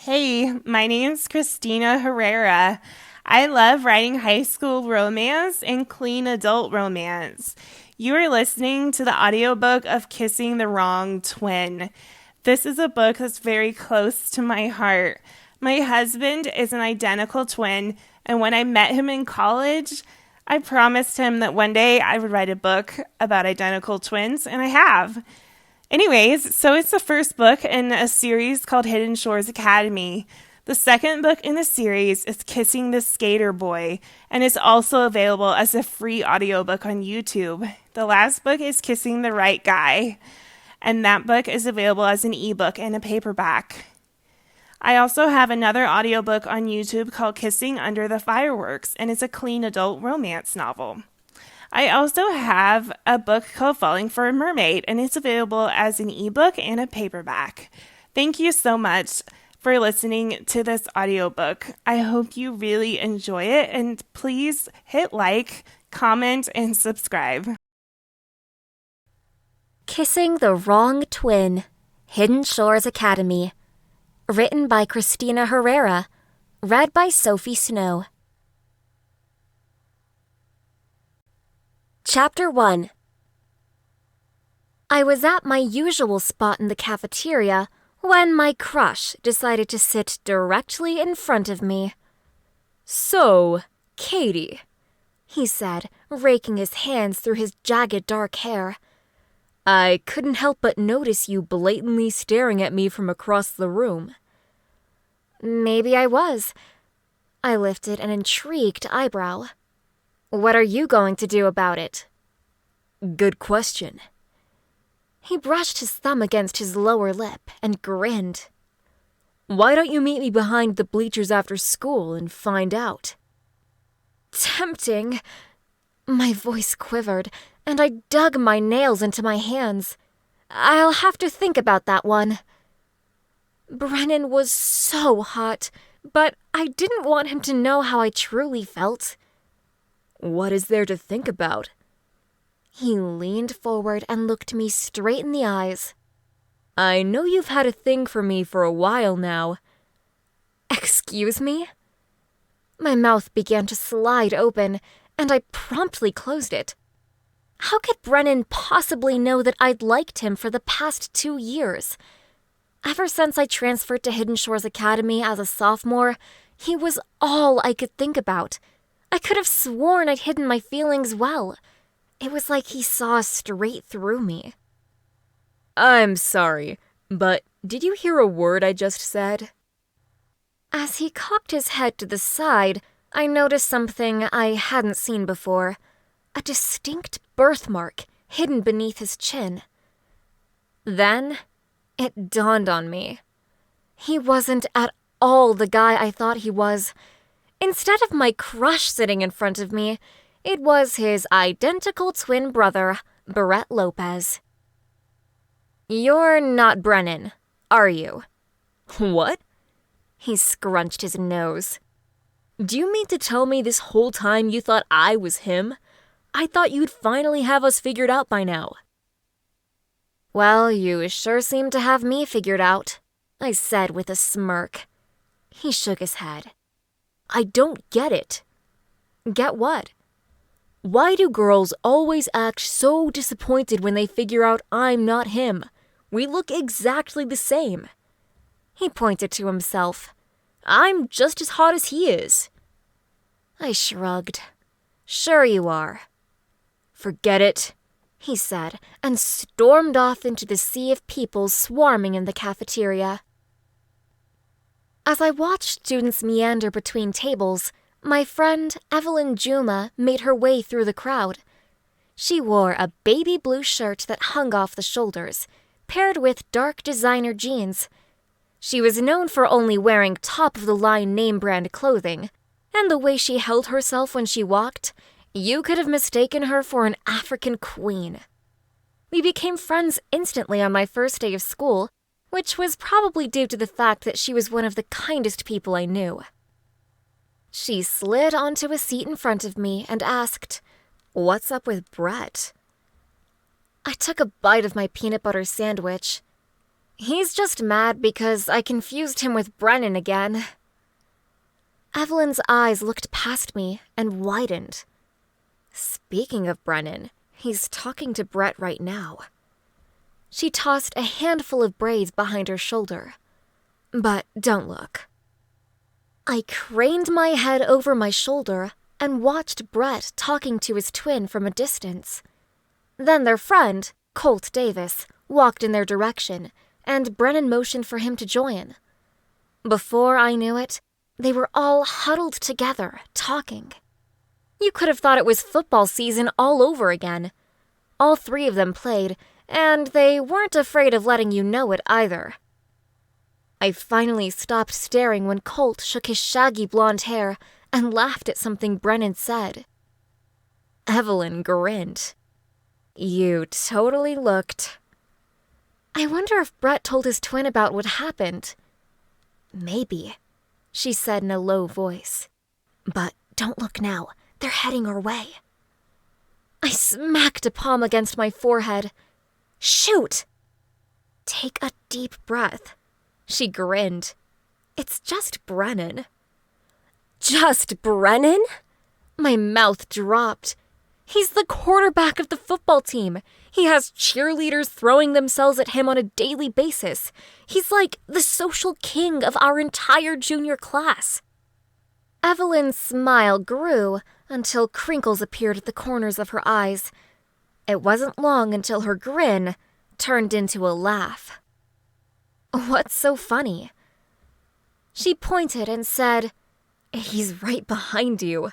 Hey, my name's Christina Herrera. I love writing high school romance and clean adult romance. You are listening to the audiobook of Kissing the Wrong Twin. This is a book that's very close to my heart. My husband is an identical twin, and when I met him in college, I promised him that one day I would write a book about identical twins, and I have. Anyways, so it's the first book in a series called Hidden Shores Academy. The second book in the series is Kissing the Skater Boy, and is also available as a free audiobook on YouTube. The last book is Kissing the Right Guy, and that book is available as an ebook and a paperback. I also have another audiobook on YouTube called Kissing Under the Fireworks, and it's a clean adult romance novel. I also have a book called Falling for a Mermaid, and it's available as an ebook and a paperback. Thank you so much for listening to this audiobook. I hope you really enjoy it, and please hit like, comment, and subscribe. Kissing the Wrong Twin, Hidden Shores Academy. Written by Christina Herrera. Read by Sophie Snow. Chapter 1. I was at my usual spot in the cafeteria when my crush decided to sit directly in front of me. "So, Katie," he said, raking his hands through his jagged dark hair, "I couldn't help but notice you blatantly staring at me from across the room." Maybe I was. I lifted an intrigued eyebrow. "What are you going to do about it?" "Good question." He brushed his thumb against his lower lip and grinned. "Why don't you meet me behind the bleachers after school and find out?" Tempting. My voice quivered, and I dug my nails into my hands. I'll have to think about that one. Brennan was so hot, but I didn't want him to know how I truly felt. "What is there to think about?" He leaned forward and looked me straight in the eyes. "I know you've had a thing for me for a while now." Excuse me? My mouth began to slide open, and I promptly closed it. How could Brennan possibly know that I'd liked him for the past 2 years? Ever since I transferred to Hidden Shores Academy as a sophomore, he was all I could think about. I could have sworn I'd hidden my feelings well. It was like he saw straight through me. "I'm sorry, but did you hear a word I just said?" As he cocked his head to the side, I noticed something I hadn't seen before. A distinct birthmark hidden beneath his chin. Then it dawned on me. He wasn't at all the guy I thought he was. Instead of my crush sitting in front of me, it was his identical twin brother, Brennan Lopez. "You're not Brennan, are you?" "What?" He scrunched his nose. "Do you mean to tell me this whole time you thought I was him? I thought you'd finally have us figured out by now." "Well, you sure seem to have me figured out," I said with a smirk. He shook his head. "I don't get it." "Get what?" "Why do girls always act so disappointed when they figure out I'm not him? We look exactly the same." He pointed to himself. "I'm just as hot as he is." I shrugged. "Sure you are." "Forget it," he said, and stormed off into the sea of people swarming in the cafeteria. As I watched students meander between tables, my friend Evelyn Juma made her way through the crowd. She wore a baby blue shirt that hung off the shoulders, paired with dark designer jeans. She was known for only wearing top-of-the-line name-brand clothing, and the way she held herself when she walked, you could have mistaken her for an African queen. We became friends instantly on my first day of school, which was probably due to the fact that she was one of the kindest people I knew. She slid onto a seat in front of me and asked, "What's up with Brett?" I took a bite of my peanut butter sandwich. He's just mad because I confused him with Brennan again. Evelyn's eyes looked past me and widened. Speaking of Brennan, he's talking to Brett right now. She tossed a handful of braids behind her shoulder. But don't look. I craned my head over my shoulder and watched Brett talking to his twin from a distance. Then their friend, Colt Davis, walked in their direction, and Brennan motioned for him to join. Before I knew it, they were all huddled together, talking. You could have thought it was football season all over again. All three of them played, and they weren't afraid of letting you know it either. I finally stopped staring when Colt shook his shaggy blonde hair and laughed at something Brennan said. Evelyn grinned. You totally looked. I wonder if Brett told his twin about what happened. Maybe, she said in a low voice. But don't look now. They're heading our way. I smacked a palm against my forehead. Shoot! Take a deep breath. She grinned. It's just Brennan. Just Brennan? My mouth dropped. He's the quarterback of the football team. He has cheerleaders throwing themselves at him on a daily basis. He's like the social king of our entire junior class. Evelyn's smile grew until crinkles appeared at the corners of her eyes. It wasn't long until her grin turned into a laugh. What's so funny? She pointed and said, He's right behind you.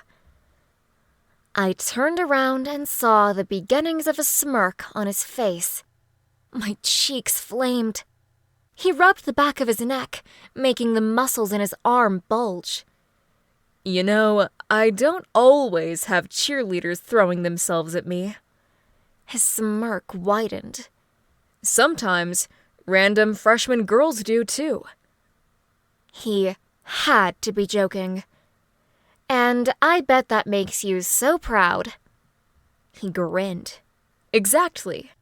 I turned around and saw the beginnings of a smirk on his face. My cheeks flamed. He rubbed the back of his neck, making the muscles in his arm bulge. You know, I don't always have cheerleaders throwing themselves at me. His smirk widened. Sometimes, random freshman girls do too. He had to be joking. And I bet that makes you so proud. He grinned. Exactly.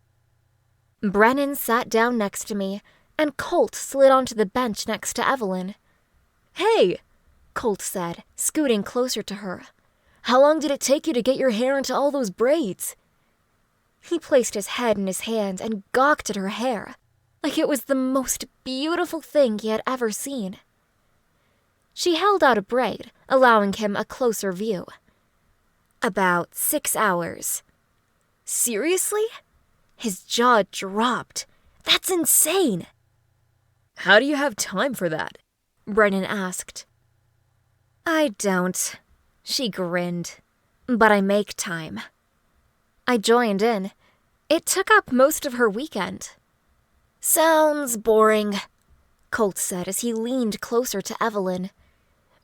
Brennan sat down next to me, and Colt slid onto the bench next to Evelyn. Hey, Colt said, scooting closer to her. How long did it take you to get your hair into all those braids? He placed his head in his hand and gawked at her hair, like it was the most beautiful thing he had ever seen. She held out a braid, allowing him a closer view. About 6 hours. Seriously? His jaw dropped. That's insane! How do you have time for that? Brennan asked. I don't, she grinned. But I make time. I joined in. It took up most of her weekend. Sounds boring, Colt said as he leaned closer to Evelyn.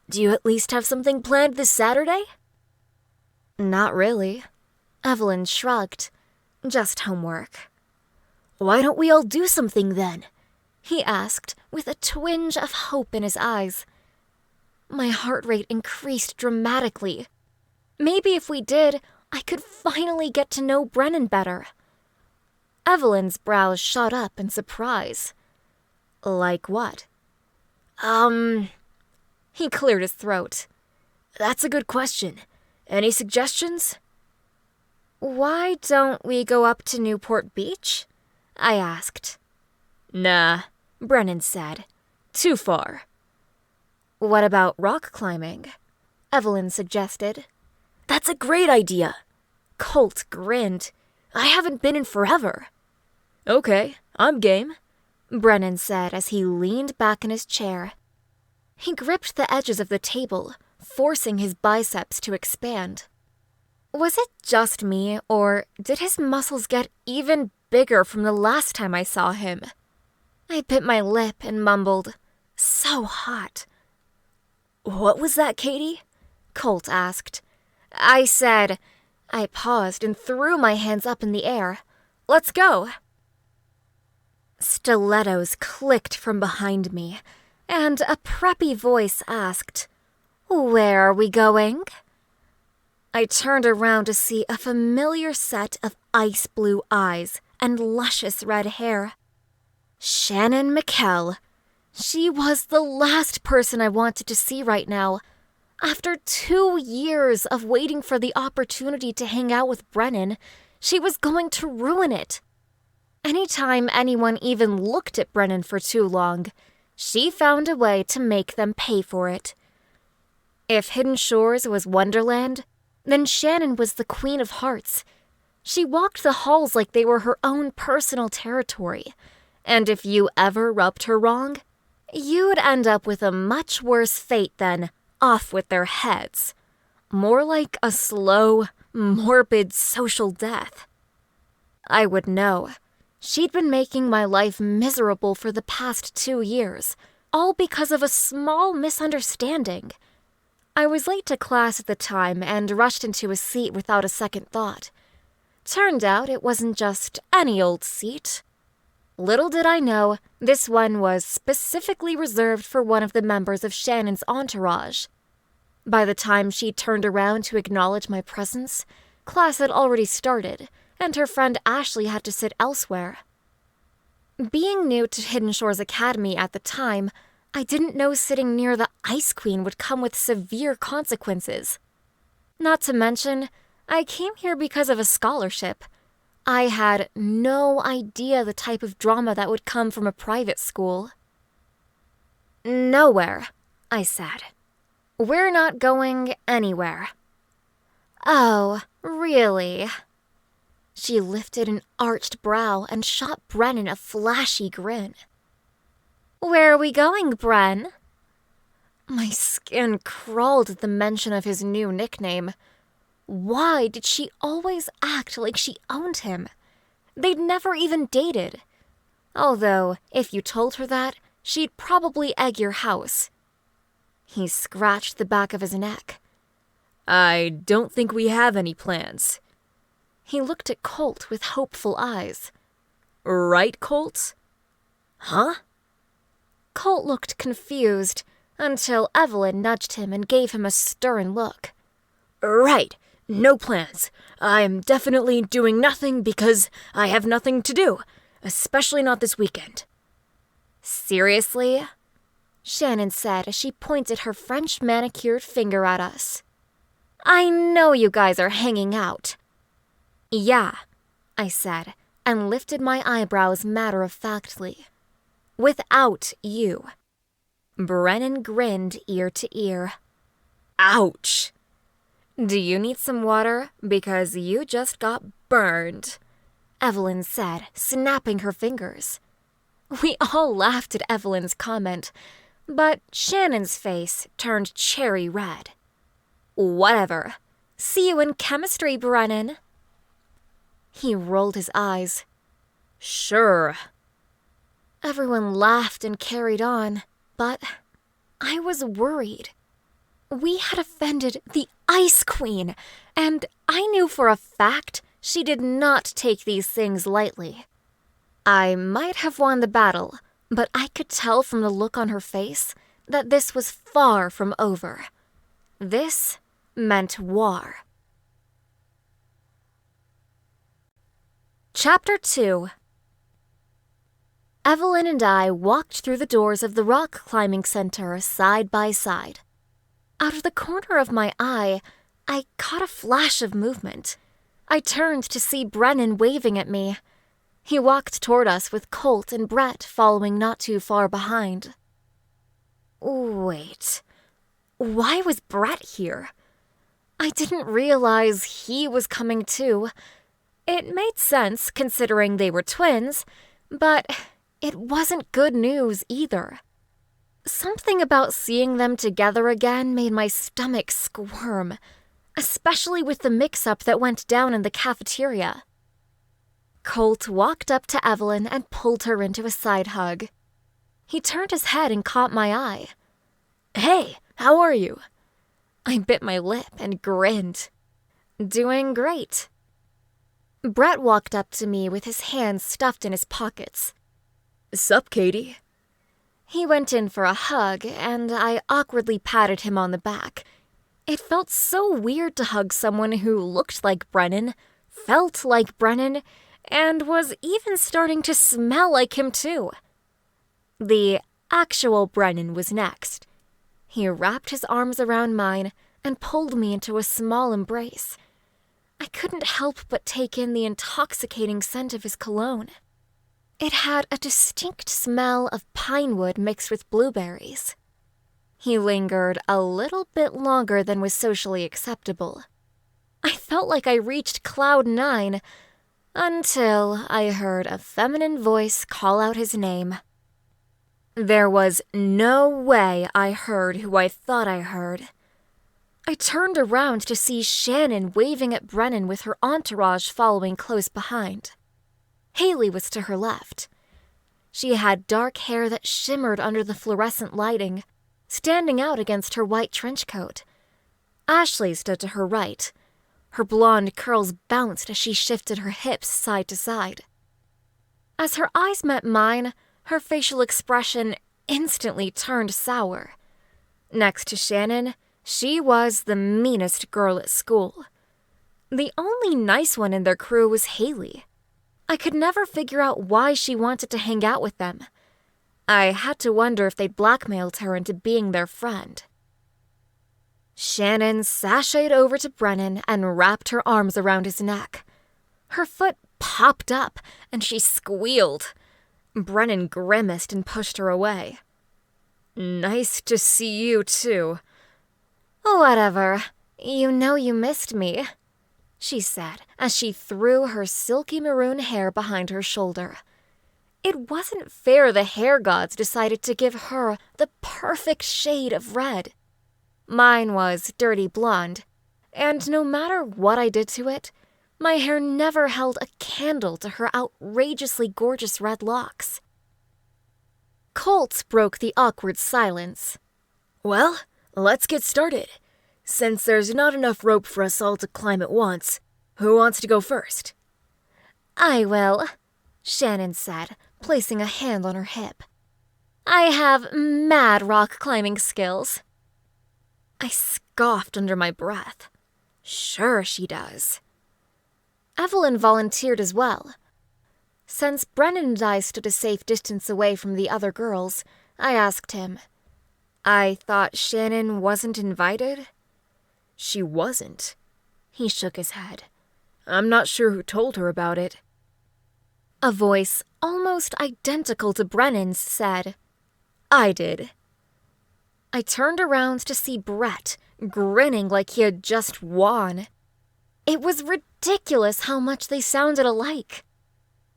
Do you at least have something planned this Saturday? Not really. Evelyn shrugged. Just homework. Why don't we all do something then? He asked, with a twinge of hope in his eyes. My heart rate increased dramatically. Maybe if we did, I could finally get to know Brennan better. Evelyn's brows shot up in surprise. Like what? He cleared his throat. That's a good question. Any suggestions? Why don't we go up to Newport Beach? I asked. Nah, Brennan said. Too far. What about rock climbing? Evelyn suggested. That's a great idea. Colt grinned. I haven't been in forever. Okay, I'm game, Brennan said as he leaned back in his chair. He gripped the edges of the table, forcing his biceps to expand. Was it just me, or did his muscles get even bigger from the last time I saw him? I bit my lip and mumbled, So hot. What was that, Katie? Colt asked. I said. I paused and threw my hands up in the air. Let's go. Stilettos clicked from behind me, and a preppy voice asked, Where are we going? I turned around to see a familiar set of ice blue eyes and luscious red hair. Shannon McKell. She was the last person I wanted to see right now. After 2 years of waiting for the opportunity to hang out with Brennan, she was going to ruin it. Anytime anyone even looked at Brennan for too long, she found a way to make them pay for it. If Hidden Shores was Wonderland, then Shannon was the Queen of Hearts. She walked the halls like they were her own personal territory, and if you ever rubbed her wrong, you'd end up with a much worse fate than off with their heads. More like a slow, morbid social death. I would know. She'd been making my life miserable for the past 2 years, all because of a small misunderstanding. I was late to class at the time and rushed into a seat without a second thought. Turned out it wasn't just any old seat. Little did I know, this one was specifically reserved for one of the members of Shannon's entourage. By the time she turned around to acknowledge my presence, class had already started, and her friend Ashley had to sit elsewhere. Being new to Hidden Shores Academy at the time, I didn't know sitting near the Ice Queen would come with severe consequences. Not to mention, I came here because of a scholarship. I had no idea the type of drama that would come from a private school. "Nowhere," I said. "We're not going anywhere." "Oh, really?" She lifted an arched brow and shot Brennan a flashy grin. "Where are we going, Bren?" My skin crawled at the mention of his new nickname. Why did she always act like she owned him? They'd never even dated. Although, if you told her that, she'd probably egg your house. He scratched the back of his neck. "I don't think we have any plans." He looked at Colt with hopeful eyes. "Right, Colt?" "Huh?" Colt looked confused until Evelyn nudged him and gave him a stern look. "Right. No plans. I'm definitely doing nothing because I have nothing to do, especially not this weekend." "Seriously?" Shannon said as she pointed her French manicured finger at us. "I know you guys are hanging out." "Yeah," I said, and lifted my eyebrows matter-of-factly. "Without you." Brennan grinned ear to ear. "Ouch!" "Do you need some water? Because you just got burned," Evelyn said, snapping her fingers. We all laughed at Evelyn's comment, but Shannon's face turned cherry red. "Whatever. See you in chemistry, Brennan." He rolled his eyes. "Sure." Everyone laughed and carried on, but I was worried. We had offended the Ice Queen, and I knew for a fact she did not take these things lightly. I might have won the battle, but I could tell from the look on her face that this was far from over. This meant war. Chapter 2. Evelyn and I walked through the doors of the rock climbing center side by side. Out of the corner of my eye, I caught a flash of movement. I turned to see Brennan waving at me. He walked toward us with Colt and Brett following not too far behind. Wait, why was Brett here? I didn't realize he was coming too. It made sense considering they were twins, but it wasn't good news either. Something about seeing them together again made my stomach squirm, especially with the mix-up that went down in the cafeteria. Colt walked up to Evelyn and pulled her into a side hug. He turned his head and caught my eye. "Hey, how are you?" I bit my lip and grinned. "Doing great." Brett walked up to me with his hands stuffed in his pockets. "Sup, Katie?" He went in for a hug, and I awkwardly patted him on the back. It felt so weird to hug someone who looked like Brennan, felt like Brennan, and was even starting to smell like him too. The actual Brennan was next. He wrapped his arms around mine and pulled me into a small embrace. I couldn't help but take in the intoxicating scent of his cologne. It had a distinct smell of pine wood mixed with blueberries. He lingered a little bit longer than was socially acceptable. I felt like I reached cloud 9 until I heard a feminine voice call out his name. There was no way I heard who I thought I heard. I turned around to see Shannon waving at Brennan with her entourage following close behind. Haley was to her left. She had dark hair that shimmered under the fluorescent lighting, standing out against her white trench coat. Ashley stood to her right. Her blonde curls bounced as she shifted her hips side to side. As her eyes met mine, her facial expression instantly turned sour. Next to Shannon, she was the meanest girl at school. The only nice one in their crew was Haley. I could never figure out why she wanted to hang out with them. I had to wonder if they'd blackmailed her into being their friend. Shannon sashayed over to Brennan and wrapped her arms around his neck. Her foot popped up, and she squealed. Brennan grimaced and pushed her away. "Nice to see you, too." "Whatever. You know you missed me," she said as she threw her silky maroon hair behind her shoulder. It wasn't fair the hair gods decided to give her the perfect shade of red. Mine was dirty blonde, and no matter what I did to it, my hair never held a candle to her outrageously gorgeous red locks. Colt broke the awkward silence. "Well, let's get started. Since there's not enough rope for us all to climb at once, who wants to go first?" "I will," Shannon said, placing a hand on her hip. "I have mad rock climbing skills." I scoffed under my breath. Sure she does. Evelyn volunteered as well. Since Brennan and I stood a safe distance away from the other girls, I asked him, "I thought Shannon wasn't invited?" "She wasn't." He shook his head. "I'm not sure who told her about it." A voice almost identical to Brennan's said, "I did." I turned around to see Brett, grinning like he had just won. It was ridiculous how much they sounded alike.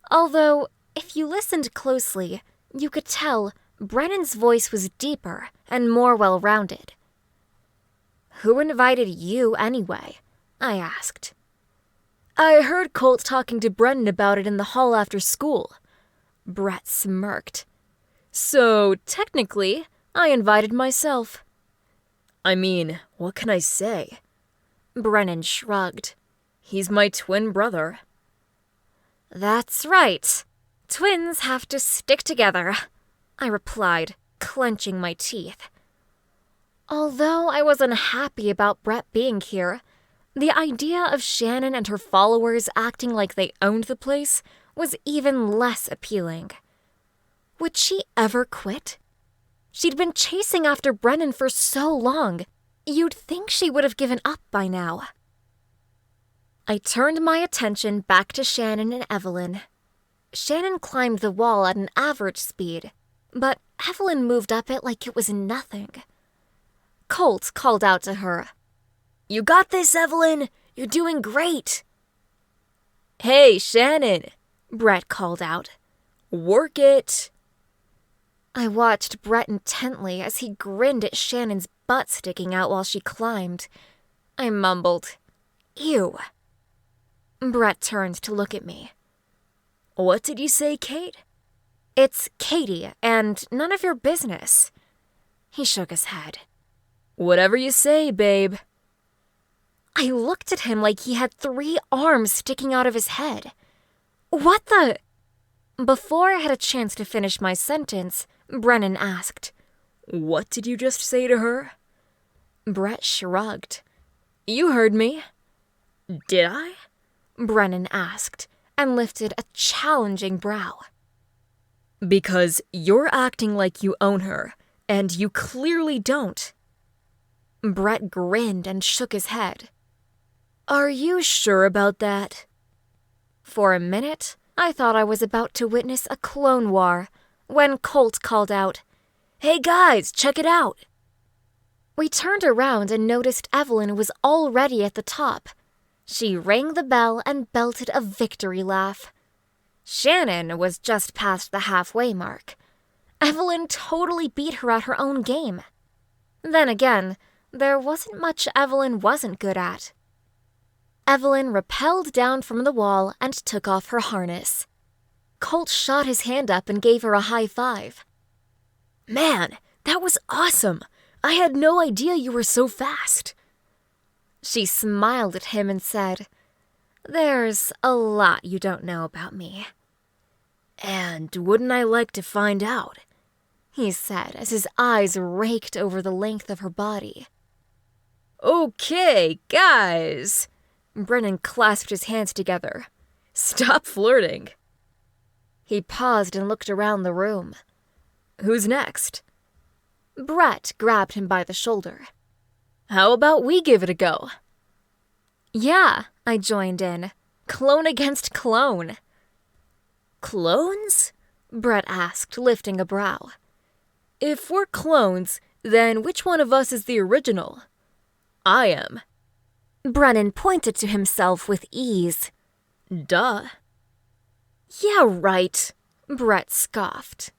Although, if you listened closely, you could tell Brennan's voice was deeper and more well-rounded. "Who invited you anyway?" I asked. "I heard Colt talking to Brennan about it in the hall after school." Brett smirked. "So, technically, I invited myself." "I mean, what can I say?" Brennan shrugged. "He's my twin brother." "That's right. Twins have to stick together," I replied, clenching my teeth. Although I was unhappy about Brett being here, the idea of Shannon and her followers acting like they owned the place was even less appealing. Would she ever quit? She'd been chasing after Brennan for so long, you'd think she would have given up by now. I turned my attention back to Shannon and Evelyn. Shannon climbed the wall at an average speed, but Evelyn moved up it like it was nothing. Colt called out to her, "You got this, Evelyn! You're doing great!" "Hey, Shannon!" Brett called out. "Work it!" I watched Brett intently as he grinned at Shannon's butt sticking out while she climbed. I mumbled, "Ew." Brett turned to look at me. "What did you say, Kate?" "It's Katie, and none of your business." He shook his head. "Whatever you say, babe." I looked at him like he had 3 arms sticking out of his head. What the? Before I had a chance to finish my sentence, Brennan asked, "What did you just say to her?" Brett shrugged. "You heard me." "Did I?" Brennan asked, and lifted a challenging brow. Because you're acting like you own her, and you clearly don't. Brett grinned and shook his head. Are you sure about that? For a minute, I thought I was about to witness a clone war when Colt called out, Hey guys, check it out! We turned around and noticed Evelyn was already at the top. She rang the bell and belted a victory laugh. Shannon was just past the halfway mark. Evelyn totally beat her at her own game. Then again, there wasn't much Evelyn wasn't good at. Evelyn rappelled down from the wall and took off her harness. Colt shot his hand up and gave her a high five. Man, that was awesome! I had no idea you were so fast. She smiled at him and said, There's a lot you don't know about me. And wouldn't I like to find out? He said as his eyes raked over the length of her body. Okay, guys. Brennan clasped his hands together. Stop flirting. He paused and looked around the room. Who's next? Brett grabbed him by the shoulder. How about we give it a go? Yeah, I joined in. Clone against clone. Clones? Brett asked, lifting a brow. If we're clones, then which one of us is the original? I am. Brennan pointed to himself with ease. Duh. Yeah, right, Brett scoffed.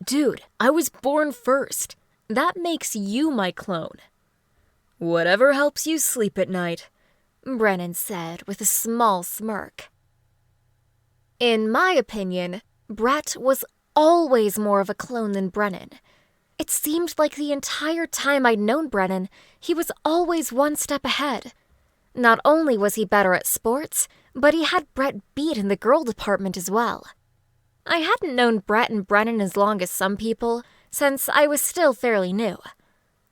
Dude, I was born first. That makes you my clone. Whatever helps you sleep at night, Brennan said with a small smirk. In my opinion, Brett was always more of a clone than Brennan. It seemed like the entire time I'd known Brennan, he was always one step ahead. Not only was he better at sports, but he had Brett beat in the girl department as well. I hadn't known Brett and Brennan as long as some people, since I was still fairly new.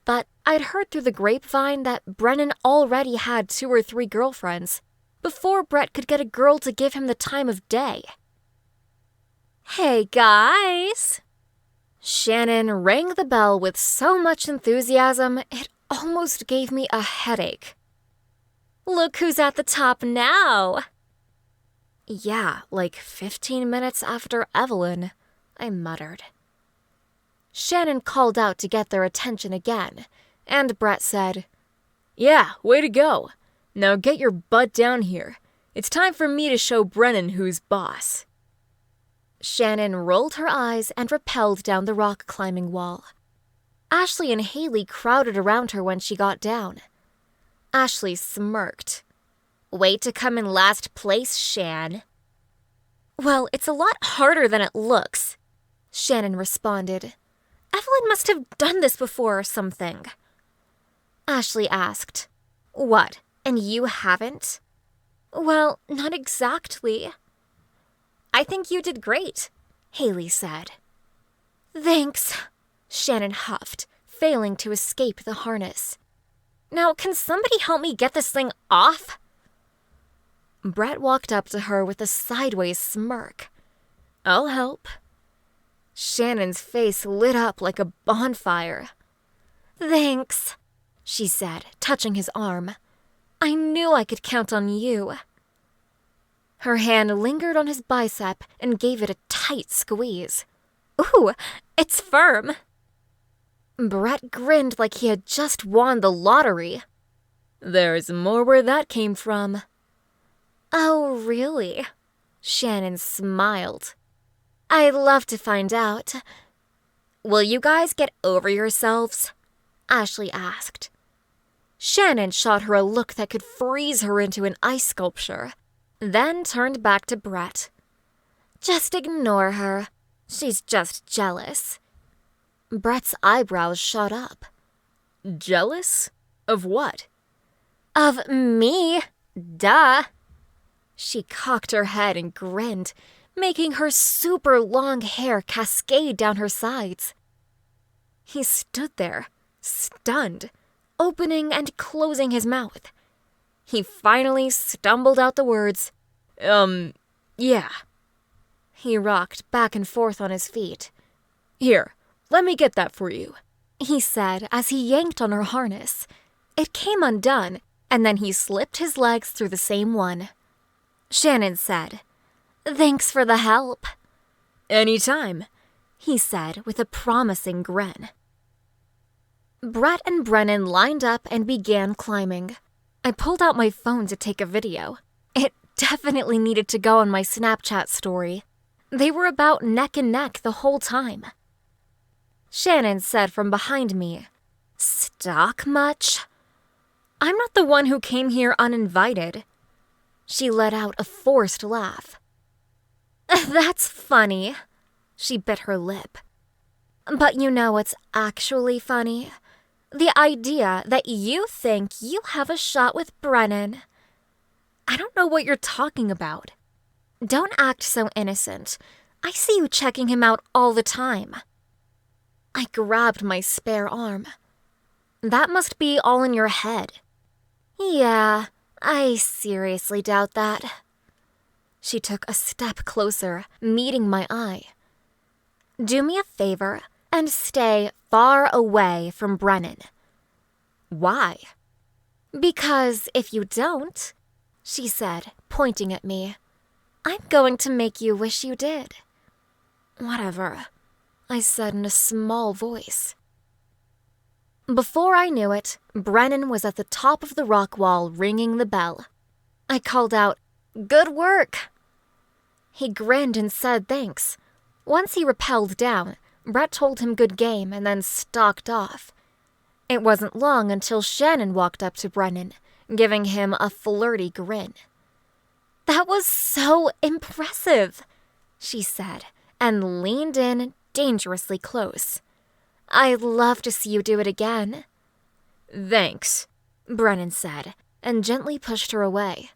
But I'd heard through the grapevine that Brennan already had 2 or 3 girlfriends, before Brett could get a girl to give him the time of day. Hey guys! Shannon rang the bell with so much enthusiasm, it almost gave me a headache. Look who's at the top now! Yeah, like 15 minutes after Evelyn, I muttered. Shannon called out to get their attention again, and Brett said, Yeah, way to go. Now get your butt down here. It's time for me to show Brennan who's boss. Shannon rolled her eyes and rappelled down the rock climbing wall. Ashley and Haley crowded around her when she got down. Ashley smirked. Way to come in last place, Shan. Well, it's a lot harder than it looks, Shannon responded. Evelyn must have done this before or something. Ashley asked. What, and you haven't? Well, not exactly. I think you did great, Haley said. Thanks, Shannon huffed, failing to escape the harness. Now, can somebody help me get this thing off? Brett walked up to her with a sideways smirk. I'll help. Shannon's face lit up like a bonfire. Thanks, she said, touching his arm. I knew I could count on you. Her hand lingered on his bicep and gave it a tight squeeze. Ooh, it's firm. Brett grinned like he had just won the lottery. There's more where that came from. Oh, really? Shannon smiled. I'd love to find out. Will you guys get over yourselves? Ashley asked. Shannon shot her a look that could freeze her into an ice sculpture, then turned back to Brett. Just ignore her. She's just jealous. Brett's eyebrows shot up. Jealous? Of what? Of me. Duh. She cocked her head and grinned, making her super long hair cascade down her sides. He stood there, stunned, opening and closing his mouth. He finally stumbled out the words, yeah. He rocked back and forth on his feet. Here, let me get that for you, he said as he yanked on her harness. It came undone, and then he slipped his legs through the same one. Shannon said, "Thanks for the help." Anytime, he said with a promising grin. Brett and Brennan lined up and began climbing. I pulled out my phone to take a video. It definitely needed to go on my Snapchat story. They were about neck and neck the whole time. Shannon said from behind me, "Stock much?" "I'm not the one who came here uninvited." She let out a forced laugh. "That's funny." She bit her lip. "But you know what's actually funny? The idea that you think you have a shot with Brennan." "I don't know what you're talking about." "Don't act so innocent. I see you checking him out all the time." I grabbed my spare arm. "That must be all in your head." "Yeah, I seriously doubt that." She took a step closer, meeting my eye. "Do me a favor and stay far away from Brennan." "Why?" "Because if you don't," she said, pointing at me, "I'm going to make you wish you did." "Whatever," I said in a small voice. Before I knew it, Brennan was at the top of the rock wall ringing the bell. I called out, "Good work." He grinned and said thanks. Once he rappelled down, Brett told him good game and then stalked off. It wasn't long until Shannon walked up to Brennan, giving him a flirty grin. "That was so impressive," she said, and leaned in dangerously close. "I'd love to see you do it again." Thanks, Brennan said, and gently pushed her away.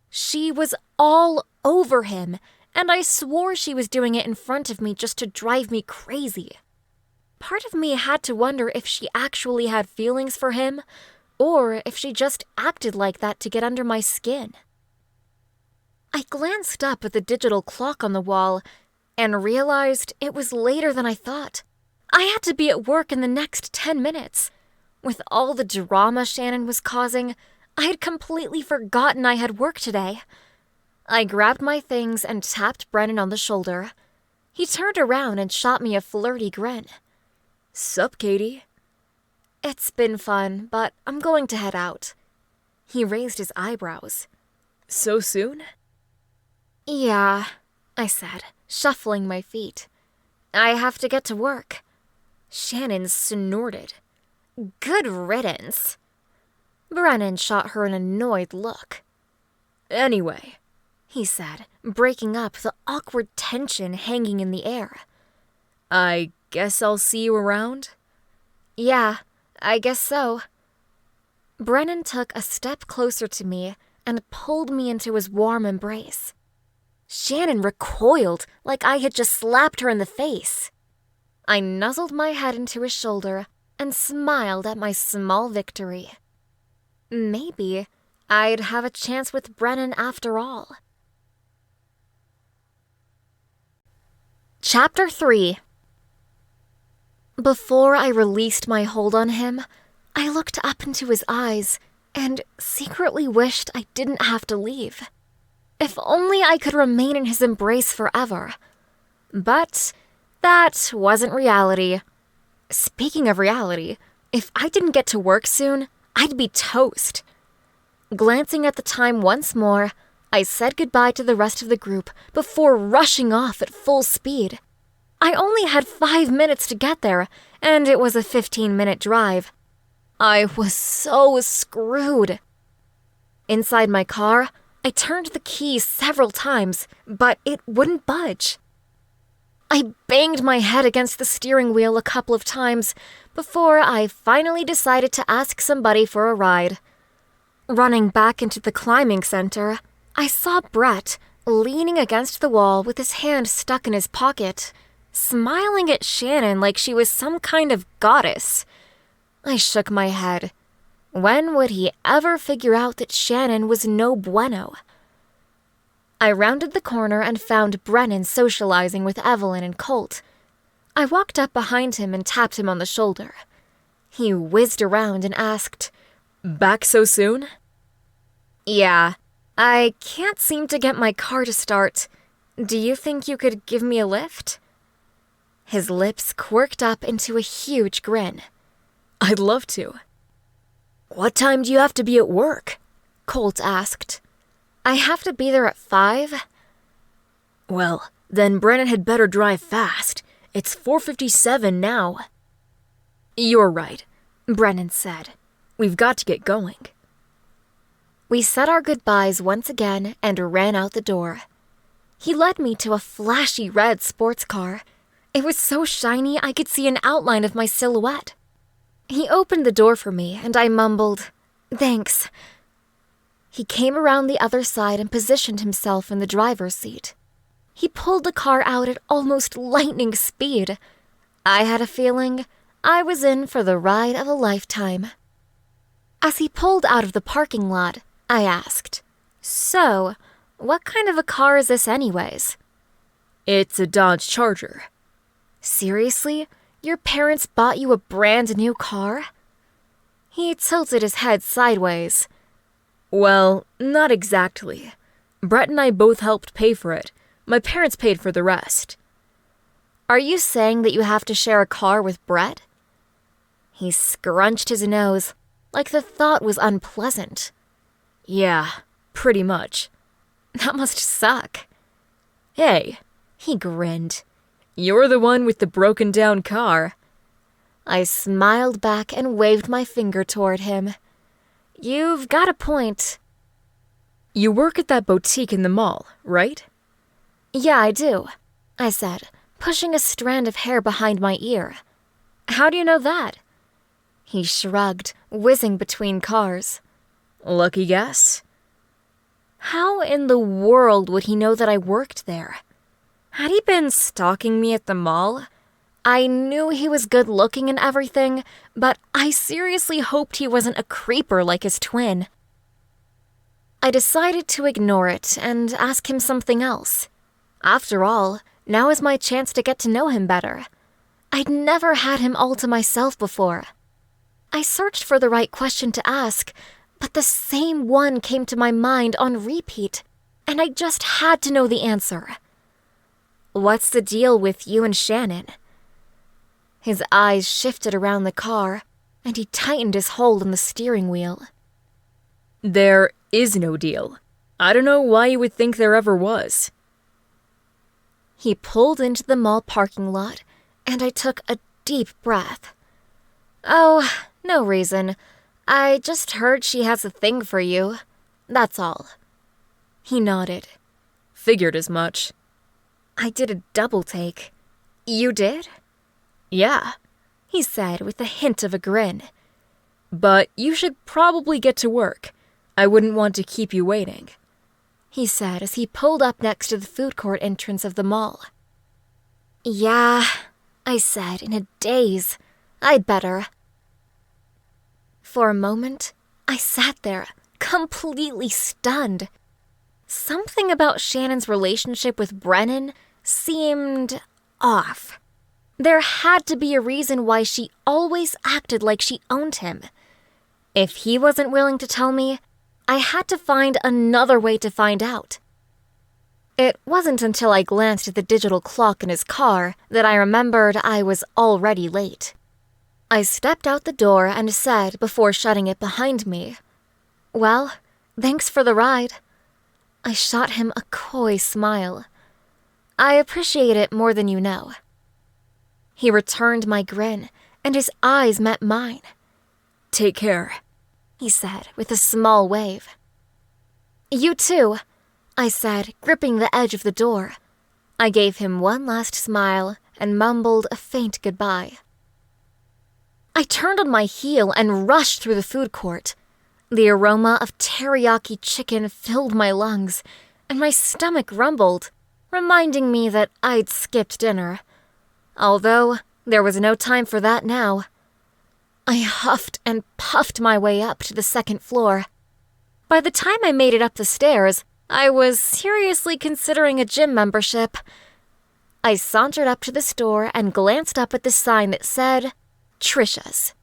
She was all over him, and I swore she was doing it in front of me just to drive me crazy. Part of me had to wonder if she actually had feelings for him, or if she just acted like that to get under my skin. I glanced up at the digital clock on the wall and realized it was later than I thought. I had to be at work in the next 10 minutes. With all the drama Shannon was causing, I had completely forgotten I had work today. I grabbed my things and tapped Brennan on the shoulder. He turned around and shot me a flirty grin. "Sup, Katie?" "It's been fun, but I'm going to head out." He raised his eyebrows. "So soon?" "Yeah," I said, shuffling my feet. "I have to get to work." Shannon snorted. "Good riddance." Brennan shot her an annoyed look. "Anyway," he said, breaking up the awkward tension hanging in the air. "I guess I'll see you around?" "Yeah, I guess so." Brennan took a step closer to me and pulled me into his warm embrace. Shannon recoiled like I had just slapped her in the face. I nuzzled my head into his shoulder and smiled at my small victory. Maybe I'd have a chance with Brennan after all. Chapter 3. Before I released my hold on him, I looked up into his eyes and secretly wished I didn't have to leave. If only I could remain in his embrace forever. But that wasn't reality. Speaking of reality, if I didn't get to work soon, I'd be toast. Glancing at the time once more, I said goodbye to the rest of the group before rushing off at full speed. I only had 5 minutes to get there, and it was a 15-minute drive. I was so screwed. Inside my car, I turned the key several times, but it wouldn't budge. I banged my head against the steering wheel a couple of times before I finally decided to ask somebody for a ride. Running back into the climbing center, I saw Brett leaning against the wall with his hand stuck in his pocket, smiling at Shannon like she was some kind of goddess. I shook my head. When would he ever figure out that Shannon was no bueno? I rounded the corner and found Brennan socializing with Evelyn and Colt. I walked up behind him and tapped him on the shoulder. He whizzed around and asked, "Back so soon?" "Yeah, I can't seem to get my car to start. Do you think you could give me a lift?" His lips quirked up into a huge grin. "I'd love to." "What time do you have to be at work?" Colt asked. "I have to be there at 5. "Well, then Brennan had better drive fast. It's 4:57 now." "You're right," Brennan said. "We've got to get going." We said our goodbyes once again and ran out the door. He led me to a flashy red sports car. It was so shiny I could see an outline of my silhouette. He opened the door for me and I mumbled, "Thanks." He came around the other side and positioned himself in the driver's seat. He pulled the car out at almost lightning speed. I had a feeling I was in for the ride of a lifetime. As he pulled out of the parking lot, I asked, "So, what kind of a car is this anyways?" "It's a Dodge Charger." "Seriously? Your parents bought you a brand new car?" He tilted his head sideways. "Well, not exactly. Brett and I both helped pay for it. My parents paid for the rest." "Are you saying that you have to share a car with Brett?" He scrunched his nose, like the thought was unpleasant. "Yeah, pretty much." "That must suck." "Hey," he grinned. "You're the one with the broken-down car." I smiled back and waved my finger toward him. "You've got a point." "You work at that boutique in the mall, right?" "Yeah, I do," I said, pushing a strand of hair behind my ear. "How do you know that?" He shrugged, whizzing between cars. "Lucky guess." How in the world would he know that I worked there? Had he been stalking me at the mall? I knew he was good-looking and everything, but I seriously hoped he wasn't a creeper like his twin. I decided to ignore it and ask him something else. After all, now is my chance to get to know him better. I'd never had him all to myself before. I searched for the right question to ask, but the same one came to my mind on repeat, and I just had to know the answer. "What's the deal with you and Shannon?" His eyes shifted around the car, and he tightened his hold on the steering wheel. "There is no deal. I don't know why you would think there ever was." He pulled into the mall parking lot, and I took a deep breath. "Oh, no reason. I just heard she has a thing for you. That's all." He nodded. "Figured as much." I did a double take. "You did?" "Yeah," he said with a hint of a grin. "But you should probably get to work. I wouldn't want to keep you waiting," he said as he pulled up next to the food court entrance of the mall. "Yeah," I said in a daze. "I'd better." For a moment, I sat there, completely stunned. Something about Shannon's relationship with Brennan seemed off. There had to be a reason why she always acted like she owned him. If he wasn't willing to tell me, I had to find another way to find out. It wasn't until I glanced at the digital clock in his car that I remembered I was already late. I stepped out the door and said before shutting it behind me, "Well, thanks for the ride." I shot him a coy smile. "I appreciate it more than you know." He returned my grin, and his eyes met mine. "Take care," he said with a small wave. "You too," I said, gripping the edge of the door. I gave him one last smile and mumbled a faint goodbye. I turned on my heel and rushed through the food court. The aroma of teriyaki chicken filled my lungs, and my stomach rumbled, reminding me that I'd skipped dinner. Although there was no time for that now. I huffed and puffed my way up to the second floor. By the time I made it up the stairs, I was seriously considering a gym membership. I sauntered up to the store and glanced up at the sign that said, Trisha's.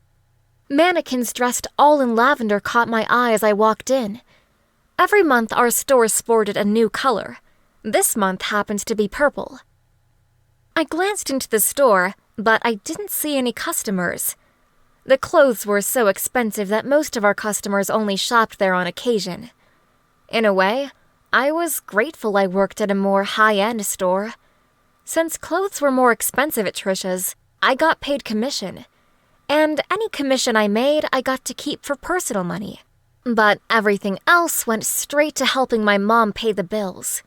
Mannequins dressed all in lavender caught my eye as I walked in. Every month our store sported a new color. This month happened to be purple. I glanced into the store, but I didn't see any customers. The clothes were so expensive that most of our customers only shopped there on occasion. In a way, I was grateful I worked at a more high-end store. Since clothes were more expensive at Trisha's, I got paid commission. And any commission I made, I got to keep for personal money. But everything else went straight to helping my mom pay the bills.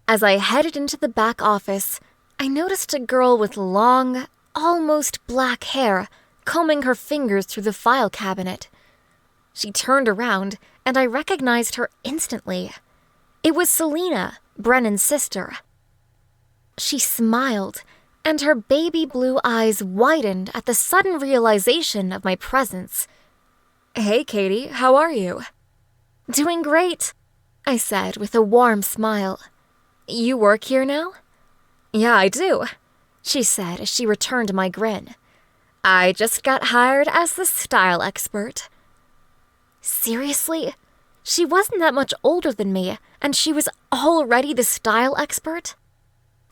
As I headed into the back office, I noticed a girl with long, almost black hair combing her fingers through the file cabinet. She turned around, and I recognized her instantly. It was Selena, Brennan's sister. She smiled, and her baby blue eyes widened at the sudden realization of my presence. "Hey, Katie, how are you?" "Doing great," I said with a warm smile. "You work here now?" "Yeah, I do," she said as she returned my grin. "I just got hired as the style expert." Seriously? She wasn't that much older than me, and she was already the style expert?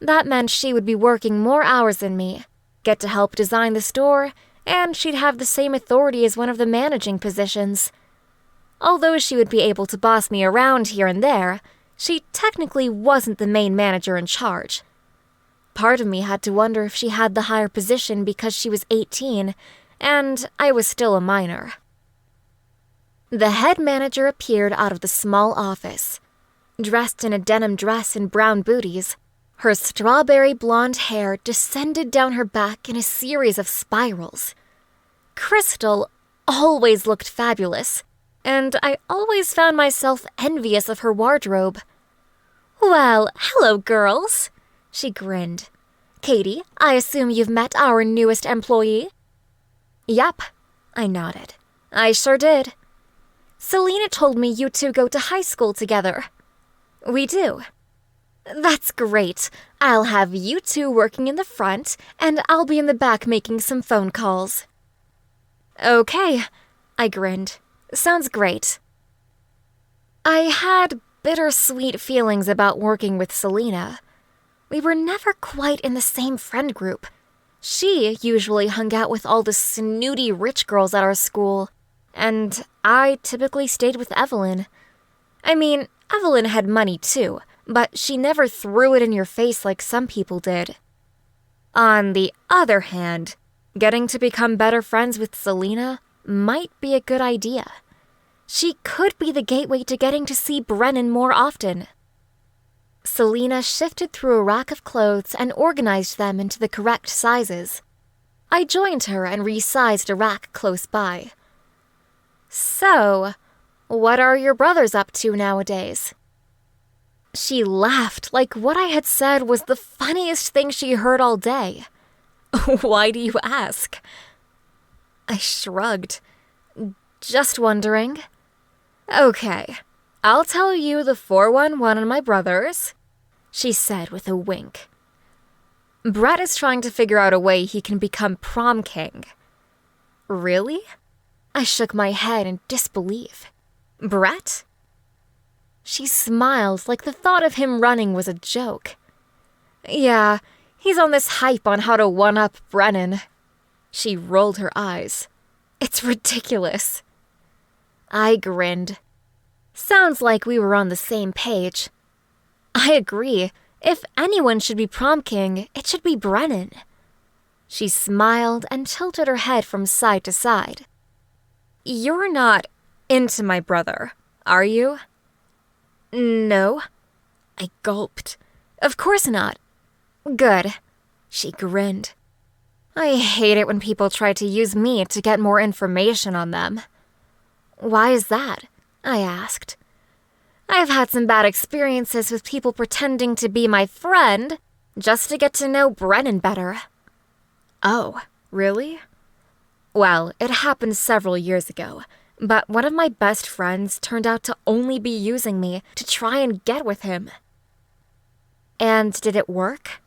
That meant she would be working more hours than me, get to help design the store, and she'd have the same authority as one of the managing positions. Although she would be able to boss me around here and there, she technically wasn't the main manager in charge. Part of me had to wonder if she had the higher position because she was 18, and I was still a minor. The head manager appeared out of the small office. Dressed in a denim dress and brown booties, her strawberry blonde hair descended down her back in a series of spirals. Crystal always looked fabulous, and I always found myself envious of her wardrobe. "Well, hello, girls," she grinned. "Katie, I assume you've met our newest employee?" "Yep," I nodded. "I sure did." "Selena told me you two go to high school together." "We do." "That's great. I'll have you two working in the front, and I'll be in the back making some phone calls." "Okay," I grinned. "Sounds great." I had bittersweet feelings about working with Selena. We were never quite in the same friend group. She usually hung out with all the snooty rich girls at our school, and I typically stayed with Evelyn. I mean, Evelyn had money too, but she never threw it in your face like some people did. On the other hand, getting to become better friends with Selena might be a good idea. She could be the gateway to getting to see Brennan more often. Selena shifted through a rack of clothes and organized them into the correct sizes. I joined her and resized a rack close by. "So, what are your brothers up to nowadays?" She laughed like what I had said was the funniest thing she heard all day. "Why do you ask?" I shrugged. "Just wondering." "Okay, I'll tell you the 411 on my brothers," she said with a wink. "Brett is trying to figure out a way he can become prom king." "Really?" I shook my head in disbelief. "Brett?" She smiled like the thought of him running was a joke. "Yeah, he's on this hype on how to one-up Brennan." She rolled her eyes. "It's ridiculous." I grinned. Sounds like we were on the same page. I agree. If anyone should be prom king, it should be Brennan. She smiled and tilted her head from side to side. "You're not into my brother, are you?" "No." I gulped. "Of course not." "Good." She grinned. "I hate it when people try to use me to get more information on them." "Why is that?" I asked. "I've had some bad experiences with people pretending to be my friend just to get to know Brennan better." "Oh, really?" "Well, it happened several years ago, But one of my best friends turned out to only be using me to try and get with him. And did it work?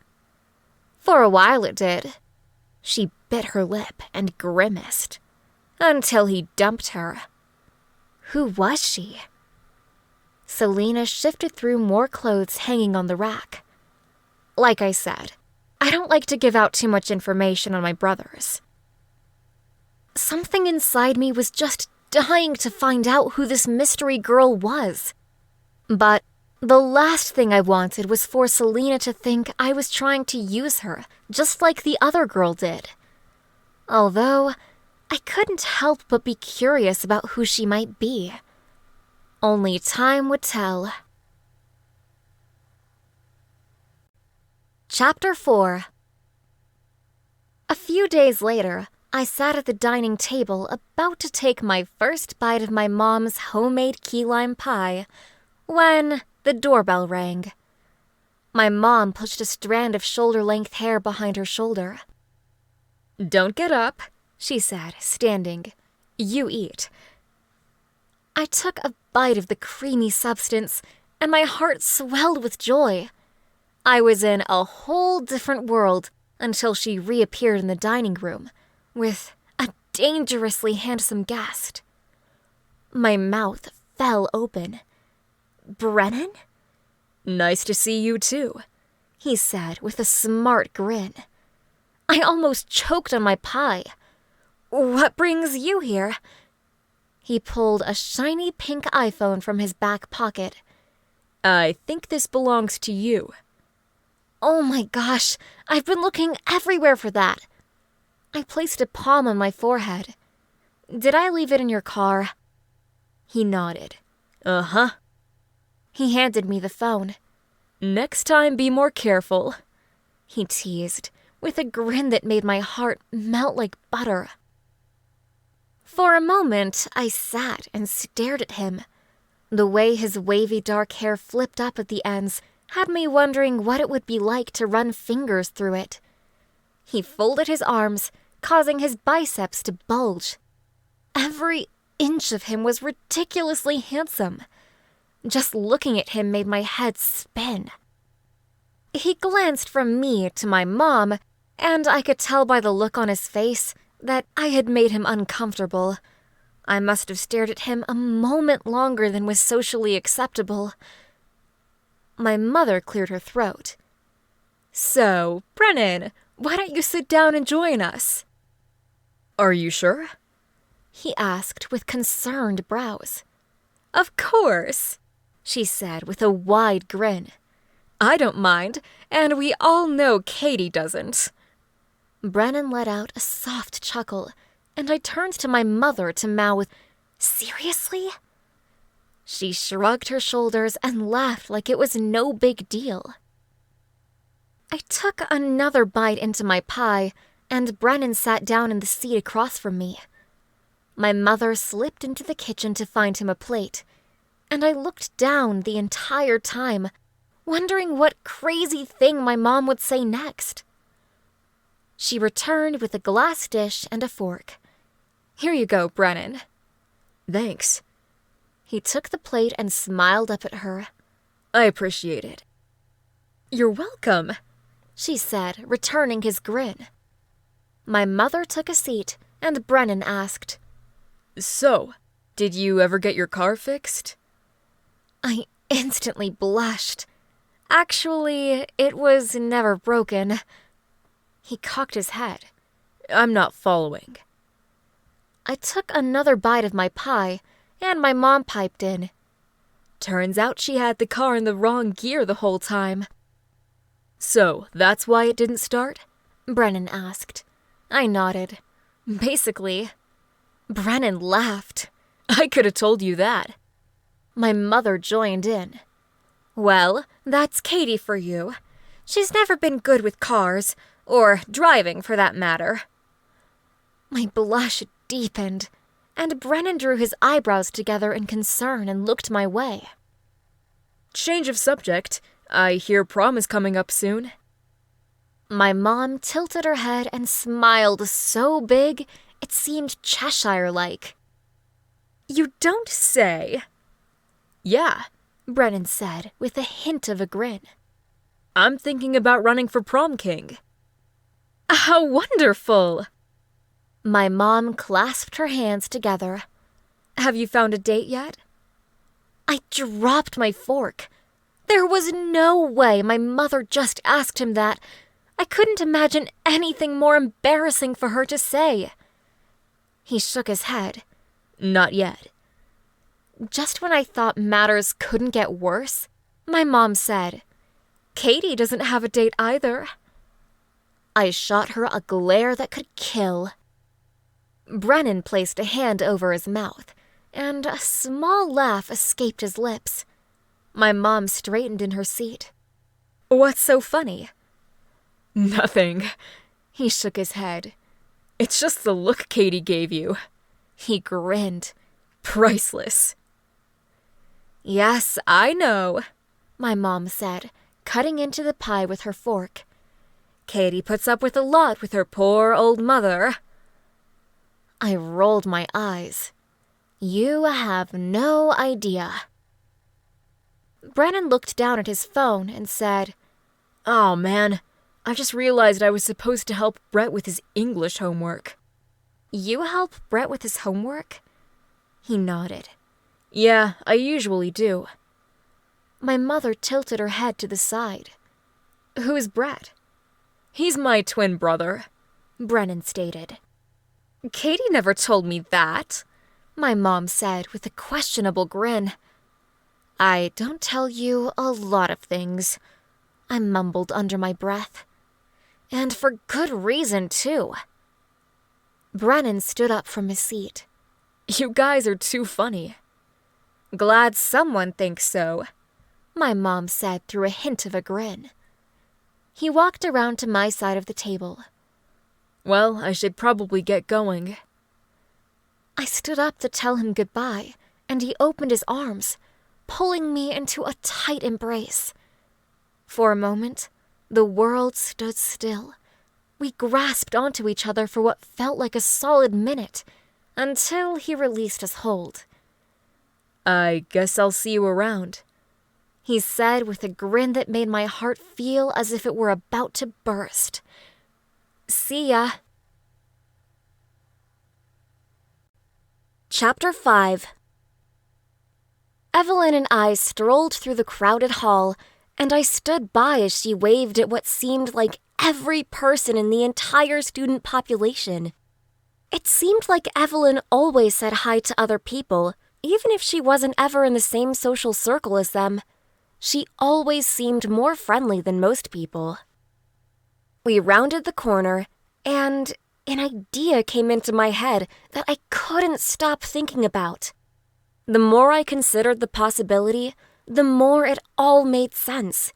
For a while it did. She bit her lip and grimaced. Until he dumped her. Who was she? Selena shifted through more clothes hanging on the rack. Like I said, I don't like to give out too much information on my brothers. Something inside me was just dying to find out who this mystery girl was. But the last thing I wanted was for Selena to think I was trying to use her, just like the other girl did. Although, I couldn't help but be curious about who she might be. Only time would tell. Chapter 4. A few days later, I sat at the dining table about to take my first bite of my mom's homemade key lime pie when the doorbell rang. My mom pushed a strand of shoulder-length hair behind her shoulder. "Don't get up," she said, standing. "You eat." I took a bite of the creamy substance, and my heart swelled with joy. I was in a whole different world until she reappeared in the dining room with a dangerously handsome guest. My mouth fell open. "Brennan?" "Nice to see you too," he said with a smart grin. I almost choked on my pie. "What brings you here?" He pulled a shiny pink iPhone from his back pocket. "I think this belongs to you." "Oh my gosh, I've been looking everywhere for that." I placed a palm on my forehead. "Did I leave it in your car?" He nodded. "Uh-huh." He handed me the phone. "Next time, be more careful," he teased, with a grin that made my heart melt like butter. For a moment, I sat and stared at him. The way his wavy dark hair flipped up at the ends had me wondering what it would be like to run fingers through it. He folded his arms, causing his biceps to bulge. Every inch of him was ridiculously handsome. Just looking at him made my head spin. He glanced from me to my mom, and I could tell by the look on his face that I had made him uncomfortable. I must have stared at him a moment longer than was socially acceptable. My mother cleared her throat. "So, Brennan, why don't you sit down and join us?" "Are you sure?" he asked with concerned brows. "Of course," she said with a wide grin. "I don't mind, and we all know Katie doesn't." Brennan let out a soft chuckle, and I turned to my mother to mouth, "Seriously?" She shrugged her shoulders and laughed like it was no big deal. I took another bite into my pie, and Brennan sat down in the seat across from me. My mother slipped into the kitchen to find him a plate, and I looked down the entire time, wondering what crazy thing my mom would say next. She returned with a glass dish and a fork. "Here you go, Brennan." "Thanks." He took the plate and smiled up at her. "I appreciate it." "You're welcome," she said, returning his grin. My mother took a seat, and Brennan asked, "So, did you ever get your car fixed?" I instantly blushed. Actually, it was never broken. He cocked his head. "I'm not following." I took another bite of my pie, and my mom piped in. "Turns out she had the car in the wrong gear the whole time." "So, that's why it didn't start?" Brennan asked. I nodded. "Basically." Brennan laughed. "I could have told you that." My mother joined in. "Well, that's Katie for you. She's never been good with cars, or driving for that matter." My blush deepened, and Brennan drew his eyebrows together in concern and looked my way. "Change of subject. I hear prom is coming up soon." My mom tilted her head and smiled so big it seemed Cheshire-like. You don't say. Yeah, Brennan said with a hint of a grin. I'm thinking about running for prom king. How wonderful! My mom clasped her hands together. Have you found a date yet? I dropped my fork. There was no way my mother just asked him that. I couldn't imagine anything more embarrassing for her to say. He shook his head. Not yet. Just when I thought matters couldn't get worse, my mom said, Katie doesn't have a date either. I shot her a glare that could kill. Brennan placed a hand over his mouth, and a small laugh escaped his lips. My mom straightened in her seat. What's so funny? Nothing. He shook his head. It's just the look Katie gave you. He grinned. Priceless. Yes, I know, my mom said, cutting into the pie with her fork. Katie puts up with a lot with her poor old mother. I rolled my eyes. You have no idea. Brennan looked down at his phone and said, Oh, man, I just realized I was supposed to help Brett with his English homework. You help Brett with his homework? He nodded. Yeah, I usually do. My mother tilted her head to the side. Who's Brett? He's my twin brother, Brennan stated. Katie never told me that, my mom said with a questionable grin. I don't tell you a lot of things, I mumbled under my breath. And for good reason, too. Brennan stood up from his seat. You guys are too funny. Glad someone thinks so, my mom said through a hint of a grin. He walked around to my side of the table. Well, I should probably get going. I stood up to tell him goodbye, and he opened his arms, pulling me into a tight embrace. For a moment, the world stood still. We grasped onto each other for what felt like a solid minute, until he released his hold. I guess I'll see you around, he said with a grin that made my heart feel as if it were about to burst. See ya. Chapter 5. Evelyn and I strolled through the crowded hall, and I stood by as she waved at what seemed like every person in the entire student population. It seemed like Evelyn always said hi to other people, even if she wasn't ever in the same social circle as them. She always seemed more friendly than most people. We rounded the corner, and an idea came into my head that I couldn't stop thinking about. The more I considered the possibility, the more it all made sense.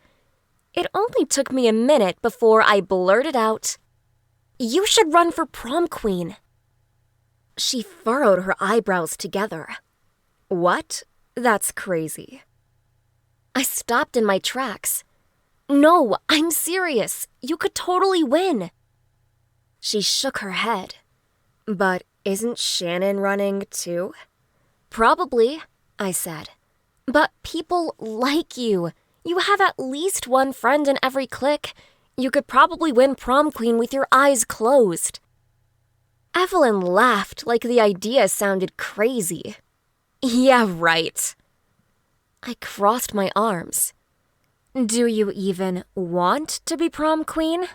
It only took me a minute before I blurted out, "You should run for prom queen." She furrowed her eyebrows together. What? That's crazy. I stopped in my tracks. No, I'm serious. You could totally win. She shook her head. But isn't Shannon running too? Probably, I said. But people like you. You have at least one friend in every clique. You could probably win prom queen with your eyes closed. Evelyn laughed like the idea sounded crazy. Yeah, right. I crossed my arms. Do you even want to be prom queen?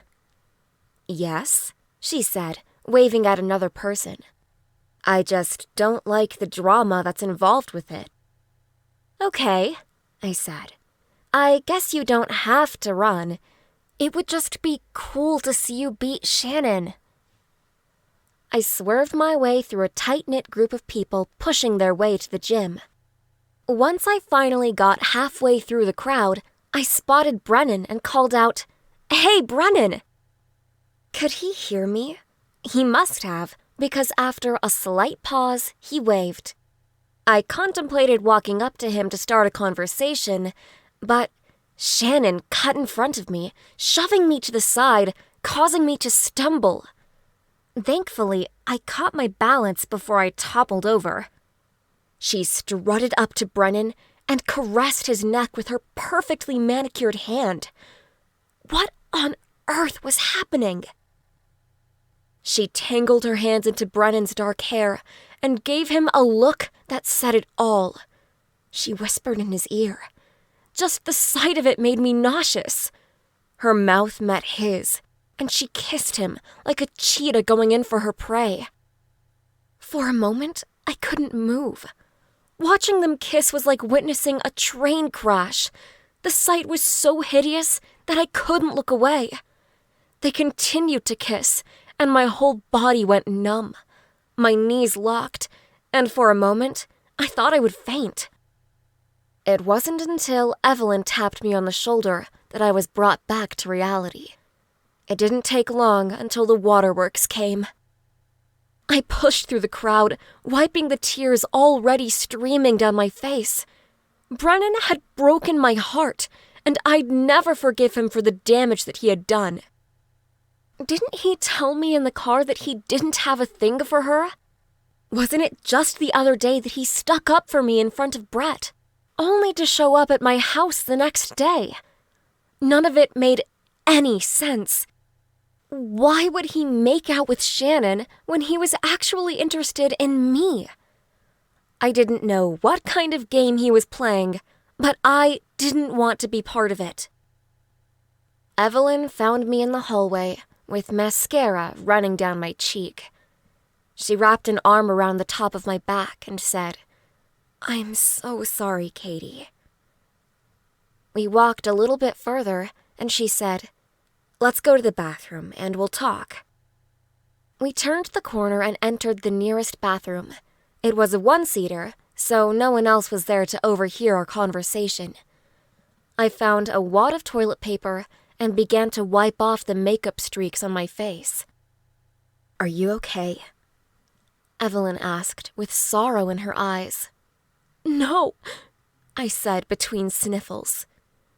Yes, she said, waving at another person. I just don't like the drama that's involved with it. Okay, I said. I guess you don't have to run. It would just be cool to see you beat Shannon. I swerved my way through a tight-knit group of people pushing their way to the gym. Once I finally got halfway through the crowd, I spotted Brennan and called out, "Hey, Brennan!" Could he hear me? He must have, because after a slight pause, he waved. I contemplated walking up to him to start a conversation, but Shannon cut in front of me, shoving me to the side, causing me to stumble. Thankfully, I caught my balance before I toppled over. She strutted up to Brennan and caressed his neck with her perfectly manicured hand. What on earth was happening? She tangled her hands into Brennan's dark hair and gave him a look that said it all. She whispered in his ear. Just the sight of it made me nauseous. Her mouth met his, and she kissed him like a cheetah going in for her prey. For a moment, I couldn't move. Watching them kiss was like witnessing a train crash. The sight was so hideous that I couldn't look away. They continued to kiss, and my whole body went numb. My knees locked, and for a moment, I thought I would faint. It wasn't until Evelyn tapped me on the shoulder that I was brought back to reality. It didn't take long until the waterworks came. I pushed through the crowd, wiping the tears already streaming down my face. Brennan had broken my heart, and I'd never forgive him for the damage that he had done. Didn't he tell me in the car that he didn't have a thing for her? Wasn't it just the other day that he stuck up for me in front of Brett, only to show up at my house the next day? None of it made any sense. Why would he make out with Shannon when he was actually interested in me? I didn't know what kind of game he was playing, but I didn't want to be part of it. Evelyn found me in the hallway with mascara running down my cheek. She wrapped an arm around the top of my back and said, "I'm so sorry, Katie." We walked a little bit further, and she said, "Let's go to the bathroom, and we'll talk." We turned the corner and entered the nearest bathroom. It was a one-seater, so no one else was there to overhear our conversation. I found a wad of toilet paper and began to wipe off the makeup streaks on my face. "Are you okay?" Evelyn asked, with sorrow in her eyes. "No," I said between sniffles.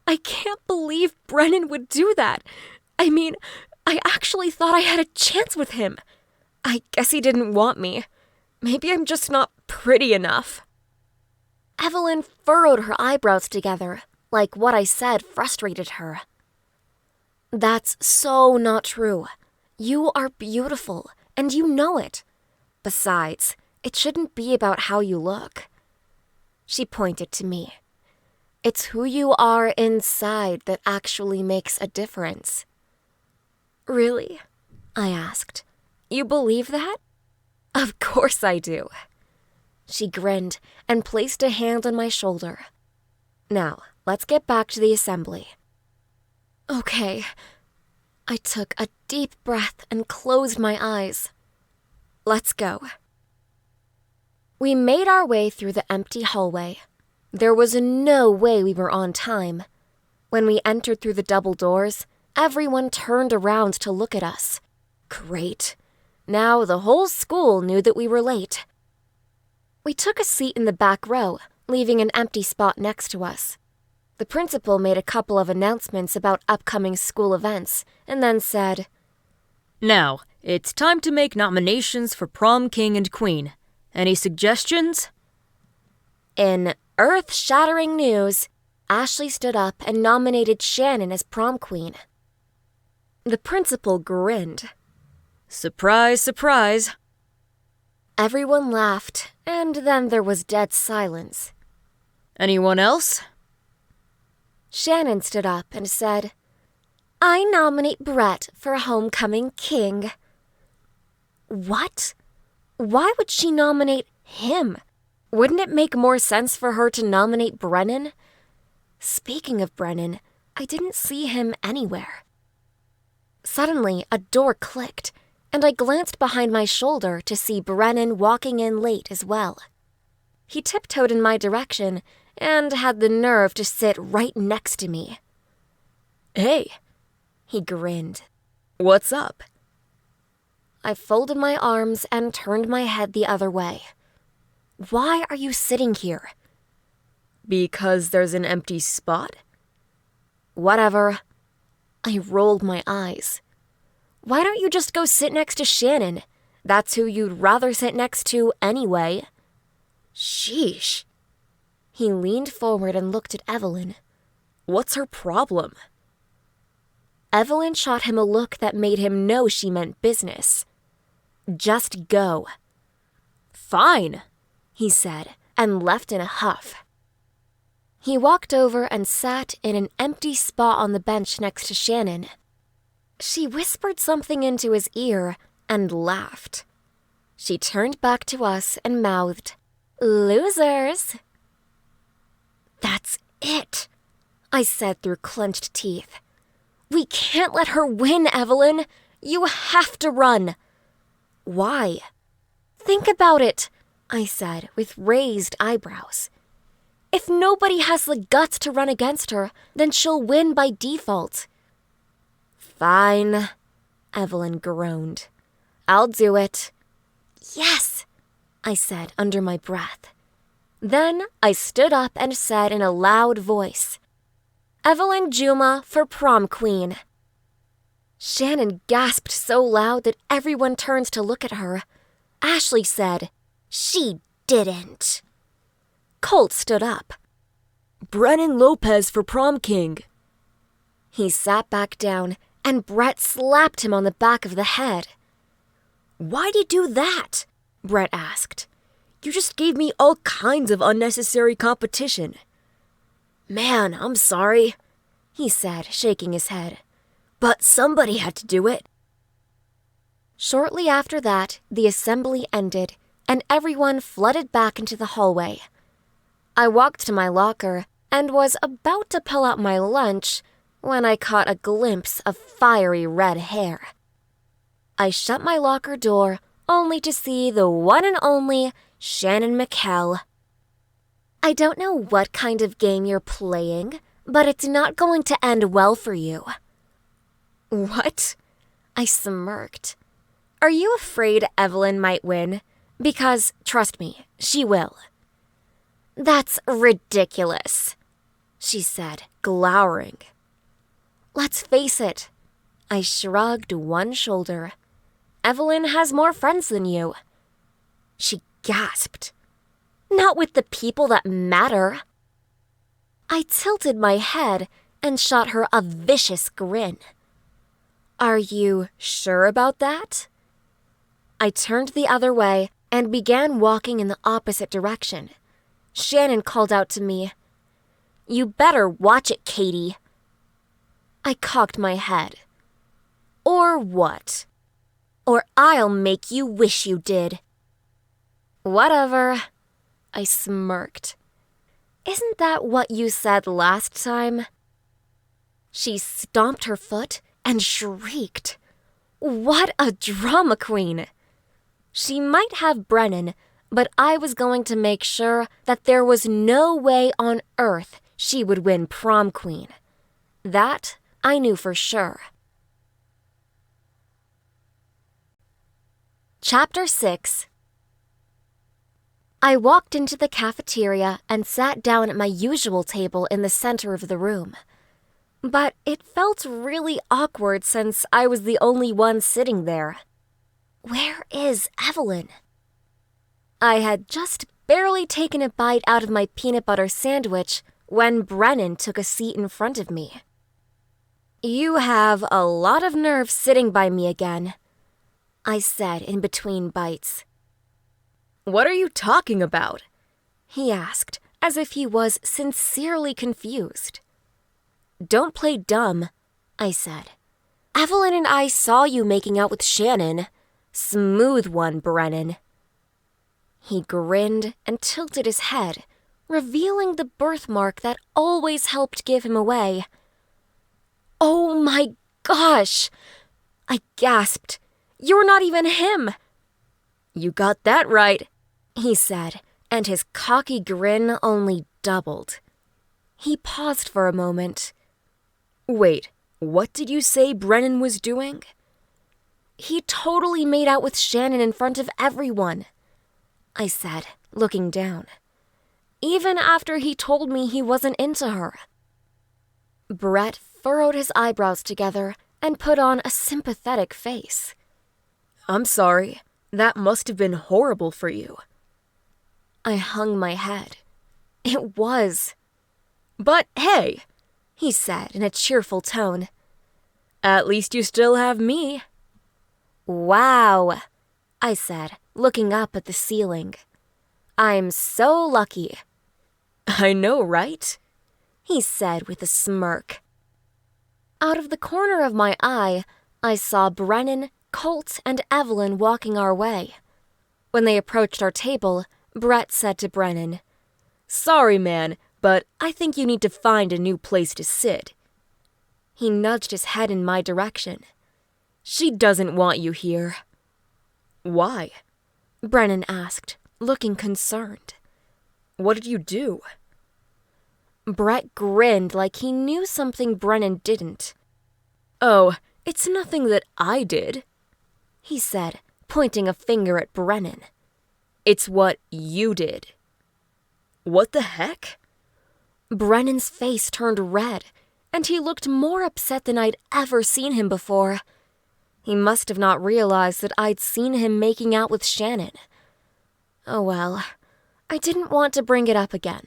"I can't believe Brennan would do that. I mean, I actually thought I had a chance with him. I guess he didn't want me. Maybe I'm just not pretty enough." Evelyn furrowed her eyebrows together, like what I said frustrated her. "That's so not true. You are beautiful, and you know it. Besides, it shouldn't be about how you look." She pointed to me. "It's who you are inside that actually makes a difference." "Really?" I asked. "You believe that?" "Of course I do." She grinned and placed a hand on my shoulder. "Now, let's get back to the assembly." "Okay." I took a deep breath and closed my eyes. "Let's go." We made our way through the empty hallway. There was no way we were on time. When we entered through the double doors, everyone turned around to look at us. Great. Now the whole school knew that we were late. We took a seat in the back row, leaving an empty spot next to us. The principal made a couple of announcements about upcoming school events, and then said, "Now, it's time to make nominations for prom king and queen. Any suggestions?" In earth-shattering news, Ashley stood up and nominated Shannon as prom queen. The principal grinned. "Surprise, surprise." Everyone laughed, and then there was dead silence. "Anyone else?" Shannon stood up and said, "I nominate Brett for homecoming king." What? Why would she nominate him? Wouldn't it make more sense for her to nominate Brennan? Speaking of Brennan, I didn't see him anywhere. Suddenly, a door clicked, and I glanced behind my shoulder to see Brennan walking in late as well. He tiptoed in my direction and had the nerve to sit right next to me. "Hey," he grinned. "What's up?" I folded my arms and turned my head the other way. "Why are you sitting here?" "Because there's an empty spot." "Whatever." I rolled my eyes. "Why don't you just go sit next to Shannon? That's who you'd rather sit next to anyway." Sheesh. He leaned forward and looked at Evelyn. What's her problem? Evelyn shot him a look that made him know she meant business. Just go. Fine, he said, and left in a huff. He walked over and sat in an empty spot on the bench next to Shannon. She whispered something into his ear and laughed. She turned back to us and mouthed, "Losers." "That's it," I said through clenched teeth. "We can't let her win, Evelyn. You have to run." "Why?" "Think about it," I said with raised eyebrows. "If nobody has the guts to run against her, then she'll win by default." "Fine," Evelyn groaned. "I'll do it." "Yes," I said under my breath. Then I stood up and said in a loud voice, "Evelyn Juma for prom queen." Shannon gasped so loud that everyone turned to look at her. Ashley said, "She didn't." Colt stood up. Brennan Lopez for prom king. He sat back down, and Brett slapped him on the back of the head. "Why'd you do that?" Brett asked. "You just gave me all kinds of unnecessary competition." "Man, I'm sorry," he said, shaking his head. "But somebody had to do it." Shortly after that, the assembly ended, and everyone flooded back into the hallway. I walked to my locker and was about to pull out my lunch when I caught a glimpse of fiery red hair. I shut my locker door only to see the one and only Shannon McKell. "I don't know what kind of game you're playing, but it's not going to end well for you." "What?" I smirked. "Are you afraid Evelyn might win? Because, trust me, she will." "That's ridiculous," she said, glowering. "Let's face it." I shrugged one shoulder. "Evelyn has more friends than you." She gasped. "Not with the people that matter." I tilted my head and shot her a vicious grin. "Are you sure about that?" I turned the other way and began walking in the opposite direction. Shannon called out to me, "You better watch it, Katie." I cocked my head. "Or what?" "Or I'll make you wish you did." "Whatever," I smirked. "Isn't that what you said last time?" She stomped her foot and shrieked. What a drama queen! She might have Brennan, but I was going to make sure that there was no way on earth she would win prom queen. That I knew for sure. Chapter 6. I walked into the cafeteria and sat down at my usual table in the center of the room. But it felt really awkward since I was the only one sitting there. Where is Evelyn? I had just barely taken a bite out of my peanut butter sandwich when Brennan took a seat in front of me. "You have a lot of nerve sitting by me again," I said in between bites. "What are you talking about?" he asked, as if he was sincerely confused. "Don't play dumb," I said. "Evelyn and I saw you making out with Shannon. Smooth one, Brennan." He grinned and tilted his head, revealing the birthmark that always helped give him away. "Oh my gosh!" I gasped. "You're not even him!" "You got that right," he said, and his cocky grin only doubled. He paused for a moment. "Wait, what did you say Brennan was doing?" "He totally made out with Shannon in front of everyone," I said, looking down. "Even after he told me he wasn't into her." Brett furrowed his eyebrows together and put on a sympathetic face. "I'm sorry. That must have been horrible for you." I hung my head. It was. "But hey," he said in a cheerful tone. "At least you still have me." "Wow," I said, looking up at the ceiling. "I'm so lucky." "I know, right?" he said with a smirk. Out of the corner of my eye, I saw Brennan, Colt, and Evelyn walking our way. When they approached our table, Brett said to Brennan, "Sorry, man, but I think you need to find a new place to sit." He nudged his head in my direction. "She doesn't want you here." "Why?" Brennan asked, looking concerned. "What did you do?" Brett grinned like he knew something Brennan didn't. "Oh, it's nothing that I did," he said, pointing a finger at Brennan. "It's what you did." "What the heck?" Brennan's face turned red, and he looked more upset than I'd ever seen him before. He must have not realized that I'd seen him making out with Shannon. Oh well, I didn't want to bring it up again.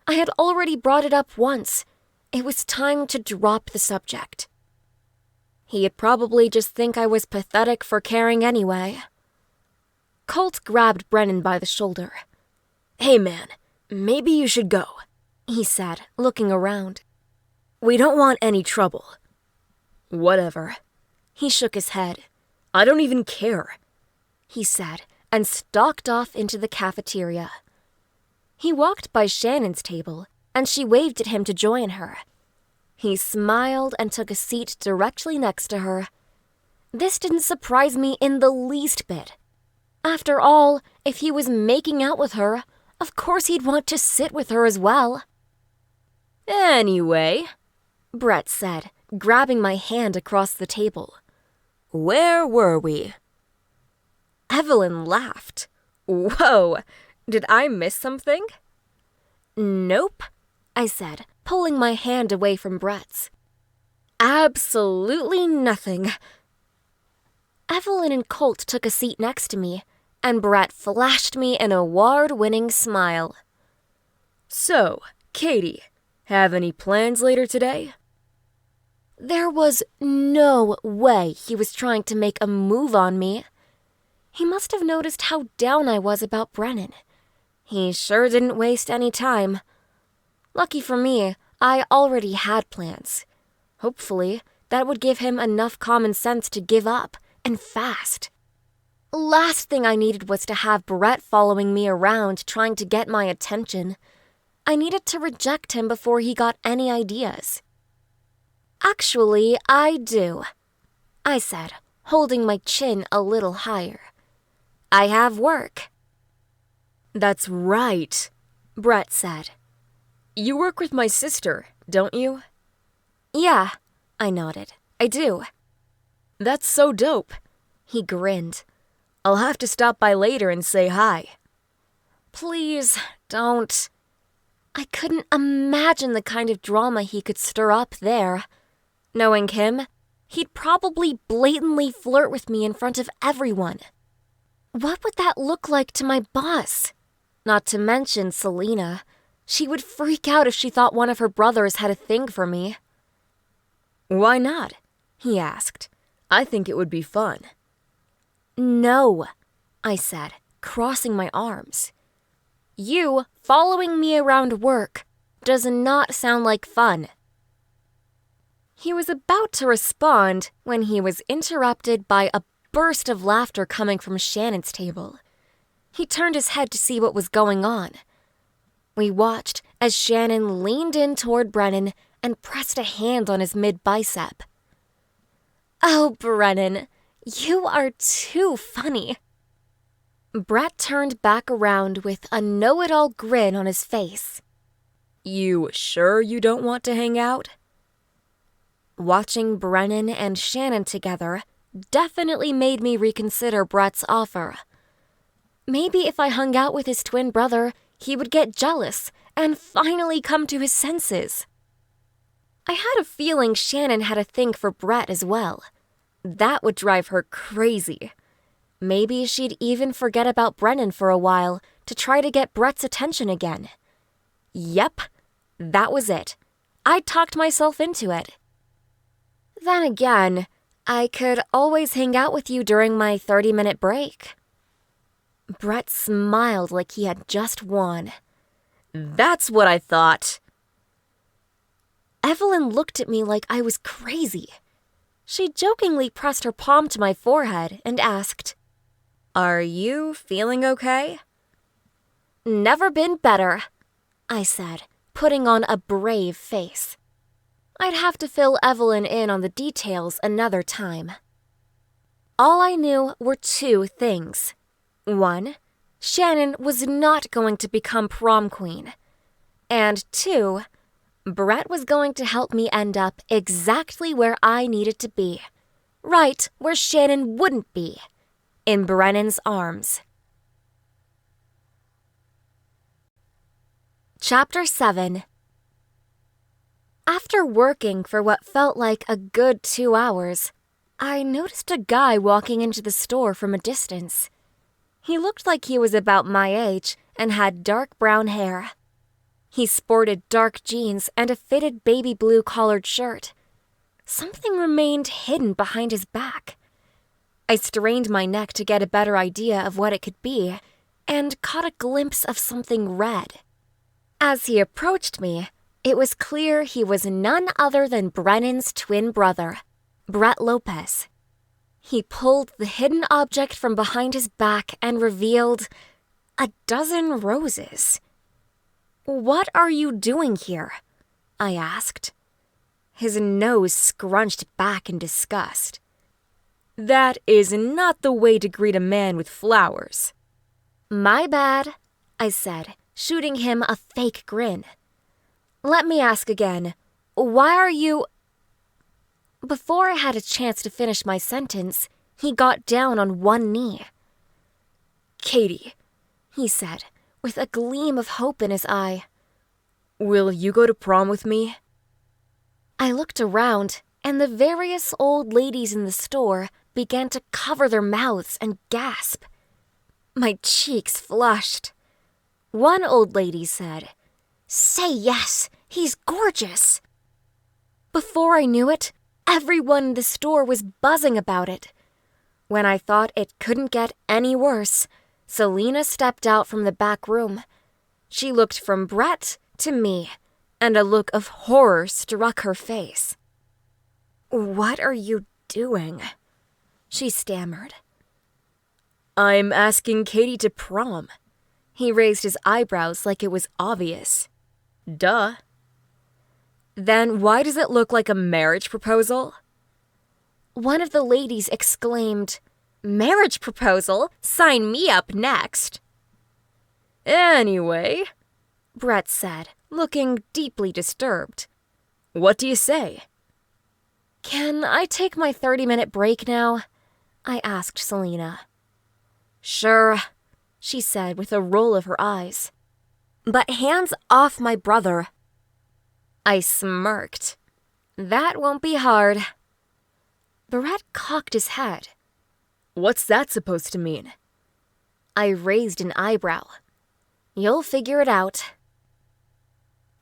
I had already brought it up once. It was time to drop the subject. He'd probably just think I was pathetic for caring anyway. Colt grabbed Brennan by the shoulder. "Hey man, maybe you should go," he said, looking around. "We don't want any trouble." "Whatever." He shook his head. "I don't even care," he said, and stalked off into the cafeteria. He walked by Shannon's table, and she waved at him to join her. He smiled and took a seat directly next to her. This didn't surprise me in the least bit. After all, if he was making out with her, of course he'd want to sit with her as well. "Anyway," Brett said, grabbing my hand across the table. "Where were we?" Evelyn laughed. "Whoa, did I miss something?" "Nope," I said, pulling my hand away from Brett's. "Absolutely nothing." Evelyn and Colt took a seat next to me, and Brett flashed me an award-winning smile. "So, Katie, have any plans later today?" There was no way he was trying to make a move on me. He must have noticed how down I was about Brennan. He sure didn't waste any time. Lucky for me, I already had plans. Hopefully, that would give him enough common sense to give up, and fast. Last thing I needed was to have Brett following me around trying to get my attention. I needed to reject him before he got any ideas. "Actually, I do," I said, holding my chin a little higher. "I have work." "That's right," Brett said. "You work with my sister, don't you?" "Yeah," I nodded. "I do." "That's so dope," he grinned. "I'll have to stop by later and say hi." "Please, don't." I couldn't imagine the kind of drama he could stir up there. Knowing him, he'd probably blatantly flirt with me in front of everyone. What would that look like to my boss? Not to mention Selena. She would freak out if she thought one of her brothers had a thing for me. "Why not?" he asked. "I think it would be fun." "No," I said, crossing my arms. "You following me around work does not sound like fun." He was about to respond when he was interrupted by a burst of laughter coming from Shannon's table. He turned his head to see what was going on. We watched as Shannon leaned in toward Brennan and pressed a hand on his mid-bicep. "Oh, Brennan, you are too funny." Brett turned back around with a know-it-all grin on his face. "You sure you don't want to hang out?" Watching Brennan and Shannon together definitely made me reconsider Brett's offer. Maybe if I hung out with his twin brother, he would get jealous and finally come to his senses. I had a feeling Shannon had a thing for Brett as well. That would drive her crazy. Maybe she'd even forget about Brennan for a while to try to get Brett's attention again. Yep, that was it. I talked myself into it. Then again, I could always hang out with you during my 30-minute break. Brett smiled like he had just won. That's what I thought. Evelyn looked at me like I was crazy. She jokingly pressed her palm to my forehead and asked, "Are you feeling okay?" "Never been better," I said, putting on a brave face. I'd have to fill Evelyn in on the details another time. All I knew were two things. One, Shannon was not going to become prom queen. And two, Brett was going to help me end up exactly where I needed to be. Right where Shannon wouldn't be. In Brennan's arms. Chapter 7. After working for what felt like a good 2 hours, I noticed a guy walking into the store from a distance. He looked like he was about my age and had dark brown hair. He sported dark jeans and a fitted baby blue collared shirt. Something remained hidden behind his back. I strained my neck to get a better idea of what it could be, and caught a glimpse of something red. As he approached me, it was clear he was none other than Brennan's twin brother, Brennan Lopez. He pulled the hidden object from behind his back and revealed a dozen roses. "What are you doing here?" I asked. His nose scrunched back in disgust. "That is not the way to greet a man with flowers." "My bad," I said, shooting him a fake grin. "Let me ask again. Why are you—" Before I had a chance to finish my sentence, he got down on one knee. "Katie," he said, with a gleam of hope in his eye, "will you go to prom with me?" I looked around, and the various old ladies in the store began to cover their mouths and gasp. My cheeks flushed. One old lady said, "Say yes, he's gorgeous." Before I knew it, everyone in the store was buzzing about it. When I thought it couldn't get any worse, Selena stepped out from the back room. She looked from Brett to me, and a look of horror struck her face. "What are you doing?" she stammered. "I'm asking Katie to prom." He raised his eyebrows like it was obvious. "Duh." "Then why does it look like a marriage proposal?" One of the ladies exclaimed, "Marriage proposal? Sign me up next." "Anyway," Brett said, looking deeply disturbed. "What do you say?" "Can I take my 30-minute break now?" I asked Selena. "Sure," she said with a roll of her eyes. "But hands off my brother." I smirked. "That won't be hard." Brett cocked his head. "What's that supposed to mean?" I raised an eyebrow. "You'll figure it out."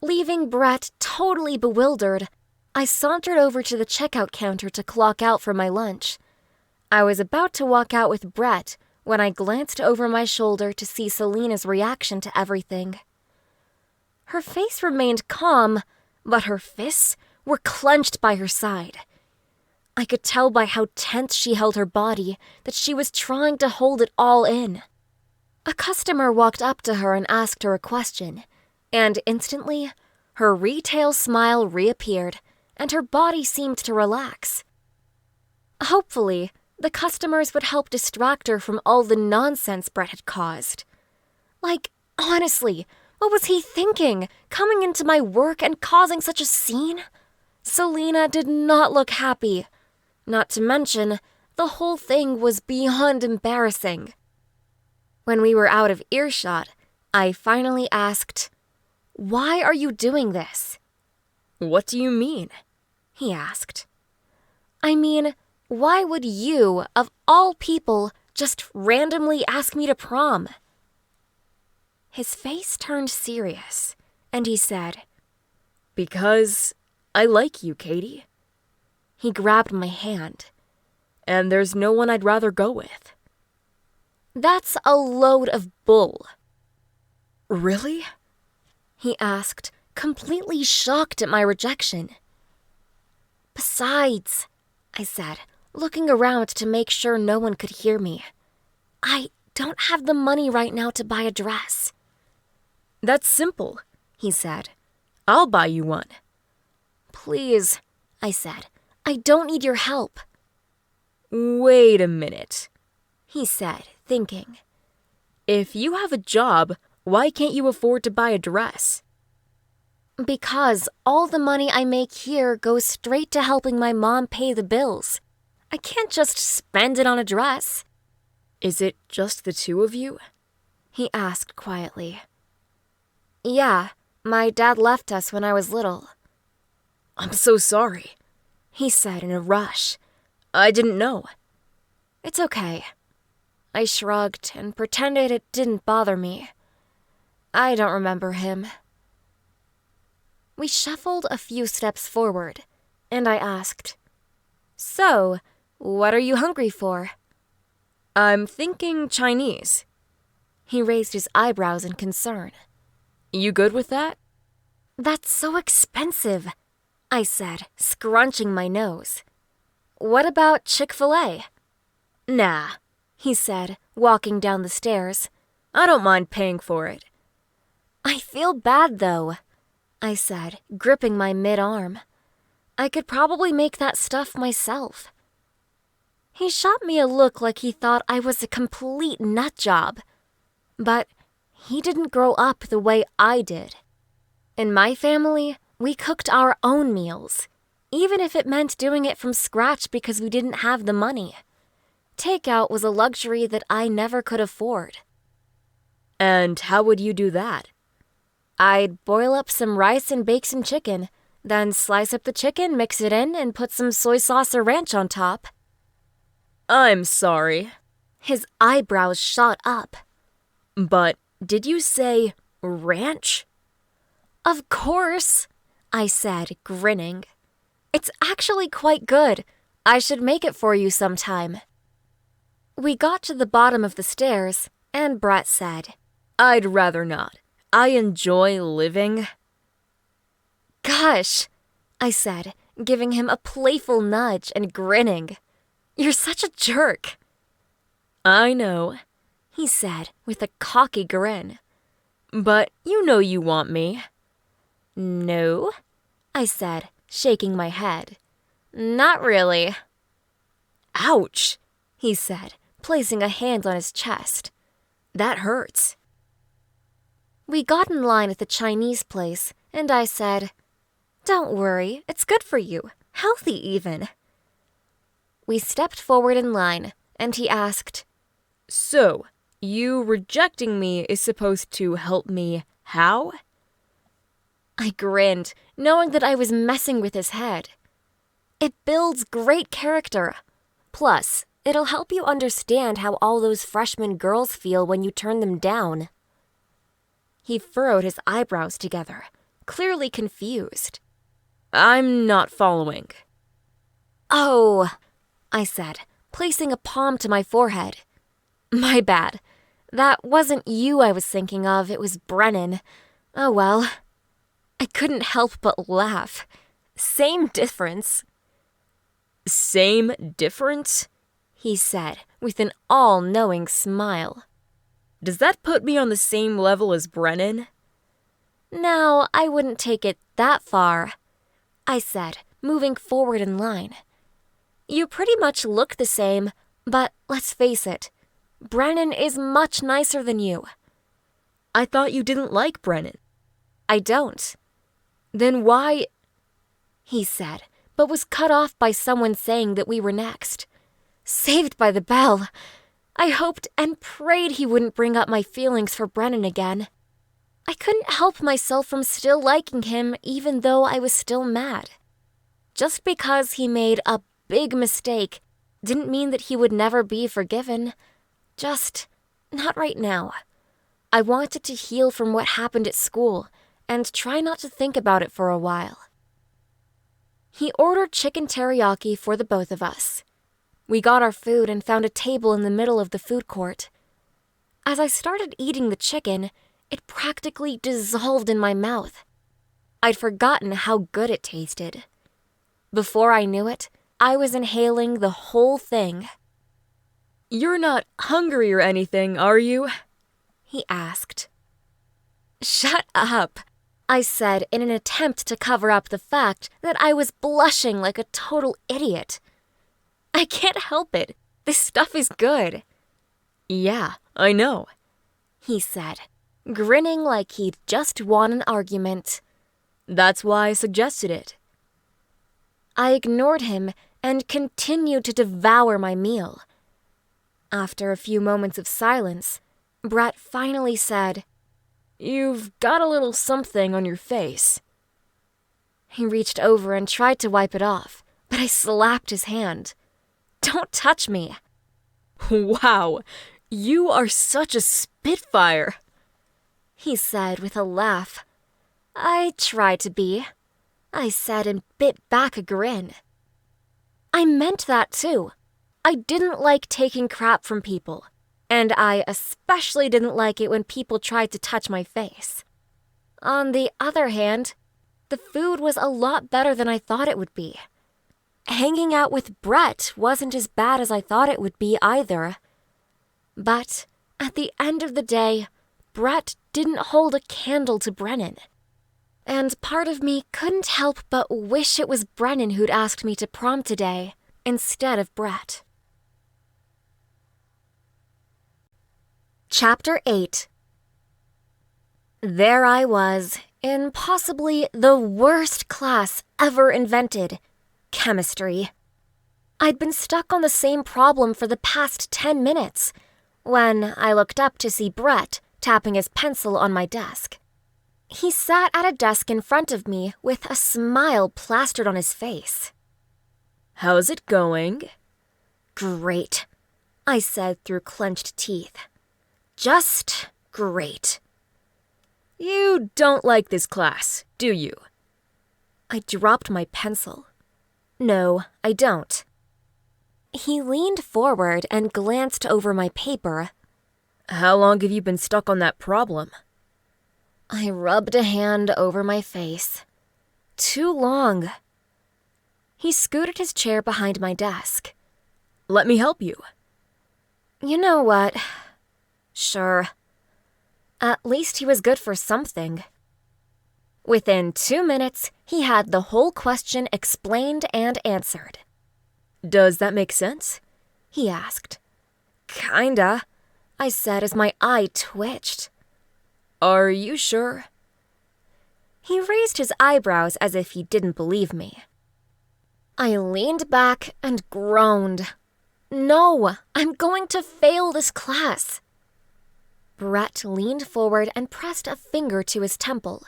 Leaving Brett totally bewildered, I sauntered over to the checkout counter to clock out for my lunch. I was about to walk out with Brett when I glanced over my shoulder to see Selena's reaction to everything. Her face remained calm, but her fists were clenched by her side. I could tell by how tense she held her body that she was trying to hold it all in. A customer walked up to her and asked her a question, and instantly, her retail smile reappeared, and her body seemed to relax. Hopefully, the customers would help distract her from all the nonsense Brett had caused. Like, honestly, what was he thinking, coming into my work and causing such a scene? Selena did not look happy. Not to mention, the whole thing was beyond embarrassing. When we were out of earshot, I finally asked, "Why are you doing this?" "What do you mean?" he asked. "I mean, why would you, of all people, just randomly ask me to prom?" His face turned serious, and he said, Because I like you, Katie. He grabbed my hand. And there's no one I'd rather go with. That's a load of bull. Really? He asked, completely shocked at my rejection. Besides, I said, looking around to make sure no one could hear me, I don't have the money right now to buy a dress. That's simple, he said. I'll buy you one. Please, I said, I don't need your help. Wait a minute, He said, thinking. If you have a job, why can't you afford to buy a dress? Because all the money I make here goes straight to helping my mom pay the bills. I can't just spend it on a dress. Is it just the two of you? He asked quietly. Yeah, my dad left us when I was little. I'm so sorry, He said in a rush. I didn't know. It's okay. I shrugged and pretended it didn't bother me. I don't remember him. We shuffled a few steps forward, and I asked, So, what are you hungry for? I'm thinking Chinese. He raised his eyebrows in concern. You good with that? That's so expensive, I said, scrunching my nose. What about Chick-fil-A? Nah, He said, walking down the stairs. I don't mind paying for it. I feel bad, though, I said, gripping my mid-arm. I could probably make that stuff myself. He shot me a look like he thought I was a complete nut job. But he didn't grow up the way I did. In my family, we cooked our own meals, even if it meant doing it from scratch because we didn't have the money. Takeout was a luxury that I never could afford. And how would you do that? I'd boil up some rice and bake some chicken, then slice up the chicken, mix it in, and put some soy sauce or ranch on top. I'm sorry. His eyebrows shot up. But did you say ranch? Of course, I said, grinning. It's actually quite good. I should make it for you sometime. We got to the bottom of the stairs, and Brett said, I'd rather not. I enjoy living. Gosh, I said, giving him a playful nudge and grinning. You're such a jerk. I know, he said with a cocky grin. But you know you want me. No, I said, shaking my head. Not really. Ouch, he said, placing a hand on his chest. That hurts. We got in line at the Chinese place, and I said, Don't worry, it's good for you. Healthy, even. We stepped forward in line, and he asked, So, you rejecting me is supposed to help me how? I grinned, knowing that I was messing with his head. It builds great character. Plus, it'll help you understand how all those freshman girls feel when you turn them down. He furrowed his eyebrows together, clearly confused. I'm not following. Oh, I said, placing a palm to my forehead. My bad. That wasn't you I was thinking of, it was Brennan. Oh well. I couldn't help but laugh. Same difference. Same difference? He said, with an all-knowing smile. Does that put me on the same level as Brennan? No, I wouldn't take it that far, I said, moving forward in line. You pretty much look the same, but let's face it, Brennan is much nicer than you. I thought you didn't like Brennan. I don't. Then why? He said, but was cut off by someone saying that we were next. Saved by the bell. I hoped and prayed he wouldn't bring up my feelings for Brennan again. I couldn't help myself from still liking him even though I was still mad. Just because he made a big mistake didn't mean that he would never be forgiven. Just not right now. I wanted to heal from what happened at school and try not to think about it for a while. He ordered chicken teriyaki for the both of us. We got our food and found a table in the middle of the food court. As I started eating the chicken, it practically dissolved in my mouth. I'd forgotten how good it tasted. Before I knew it, I was inhaling the whole thing. "You're not hungry or anything, are you?" he asked. "Shut up," I said in an attempt to cover up the fact that I was blushing like a total idiot. "I can't help it. This stuff is good." "Yeah, I know," he said, grinning like he'd just won an argument. "That's why I suggested it." I ignored him and continued to devour my meal. After a few moments of silence, Brett finally said, "You've got a little something on your face." He reached over and tried to wipe it off, but I slapped his hand. "Don't touch me." "Wow, you are such a spitfire," he said with a laugh. "I try to be," I said and bit back a grin. I meant that too. I didn't like taking crap from people, and I especially didn't like it when people tried to touch my face. On the other hand, the food was a lot better than I thought it would be. Hanging out with Brett wasn't as bad as I thought it would be either. But at the end of the day, Brett didn't hold a candle to Brennan. And part of me couldn't help but wish it was Brennan who'd asked me to prom today instead of Brett. Chapter 8. There I was, in possibly the worst class ever invented, chemistry. I'd been stuck on the same problem for the past 10 minutes when I looked up to see Brett tapping his pencil on my desk. He sat at a desk in front of me with a smile plastered on his face. "How's it going?" "Great," I said through clenched teeth. "Just great." "You don't like this class, do you?" I dropped my pencil. "No, I don't." He leaned forward and glanced over my paper. "How long have you been stuck on that problem?" I rubbed a hand over my face. "Too long." He scooted his chair behind my desk. "Let me help you." You know what? Sure. At least he was good for something. Within 2 minutes, he had the whole question explained and answered. "Does that make sense?" he asked. "Kinda," I said as my eye twitched. "Are you sure?" He raised his eyebrows as if he didn't believe me. I leaned back and groaned. "No, I'm going to fail this class." Brett leaned forward and pressed a finger to his temple.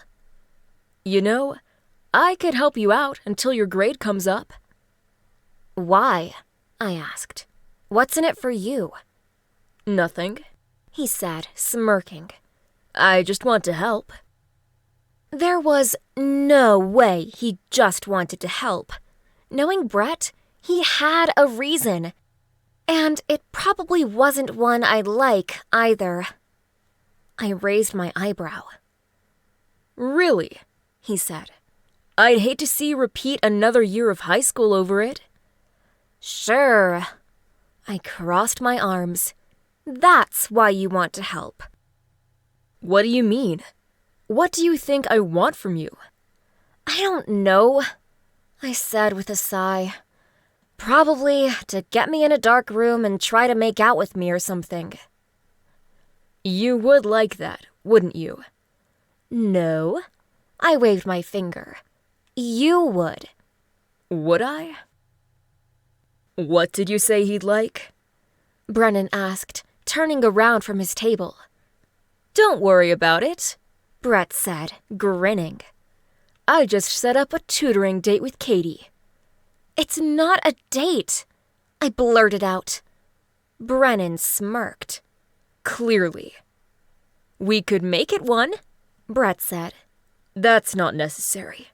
"You know, I could help you out until your grade comes up." "Why?" I asked. "What's in it for you?" "Nothing," he said, smirking. "I just want to help." There was no way he just wanted to help. Knowing Brett, he had a reason. And it probably wasn't one I'd like either. I raised my eyebrow. "Really?" he said. "I'd hate to see you repeat another year of high school over it." "Sure." I crossed my arms. "That's why you want to help." "What do you mean? What do you think I want from you?" "I don't know," I said with a sigh. "Probably to get me in a dark room and try to make out with me or something." "You would like that, wouldn't you?" "No." I waved my finger. "You would." "Would I?" "What did you say he'd like?" Brennan asked, turning around from his table. "Don't worry about it," Brett said, grinning. "I just set up a tutoring date with Katie." "It's not a date," I blurted out. Brennan smirked. "Clearly." We could make it one, Brett said. That's not necessary,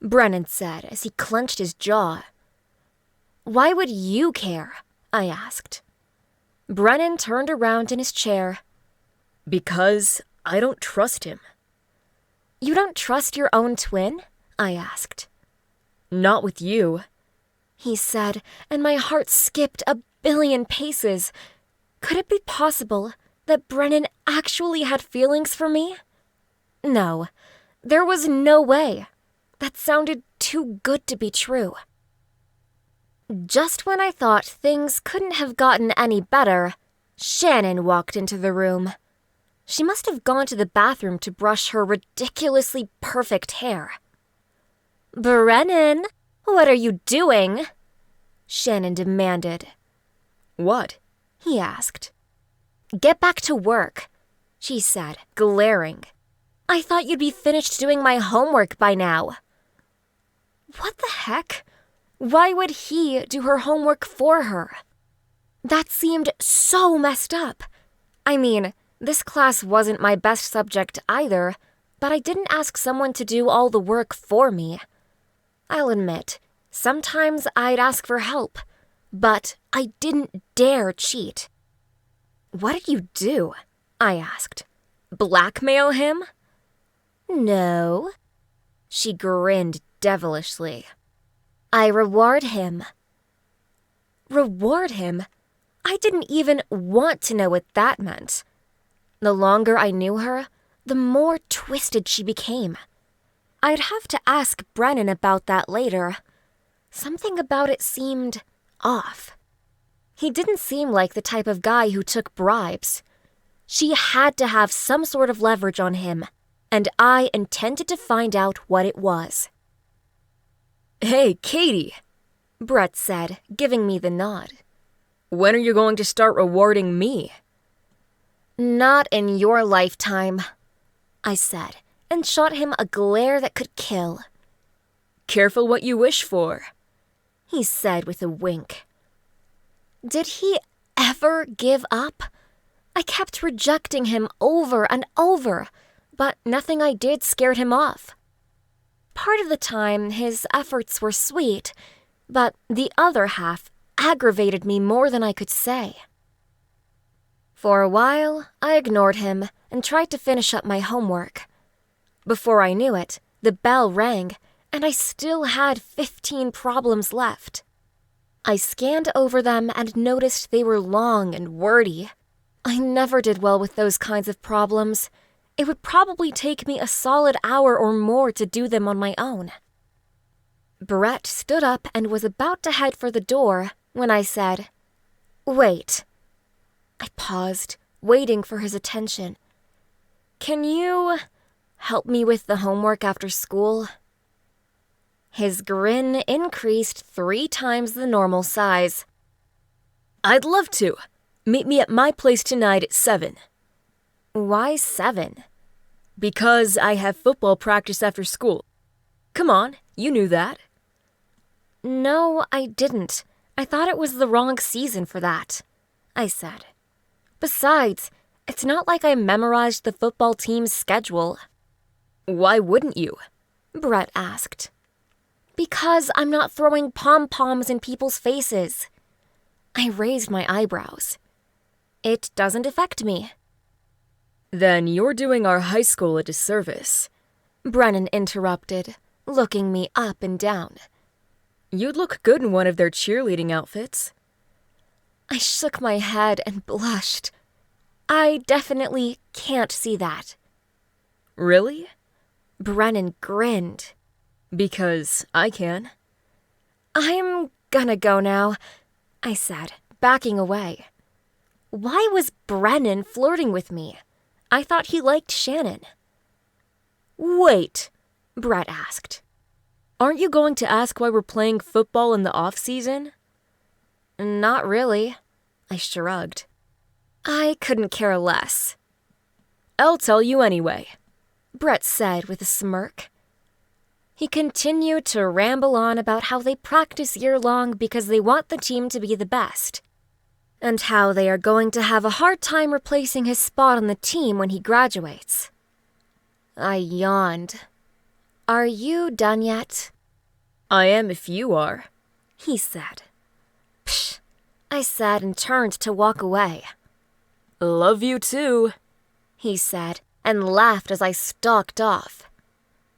Brennan said as he clenched his jaw. Why would you care? I asked. Brennan turned around in his chair. Because I don't trust him. You don't trust your own twin? I asked. Not with you, he said, and my heart skipped a billion paces. Could it be possible that Brennan actually had feelings for me? No, there was no way. That sounded too good to be true. Just when I thought things couldn't have gotten any better, Shannon walked into the room. She must have gone to the bathroom to brush her ridiculously perfect hair. Brennan, what are you doing? Shannon demanded. What? He asked. Get back to work, she said, glaring. I thought you'd be finished doing my homework by now. What the heck? Why would he do her homework for her? That seemed so messed up. I mean, this class wasn't my best subject either, but I didn't ask someone to do all the work for me. I'll admit, sometimes I'd ask for help, but I didn't dare cheat. What did you do? I asked. Blackmail him? No. She grinned devilishly. I reward him. Reward him? I didn't even want to know what that meant. The longer I knew her, the more twisted she became. I'd have to ask Brennan about that later. Something about it seemed off. He didn't seem like the type of guy who took bribes. She had to have some sort of leverage on him, and I intended to find out what it was. Hey, Katie, Brett said, giving me the nod. When are you going to start rewarding me? Not in your lifetime, I said, and shot him a glare that could kill. Careful what you wish for, he said with a wink. Did he ever give up? I kept rejecting him over and over, but nothing I did scared him off. Part of the time, his efforts were sweet, but the other half aggravated me more than I could say. For a while, I ignored him and tried to finish up my homework. Before I knew it, the bell rang, and I still had 15 problems left. I scanned over them and noticed they were long and wordy. I never did well with those kinds of problems. It would probably take me a solid hour or more to do them on my own. Brett stood up and was about to head for the door when I said, Wait. I paused, waiting for his attention. Can you help me with the homework after school? His grin increased 3 times the normal size. I'd love to. Meet me at my place tonight at 7. Why 7? Because I have football practice after school. Come on, you knew that. No, I didn't. I thought it was the wrong season for that, I said. Besides, it's not like I memorized the football team's schedule. Why wouldn't you? Brett asked. Because I'm not throwing pom-poms in people's faces. I raised my eyebrows. It doesn't affect me. Then you're doing our high school a disservice, Brennan interrupted, looking me up and down. You'd look good in one of their cheerleading outfits. I shook my head and blushed. I definitely can't see that. Really? Brennan grinned. Because I can. I'm gonna go now, I said, backing away. Why was Brennan flirting with me? I thought he liked Shannon. Wait, Brett asked. Aren't you going to ask why we're playing football in the off-season? Not really, I shrugged. I couldn't care less. I'll tell you anyway, Brett said with a smirk. He continued to ramble on about how they practice year-long because they want the team to be the best. and how they are going to have a hard time replacing his spot on the team when he graduates. I yawned. Are you done yet? I am if you are, he said. Psh, I said and turned to walk away. Love you too, he said, and laughed as I stalked off.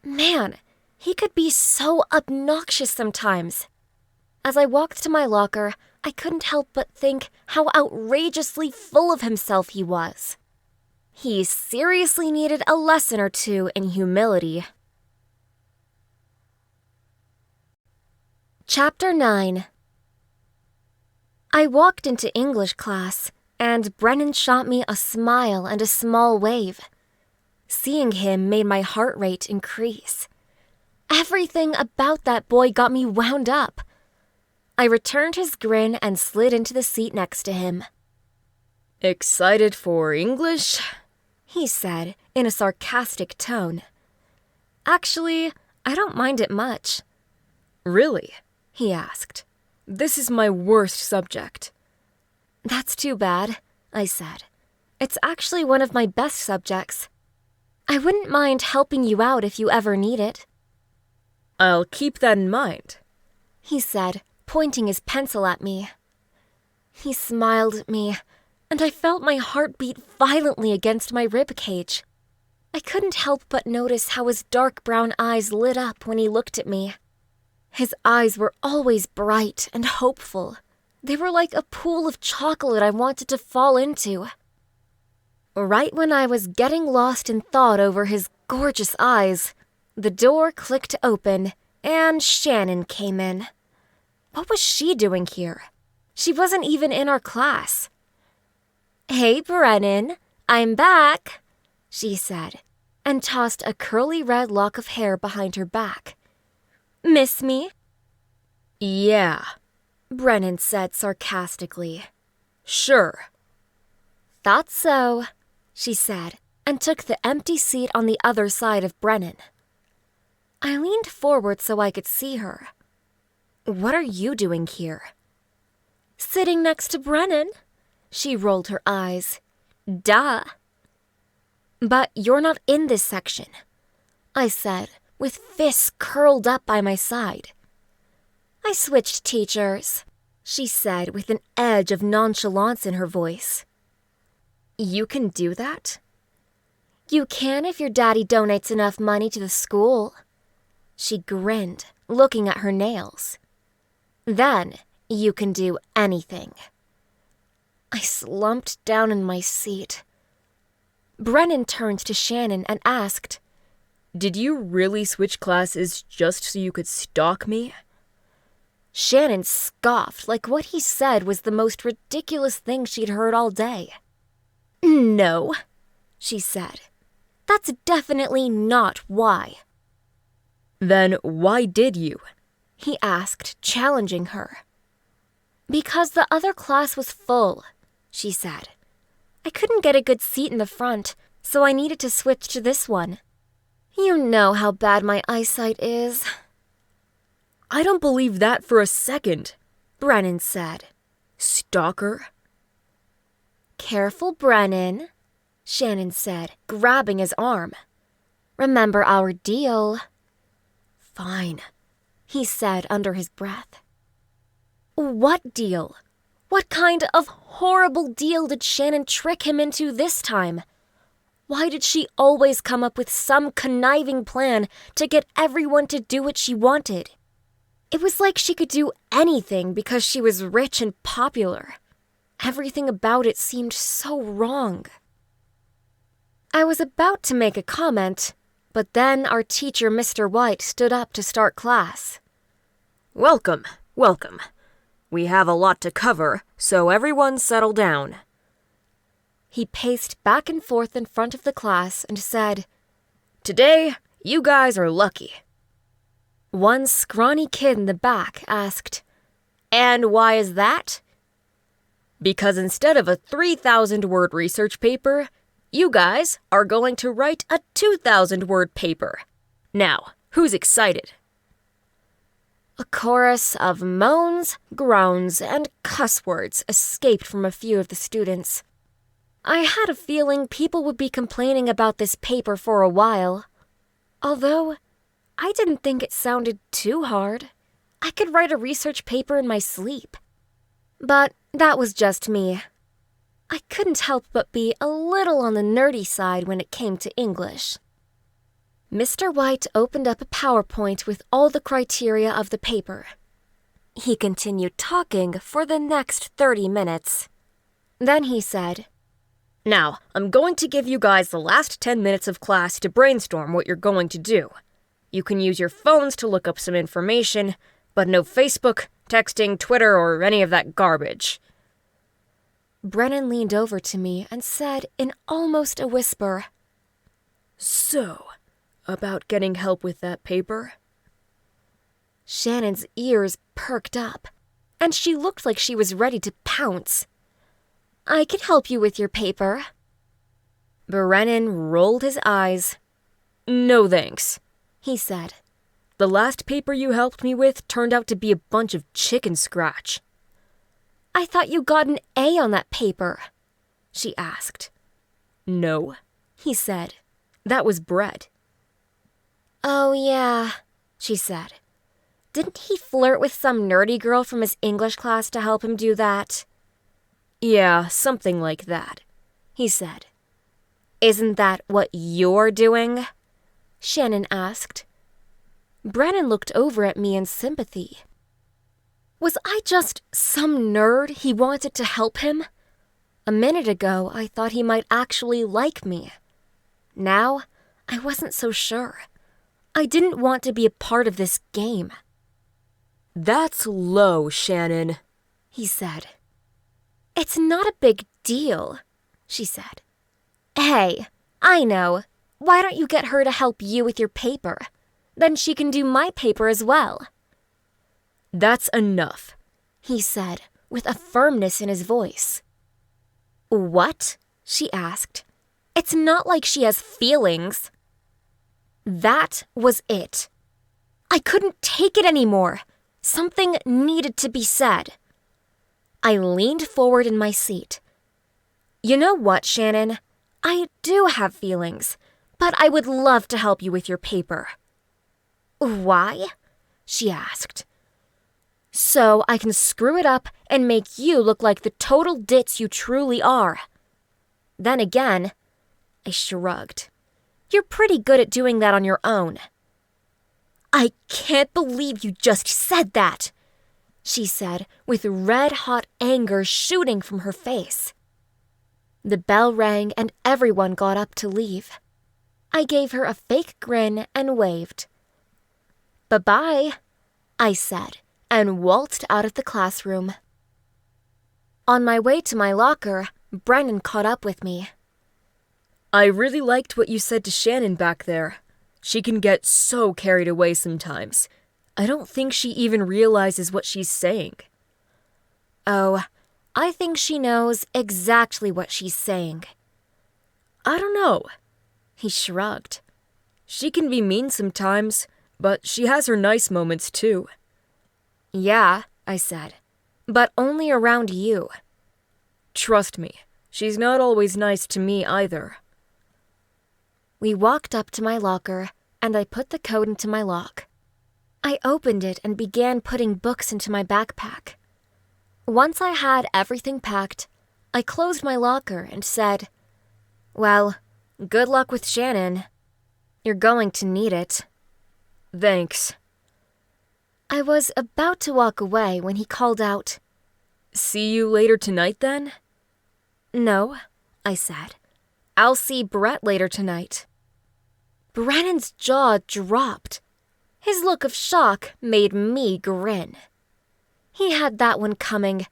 Man, he could be so obnoxious sometimes. As I walked to my locker, I couldn't help but think how outrageously full of himself he was. He seriously needed a lesson or two in humility. Chapter 9. I walked into English class, and Brennan shot me a smile and a small wave. Seeing him made my heart rate increase. Everything about that boy got me wound up. I returned his grin and slid into the seat next to him. Excited for English? He said in a sarcastic tone. Actually, I don't mind it much. Really? He asked. This is my worst subject. That's too bad, I said. It's actually one of my best subjects. I wouldn't mind helping you out if you ever need it. I'll keep that in mind, he said, pointing his pencil at me. He smiled at me, and I felt my heart beat violently against my ribcage. I couldn't help but notice how his dark brown eyes lit up when he looked at me. His eyes were always bright and hopeful. They were like a pool of chocolate I wanted to fall into. Right when I was getting lost in thought over his gorgeous eyes, the door clicked open, and Shannon came in. What was she doing here? She wasn't even in our class. Hey, Brennan, I'm back, she said, and tossed a curly red lock of hair behind her back. Miss me? Yeah, Brennan said sarcastically. Sure. Thought so, she said, and took the empty seat on the other side of Brennan. I leaned forward so I could see her. What are you doing here? Sitting next to Brennan. She rolled her eyes. Duh. But you're not in this section, I said, with fists curled up by my side. I switched teachers, she said with an edge of nonchalance in her voice. You can do that? You can if your daddy donates enough money to the school. She grinned, looking at her nails. Then you can do anything. I slumped down in my seat. Brennan turned to Shannon and asked, Did you really switch classes just so you could stalk me? Shannon scoffed like what he said was the most ridiculous thing she'd heard all day. No, she said. That's definitely not why. Then why did you? He asked, challenging her. Because the other class was full, she said. I couldn't get a good seat in the front, so I needed to switch to this one. You know how bad my eyesight is. I don't believe that for a second, Brennan said. Stalker? Careful, Brennan, Shannon said, grabbing his arm. Remember our deal. Fine, he said under his breath. What deal? What kind of horrible deal did Shannon trick him into this time? Why did she always come up with some conniving plan to get everyone to do what she wanted? It was like she could do anything because she was rich and popular. Everything about it seemed so wrong. I was about to make a comment, but then our teacher, Mr. White, stood up to start class. Welcome, welcome. We have a lot to cover, so everyone settle down. He paced back and forth in front of the class and said, Today, you guys are lucky. One scrawny kid in the back asked, And why is that? Because instead of a 3,000-word research paper, you guys are going to write a 2,000-word paper. Now, who's excited? A chorus of moans, groans, and cuss words escaped from a few of the students. I had a feeling people would be complaining about this paper for a while. Although, I didn't think it sounded too hard. I could write a research paper in my sleep. But that was just me. I couldn't help but be a little on the nerdy side when it came to English. Mr. White opened up a PowerPoint with all the criteria of the paper. He continued talking for the next 30 minutes. Then he said, "Now, I'm going to give you guys the last 10 minutes of class to brainstorm what you're going to do. You can use your phones to look up some information, but no Facebook, texting, Twitter, or any of that garbage." Brennan leaned over to me and said in almost a whisper, "So, about getting help with that paper?" Shannon's ears perked up, and she looked like she was ready to pounce. "I can help you with your paper." Brennan rolled his eyes. "No thanks," he said. "The last paper you helped me with turned out to be a bunch of chicken scratch." "I thought you got an A on that paper," she asked. "No," he said. "That was Brett." "Oh, yeah," she said. "Didn't he flirt with some nerdy girl from his English class to help him do that?" "Yeah, something like that," he said. "Isn't that what you're doing?" Shannon asked. Brennan looked over at me in sympathy. Was I just some nerd he wanted to help him? A minute ago, I thought he might actually like me. Now, I wasn't so sure. I didn't want to be a part of this game. "That's low, Shannon," he said. "It's not a big deal," she said. "Hey, I know. Why don't you get her to help you with your paper? Then she can do my paper as well." "That's enough," he said, with a firmness in his voice. "What?" she asked. "It's not like she has feelings." That was it. I couldn't take it anymore. Something needed to be said. I leaned forward in my seat. "You know what, Shannon? I do have feelings, but I would love to help you with your paper." "Why?" she asked. "So I can screw it up and make you look like the total ditz you truly are." Then again, I shrugged. "You're pretty good at doing that on your own." "I can't believe you just said that," she said, with red-hot anger shooting from her face. The bell rang and everyone got up to leave. I gave her a fake grin and waved. "Bye-bye," I said, and waltzed out of the classroom. On my way to my locker, Brennan caught up with me. "I really liked what you said to Shannon back there. She can get so carried away sometimes. I don't think she even realizes what she's saying." "Oh, I think she knows exactly what she's saying." "I don't know." He shrugged. "She can be mean sometimes, but she has her nice moments too." "Yeah," I said, "but only around you." "Trust me, she's not always nice to me either." We walked up to my locker, and I put the code into my lock. I opened it and began putting books into my backpack. Once I had everything packed, I closed my locker and said, "Well, good luck with Shannon. You're going to need it." "Thanks." I was about to walk away when he called out, "See you later tonight, then?" "No," I said. "I'll see Brett later tonight." Brennan's jaw dropped. His look of shock made me grin. He had that one coming.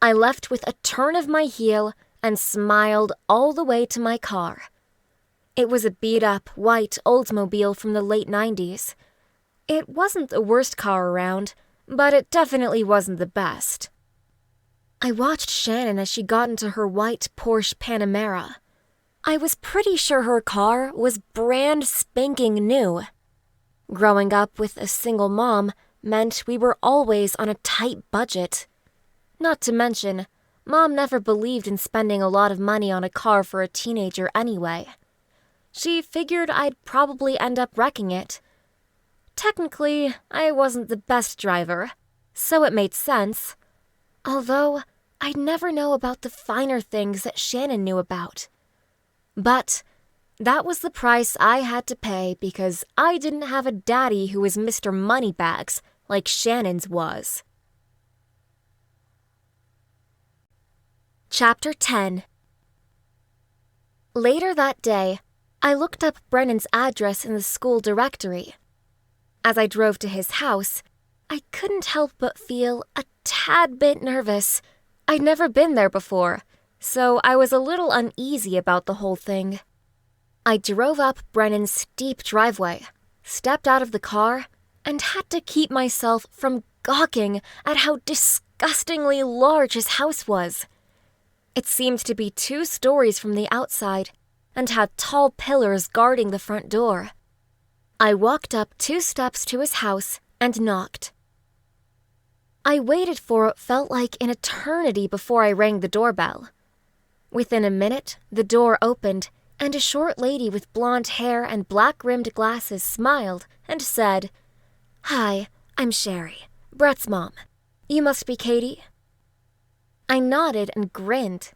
I left with a turn of my heel and smiled all the way to my car. It was a beat-up, white Oldsmobile from the late 90s. It wasn't the worst car around, but it definitely wasn't the best. I watched Shannon as she got into her white Porsche Panamera. I was pretty sure her car was brand spanking new. Growing up with a single mom meant we were always on a tight budget. Not to mention, Mom never believed in spending a lot of money on a car for a teenager anyway. She figured I'd probably end up wrecking it. Technically, I wasn't the best driver, so it made sense. Although, I'd never know about the finer things that Shannon knew about. But that was the price I had to pay because I didn't have a daddy who was Mr. Moneybags like Shannon's was. Chapter 10. Later that day, I looked up Brennan's address in the school directory. As I drove to his house, I couldn't help but feel a tad bit nervous. I'd never been there before, so I was a little uneasy about the whole thing. I drove up Brennan's steep driveway, stepped out of the car, and had to keep myself from gawking at how disgustingly large his house was. It seemed to be 2 stories from the outside and had tall pillars guarding the front door. I walked up 2 steps to his house and knocked. I waited for what felt like an eternity before I rang the doorbell. Within a minute, the door opened, and a short lady with blonde hair and black-rimmed glasses smiled and said, "Hi, I'm Sherry, Brett's mom. You must be Katie?" I nodded and grinned.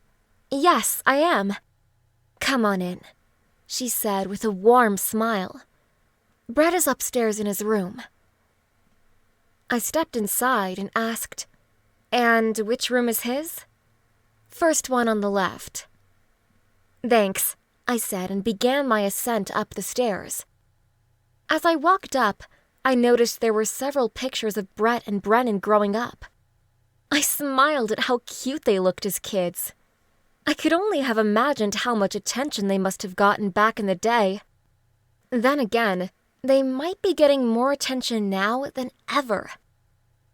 "Yes, I am." "Come on in," she said with a warm smile. "Brett is upstairs in his room." I stepped inside and asked, "And which room is his?" "First one on the left." "Thanks," I said and began my ascent up the stairs. As I walked up, I noticed there were several pictures of Brett and Brennan growing up. I smiled at how cute they looked as kids. I could only have imagined how much attention they must have gotten back in the day. Then again, they might be getting more attention now than ever.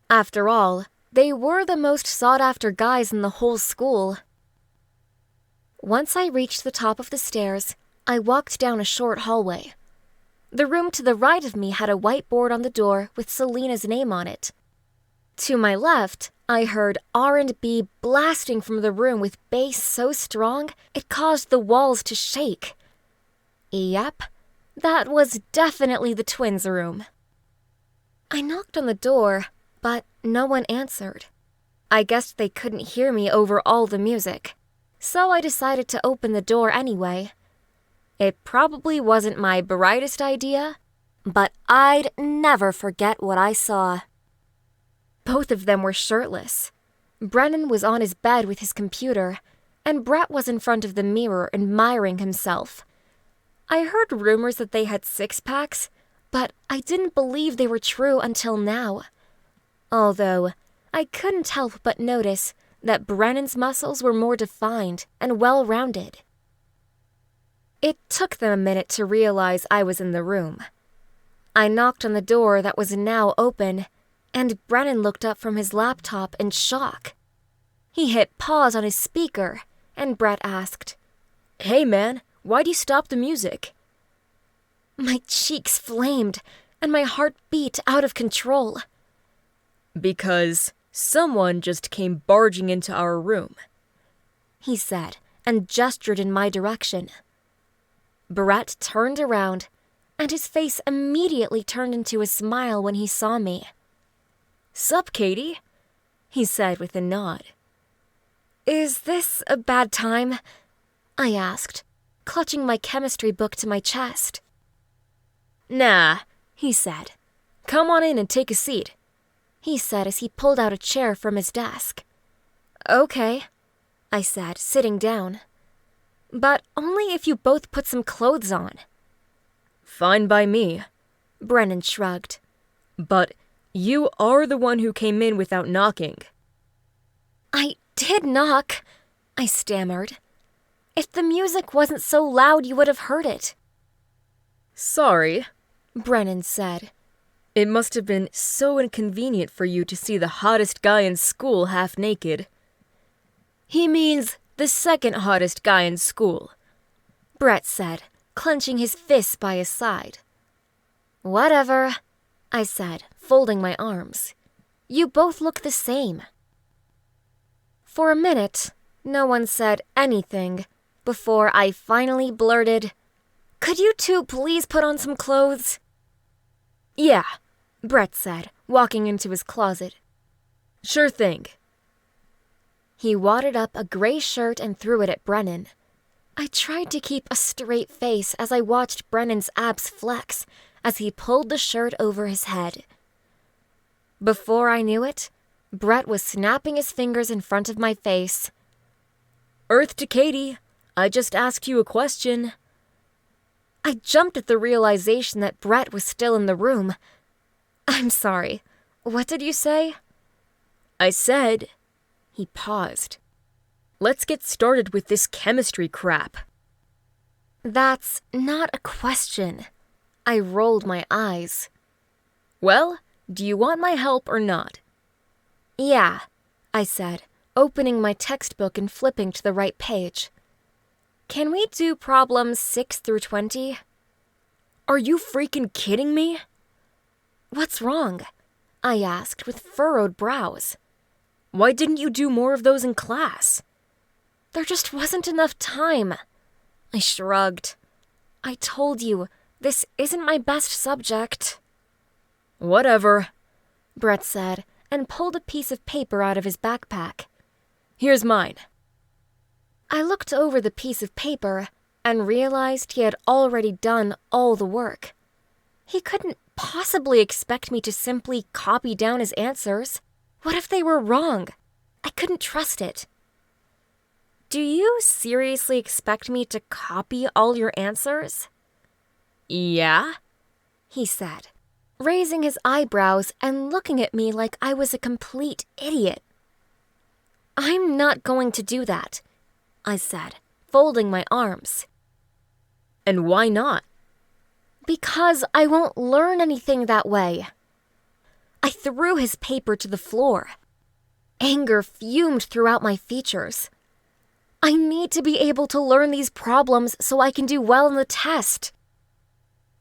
After all, they were the most sought-after guys in the whole school. Once I reached the top of the stairs, I walked down a short hallway. The room to the right of me had a whiteboard on the door with Selena's name on it. To my left, I heard R&B blasting from the room with bass so strong it caused the walls to shake. Yep, that was definitely the twins' room. I knocked on the door, but no one answered. I guessed they couldn't hear me over all the music, so I decided to open the door anyway. It probably wasn't my brightest idea, but I'd never forget what I saw. Both of them were shirtless. Brennan was on his bed with his computer, and Brett was in front of the mirror admiring himself. I heard rumors that they had 6-packs, but I didn't believe they were true until now. Although, I couldn't help but notice that Brennan's muscles were more defined and well-rounded. It took them a minute to realize I was in the room. I knocked on the door that was now open, and Brennan looked up from his laptop in shock. He hit pause on his speaker, and Brett asked, "Hey man, why'd you stop the music?" My cheeks flamed, and my heart beat out of control. "Because someone just came barging into our room," he said, and gestured in my direction. Brett turned around, and his face immediately turned into a smile when he saw me. "Sup, Katie?" he said with a nod. "Is this a bad time?" I asked, clutching my chemistry book to my chest. "Nah," he said. "Come on in and take a seat," he said as he pulled out a chair from his desk. "Okay," I said, sitting down. "But only if you both put some clothes on." "Fine by me," Brennan shrugged. "But you are the one who came in without knocking." "I did knock," I stammered. "If the music wasn't so loud, you would have heard it." "Sorry," Brennan said. "It must have been so inconvenient for you to see the hottest guy in school half naked." "He means the second hottest guy in school," Brett said, clenching his fists by his side. "Whatever," I said, folding my arms. "You both look the same." For a minute, no one said anything before I finally blurted, "Could you two please put on some clothes?" "Yeah," Brett said, walking into his closet. "Sure thing." He wadded up a gray shirt and threw it at Brennan. I tried to keep a straight face as I watched Brennan's abs flex as he pulled the shirt over his head. Before I knew it, Brett was snapping his fingers in front of my face. "Earth to Katie, I just asked you a question." I jumped at the realization that Brett was still in the room. "I'm sorry. What did you say?" "I said," he paused, "let's get started with this chemistry crap." "That's not a question." I rolled my eyes. "Well, do you want my help or not?" "Yeah," I said, opening my textbook and flipping to the right page. "Can we do problems 6 through 20? "Are you freaking kidding me?" "What's wrong?" I asked with furrowed brows. "Why didn't you do more of those in class?" "There just wasn't enough time." I shrugged. "I told you, this isn't my best subject." "Whatever," Brett said, and pulled a piece of paper out of his backpack. "Here's mine." I looked over the piece of paper and realized he had already done all the work. He couldn't possibly expect me to simply copy down his answers. What if they were wrong? I couldn't trust it. "Do you seriously expect me to copy all your answers?" "Yeah," he said, raising his eyebrows and looking at me like I was a complete idiot. "I'm not going to do that," I said, folding my arms. "And why not?" "Because I won't learn anything that way." I threw his paper to the floor. Anger fumed throughout my features. I need to be able to learn these problems so I can do well in the test.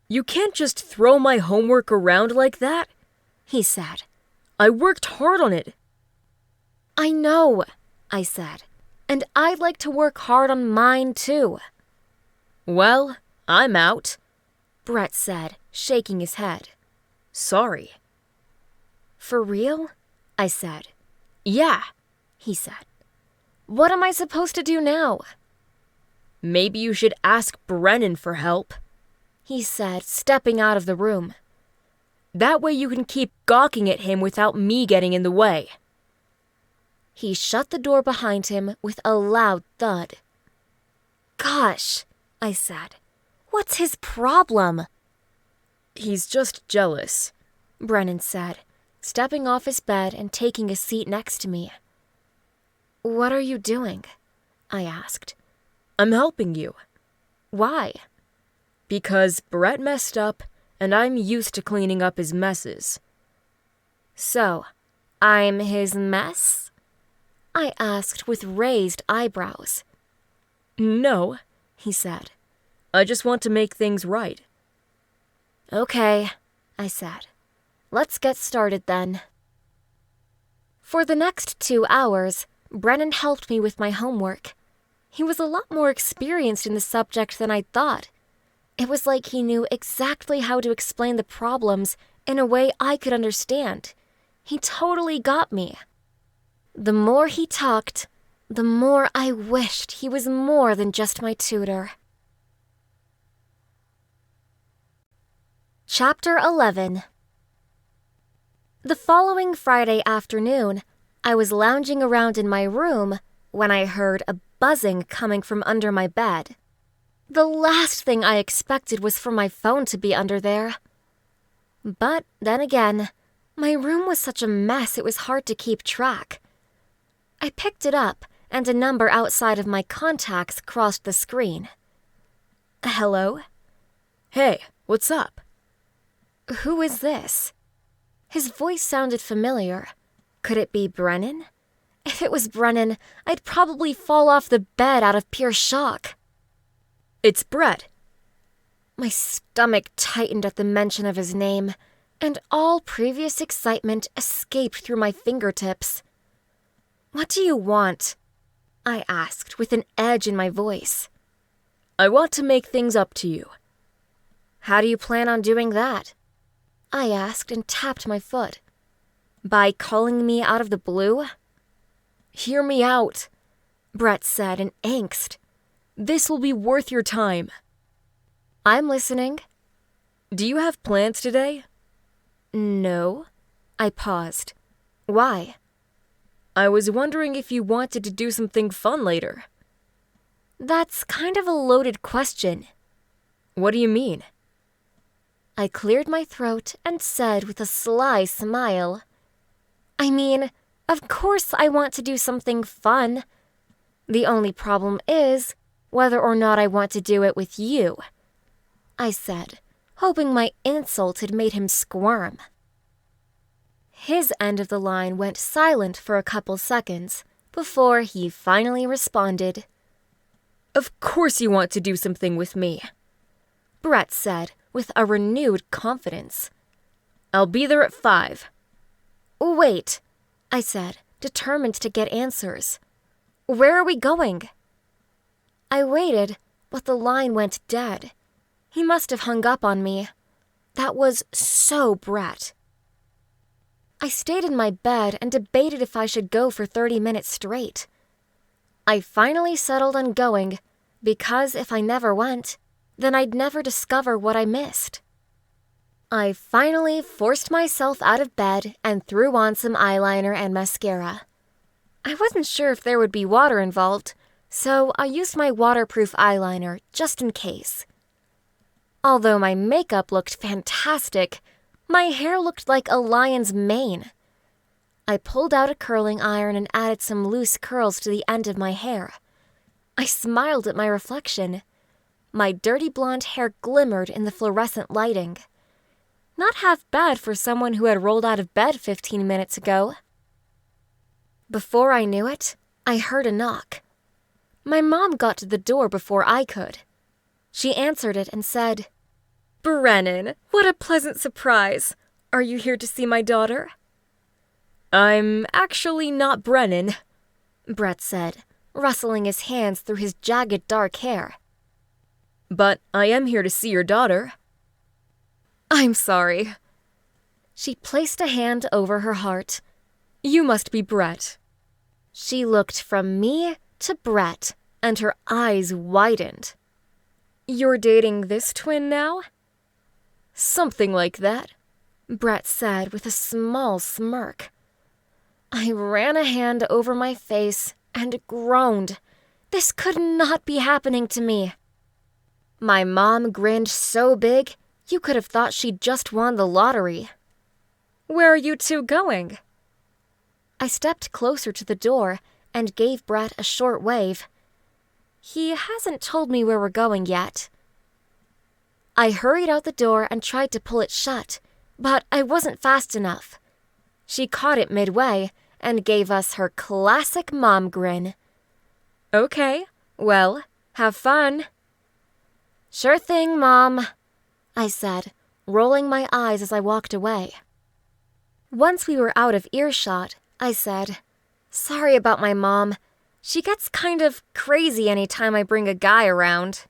"You can't just throw my homework around like that," he said. "I worked hard on it." "I know," I said, "and I'd like to work hard on mine too." "Well, I'm out," Brett said, shaking his head. "Sorry." "For real?" I said. "Yeah," he said. "What am I supposed to do now?" "Maybe you should ask Brennan for help," he said, stepping out of the room. "That way you can keep gawking at him without me getting in the way." He shut the door behind him with a loud thud. "Gosh," I said. "What's his problem?" "He's just jealous," Brennan said, stepping off his bed and taking a seat next to me. "What are you doing?" I asked. "I'm helping you." "Why?" "Because Brett messed up, and I'm used to cleaning up his messes." "So, I'm his mess?" I asked with raised eyebrows. "No," he said. "I just want to make things right." "Okay," I said. "Let's get started then." For the next 2 hours, Brennan helped me with my homework. He was a lot more experienced in the subject than I'd thought. It was like he knew exactly how to explain the problems in a way I could understand. He totally got me. The more he talked, the more I wished he was more than just my tutor. Chapter 11. The following Friday afternoon, I was lounging around in my room when I heard a buzzing coming from under my bed. The last thing I expected was for my phone to be under there. But then again, my room was such a mess it was hard to keep track. I picked it up, and a number outside of my contacts crossed the screen. "Hello?" "Hey, what's up?" "Who is this?" His voice sounded familiar. Could it be Brennan? If it was Brennan, I'd probably fall off the bed out of pure shock. "It's Brett." My stomach tightened at the mention of his name. and all previous excitement escaped through my fingertips. "What do you want?" I asked with an edge in my voice. "I want to make things up to you." "How do you plan on doing that?" I asked and tapped my foot. "By calling me out of the blue?" "Hear me out," Brett said in angst. "This will be worth your time." "I'm listening." "Do you have plans today?" "No." I paused. "Why?" "I was wondering if you wanted to do something fun later." "That's kind of a loaded question." "What do you mean?" I cleared my throat and said with a sly smile, "I mean, of course I want to do something fun. The only problem is whether or not I want to do it with you," I said, hoping my insult had made him squirm. His end of the line went silent for a couple seconds before he finally responded. "Of course you want to do something with me," Brett said with a renewed confidence. "I'll be there at 5. "Wait," I said, determined to get answers. "Where are we going?" I waited, but the line went dead. He must have hung up on me. That was so Brett. I stayed in my bed and debated if I should go for 30 minutes straight. I finally settled on going, because if I never went, then I'd never discover what I missed. I finally forced myself out of bed and threw on some eyeliner and mascara. I wasn't sure if there would be water involved, so I used my waterproof eyeliner just in case. Although my makeup looked fantastic, my hair looked like a lion's mane. I pulled out a curling iron and added some loose curls to the end of my hair. I smiled at my reflection. My dirty blonde hair glimmered in the fluorescent lighting. Not half bad for someone who had rolled out of bed 15 minutes ago. Before I knew it, I heard a knock. My mom got to the door before I could. She answered it and said, "Brennan, what a pleasant surprise. Are you here to see my daughter?" "I'm actually not Brennan," Brett said, rustling his hands through his jagged dark hair. "But I am here to see your daughter." "I'm sorry." She placed a hand over her heart. "You must be Brett." She looked from me to Brett, and her eyes widened. "You're dating this twin now?" "Something like that," Brett said with a small smirk. I ran a hand over my face and groaned. This could not be happening to me. My mom grinned so big, you could have thought she'd just won the lottery. "Where are you two going?" I stepped closer to the door and gave Brett a short wave. He hasn't told me where we're going yet. I hurried out the door and tried to pull it shut, but I wasn't fast enough. She caught it midway and gave us her classic mom grin. "Okay, well, have fun." "Sure thing, Mom," I said, rolling my eyes as I walked away. Once we were out of earshot, I said, "Sorry about my mom. She gets kind of crazy any time I bring a guy around."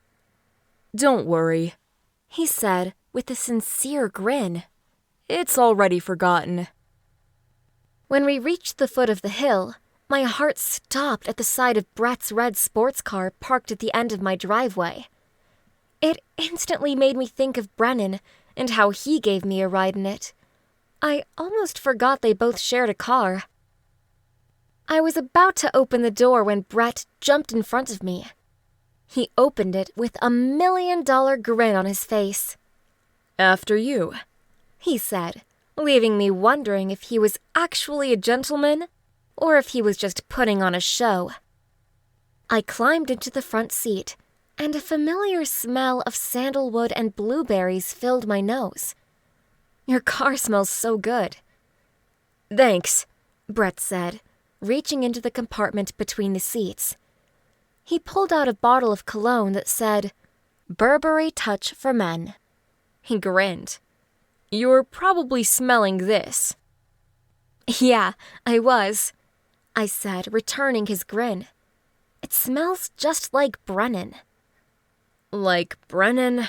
"Don't worry," he said with a sincere grin. "It's already forgotten." When we reached the foot of the hill, my heart stopped at the sight of Brett's red sports car parked at the end of my driveway. It instantly made me think of Brennan and how he gave me a ride in it. I almost forgot they both shared a car. I was about to open the door when Brett jumped in front of me. He opened it with a $1 million grin on his face. "After you," he said, leaving me wondering if he was actually a gentleman or if he was just putting on a show. I climbed into the front seat, and a familiar smell of sandalwood and blueberries filled my nose. "Your car smells so good." "Thanks," Brett said, reaching into the compartment between the seats. He pulled out a bottle of cologne that said, "Burberry Touch for Men." He grinned. You're probably smelling this. Yeah, I was, I said, returning his grin. It smells just like Brennan. Like Brennan?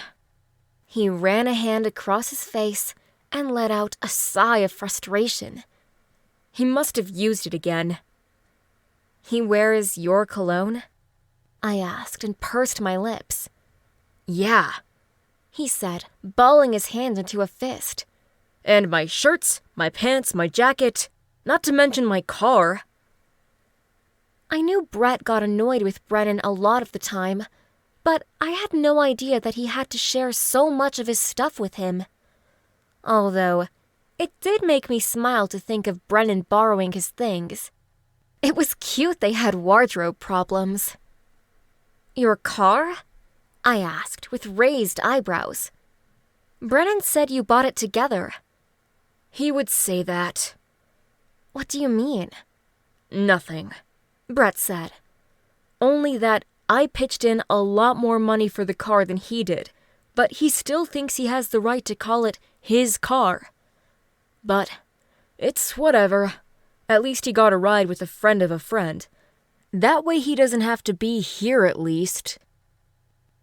He ran a hand across his face and let out a sigh of frustration. He must have used it again. He wears your cologne? I asked and pursed my lips. Yeah, he said, balling his hands into a fist. And my shirts, my pants, my jacket, not to mention my car. I knew Brett got annoyed with Brennan a lot of the time, but I had no idea that he had to share so much of his stuff with him. Although, it did make me smile to think of Brennan borrowing his things. It was cute they had wardrobe problems. Your car? I asked, with raised eyebrows. Brennan said you bought it together. He would say that. What do you mean? Nothing, Brett said. Only that I pitched in a lot more money for the car than he did, but he still thinks he has the right to call it his car. But it's whatever. At least he got a ride with a friend of a friend. That way he doesn't have to be here at least.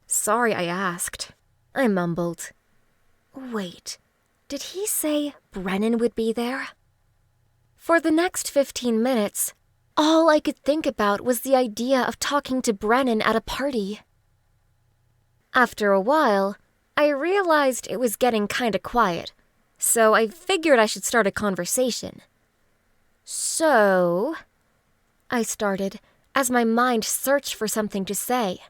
Sorry I asked, I mumbled. Wait, did he say Brennan would be there? For the next 15 minutes, all I could think about was the idea of talking to Brennan at a party. After a while, I realized it was getting kinda quiet, so I figured I should start a conversation. So, I started as my mind searched for something to say.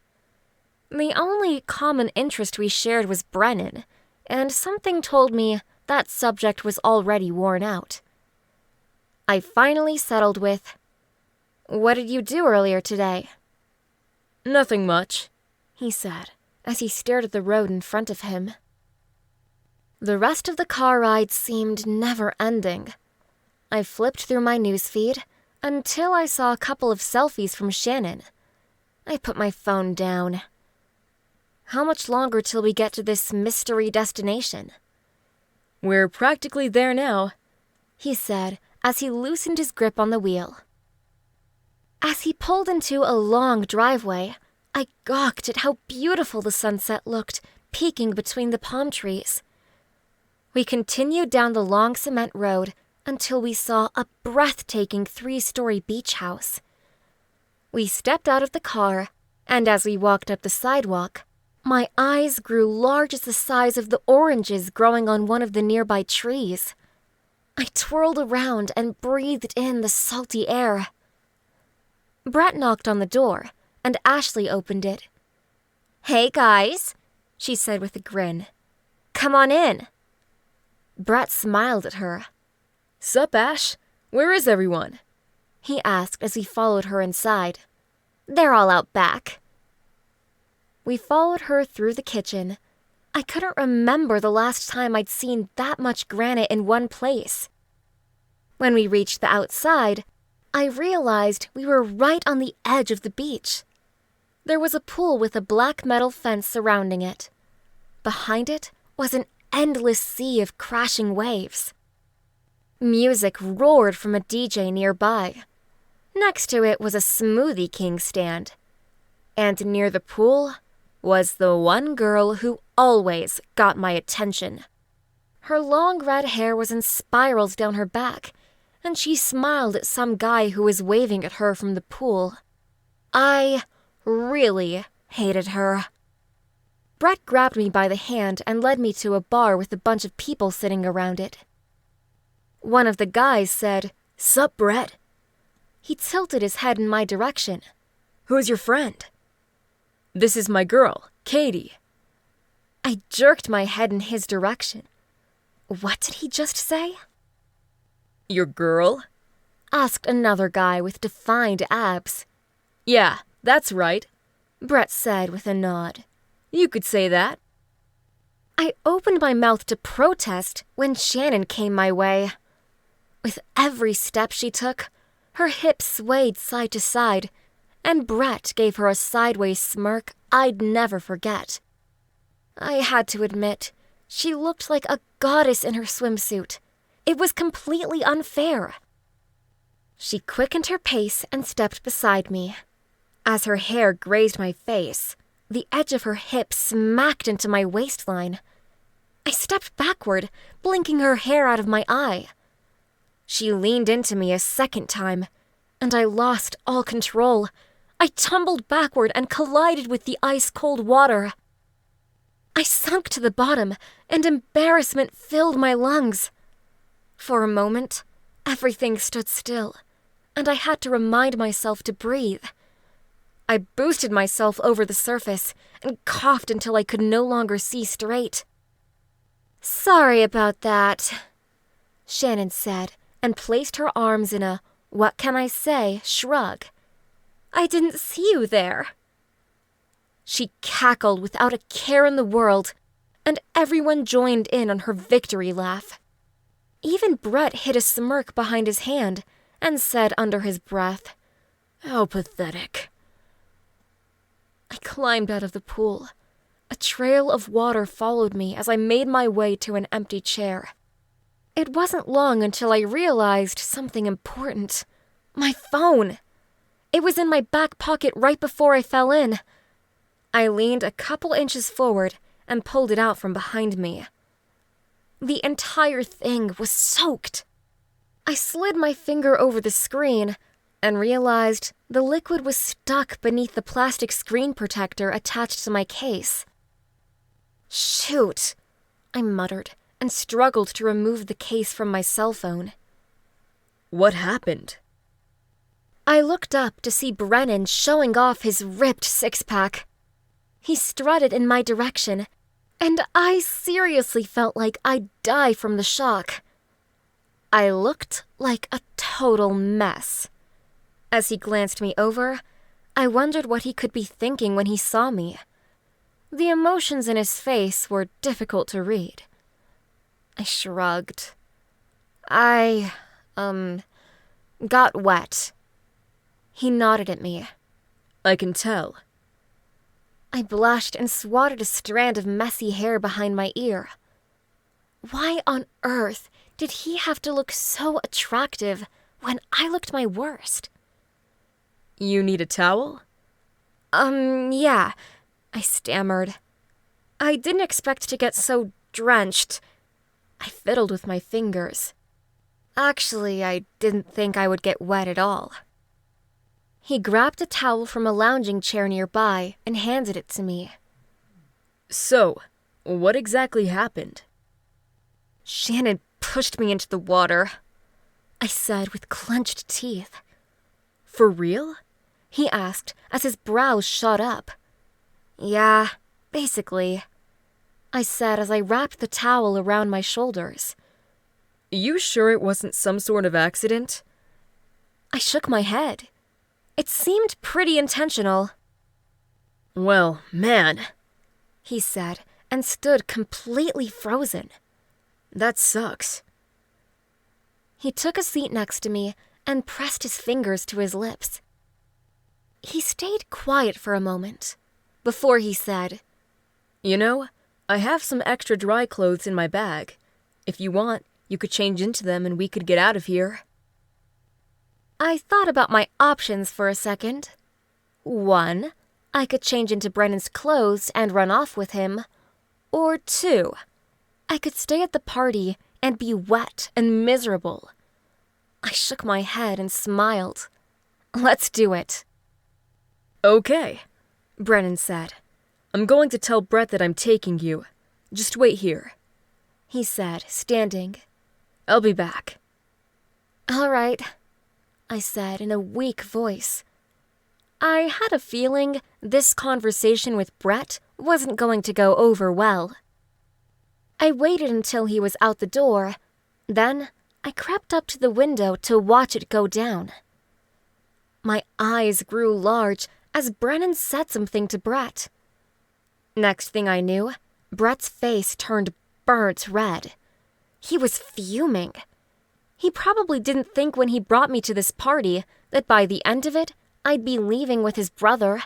The only common interest we shared was Brennan, and something told me that subject was already worn out. I finally settled with, "What did you do earlier today?" Nothing much, he said, as he stared at the road in front of him. The rest of the car ride seemed never-ending. I flipped through my newsfeed until I saw a couple of selfies from Shannon. I put my phone down. How much longer till we get to this mystery destination? We're practically there now, he said as he loosened his grip on the wheel. As he pulled into a long driveway, I gawked at how beautiful the sunset looked, peeking between the palm trees. We continued down the long cement road until we saw a breathtaking 3-story beach house. We stepped out of the car, and as we walked up the sidewalk, my eyes grew large as the size of the oranges growing on one of the nearby trees. I twirled around and breathed in the salty air. Brett knocked on the door, and Ashley opened it. "Hey, guys," she said with a grin. "Come on in." Brett smiled at her. "Sup, Ash? Where is everyone?" he asked as we followed her inside. "They're all out back." We followed her through the kitchen. I couldn't remember the last time I'd seen that much granite in one place. When we reached the outside, I realized we were right on the edge of the beach. There was a pool with a black metal fence surrounding it. Behind it was an endless sea of crashing waves. Music roared from a DJ nearby. Next to it was a Smoothie King stand. And near the pool was the one girl who always got my attention. Her long red hair was in spirals down her back, and she smiled at some guy who was waving at her from the pool. I really hated her. Brett grabbed me by the hand and led me to a bar with a bunch of people sitting around it. One of the guys said, "Sup, Brett?" He tilted his head in my direction. "Who's your friend?" "This is my girl, Katie." I jerked my head in his direction. What did he just say? "Your girl?" asked another guy with defined abs. "Yeah, that's right," Brett said with a nod. "You could say that." I opened my mouth to protest when Shannon came my way. With every step she took, her hips swayed side to side, and Brett gave her a sideways smirk I'd never forget. I had to admit, She looked like a goddess in her swimsuit. It was completely unfair. She quickened her pace and stepped beside me. As her hair grazed my face, the edge of her hip smacked into my waistline. I stepped backward, blinking her hair out of my eye. She leaned into me a second time, and I lost all control. I tumbled backward and collided with the ice-cold water. I sunk to the bottom, and embarrassment filled my lungs. For a moment, everything stood still, and I had to remind myself to breathe. I boosted myself over the surface and coughed until I could no longer see straight. "Sorry about that," Shannon said, and placed her arms in a "what can I say" shrug. "I didn't see you there." She cackled without a care in the world, and everyone joined in on her victory laugh. Even Brett hid a smirk behind his hand and said under his breath, "How pathetic." I climbed out of the pool. A trail of water followed me as I made my way to an empty chair. It wasn't long until I realized something important. My phone. It was in my back pocket right before I fell in. I leaned a couple inches forward and pulled it out from behind me. The entire thing was soaked. I slid my finger over the screen and realized the liquid was stuck beneath the plastic screen protector attached to my case. "Shoot," I muttered and struggled to remove the case from my cell phone. What happened? I looked up to see Brennan showing off his ripped six-pack. He strutted in my direction, and I seriously felt like I'd die from the shock. I looked like a total mess. As he glanced me over, I wondered what he could be thinking when he saw me. The emotions in his face were difficult to read. I shrugged. I got wet." He nodded at me. I can tell. I blushed and swatted a strand of messy hair behind my ear. Why on earth did he have to look so attractive when I looked my worst? You need a towel? Yeah, I stammered. I didn't expect to get so drenched. I fiddled with my fingers. Actually, I didn't think I would get wet at all. He grabbed a towel from a lounging chair nearby and handed it to me. So, what exactly happened? Shannon pushed me into the water, I said with clenched teeth. For real? He asked as his brows shot up. Yeah, basically, I said as I wrapped the towel around my shoulders. You sure it wasn't some sort of accident? I shook my head. It seemed pretty intentional. Well, man, he said, and stood completely frozen. That sucks. He took a seat next to me and pressed his fingers to his lips. He stayed quiet for a moment before he said, You know, I have some extra dry clothes in my bag. If you want, you could change into them and we could get out of here. I thought about my options for a second. 1, I could change into Brennan's clothes and run off with him. Or 2, I could stay at the party and be wet and miserable. I shook my head and smiled. Let's do it. Okay, Brennan said. I'm going to tell Brett that I'm taking you. Just wait here, he said, standing. I'll be back. All right, I said in a weak voice. I had a feeling this conversation with Brett wasn't going to go over well. I waited until he was out the door. Then I crept up to the window to watch it go down. My eyes grew large as Brennan said something to Brett. Next thing I knew, Brett's face turned burnt red. He was fuming. He probably didn't think when he brought me to this party that by the end of it, I'd be leaving with his brother.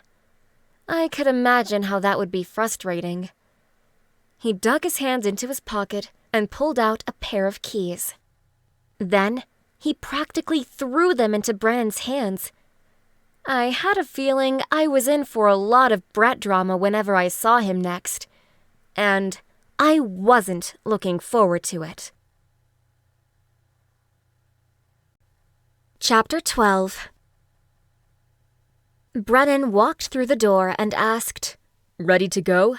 I could imagine how that would be frustrating. He dug his hands into his pocket and pulled out a pair of keys. Then, he practically threw them into Brennan's hands. I had a feeling I was in for a lot of Brett drama whenever I saw him next, and I wasn't looking forward to it. Chapter 12. Brennan walked through the door and asked, Ready to go?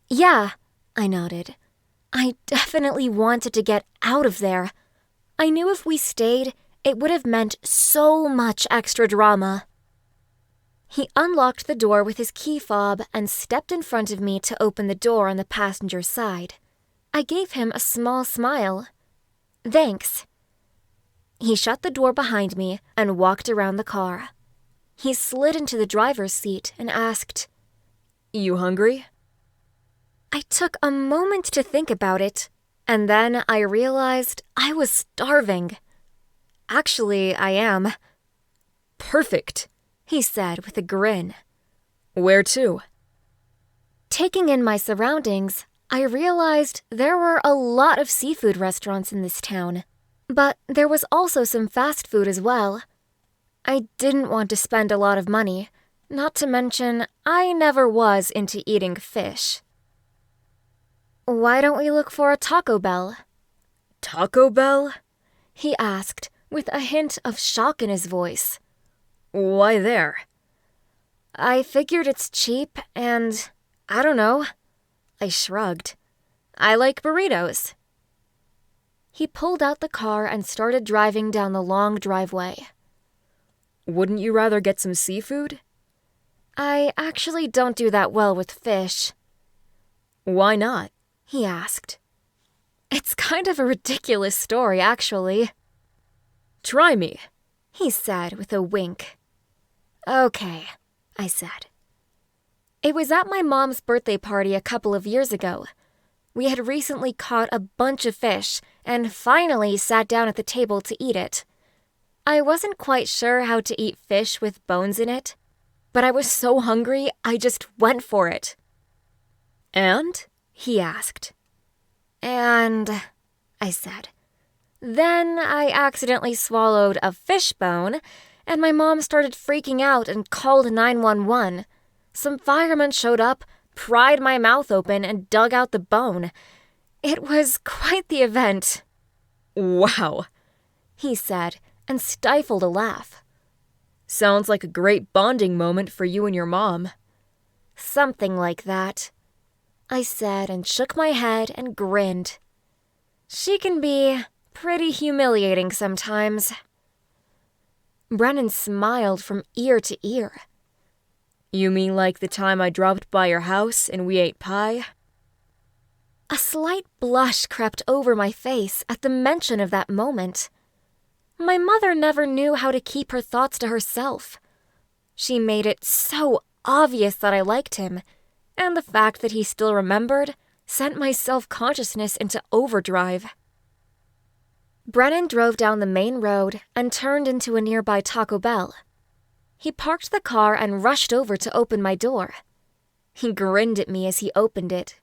"Yeah," I nodded. I definitely wanted to get out of there. I knew if we stayed, it would have meant so much extra drama. He unlocked the door with his key fob and stepped in front of me to open the door on the passenger side. I gave him a small smile. "Thanks." He shut the door behind me and walked around the car. He slid into the driver's seat and asked, You hungry? I took a moment to think about it, and then I realized I was starving. Actually, I am. Perfect, He said with a grin. Where to? Taking in my surroundings, I realized there were a lot of seafood restaurants in this town, but there was also some fast food as well. I didn't want to spend a lot of money, not to mention I never was into eating fish. "Why don't we look for a Taco Bell?" Taco Bell? He asked with a hint of shock in his voice. Why there? I figured it's cheap and, I don't know. I shrugged. I like burritos. He pulled out the car and started driving down the long driveway. Wouldn't you rather get some seafood? I actually don't do that well with fish. Why not? He asked. It's kind of a ridiculous story, actually. Try me, he said with a wink. Okay, I said. It was at my mom's birthday party a couple of years ago. We had recently caught a bunch of fish and finally sat down at the table to eat it. I wasn't quite sure how to eat fish with bones in it, but I was so hungry I just went for it. And? He asked. And, I said. Then I accidentally swallowed a fish bone, and my mom started freaking out and called 911. Some firemen showed up, pried my mouth open, and dug out the bone. It was quite the event. Wow, he said, and stifled a laugh. Sounds like a great bonding moment for you and your mom. Something like that, I said and shook my head and grinned. She can be pretty humiliating sometimes. Brennan smiled from ear to ear. You mean like the time I dropped by your house and we ate pie? A slight blush crept over my face at the mention of that moment. My mother never knew how to keep her thoughts to herself. She made it so obvious that I liked him, and the fact that he still remembered sent my self-consciousness into overdrive. Brennan drove down the main road and turned into a nearby Taco Bell. He parked the car and rushed over to open my door. He grinned at me as he opened it.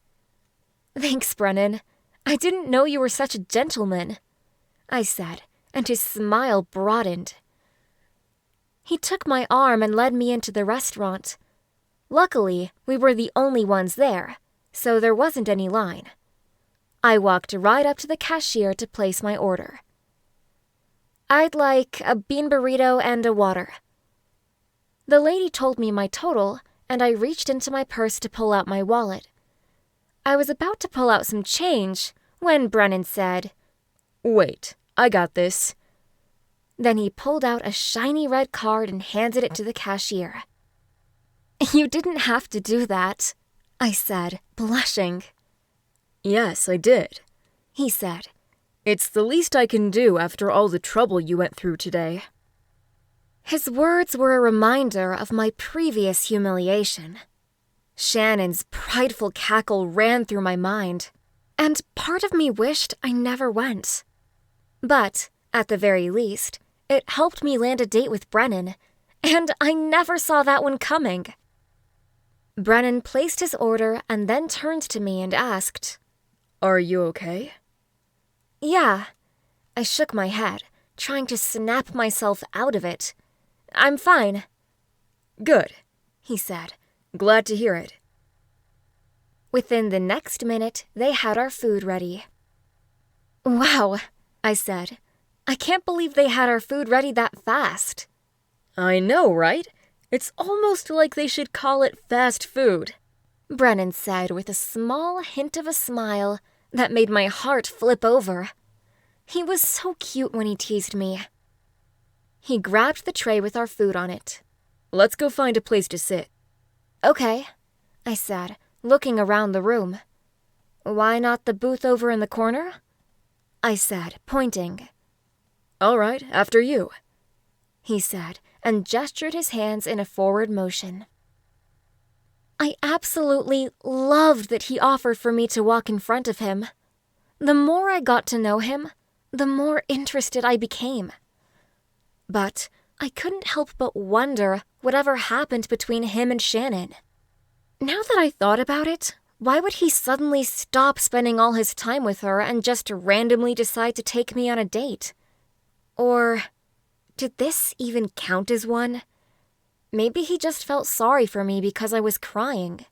Thanks, Brennan. I didn't know you were such a gentleman, I said, and his smile broadened. He took my arm and led me into the restaurant. Luckily, we were the only ones there, so there wasn't any line. I walked right up to the cashier to place my order. I'd like a bean burrito and a water. The lady told me my total, and I reached into my purse to pull out my wallet. I was about to pull out some change when Brennan said, Wait, I got this. Then he pulled out a shiny red card and handed it to the cashier. You didn't have to do that, I said, blushing. Yes, I did, he said. It's the least I can do after all the trouble you went through today. His words were a reminder of my previous humiliation. Shannon's prideful cackle ran through my mind, and part of me wished I never went. But, at the very least, it helped me land a date with Brennan, and I never saw that one coming. Brennan placed his order and then turned to me and asked, "Are you okay?" "Yeah." I shook my head, trying to snap myself out of it. "I'm fine." "Good," he said. "Glad to hear it." Within the next minute, they had our food ready. "Wow," I said. "I can't believe they had our food ready that fast." "I know, right? It's almost like they should call it fast food," Brennan said with a small hint of a smile that made my heart flip over. He was so cute when he teased me. He grabbed the tray with our food on it. "Let's go find a place to sit." "Okay," I said, looking around the room. "Why not the booth over in the corner?" I said, pointing. "All right, after you," he said, and gestured his hands in a forward motion. I absolutely loved that he offered for me to walk in front of him. The more I got to know him, the more interested I became. But I couldn't help but wonder whatever happened between him and Shannon. Now that I thought about it, why would he suddenly stop spending all his time with her and just randomly decide to take me on a date? Or did this even count as one? Maybe he just felt sorry for me because I was crying.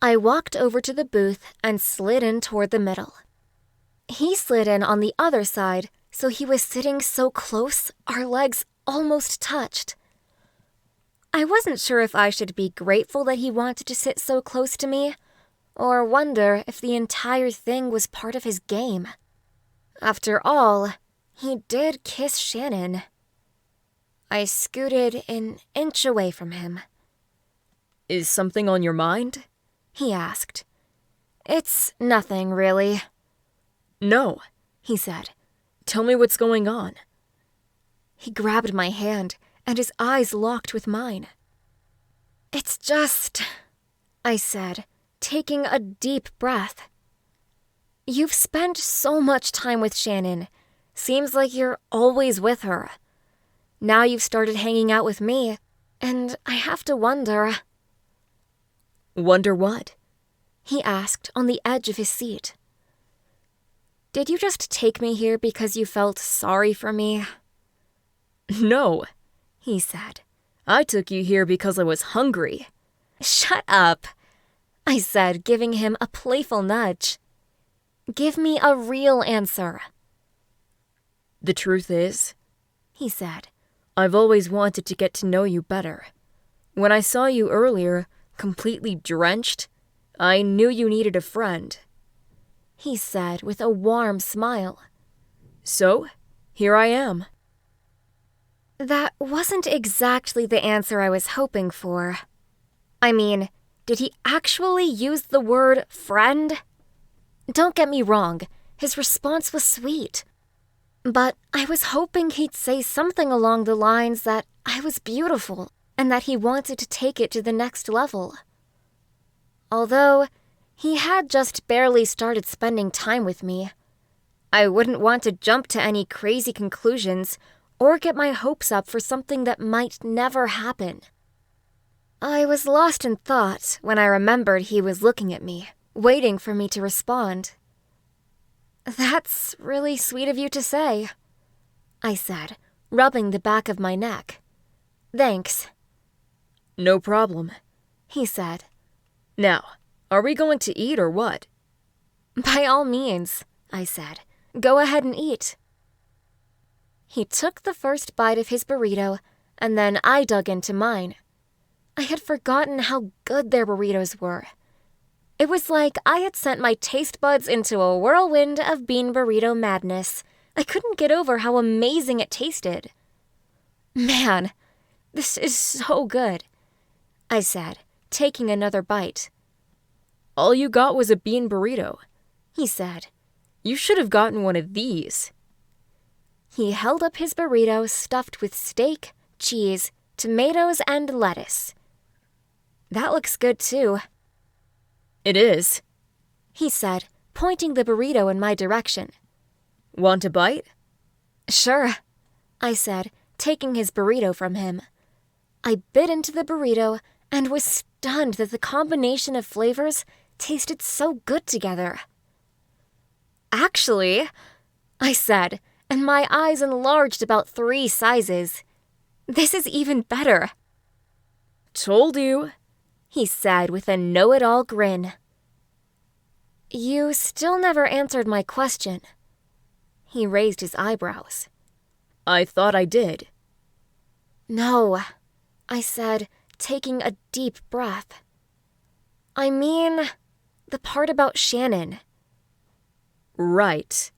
I walked over to the booth and slid in toward the middle. He slid in on the other side, so he was sitting so close our legs almost touched. I wasn't sure if I should be grateful that he wanted to sit so close to me, or wonder if the entire thing was part of his game. After all, he did kiss Shannon. I scooted an inch away from him. "Is something on your mind?" he asked. "It's nothing, really." "No," he said. "Tell me what's going on." He grabbed my hand, and his eyes locked with mine. "It's just," I said, taking a deep breath. "You've spent so much time with Shannon. Seems like you're always with her. Now you've started hanging out with me, and I have to wonder." "Wonder what?" he asked on the edge of his seat. "Did you just take me here because you felt sorry for me?" "No," he said. "I took you here because I was hungry." "Shut up," I said, giving him a playful nudge. "Give me a real answer." "The truth is," he said, "I've always wanted to get to know you better. When I saw you earlier, completely drenched, I knew you needed a friend." he said with a warm smile. "So, here I am." That wasn't exactly the answer I was hoping for. I mean, did he actually use the word friend? Don't get me wrong, his response was sweet. But I was hoping he'd say something along the lines that I was beautiful and that he wanted to take it to the next level. Although he had just barely started spending time with me, I wouldn't want to jump to any crazy conclusions or get my hopes up for something that might never happen. I was lost in thought when I remembered he was looking at me, waiting for me to respond. "That's really sweet of you to say," I said, rubbing the back of my neck. "Thanks." "No problem," he said. "Now, are we going to eat or what?" "By all means," I said. "Go ahead and eat." He took the first bite of his burrito, and then I dug into mine. I had forgotten how good their burritos were. It was like I had sent my taste buds into a whirlwind of bean burrito madness. I couldn't get over how amazing it tasted. "Man, this is so good," I said, taking another bite. "All you got was a bean burrito," he said. "You should have gotten one of these." He held up his burrito stuffed with steak, cheese, tomatoes, and lettuce. "That looks good, too." "It is," he said, pointing the burrito in my direction. "Want a bite?" "Sure," I said, taking his burrito from him. I bit into the burrito and was stunned that the combination of flavors tasted so good together. "Actually," I said, and my eyes enlarged about 3 sizes, "this is even better." Told you, he said with a know-it-all grin. "You still never answered my question." He raised his eyebrows. I thought I did. "No," I said, taking a deep breath. "I mean, the part about Shannon." Right,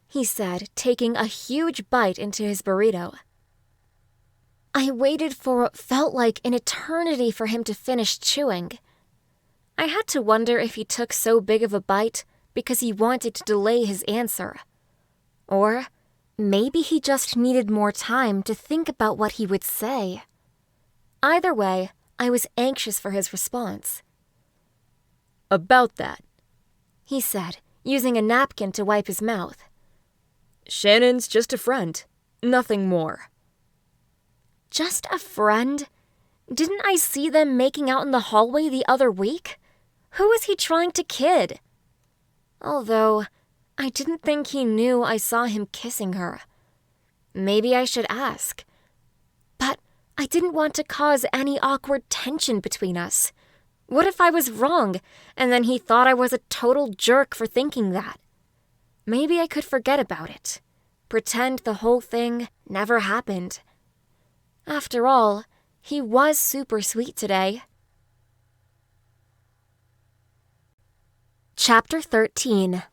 he said, taking a huge bite into his burrito. I waited for what felt like an eternity for him to finish chewing. I had to wonder if he took so big of a bite because he wanted to delay his answer. Or maybe he just needed more time to think about what he would say. Either way, I was anxious for his response. About that, he said, using a napkin to wipe his mouth. Shannon's just a friend, nothing more. Just a friend? Didn't I see them making out in the hallway the other week? Who was he trying to kid? Although, I didn't think he knew I saw him kissing her. Maybe I should ask. But I didn't want to cause any awkward tension between us. What if I was wrong, and then he thought I was a total jerk for thinking that? Maybe I could forget about it. Pretend the whole thing never happened. After all, he was super sweet today. Chapter 13.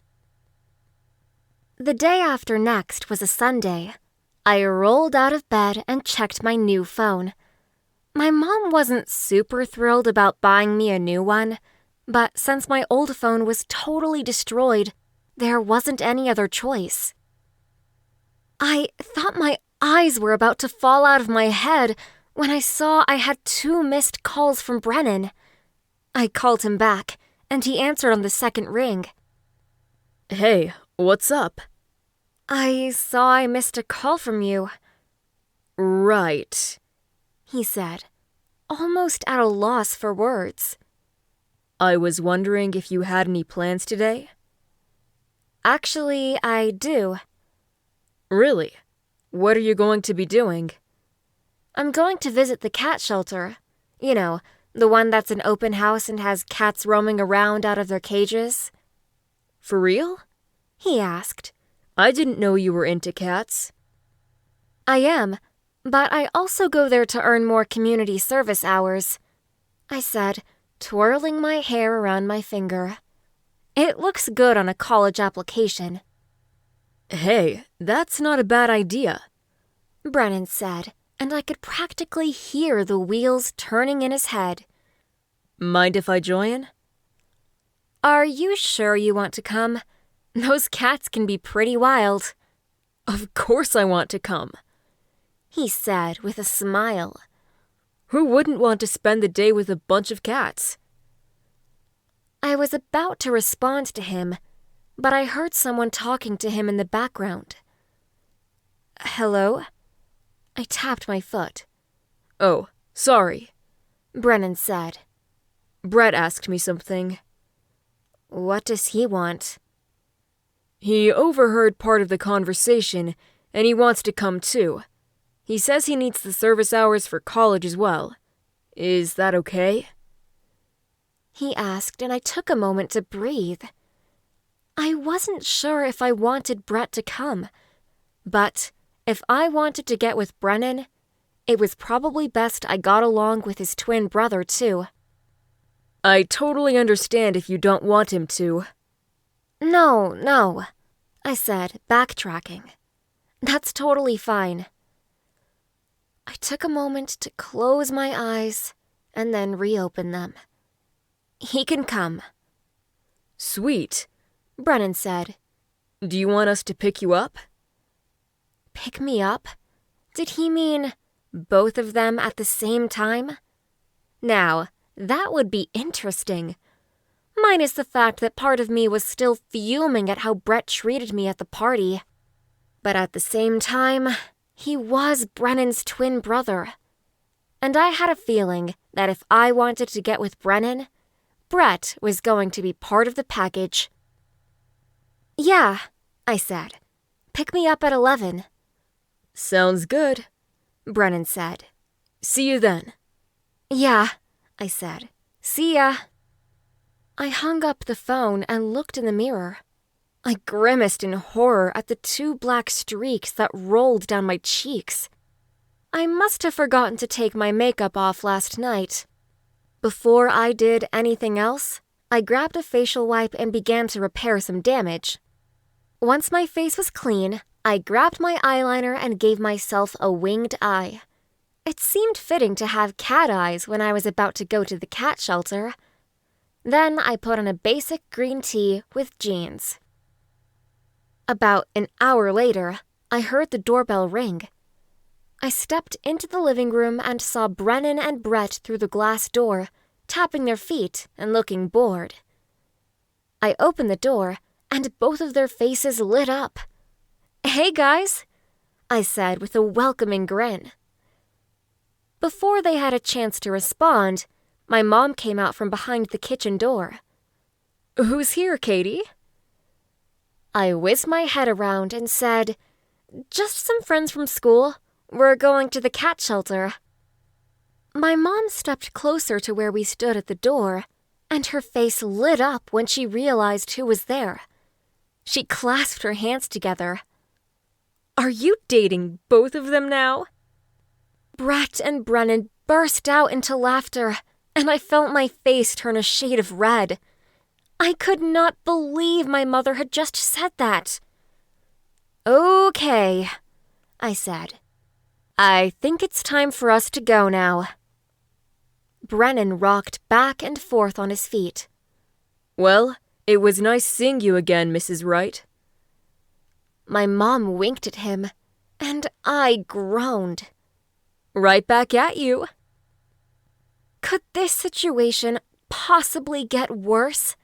The day after next was a Sunday. I rolled out of bed and checked my new phone. My mom wasn't super thrilled about buying me a new one, but since my old phone was totally destroyed, there wasn't any other choice. I thought my eyes were about to fall out of my head when I saw I had 2 missed calls from Brennan. I called him back, and he answered on the second ring. Hey, what's up? I saw I missed a call from you. Right, he said, almost at a loss for words. I was wondering if you had any plans today? Actually, I do. Really? What are you going to be doing? I'm going to visit the cat shelter. You know, the one that's an open house and has cats roaming around out of their cages. For real? He asked. I didn't know you were into cats. I am, but I also go there to earn more community service hours, I said, twirling my hair around my finger. It looks good on a college application. Hey, that's not a bad idea, Brennan said, and I could practically hear the wheels turning in his head. Mind if I join? Are you sure you want to come? Those cats can be pretty wild. Of course I want to come, he said with a smile. Who wouldn't want to spend the day with a bunch of cats? I was about to respond to him, but I heard someone talking to him in the background. Hello? I tapped my foot. Oh, sorry, Brennan said. Brett asked me something. What does he want? He overheard part of the conversation, and he wants to come too. He says he needs the service hours for college as well. Is that okay? He asked, and I took a moment to breathe. I wasn't sure if I wanted Brett to come, but if I wanted to get with Brennan, it was probably best I got along with his twin brother too. I totally understand if you don't want him to. No, I said, backtracking. That's totally fine. I took a moment to close my eyes and then reopen them. He can come. Sweet, Brennan said. Do you want us to pick you up? Pick me up? Did he mean both of them at the same time? Now, that would be interesting. Minus the fact that part of me was still fuming at how Brett treated me at the party. But at the same time, he was Brennan's twin brother. and I had a feeling that if I wanted to get with Brennan, Brett was going to be part of the package. "Yeah," I said. "Pick me up at 11. "Sounds good," Brennan said. "See you then." "Yeah," I said. "See ya." I hung up the phone and looked in the mirror. I grimaced in horror at the 2 black streaks that rolled down my cheeks. I must have forgotten to take my makeup off last night. Before I did anything else, I grabbed a facial wipe and began to repair some damage. Once my face was clean, I grabbed my eyeliner and gave myself a winged eye. It seemed fitting to have cat eyes when I was about to go to the cat shelter. Then I put on a basic green tee with jeans. About an hour later, I heard the doorbell ring. I stepped into the living room and saw Brennan and Brett through the glass door, tapping their feet and looking bored. I opened the door, and both of their faces lit up. "Hey, guys," I said with a welcoming grin. Before they had a chance to respond, my mom came out from behind the kitchen door. "Who's here, Katie?" I whizzed my head around and said, "Just some friends from school. We're going to the cat shelter." My mom stepped closer to where we stood at the door, and her face lit up when she realized who was there. She clasped her hands together. "Are you dating both of them now?" Brett and Brennan burst out into laughter, and I felt my face turn a shade of red. I could not believe my mother had just said that. "Okay," I said. "I think it's time for us to go now." Brennan rocked back and forth on his feet. "Well, it was nice seeing you again, Mrs. Wright." My mom winked at him, and I groaned. "Right back at you." Could this situation possibly get worse?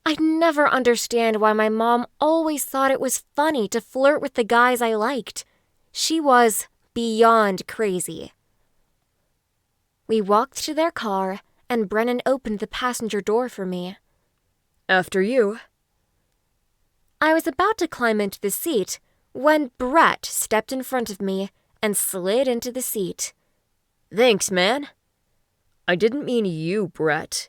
I'd never understand why my mom always thought it was funny to flirt with the guys I liked. She was beyond crazy. We walked to their car, and Brennan opened the passenger door for me. "After you." I was about to climb into the seat when Brett stepped in front of me and slid into the seat. "Thanks, man." "I didn't mean you, Brett,"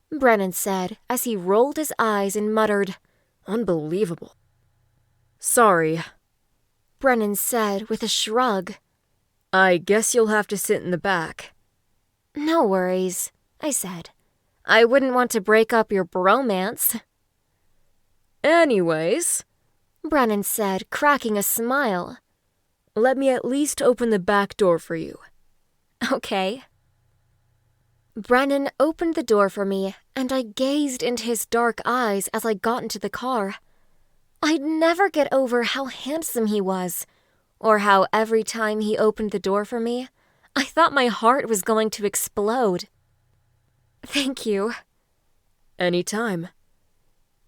Brennan said as he rolled his eyes and muttered, "Unbelievable." "Sorry," Brennan said with a shrug. "I guess you'll have to sit in the back." "No worries," I said. "I wouldn't want to break up your bromance." "Anyways," Brennan said, cracking a smile. "let me at least open the back door for you." "Okay." Brennan opened the door for me, and I gazed into his dark eyes as I got into the car. I'd never get over how handsome he was, or how every time he opened the door for me, I thought my heart was going to explode. "Thank you." "Anytime,"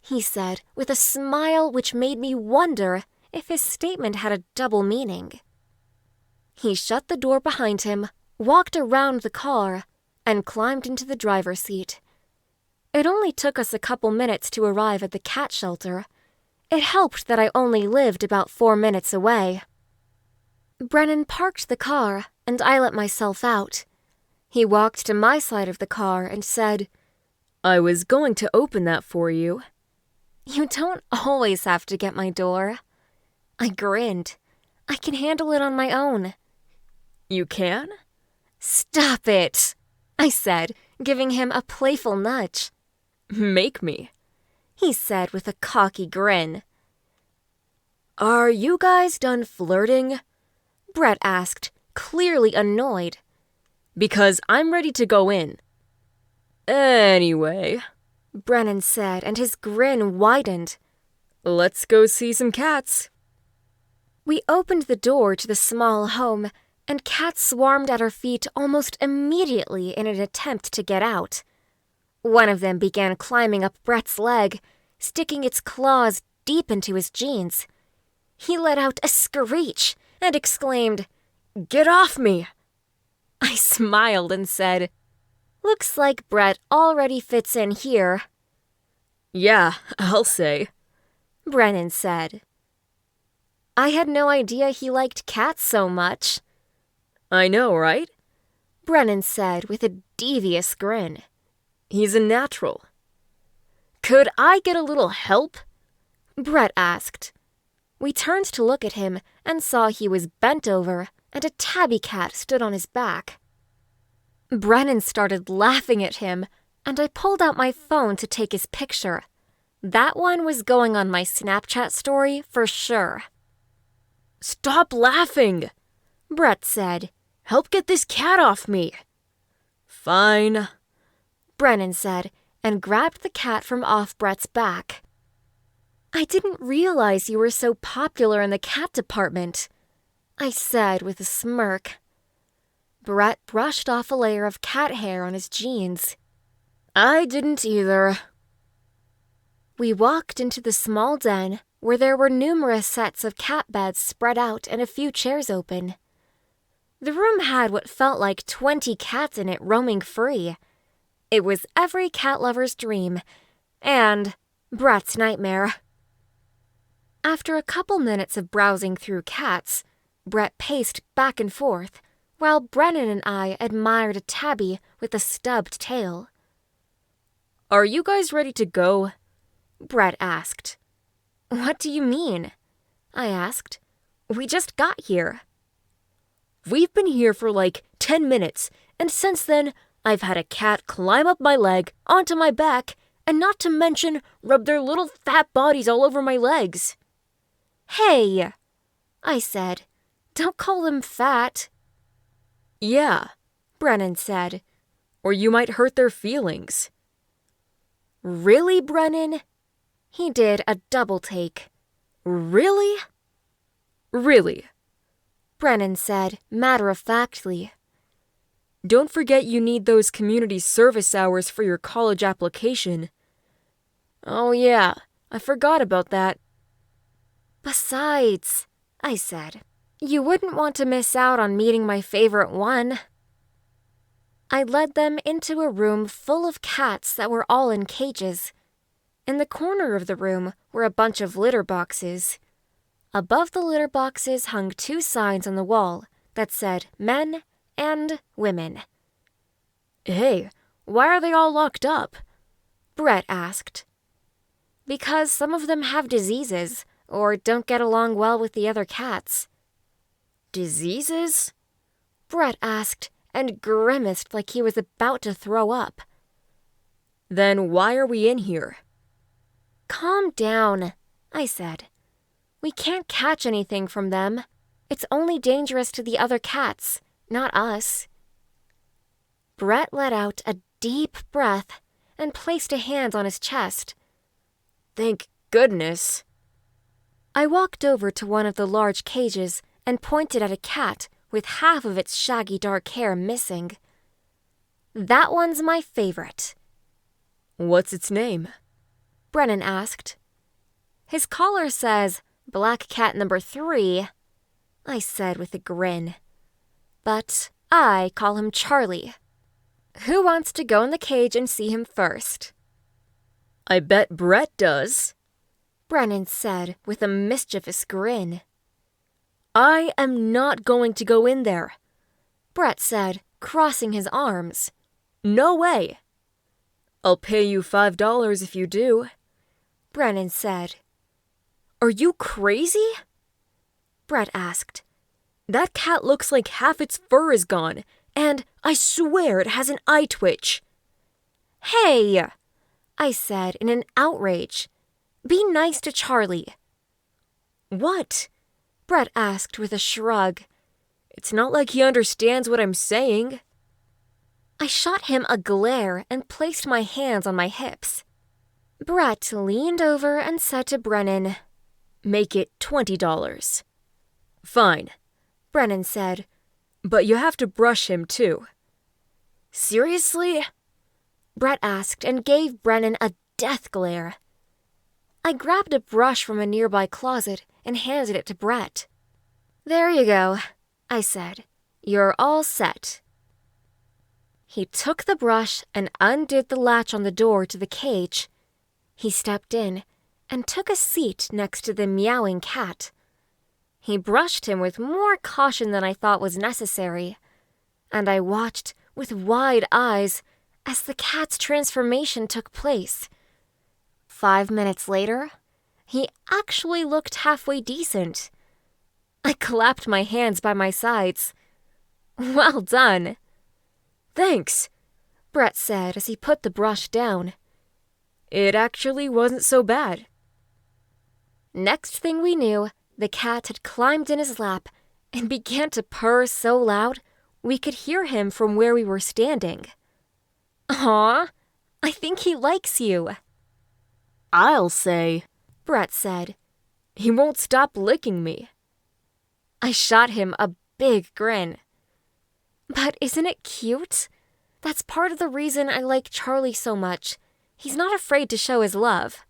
he said with a smile which made me wonder if his statement had a double meaning. He shut the door behind him, walked around the car, and climbed into the driver's seat. It only took us a couple minutes to arrive at the cat shelter. It helped that I only lived about 4 minutes away. Brennan parked the car, and I let myself out. He walked to my side of the car and said, "I was going to open that for you." "You don't always have to get my door." I grinned. "I can handle it on my own." "You can?" "Stop it," I said, giving him a playful nudge. "Make me," he said with a cocky grin. "Are you guys done flirting?" Brett asked, clearly annoyed. "Because I'm ready to go in." "Anyway," Brennan said, and his grin widened. "let's go see some cats." We opened the door to the small home, and cats swarmed at our feet almost immediately in an attempt to get out. One of them began climbing up Brett's leg, sticking its claws deep into his jeans. He let out a screech and exclaimed, "Get off me!" I smiled and said, "Looks like Brett already fits in here," Yeah, I'll say, Brennan said. I had no idea he liked cats so much, I know, right? Brennan said with a devious grin. He's a natural. Could I get a little help? Brett asked. We turned to look at him and saw he was bent over and a tabby cat stood on his back. Brennan started laughing at him, and I pulled out my phone to take his picture. That one was going on my Snapchat story for sure. Stop laughing, Brett said. Help get this cat off me. Fine, Brennan said, and grabbed the cat from off Brett's back. I didn't realize you were so popular in the cat department, I said with a smirk. Brett brushed off a layer of cat hair on his jeans. I didn't either. We walked into the small den where there were numerous sets of cat beds spread out and a few chairs open. The room had what felt like 20 cats in it roaming free. It was every cat lover's dream, and Brett's nightmare. After a couple minutes of browsing through cats, Brett paced back and forth, while Brennan and I admired a tabby with a stubbed tail. Are you guys ready to go? Brett asked. What do you mean? I asked. We just got here. We've been here for like 10 minutes, and since then, I've had a cat climb up my leg, onto my back, and not to mention rub their little fat bodies all over my legs. Hey, I said. Don't call them fat. Yeah, Brennan said. or you might hurt their feelings. Really, Brennan? He did a double take. Really? Really, Brennan said, matter-of-factly. Don't forget you need those community service hours for your college application. Oh yeah, I forgot about that. Besides, I said, you wouldn't want to miss out on meeting my favorite one. I led them into a room full of cats that were all in cages. In the corner of the room were a bunch of litter boxes. Above the litter boxes hung 2 signs on the wall that said men and women. Hey, why are they all locked up? Brett asked. Because some of them have diseases or don't get along well with the other cats. Diseases? Brett asked and grimaced like he was about to throw up. Then why are we in here? Calm down, I said. We can't catch anything from them. It's only dangerous to the other cats, not us. Brett let out a deep breath and placed a hand on his chest. Thank goodness. I walked over to one of the large cages and pointed at a cat with half of its shaggy dark hair missing. That one's my favorite. What's its name? Brennan asked. His collar says Black Cat number 3, I said with a grin. But I call him Charlie. Who wants to go in the cage and see him first? I bet Brett does, Brennan said with a mischievous grin. I am not going to go in there, Brett said, crossing his arms. No way. I'll pay you $5 if you do, Brennan said. Are you crazy? Brett asked. That cat looks like half its fur is gone, and I swear it has an eye twitch. Hey, I said in an outrage. Be nice to Charlie. What? Brett asked with a shrug. It's not like he understands what I'm saying. I shot him a glare and placed my hands on my hips. Brett leaned over and said to Brennan, Make it $20. Fine, Brennan said. But you have to brush him too. Seriously? Brett asked and gave Brennan a death glare. I grabbed a brush from a nearby closet and handed it to Brett. There you go, I said. You're all set. He took the brush and undid the latch on the door to the cage. He stepped in and took a seat next to the meowing cat. He brushed him with more caution than I thought was necessary, and I watched with wide eyes as the cat's transformation took place. 5 minutes later, he actually looked halfway decent. I clapped my hands by my sides. Well done. Thanks, Brett said as he put the brush down. It actually wasn't so bad. Next thing we knew, the cat had climbed in his lap and began to purr so loud we could hear him from where we were standing. Aw, I think he likes you, I'll say, Brett said. he won't stop licking me. I shot him a big grin. But isn't it cute? That's part of the reason I like Charlie so much. He's not afraid to show his love.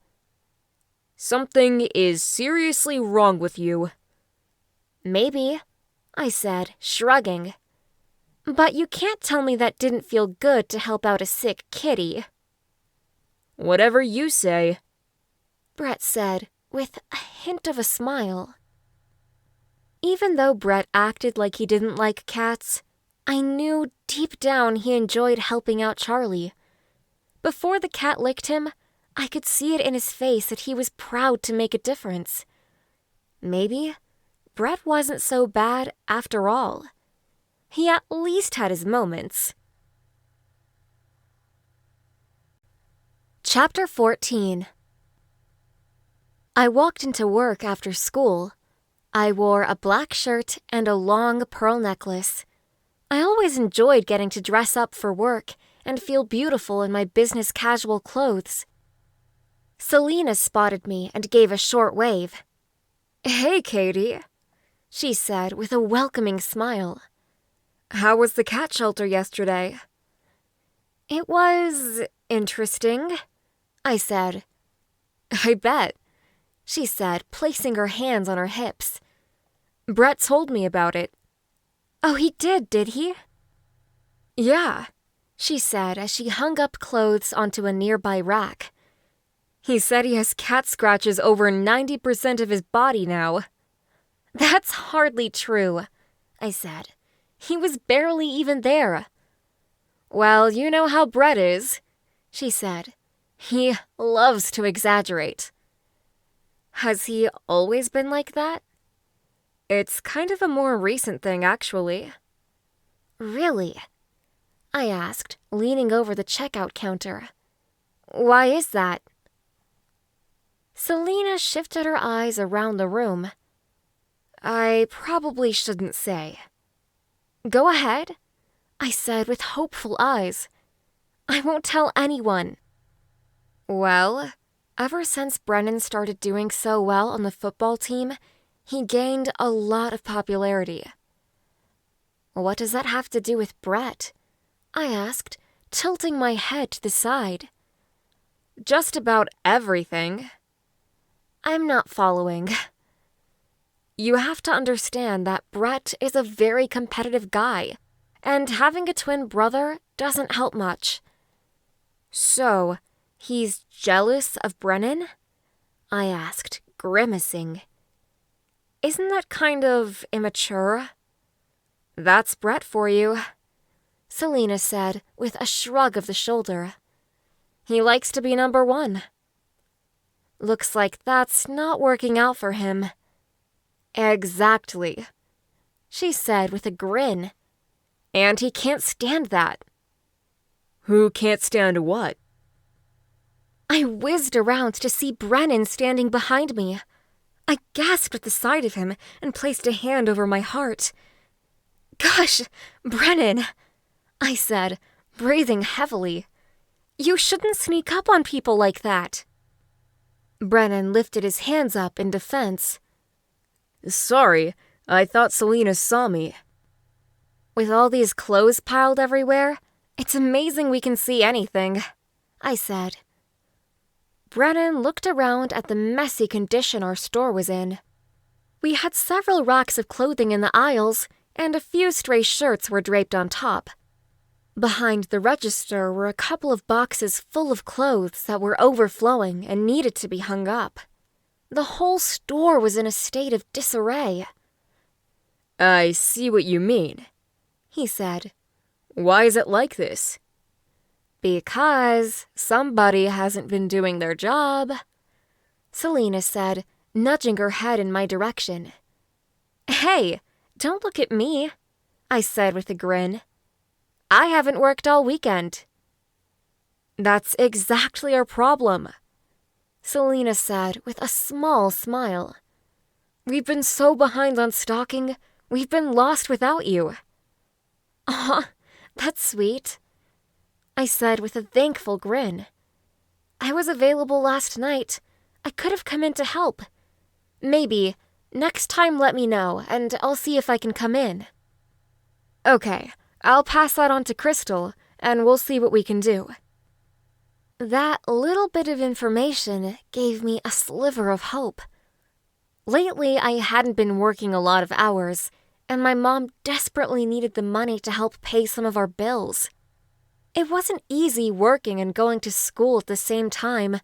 Something is seriously wrong with you. Maybe, I said, shrugging. But you can't tell me that didn't feel good to help out a sick kitty. Whatever you say, Brett said, with a hint of a smile. Even though Brett acted like he didn't like cats, I knew deep down he enjoyed helping out Charlie. Before the cat licked him, I could see it in his face that he was proud to make a difference. Maybe Brett wasn't so bad after all. He at least had his moments. Chapter 14. I walked into work after school. I wore a black shirt and a long pearl necklace. I always enjoyed getting to dress up for work and feel beautiful in my business casual clothes. Selena spotted me and gave a short wave. "Hey, Katie," she said with a welcoming smile. "How was the cat shelter yesterday?" "It was interesting," I said. "I bet," she said, placing her hands on her hips. "Brett told me about it." "Oh, he did he?" "Yeah," she said as she hung up clothes onto a nearby rack. "He said he has cat scratches over 90% of his body now." "That's hardly true," I said. "He was barely even there." "Well, you know how Brett is," she said. "He loves to exaggerate." "Has he always been like that?" "It's kind of a more recent thing, actually." "Really?" I asked, leaning over the checkout counter. "Why is that?" Selena shifted her eyes around the room. "I probably shouldn't say." "Go ahead," I said with hopeful eyes. "I won't tell anyone." "Well, ever since Brennan started doing so well on the football team, he gained a lot of popularity." "What does that have to do with Brett?" I asked, tilting my head to the side. "Just about everything." "I'm not following." "You have to understand that Brett is a very competitive guy, and having a twin brother doesn't help much." "So, he's jealous of Brennan?" I asked, grimacing. "Isn't that kind of immature?" "That's Brett for you," Selena said with a shrug of the shoulder. "He likes to be number one." "Looks like that's not working out for him." "Exactly," she said with a grin. "And he can't stand that." Who can't stand what? I whizzed around to see Brennan standing behind me. I gasped at the sight of him and placed a hand over my heart. "Gosh, Brennan," I said, breathing heavily. "You shouldn't sneak up on people like that." Brennan lifted his hands up in defense. "Sorry, I thought Selena saw me." "With all these clothes piled everywhere, it's amazing we can see anything," I said. Brennan looked around at the messy condition our store was in. We had several racks of clothing in the aisles, and a few stray shirts were draped on top. Behind the register were a couple of boxes full of clothes that were overflowing and needed to be hung up. The whole store was in a state of disarray. I see what you mean, he said. Why is it like this? Because somebody hasn't been doing their job, Selena said, nudging her head in my direction. Hey, don't look at me, I said with a grin. I haven't worked all weekend. That's exactly our problem, Selena said with a small smile. We've been so behind on stocking, we've been lost without you. Aw, that's sweet, I said with a thankful grin. I was available last night. I could have come in to help. Maybe. Next time let me know, and I'll see if I can come in. Okay, I'll pass that on to Crystal, and we'll see what we can do. That little bit of information gave me a sliver of hope. Lately, I hadn't been working a lot of hours, and my mom desperately needed the money to help pay some of our bills. It wasn't easy working and going to school at the same time.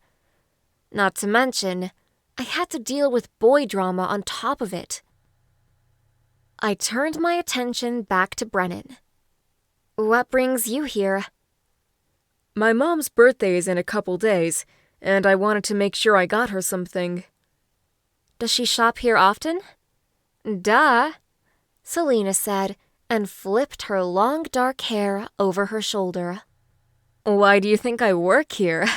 Not to mention, I had to deal with boy drama on top of it. I turned my attention back to Brennan. What brings you here? My mom's birthday is in a couple days, and I wanted to make sure I got her something. Does she shop here often? Duh, Selena said, and flipped her long dark hair over her shoulder. Why do you think I work here?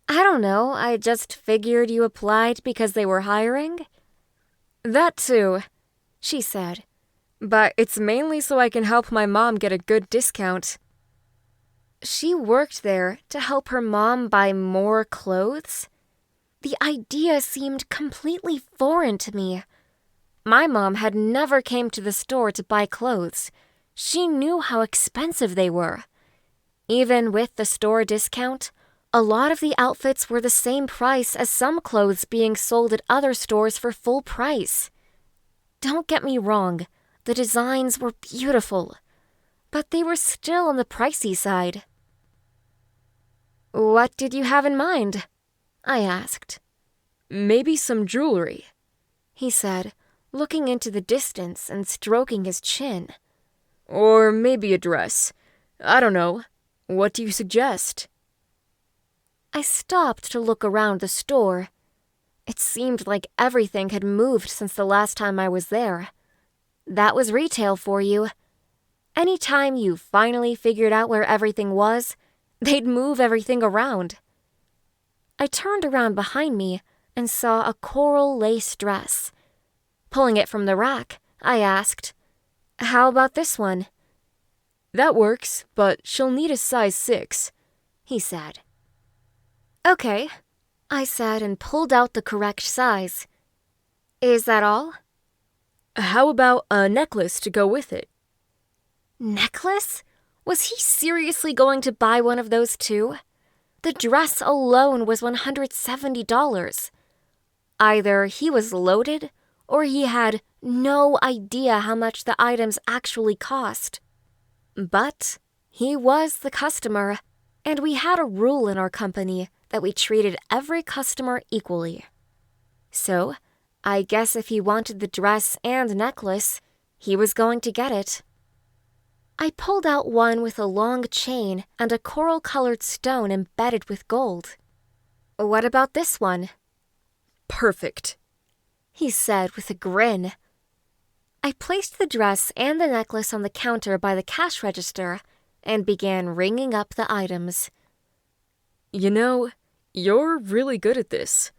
I don't know, I just figured you applied because they were hiring. That too, she said, but it's mainly so I can help my mom get a good discount. She worked there to help her mom buy more clothes? The idea seemed completely foreign to me. My mom had never came to the store to buy clothes. She knew how expensive they were. Even with the store discount, a lot of the outfits were the same price as some clothes being sold at other stores for full price. Don't get me wrong, the designs were beautiful, but they were still on the pricey side. What did you have in mind? I asked. Maybe some jewelry, he said, looking into the distance and stroking his chin. Or maybe a dress. I don't know. What do you suggest? I stopped to look around the store. It seemed like everything had moved since the last time I was there. That was retail for you. Anytime you finally figured out where everything was, they'd move everything around. I turned around behind me and saw a coral lace dress. Pulling it from the rack, I asked, "How about this one?" That works, but she'll need a size 6, he said. Okay, I said and pulled out the correct size. Is that all? How about a necklace to go with it? Necklace? Was he seriously going to buy one of those too? The dress alone was $170. Either he was loaded, or he had no idea how much the items actually cost. But he was the customer, and we had a rule in our company that we treated every customer equally. So, I guess if he wanted the dress and necklace, he was going to get it. I pulled out one with a long chain and a coral-colored stone embedded with gold. What about this one? Perfect, he said with a grin. I placed the dress and the necklace on the counter by the cash register and began ringing up the items. You know, you're really good at this,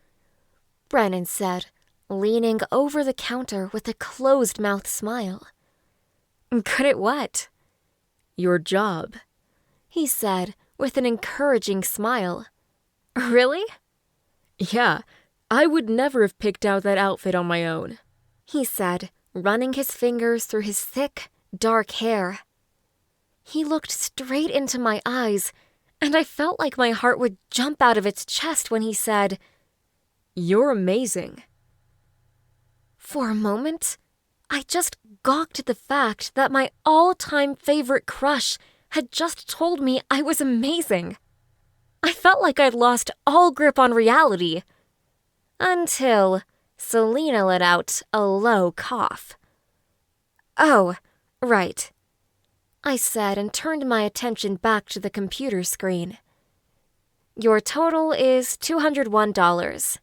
Brennan said, leaning over the counter with a closed-mouth smile. Good at what? Your job, he said with an encouraging smile. Really? Yeah, I would never have picked out that outfit on my own, he said, running his fingers through his thick, dark hair. He looked straight into my eyes, and I felt like my heart would jump out of its chest when he said, You're amazing. For a moment, I just gawked at the fact that my all-time favorite crush had just told me I was amazing. I felt like I'd lost all grip on reality. Until Selena let out a low cough. "Oh, right," I said and turned my attention back to the computer screen. "Your total is $201.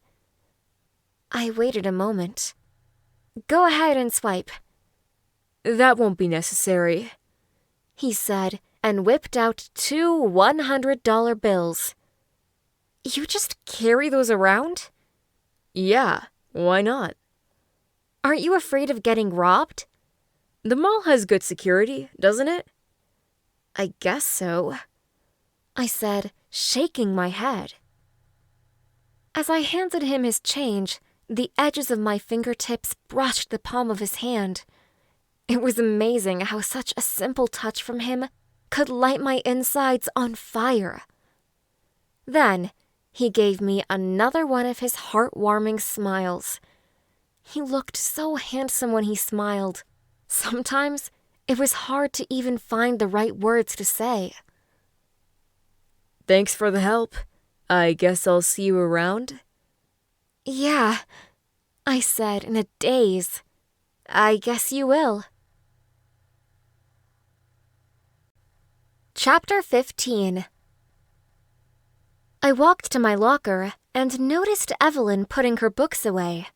I waited a moment. "Go ahead and swipe." "That won't be necessary," he said and whipped out 2 $100 bills. "You just carry those around?" "Yeah, why not? "Aren't you afraid of getting robbed?" The mall has good security, doesn't it?" "I guess so," I said, shaking my head. As I handed him his change, the edges of my fingertips brushed the palm of his hand. It was amazing how such a simple touch from him could light my insides on fire. Then he gave me another one of his heartwarming smiles. He looked so handsome when he smiled. Sometimes it was hard to even find the right words to say. "Thanks for the help. I guess I'll see you around?" "Yeah," I said in a daze. "I guess you will." Chapter 15. I walked to my locker and noticed Evelyn putting her books away.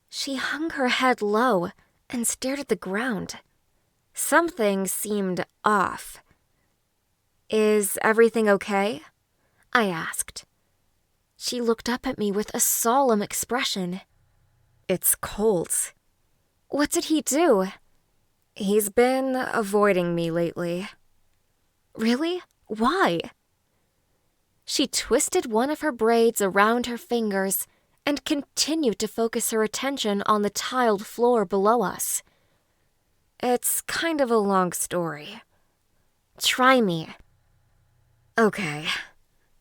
She hung her head low and stared at the ground. Something seemed off. "Is everything okay?" I asked. She looked up at me with a solemn expression. "It's cold." "What did he do?" "He's been avoiding me lately." "Really? Why?" She twisted one of her braids around her fingers and continued to focus her attention on the tiled floor below us. "It's kind of a long story." "Try me." "Okay,"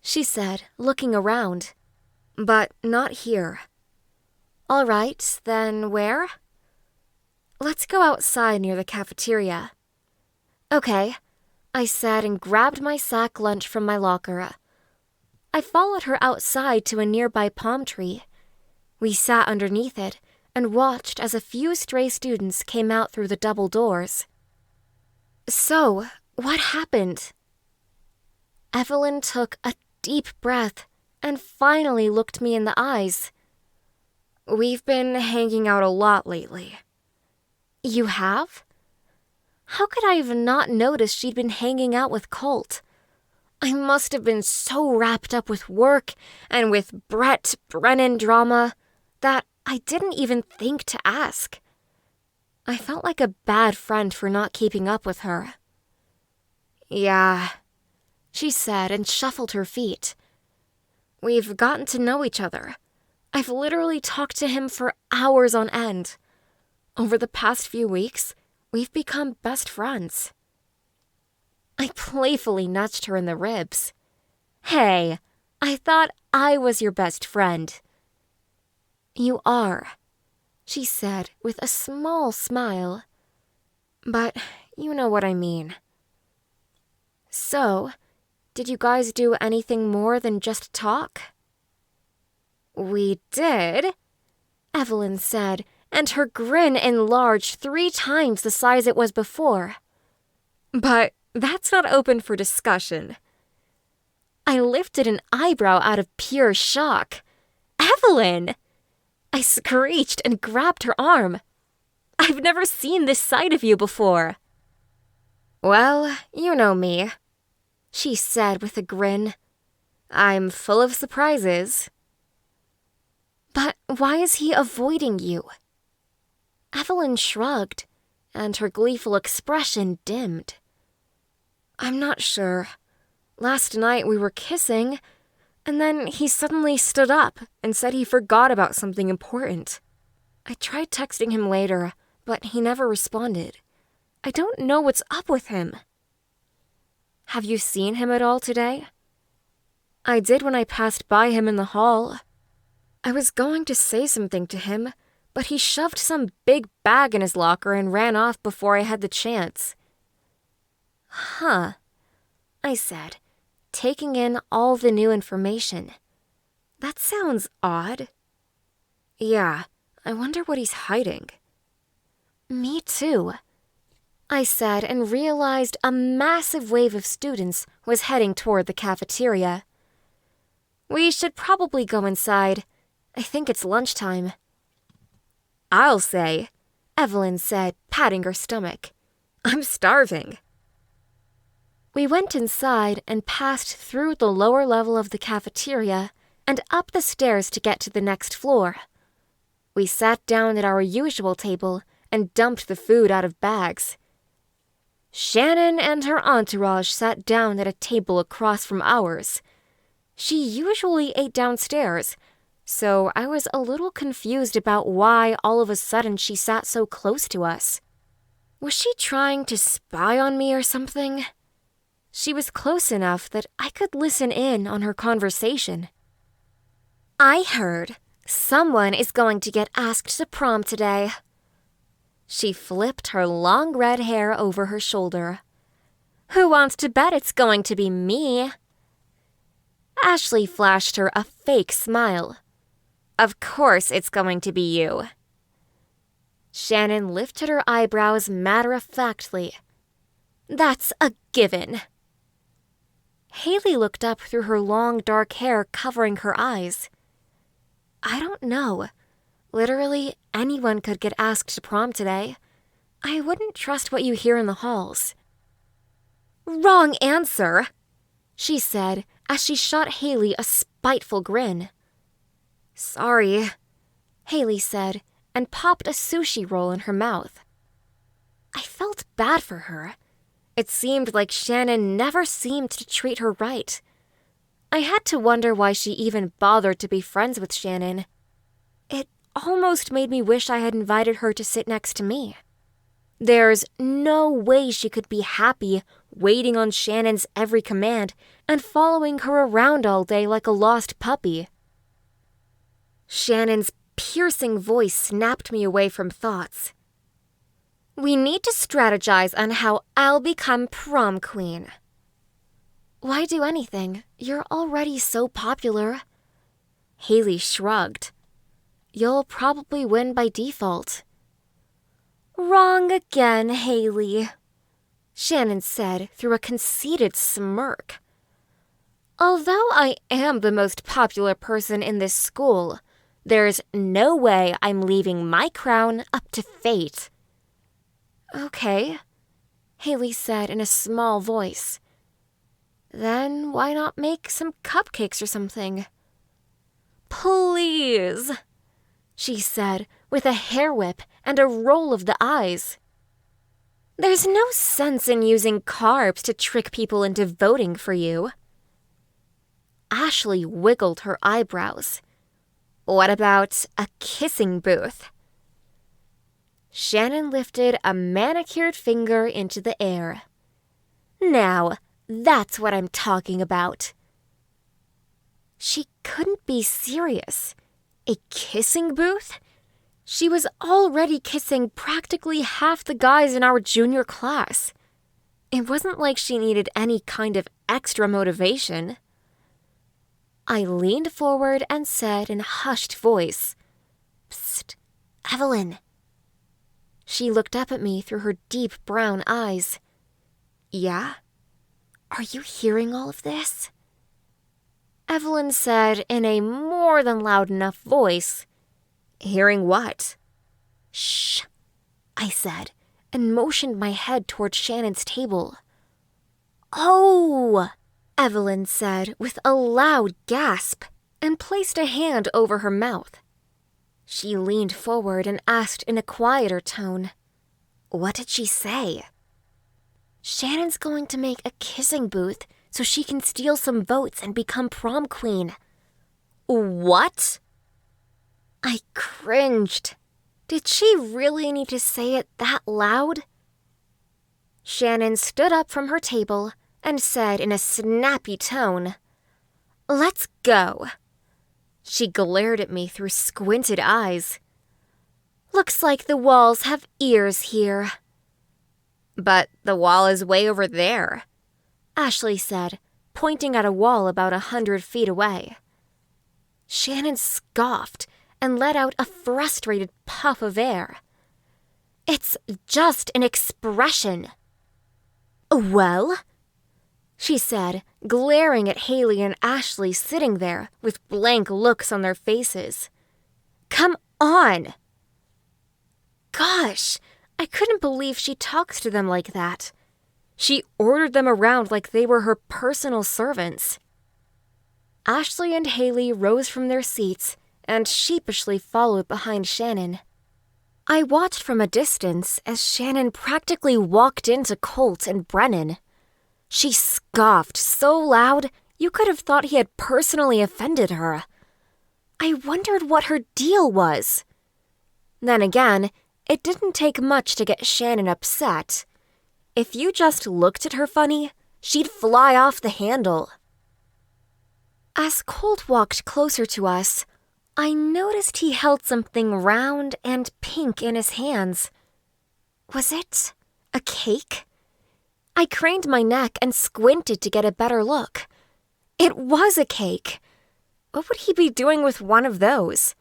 she said, looking around. "but not here." "All right, then where?" "Let's go outside near the cafeteria." "Okay," I said and grabbed my sack lunch from my locker. I followed her outside to a nearby palm tree. We sat underneath it and watched as a few stray students came out through the double doors. "So, what happened?" Evelyn took a deep breath and finally looked me in the eyes. "We've been hanging out a lot lately." "You have?" How could I have not noticed she'd been hanging out with Colt? I must have been so wrapped up with work and with Brennan drama that I didn't even think to ask. I felt like a bad friend for not keeping up with her. "Yeah," she said and shuffled her feet. "We've gotten to know each other. I've literally talked to him for hours on end. Over the past few weeks, we've become best friends." I playfully nudged her in the ribs. "Hey, I thought I was your best friend." "You are," she said with a small smile. "But you know what I mean." "So, did you guys do anything more than just talk?" "We did," Evelyn said, and her grin enlarged 3 times the size it was before. "But that's not open for discussion." I lifted an eyebrow out of pure shock. "Evelyn!" I screeched and grabbed her arm. "I've never seen this side of you before." "Well, you know me," she said with a grin. "I'm full of surprises." "But why is he avoiding you?" Evelyn shrugged, and her gleeful expression dimmed. "I'm not sure. Last night we were kissing, and then he suddenly stood up and said he forgot about something important. I tried texting him later, but he never responded. I don't know what's up with him." "Have you seen him at all today?" "I did when I passed by him in the hall. I was going to say something to him, but he shoved some big bag in his locker and ran off before I had the chance." "Huh. I said, taking in all the new information. That sounds odd. Yeah, I wonder what he's hiding. Me too, I said, and realized a massive wave of students was heading toward the cafeteria. We should probably go inside. I think it's lunchtime. I'll say, Evelyn said, patting her stomach. I'm starving. We went inside and passed through the lower level of the cafeteria and up the stairs to get to the next floor. We sat down at our usual table and dumped the food out of bags. Shannon and her entourage sat down at a table across from ours. She usually ate downstairs, so I was a little confused about why all of a sudden she sat so close to us. Was she trying to spy on me or something? She was close enough that I could listen in on her conversation. I heard someone is going to get asked to prom today. She flipped her long red hair over her shoulder. Who wants to bet it's going to be me? Ashley flashed her a fake smile. Of course it's going to be you. Shannon lifted her eyebrows matter-of-factly. That's a given. Haley looked up through her long dark hair covering her eyes. I don't know. Literally anyone could get asked to prom today. I wouldn't trust what you hear in the halls. Wrong answer, she said as she shot Haley a spiteful grin. Sorry, Haley said and popped a sushi roll in her mouth. I felt bad for her. It seemed like Shannon never seemed to treat her right. I had to wonder why she even bothered to be friends with Shannon. It almost made me wish I had invited her to sit next to me. There's no way she could be happy waiting on Shannon's every command and following her around all day like a lost puppy. Shannon's piercing voice snapped me away from thoughts. We need to strategize on how I'll become prom queen. Why do anything? You're already so popular. Haley shrugged. You'll probably win by default. Wrong again, Haley, Shannon said through a conceited smirk. Although I am the most popular person in this school, there's no way I'm leaving my crown up to fate. Okay, Haley said in a small voice. Then why not make some cupcakes or something? Please, she said with a hair whip and a roll of the eyes. There's no sense in using carbs to trick people into voting for you. Ashley wiggled her eyebrows. What about a kissing booth? Shannon lifted a manicured finger into the air. Now, that's what I'm talking about. She couldn't be serious. A kissing booth? She was already kissing practically half the guys in our junior class. It wasn't like she needed any kind of extra motivation. I leaned forward and said in a hushed voice, Psst, Evelyn. She looked up at me through her deep brown eyes. Yeah? Are you hearing all of this? Evelyn said in a more than loud enough voice, Hearing what? Shh, I said, and motioned my head toward Shannon's table. Oh, Evelyn said with a loud gasp and placed a hand over her mouth. She leaned forward and asked in a quieter tone, What did she say? Shannon's going to make a kissing booth so she can steal some votes and become prom queen. What? I cringed. Did she really need to say it that loud? Shannon stood up from her table and said in a snappy tone, Let's go. She glared at me through squinted eyes. Looks like the walls have ears here. But the wall is way over there. Ashley said, pointing at a wall about 100 feet away. Shannon scoffed and let out a frustrated puff of air. It's just an expression. Well? She said, glaring at Haley and Ashley sitting there with blank looks on their faces. Come on! Gosh, I couldn't believe she talks to them like that. She ordered them around like they were her personal servants. Ashley and Haley rose from their seats and sheepishly followed behind Shannon. I watched from a distance as Shannon practically walked into Colt and Brennan. She scoffed so loud you could have thought he had personally offended her. I wondered what her deal was. Then again, it didn't take much to get Shannon upset. If you just looked at her funny, she'd fly off the handle. As Colt walked closer to us, I noticed he held something round and pink in his hands. Was it a cake? I craned my neck and squinted to get a better look. It was a cake. What would he be doing with one of those?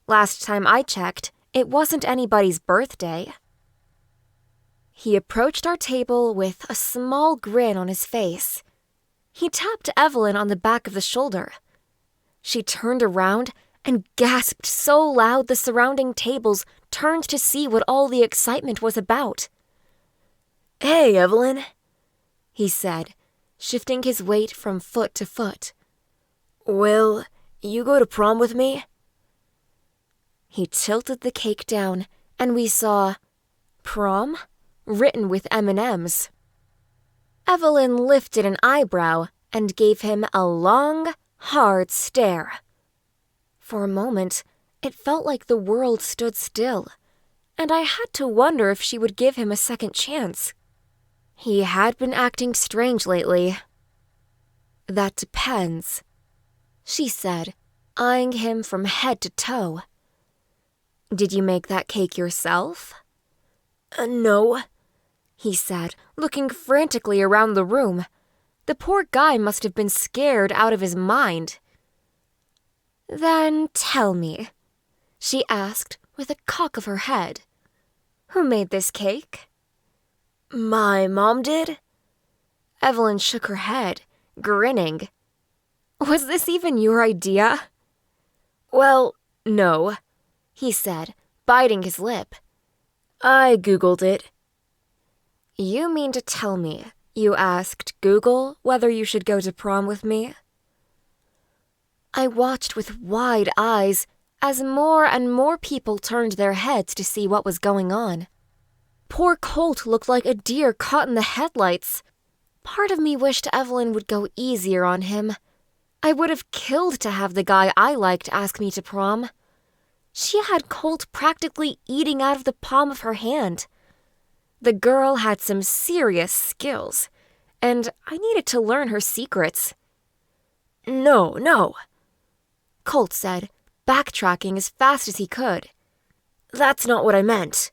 Last time I checked, it wasn't anybody's birthday. He approached our table with a small grin on his face. He tapped Evelyn on the back of the shoulder. She turned around and gasped so loud the surrounding tables turned to see what all the excitement was about. "Hey, Evelyn," he said, shifting his weight from foot to foot. "Will you go to prom with me?" He tilted the cake down, and we saw "Prom?" written with M&Ms. Evelyn lifted an eyebrow and gave him a long, hard stare. For a moment, it felt like the world stood still, and I had to wonder if she would give him a second chance. He had been acting strange lately. "That depends," she said, eyeing him from head to toe. "Did you make that cake yourself?" No," he said, looking frantically around the room. The poor guy must have been scared out of his mind. "Then tell me," she asked with a cock of her head. "Who made this cake?" "My mom did." Evelyn shook her head, grinning. "Was this even your idea?" "Well, no," he said, biting his lip. "I Googled it." "You mean to tell me you asked Google whether you should go to prom with me?" I watched with wide eyes as more and more people turned their heads to see what was going on. Poor Colt looked like a deer caught in the headlights. Part of me wished Evelyn would go easier on him. I would have killed to have the guy I liked ask me to prom. She had Colt practically eating out of the palm of her hand. The girl had some serious skills, and I needed to learn her secrets. No, Colt said, backtracking as fast as he could. "That's not what I meant."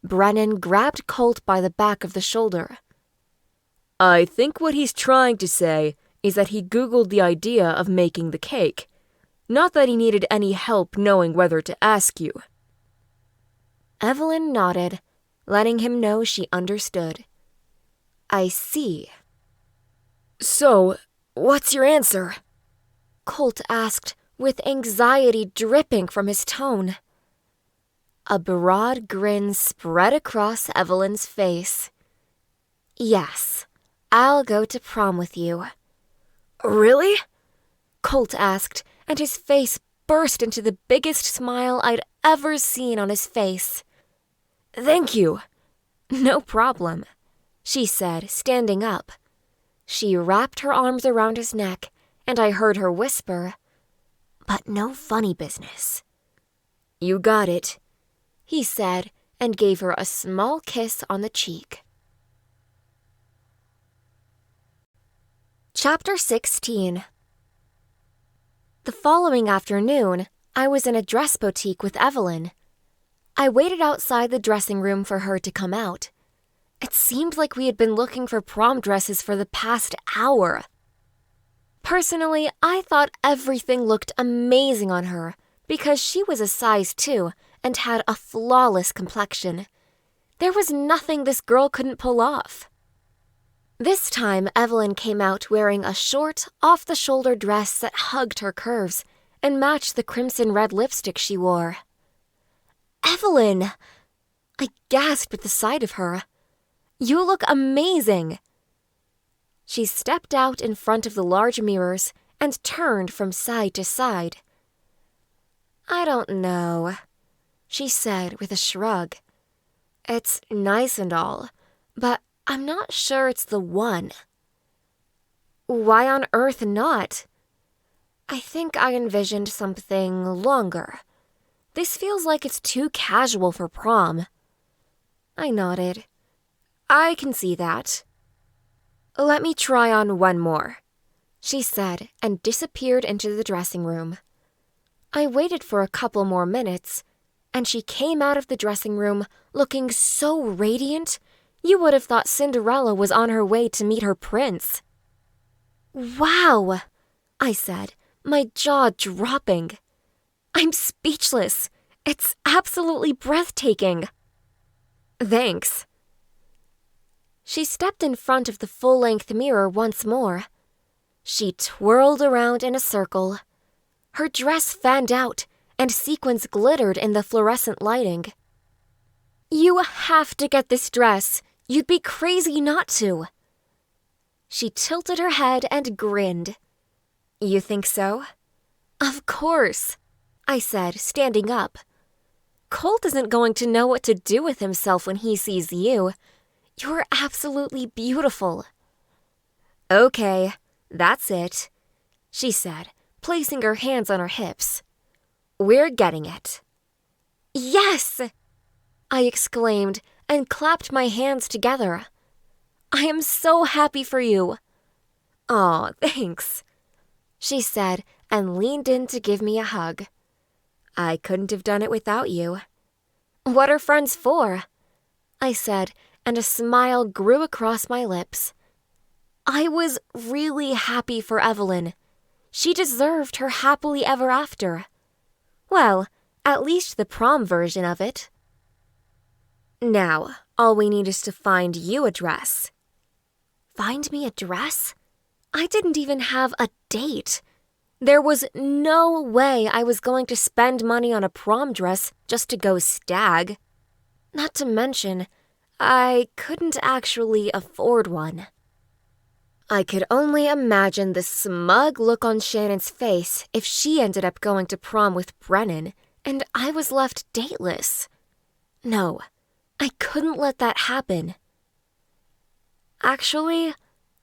Brennan grabbed Colt by the back of the shoulder. "I think what he's trying to say is that he Googled the idea of making the cake, not that he needed any help knowing whether to ask you." Evelyn nodded, letting him know she understood. "I see." "So, what's your answer?" Colt asked, with anxiety dripping from his tone. A broad grin spread across Evelyn's face. "Yes, I'll go to prom with you." "Really?" Colt asked, and his face burst into the biggest smile I'd ever seen on his face. "Thank you." "No problem," she said, standing up. She wrapped her arms around his neck, and I heard her whisper, "But no funny business." "You got it," he said, and gave her a small kiss on the cheek. Chapter 16. The following afternoon, I was in a dress boutique with Evelyn. I waited outside the dressing room for her to come out. It seemed like we had been looking for prom dresses for the past hour. Personally, I thought everything looked amazing on her because she was a size 2 and had a flawless complexion. There was nothing this girl couldn't pull off. This time, Evelyn came out wearing a short, off-the-shoulder dress that hugged her curves and matched the crimson-red lipstick she wore. "Evelyn!" I gasped at the sight of her. "You look amazing!" She stepped out in front of the large mirrors and turned from side to side. "I don't know," she said with a shrug. "It's nice and all, but I'm not sure it's the one." "Why on earth not?" "I think I envisioned something longer. This feels like it's too casual for prom." I nodded. "I can see that." "Let me try on one more," she said and disappeared into the dressing room. I waited for a couple more minutes, and she came out of the dressing room looking so radiant, you would have thought Cinderella was on her way to meet her prince. "Wow," I said, my jaw dropping. "I'm speechless. It's absolutely breathtaking." "Thanks." She stepped in front of the full-length mirror once more. She twirled around in a circle. Her dress fanned out, and sequins glittered in the fluorescent lighting. "You have to get this dress. You'd be crazy not to." She tilted her head and grinned. "You think so?" "Of course," I said, standing up. "Colt isn't going to know what to do with himself when he sees you. You're absolutely beautiful." "Okay, that's it," she said, placing her hands on her hips. "We're getting it." "Yes!" I exclaimed and clapped my hands together. "I am so happy for you." "Aw, thanks," she said and leaned in to give me a hug. "I couldn't have done it without you." "What are friends for?" I said, and a smile grew across my lips. I was really happy for Evelyn. She deserved her happily ever after. Well, at least the prom version of it. "Now, all we need is to find you a dress." Find me a dress? I didn't even have a date. There was no way I was going to spend money on a prom dress just to go stag. Not to mention, I couldn't actually afford one. I could only imagine the smug look on Shannon's face if she ended up going to prom with Brennan and I was left dateless. No, I couldn't let that happen. Actually,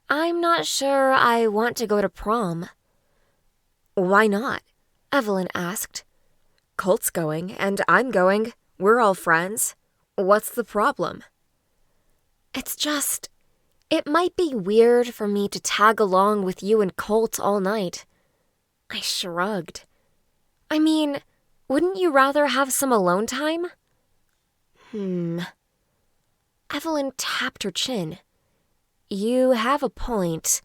I'm not sure I want to go to prom. "Why not?" Evelyn asked. "Colt's going, and I'm going. We're all friends. What's the problem?" "It's just, it might be weird for me to tag along with you and Colt all night." I shrugged. "I mean, wouldn't you rather have some alone time?" Evelyn tapped her chin. "You have a point,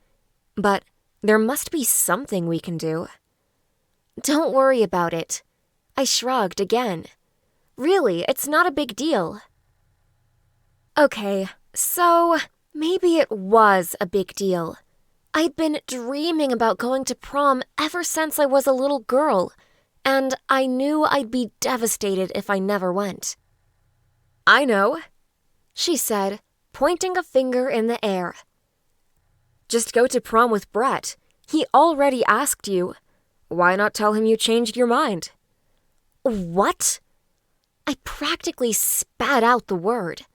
but there must be something we can do." "Don't worry about it." I shrugged again. "Really, it's not a big deal." Okay, so maybe it was a big deal. I'd been dreaming about going to prom ever since I was a little girl, and I knew I'd be devastated if I never went. "I know," she said, pointing a finger in the air. "Just go to prom with Brett. He already asked you. Why not tell him you changed your mind?" "What?" I practically spat out the word.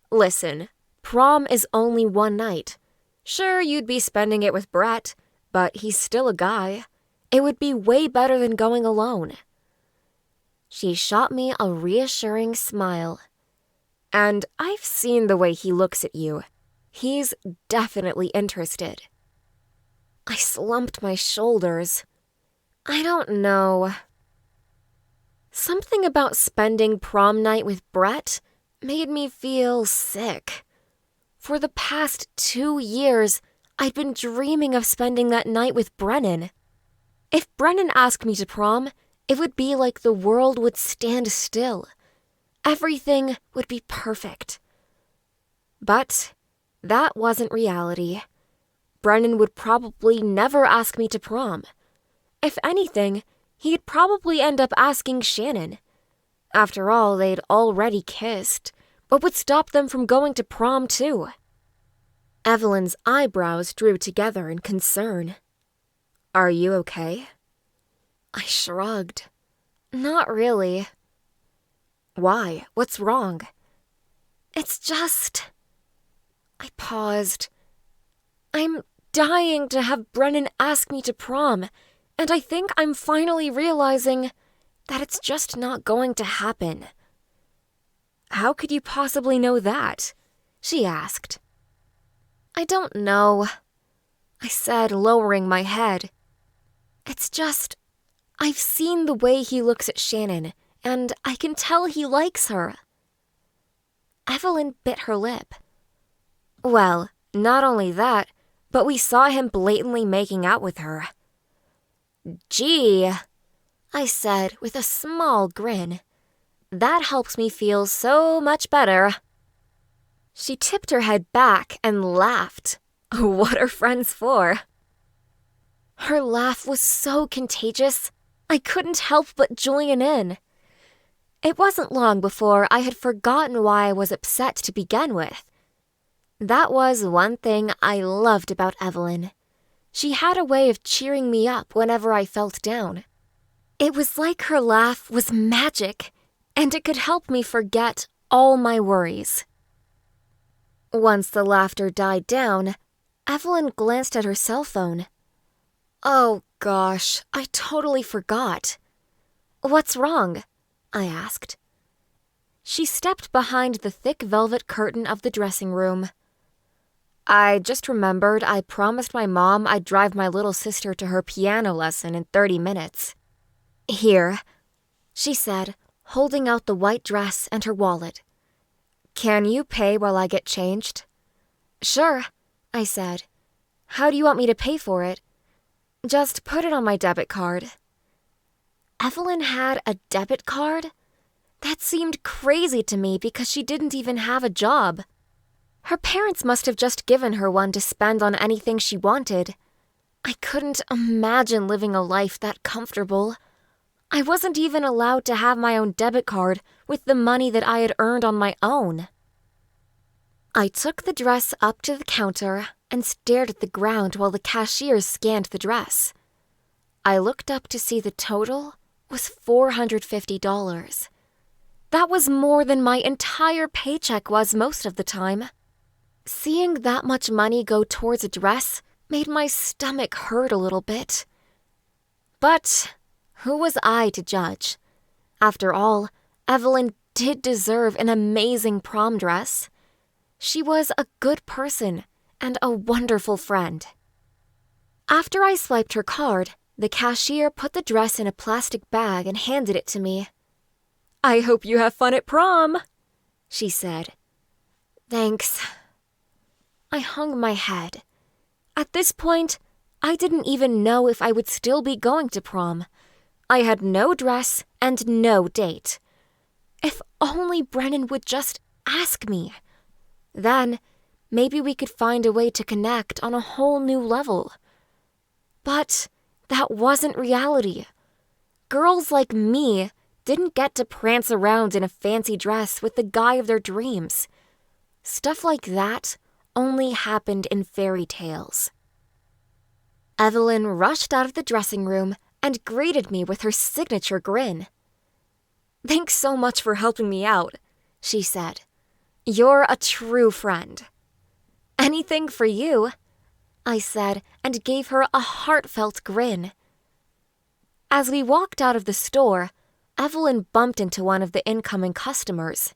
"Listen, prom is only one night. Sure, you'd be spending it with Brett, but he's still a guy. It would be way better than going alone." She shot me a reassuring smile. "And I've seen the way he looks at you. He's definitely interested." I slumped my shoulders. I don't know. Something about spending prom night with Brett made me feel sick. For the past 2 years, I'd been dreaming of spending that night with Brennan. If Brennan asked me to prom, it would be like the world would stand still. Everything would be perfect. But that wasn't reality. Brennan would probably never ask me to prom. If anything, he'd probably end up asking Shannon. After all, they'd already kissed. What would stop them from going to prom too? Evelyn's eyebrows drew together in concern. Are you okay? I shrugged. Not really. Why? What's wrong? It's just... I paused. I'm dying to have Brennan ask me to prom, and I think I'm finally realizing that it's just not going to happen. How could you possibly know that? She asked. I don't know, I said, lowering my head. It's just, I've seen the way he looks at Shannon, and I can tell he likes her. Evelyn bit her lip. Well, not only that, but we saw him blatantly making out with her. Gee, I said with a small grin. That helps me feel so much better. She tipped her head back and laughed. What are friends for? Her laugh was so contagious, I couldn't help but join in. It wasn't long before I had forgotten why I was upset to begin with. That was one thing I loved about Evelyn. She had a way of cheering me up whenever I felt down. It was like her laugh was magic, and it could help me forget all my worries. Once the laughter died down, Evelyn glanced at her cell phone. Oh gosh, I totally forgot. What's wrong? I asked. She stepped behind the thick velvet curtain of the dressing room. I just remembered I promised my mom I'd drive my little sister to her piano lesson in 30 minutes. Here, she said, holding out the white dress and her wallet. Can you pay while I get changed? Sure, I said. How do you want me to pay for it? Just put it on my debit card. Evelyn had a debit card? That seemed crazy to me because she didn't even have a job. Her parents must have just given her one to spend on anything she wanted. I couldn't imagine living a life that comfortable. I wasn't even allowed to have my own debit card with the money that I had earned on my own. I took the dress up to the counter and stared at the ground while the cashier scanned the dress. I looked up to see the total was $450. That was more than my entire paycheck was most of the time. Seeing that much money go towards a dress made my stomach hurt a little bit. But who was I to judge? After all, Evelyn did deserve an amazing prom dress. She was a good person and a wonderful friend. After I swiped her card, the cashier put the dress in a plastic bag and handed it to me. I hope you have fun at prom, she said. Thanks. I hung my head. At this point, I didn't even know if I would still be going to prom. I had no dress and no date. If only Brennan would just ask me. Then, maybe we could find a way to connect on a whole new level. But that wasn't reality. Girls like me didn't get to prance around in a fancy dress with the guy of their dreams. Stuff like that only happened in fairy tales. Evelyn rushed out of the dressing room and greeted me with her signature grin. Thanks so much for helping me out, she said. You're a true friend. Anything for you, I said, and gave her a heartfelt grin. As we walked out of the store, Evelyn bumped into one of the incoming customers.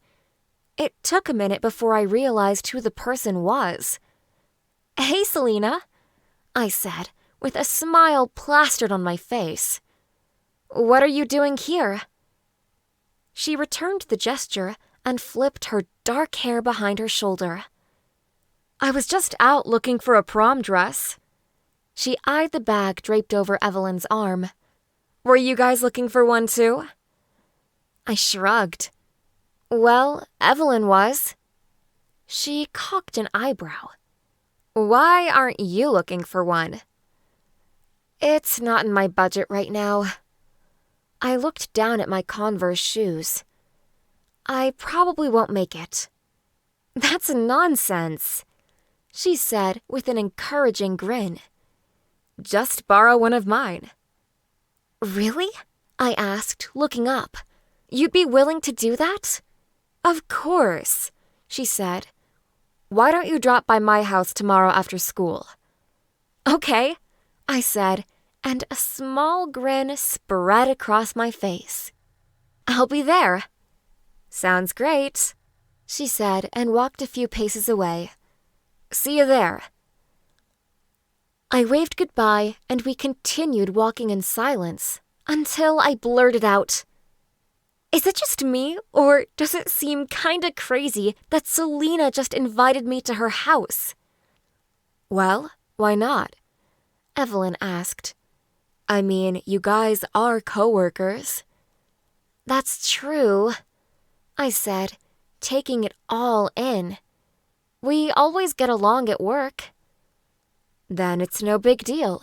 It took a minute before I realized who the person was. Hey, Selena, I said, with a smile plastered on my face. What are you doing here? She returned the gesture and flipped her dark hair behind her shoulder. I was just out looking for a prom dress. She eyed the bag draped over Evelyn's arm. Were you guys looking for one too? I shrugged. Well, Evelyn was. She cocked an eyebrow. Why aren't you looking for one? It's not in my budget right now. I looked down at my Converse shoes. I probably won't make it. That's nonsense, she said with an encouraging grin. Just borrow one of mine. Really? I asked, looking up. You'd be willing to do that? Of course, she said. Why don't you drop by my house tomorrow after school? Okay, I said, and a small grin spread across my face. I'll be there. Sounds great, she said and walked a few paces away. See you there. I waved goodbye and we continued walking in silence until I blurted out, Is it just me, or does it seem kinda crazy that Selena just invited me to her house? Well, why not? Evelyn asked. I mean, you guys are coworkers. That's true, I said, taking it all in. We always get along at work. Then it's no big deal.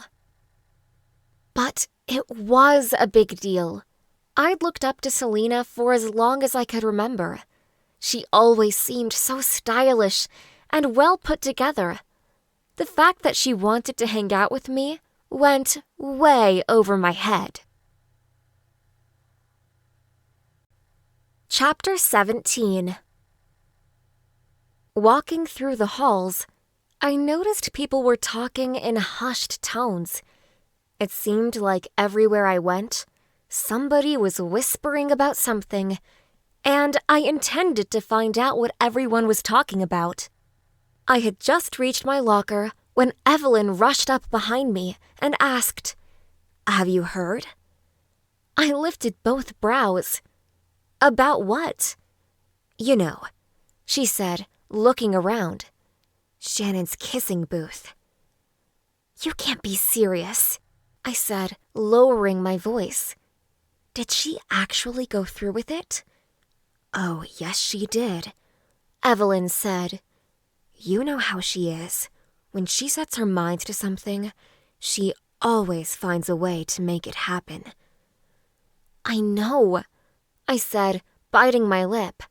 But it was a big deal. I'd looked up to Selena for as long as I could remember. She always seemed so stylish and well put together. The fact that she wanted to hang out with me went way over my head. Chapter 17. Walking through the halls, I noticed people were talking in hushed tones. It seemed like everywhere I went, somebody was whispering about something, and I intended to find out what everyone was talking about. I had just reached my locker when Evelyn rushed up behind me and asked, Have you heard? I lifted both brows. About what? You know, she said, looking around. Shannon's kissing booth. You can't be serious, I said, lowering my voice. Did she actually go through with it? Oh, yes, she did, Evelyn said. You know how she is. When she sets her mind to something, she always finds a way to make it happen. I know, I said, biting my lip.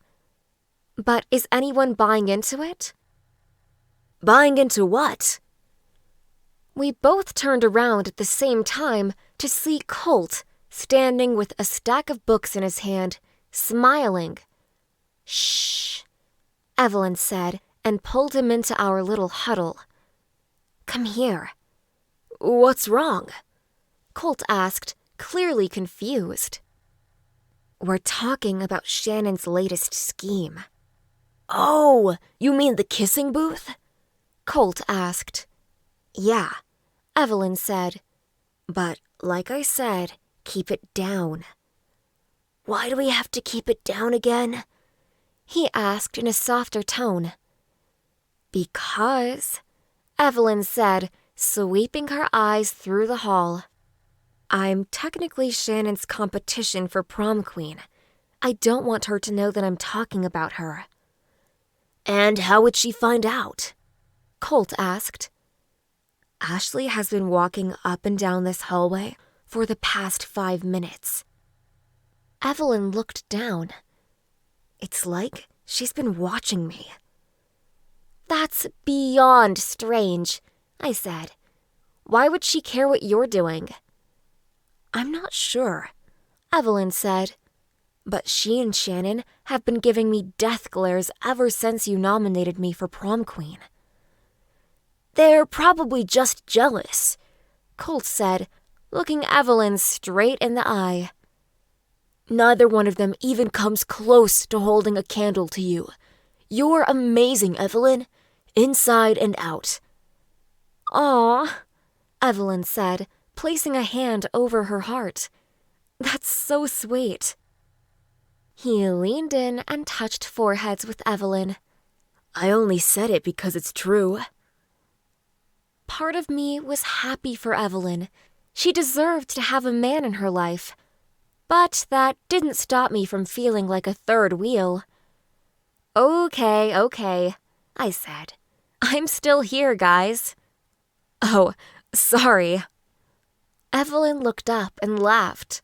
But is anyone buying into it? Buying into what? We both turned around at the same time to see Colt standing with a stack of books in his hand, smiling. Shh, Evelyn said and pulled him into our little huddle. Come here. What's wrong? Colt asked, clearly confused. We're talking about Shannon's latest scheme. Oh, you mean the kissing booth? Colt asked. Yeah, Evelyn said. But, like I said, keep it down. Why do we have to keep it down again? He asked in a softer tone. Because, Evelyn said, sweeping her eyes through the hall. I'm technically Shannon's competition for prom queen. I don't want her to know that I'm talking about her. And how would she find out? Colt asked. Ashley has been walking up and down this hallway for the past 5 minutes. Evelyn looked down. It's like she's been watching me. That's beyond strange, I said. Why would she care what you're doing? I'm not sure, Evelyn said. But she and Shannon have been giving me death glares ever since you nominated me for prom queen. They're probably just jealous, Colt said, looking Evelyn straight in the eye. Neither one of them even comes close to holding a candle to you. You're amazing, Evelyn, inside and out. Aw, Evelyn said, placing a hand over her heart. That's so sweet. He leaned in and touched foreheads with Evelyn. I only said it because it's true. Part of me was happy for Evelyn. She deserved to have a man in her life. But that didn't stop me from feeling like a third wheel. Okay, I said. I'm still here, guys. Oh, sorry. Evelyn looked up and laughed.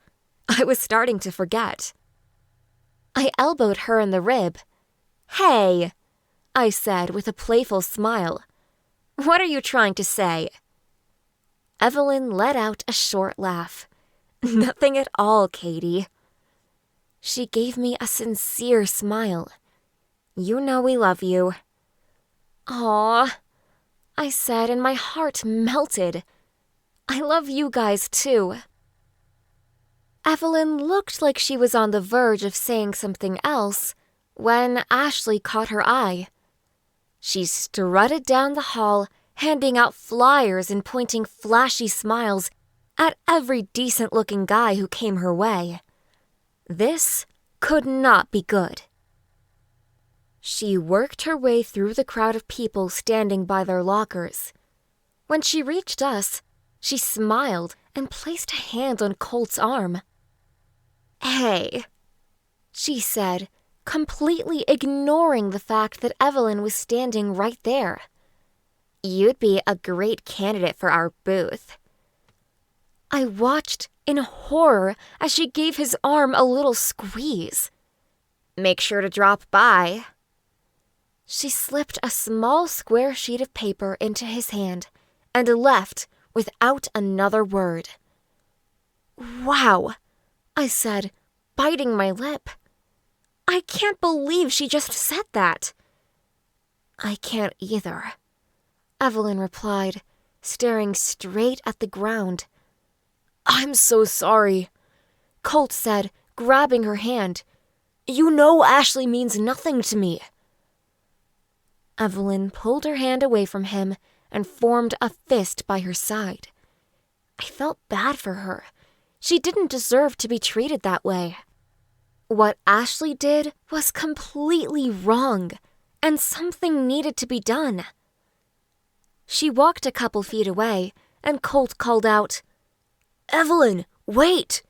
I was starting to forget. I elbowed her in the rib. Hey, I said with a playful smile. What are you trying to say? Evelyn let out a short laugh. Nothing at all, Katie. She gave me a sincere smile. You know we love you. Aw, I said, and my heart melted. I love you guys too. Evelyn looked like she was on the verge of saying something else when Ashley caught her eye. She strutted down the hall, handing out flyers and pointing flashy smiles at every decent-looking guy who came her way. This could not be good. She worked her way through the crowd of people standing by their lockers. When she reached us, she smiled and placed a hand on Colt's arm. Hey, she said, completely ignoring the fact that Evelyn was standing right there. You'd be a great candidate for our booth. I watched in horror as she gave his arm a little squeeze. Make sure to drop by. She slipped a small square sheet of paper into his hand and left without another word. Wow, I said, biting my lip. I can't believe she just said that. I can't either, Evelyn replied, staring straight at the ground. I'm so sorry, Colt said, grabbing her hand. You know Ashley means nothing to me. Evelyn pulled her hand away from him and formed a fist by her side. I felt bad for her. She didn't deserve to be treated that way. What Ashley did was completely wrong, and something needed to be done. She walked a couple feet away, and Colt called out, Evelyn, wait!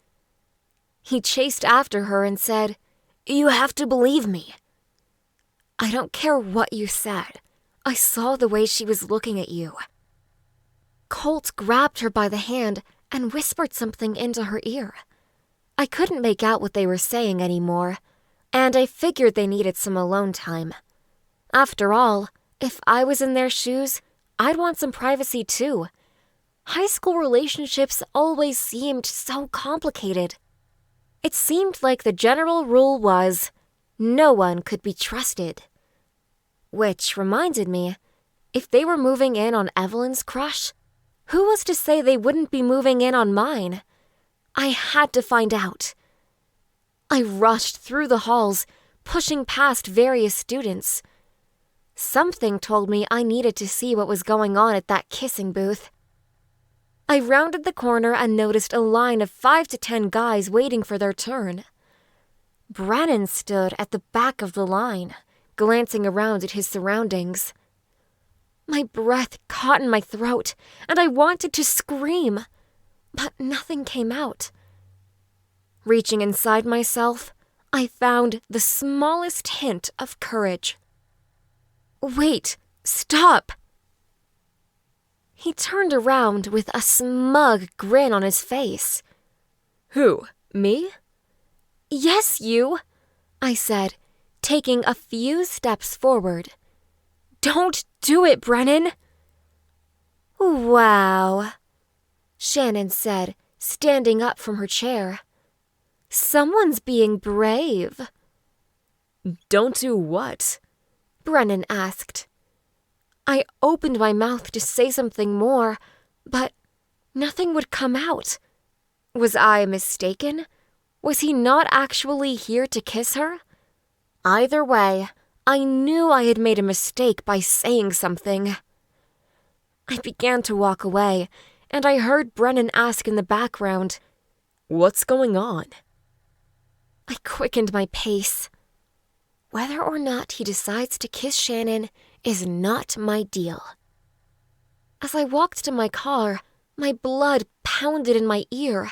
He chased after her and said, You have to believe me. I don't care what you said. I saw the way she was looking at you. Colt grabbed her by the hand and whispered something into her ear. I couldn't make out what they were saying anymore, and I figured they needed some alone time. After all, if I was in their shoes, I'd want some privacy too. High school relationships always seemed so complicated. It seemed like the general rule was, no one could be trusted. Which reminded me, if they were moving in on Evelyn's crush, who was to say they wouldn't be moving in on mine? I had to find out. I rushed through the halls, pushing past various students. Something told me I needed to see what was going on at that kissing booth. I rounded the corner and noticed a line of 5 to 10 guys waiting for their turn. Brennan stood at the back of the line, glancing around at his surroundings. My breath caught in my throat, and I wanted to scream, but nothing came out. Reaching inside myself, I found the smallest hint of courage. Wait, stop! He turned around with a smug grin on his face. Who, me? Yes, you, I said, taking a few steps forward. Don't do it, Brennan! Wow, Shannon said, standing up from her chair. Someone's being brave. Don't do what? Brennan asked. I opened my mouth to say something more, but nothing would come out. Was I mistaken? Was he not actually here to kiss her? Either way, I knew I had made a mistake by saying something. I began to walk away, and I heard Brennan ask in the background, What's going on? I quickened my pace. Whether or not he decides to kiss Shannon is not my deal. As I walked to my car, my blood pounded in my ear.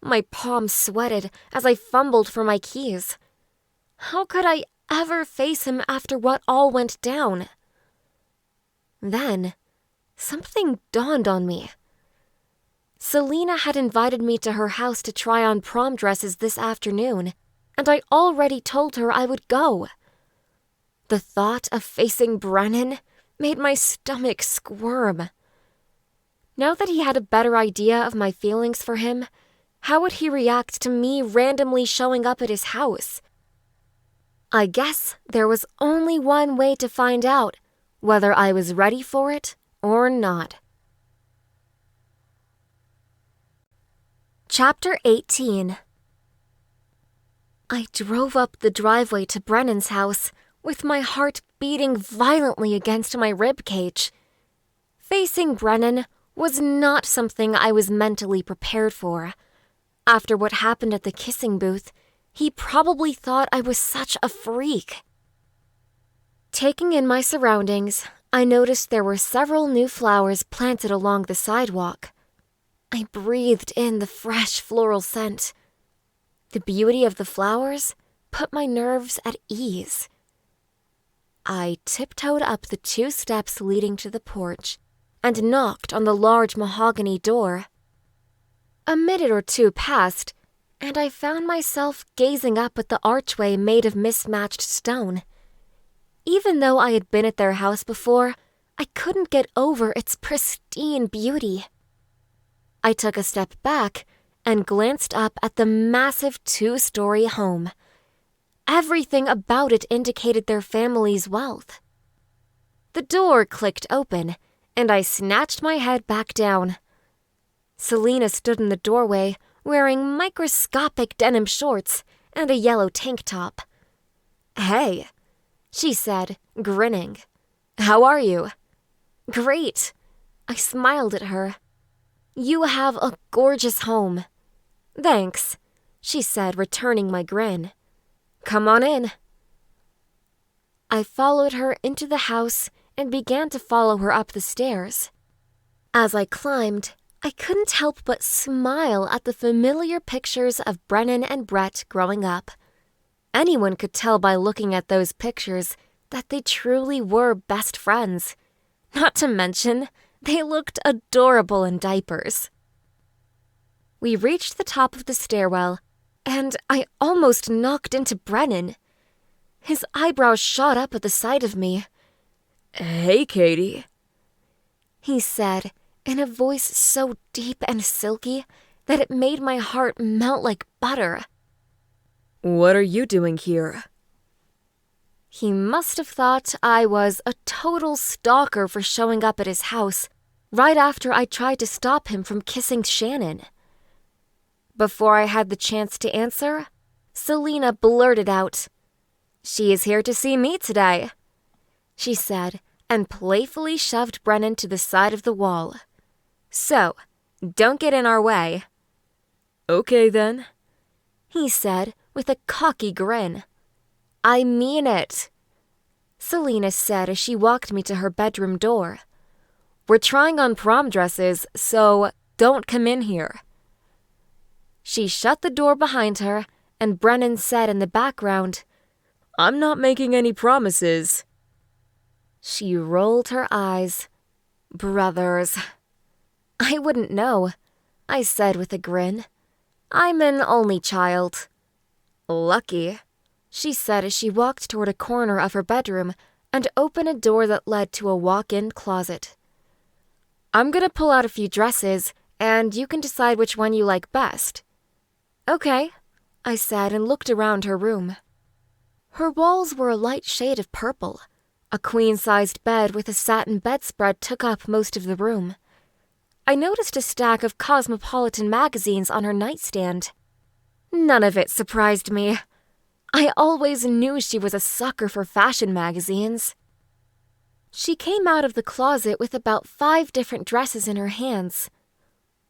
My palms sweated as I fumbled for my keys. How could I ever face him after what all went down? Then, something dawned on me. Selena had invited me to her house to try on prom dresses this afternoon, and I already told her I would go. The thought of facing Brennan made my stomach squirm. Now that he had a better idea of my feelings for him, how would he react to me randomly showing up at his house? I guess there was only one way to find out whether I was ready for it or not. Chapter 18. I drove up the driveway to Brennan's house with my heart beating violently against my ribcage. Facing Brennan was not something I was mentally prepared for. After what happened at the kissing booth, he probably thought I was such a freak. Taking in my surroundings, I noticed there were several new flowers planted along the sidewalk. I breathed in the fresh floral scent. The beauty of the flowers put my nerves at ease. I tiptoed up the 2 steps leading to the porch and knocked on the large mahogany door. A minute or two passed, and I found myself gazing up at the archway made of mismatched stone. Even though I had been at their house before, I couldn't get over its pristine beauty. I took a step back and glanced up at the massive 2-story home. Everything about it indicated their family's wealth. The door clicked open, and I snatched my head back down. Selena stood in the doorway, wearing microscopic denim shorts and a yellow tank top. "Hey," she said, grinning. "How are you?" "Great." I smiled at her. "You have a gorgeous home." "Thanks," she said, returning my grin. "Come on in." I followed her into the house and began to follow her up the stairs. As I climbed, I couldn't help but smile at the familiar pictures of Brennan and Brett growing up. Anyone could tell by looking at those pictures that they truly were best friends. Not to mention, they looked adorable in diapers. We reached the top of the stairwell, and I almost knocked into Brennan. His eyebrows shot up at the sight of me. "Hey, Katie," he said, in a voice so deep and silky that it made my heart melt like butter. "What are you doing here?" He must have thought I was a total stalker for showing up at his house right after I tried to stop him from kissing Shannon. Before I had the chance to answer, Selena blurted out, "She is here to see me today," she said, and playfully shoved Brennan to the side of the wall. "So, don't get in our way." "Okay then," he said with a cocky grin. "I mean it," Selena said as she walked me to her bedroom door. "We're trying on prom dresses, so don't come in here." She shut the door behind her, and Brennan said in the background, "I'm not making any promises." She rolled her eyes. Brothers. "I wouldn't know," I said with a grin. "I'm an only child." "Lucky," she said as she walked toward a corner of her bedroom and opened a door that led to a walk-in closet. "I'm gonna pull out a few dresses, and you can decide which one you like best." "Okay," I said and looked around her room. Her walls were a light shade of purple. A queen-sized bed with a satin bedspread took up most of the room. I noticed a stack of Cosmopolitan magazines on her nightstand. None of it surprised me. I always knew she was a sucker for fashion magazines. She came out of the closet with about 5 different dresses in her hands.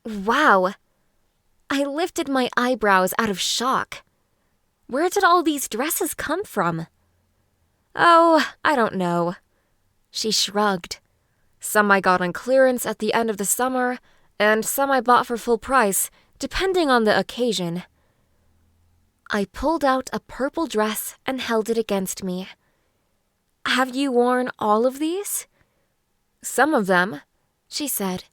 Wow! I lifted my eyebrows out of shock. Where did all these dresses come from? Oh, I don't know. She shrugged. Some I got on clearance at the end of the summer, and some I bought for full price, depending on the occasion. I pulled out a purple dress and held it against me. Have you worn all of these? Some of them, she said.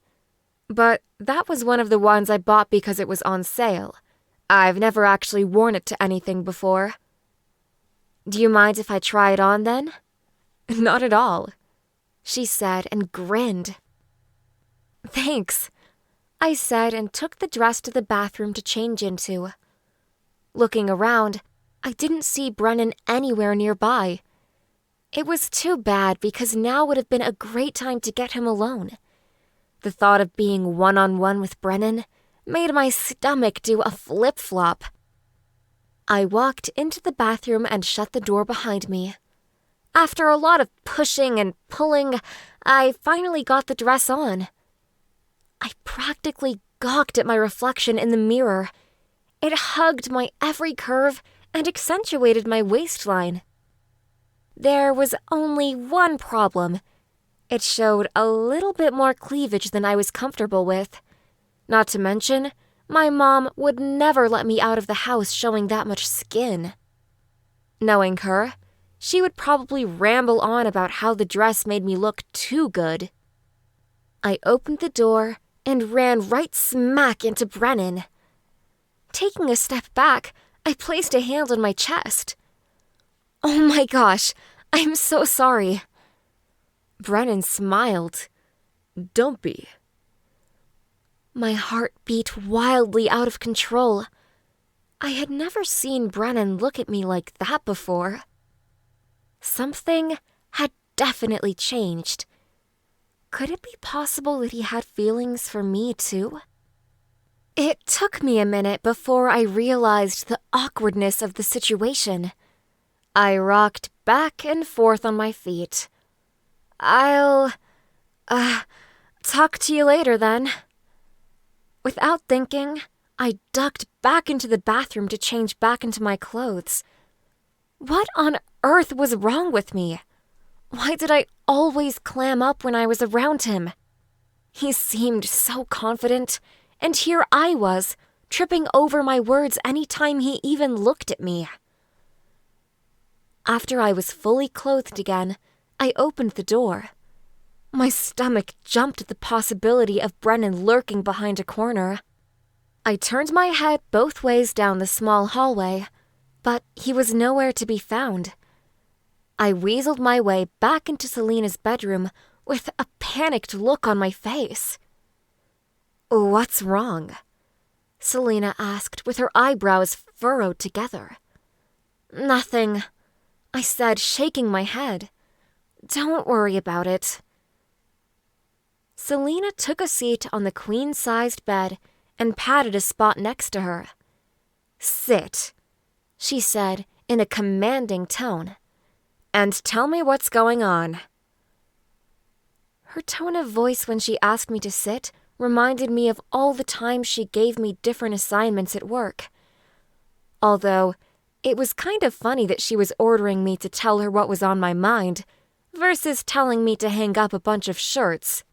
But that was one of the ones I bought because it was on sale. I've never actually worn it to anything before. Do you mind if I try it on then? Not at all, she said and grinned. Thanks, I said and took the dress to the bathroom to change into. Looking around, I didn't see Brennan anywhere nearby. It was too bad because now would have been a great time to get him alone. The thought of being one-on-one with Brennan made my stomach do a flip-flop. I walked into the bathroom and shut the door behind me. After a lot of pushing and pulling, I finally got the dress on. I practically gawked at my reflection in the mirror. It hugged my every curve and accentuated my waistline. There was only one problem. It showed a little bit more cleavage than I was comfortable with. Not to mention, my mom would never let me out of the house showing that much skin. Knowing her, she would probably ramble on about how the dress made me look too good. I opened the door and ran right smack into Brennan. Taking a step back, I placed a hand on my chest. Oh my gosh, I'm so sorry. Brennan smiled. Don't be. My heart beat wildly out of control. I had never seen Brennan look at me like that before. Something had definitely changed. Could it be possible that he had feelings for me too? It took me a minute before I realized the awkwardness of the situation. I rocked back and forth on my feet. I'll, talk to you later then. Without thinking, I ducked back into the bathroom to change back into my clothes. What on earth was wrong with me? Why did I always clam up when I was around him? He seemed so confident, and here I was, tripping over my words any time he even looked at me. After I was fully clothed again, I opened the door. My stomach jumped at the possibility of Brennan lurking behind a corner. I turned my head both ways down the small hallway, but he was nowhere to be found. I weaseled my way back into Selena's bedroom with a panicked look on my face. What's wrong? Selena asked with her eyebrows furrowed together. Nothing, I said, shaking my head. Don't worry about it. Selena took a seat on the queen-sized bed and patted a spot next to her. Sit, she said in a commanding tone, and tell me what's going on. Her tone of voice when she asked me to sit reminded me of all the times she gave me different assignments at work. Although, it was kind of funny that she was ordering me to tell her what was on my mind versus telling me to hang up a bunch of shirts.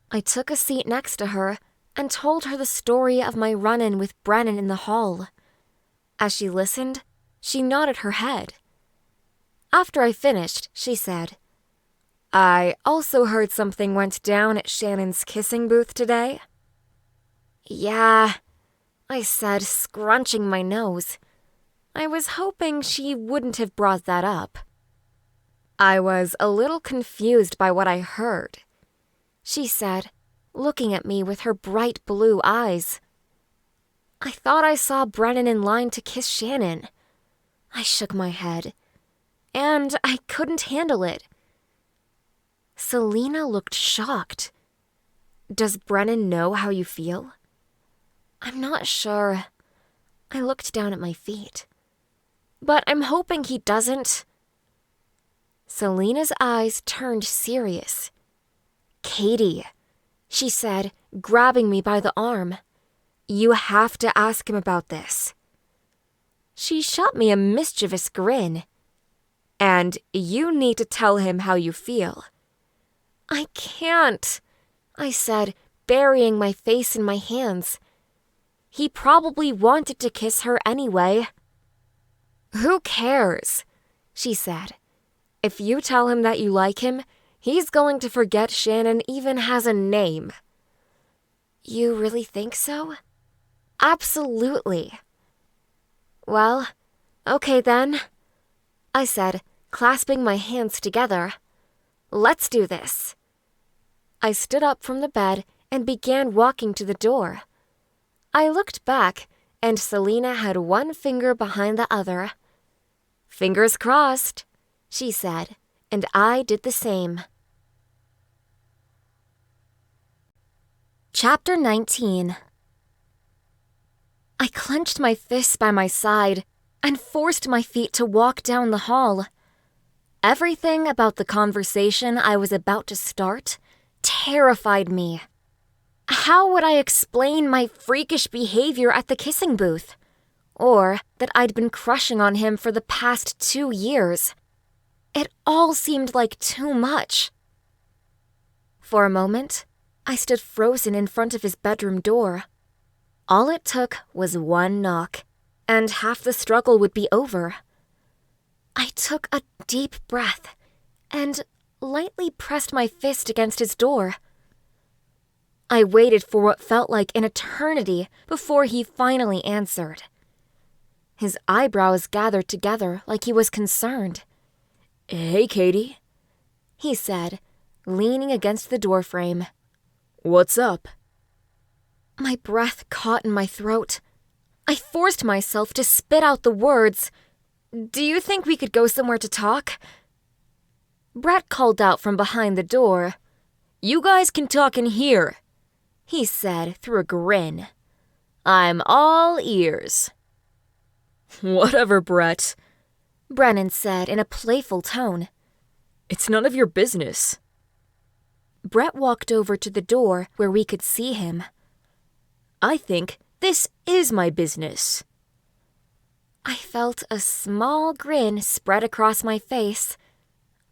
I took a seat next to her and told her the story of my run-in with Brennan in the hall. As she listened, she nodded her head. After I finished, she said, I also heard something went down at Shannon's kissing booth today. Yeah, I said, scrunching my nose. I was hoping she wouldn't have brought that up. I was a little confused by what I heard, she said, looking at me with her bright blue eyes. I thought I saw Brennan in line to kiss Shannon. I shook my head, and I couldn't handle it. Selena looked shocked. Does Brennan know how you feel? I'm not sure. I looked down at my feet. But I'm hoping he doesn't. Selena's eyes turned serious. Katie, she said, grabbing me by the arm. You have to ask him about this. She shot me a mischievous grin. "And you need to tell him how you feel." "I can't," I said, burying my face in my hands. "He probably wanted to kiss her anyway." "Who cares?" she said. "If you tell him that you like him, he's going to forget Shannon even has a name." "You really think so?" "Absolutely." "Well, okay then," I said, clasping my hands together. "Let's do this." I stood up from the bed and began walking to the door. I looked back, and Selena had one finger behind the other. "Fingers crossed," she said, and I did the same. Chapter 19. I clenched my fists by my side and forced my feet to walk down the hall. Everything about the conversation I was about to start terrified me. How would I explain my freakish behavior at the kissing booth? Or that I'd been crushing on him for the past 2 years? It all seemed like too much. For a moment, I stood frozen in front of his bedroom door. All it took was one knock, and half the struggle would be over. I took a deep breath and lightly pressed my fist against his door. I waited for what felt like an eternity before he finally answered. His eyebrows gathered together like he was concerned. "Hey, Katie," he said, leaning against the doorframe. "What's up?" My breath caught in my throat. I forced myself to spit out the words. "Do you think we could go somewhere to talk?" Brett called out from behind the door. "You guys can talk in here," he said through a grin. "I'm all ears." "Whatever, Brett," Brennan said in a playful tone. "It's none of your business." Brett walked over to the door where we could see him. "I think this is my business." I felt a small grin spread across my face.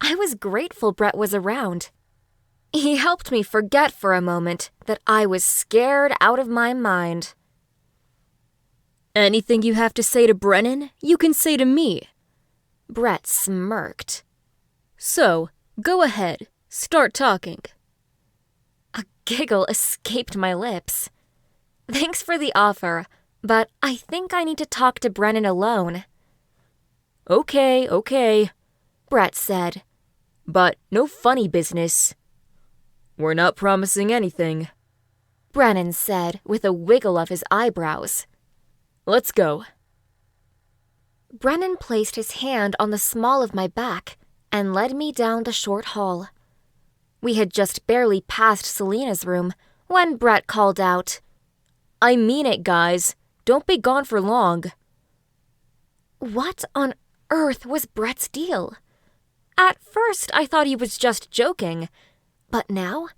I was grateful Brett was around. He helped me forget for a moment that I was scared out of my mind. "Anything you have to say to Brennan, you can say to me." Brett smirked. "So, go ahead, start talking." A giggle escaped my lips. "Thanks for the offer, but I think I need to talk to Brennan alone." Okay, Brett said. "But no funny business." "We're not promising anything," Brennan said with a wiggle of his eyebrows. "Let's go." Brennan placed his hand on the small of my back and led me down the short hall. We had just barely passed Selena's room when Brett called out, "I mean it, guys. Don't be gone for long." What on earth was Brett's deal? At first, I thought he was just joking, but now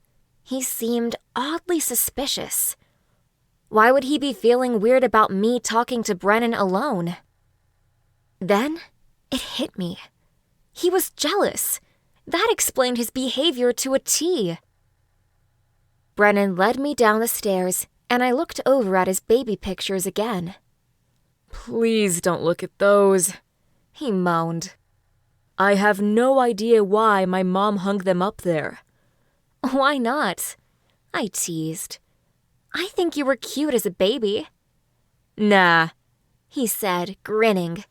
he seemed oddly suspicious. Why would he be feeling weird about me talking to Brennan alone? Then it hit me. He was jealous. That explained his behavior to a T. Brennan led me down the stairs, and I looked over at his baby pictures again. "Please don't look at those," he moaned. "I have no idea why my mom hung them up there." "Why not?" I teased. "I think you were cute as a baby." "Nah," he said, grinning.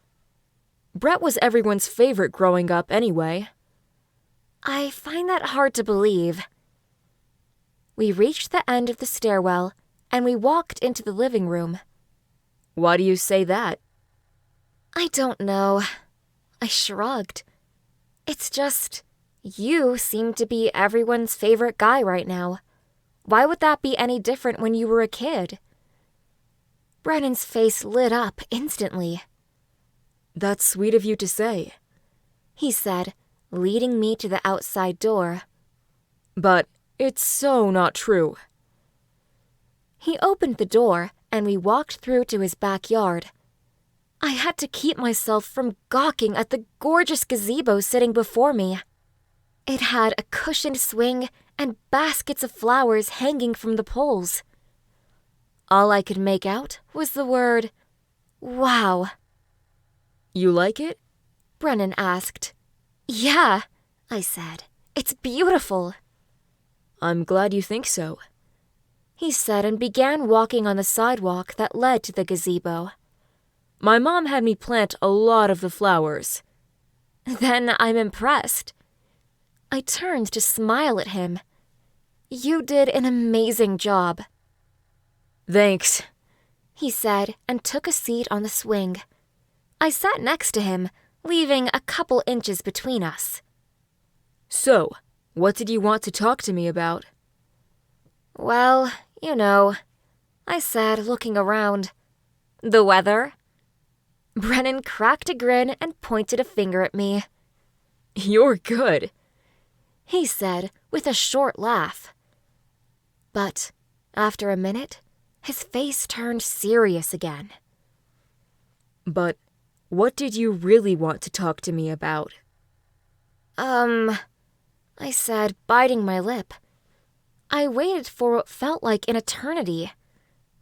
"Brett was everyone's favorite growing up anyway." I find that hard to believe. We reached the end of the stairwell, and we walked into the living room. "Why do you say that?" "I don't know." I shrugged. "It's just, you seem to be everyone's favorite guy right now. Why would that be any different when you were a kid?" Brennan's face lit up instantly. "That's sweet of you to say," he said, leading me to the outside door. "But it's so not true." He opened the door, and we walked through to his backyard. I had to keep myself from gawking at the gorgeous gazebo sitting before me. It had a cushioned swing and baskets of flowers hanging from the poles. All I could make out was the word, "Wow." You like it? Brennan asked. "Yeah," I said. "It's beautiful." I'm glad you think so. He said and began walking on the sidewalk that led to the gazebo. My mom had me plant a lot of the flowers. Then I'm impressed. I turned to smile at him. "You did an amazing job," Thanks. he said and took a seat on the swing. I sat next to him, leaving a couple inches between us. So, what did you want to talk to me about? "Well, you know," I said, looking around. "The weather?" Brennan cracked a grin and pointed a finger at me. You're good, he said with a short laugh. But after a minute, his face turned serious again. But what did you really want to talk to me about? I said, biting my lip. I waited for what felt like an eternity.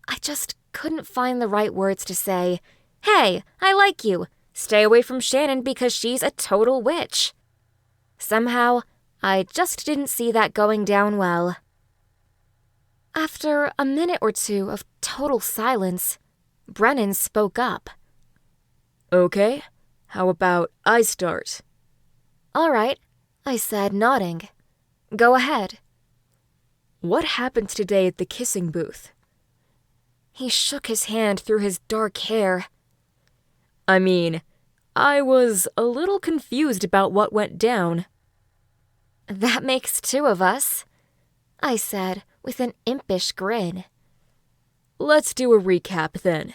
I just couldn't find the right words to say, "Hey, I like you. Stay away from Shannon because she's a total witch." Somehow, I just didn't see that going down well. After a minute or two of total silence, Brennan spoke up. Okay, how about I start? "All right," I said, nodding. "Go ahead." What happened today at the kissing booth? He shook his hand through his dark hair. I mean, I was a little confused about what went down. "That makes two of us," I said with an impish grin. Let's do a recap then.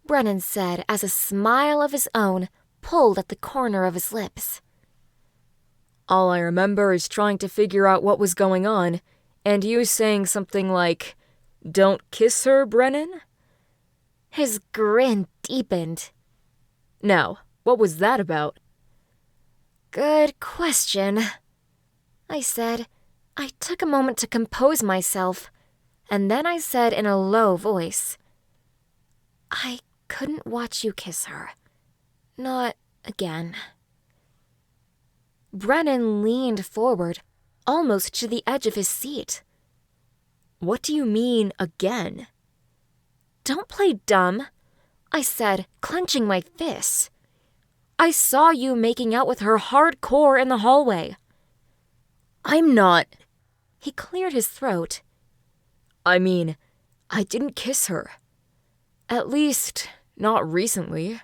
Brennan said as a smile of his own pulled at the corner of his lips. All I remember is trying to figure out what was going on, and you saying something like, "Don't kiss her, Brennan?" His grin deepened. Now, what was that about? "Good question," I said. I took a moment to compose myself, and then I said in a low voice, "I couldn't watch you kiss her. Not again." Brennan leaned forward, almost to the edge of his seat. What do you mean, again? "Don't play dumb," I said, clenching my fists. "I saw you making out with her hardcore in the hallway." I'm not. He cleared his throat. I mean, I didn't kiss her. At least, not recently.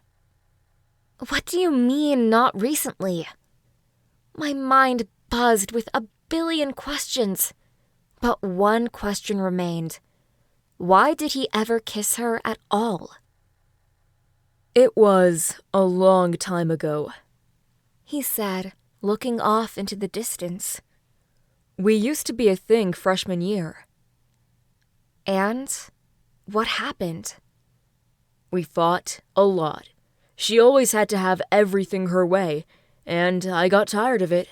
"What do you mean, not recently?" My mind buzzed with a billion questions. But one question remained. Why did he ever kiss her at all? It was a long time ago, He said, looking off into the distance. We used to be a thing freshman year. And what happened? We fought a lot. She always had to have everything her way, and I got tired of it.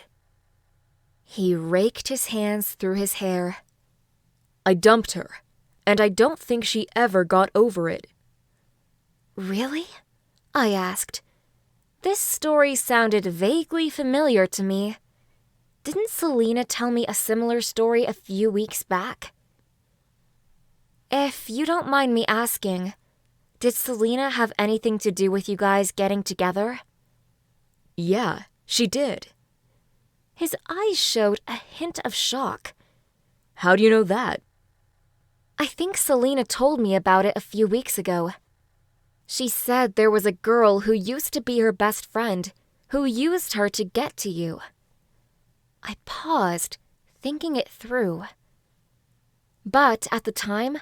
He raked his hands through his hair. I dumped her, and I don't think she ever got over it. Really? I asked. This story sounded vaguely familiar to me. Didn't Selena tell me a similar story a few weeks back? If you don't mind me asking, did Selena have anything to do with you guys getting together? Yeah, she did. His eyes showed a hint of shock. How do you know that? I think Selena told me about it a few weeks ago. She said there was a girl who used to be her best friend who used her to get to you. I paused, thinking it through. But at the time,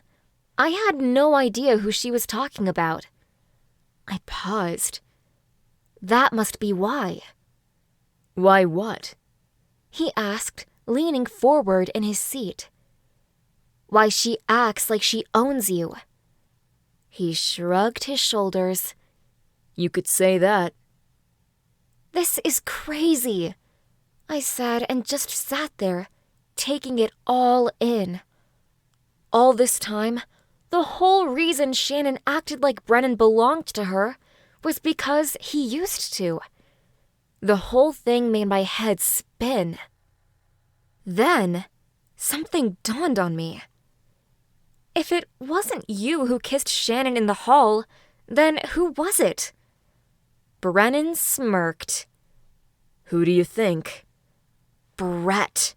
I had no idea who she was talking about. I paused. That must be why. Why what? He asked, leaning forward in his seat. Why she acts like she owns you. He shrugged his shoulders. You could say that. This is crazy, I said, and just sat there, taking it all in. All this time, the whole reason Shannon acted like Brennan belonged to her was because he used to. The whole thing made my head spin. Then, something dawned on me. If it wasn't you who kissed Shannon in the hall, then who was it? Brennan smirked. Who do you think? Brett.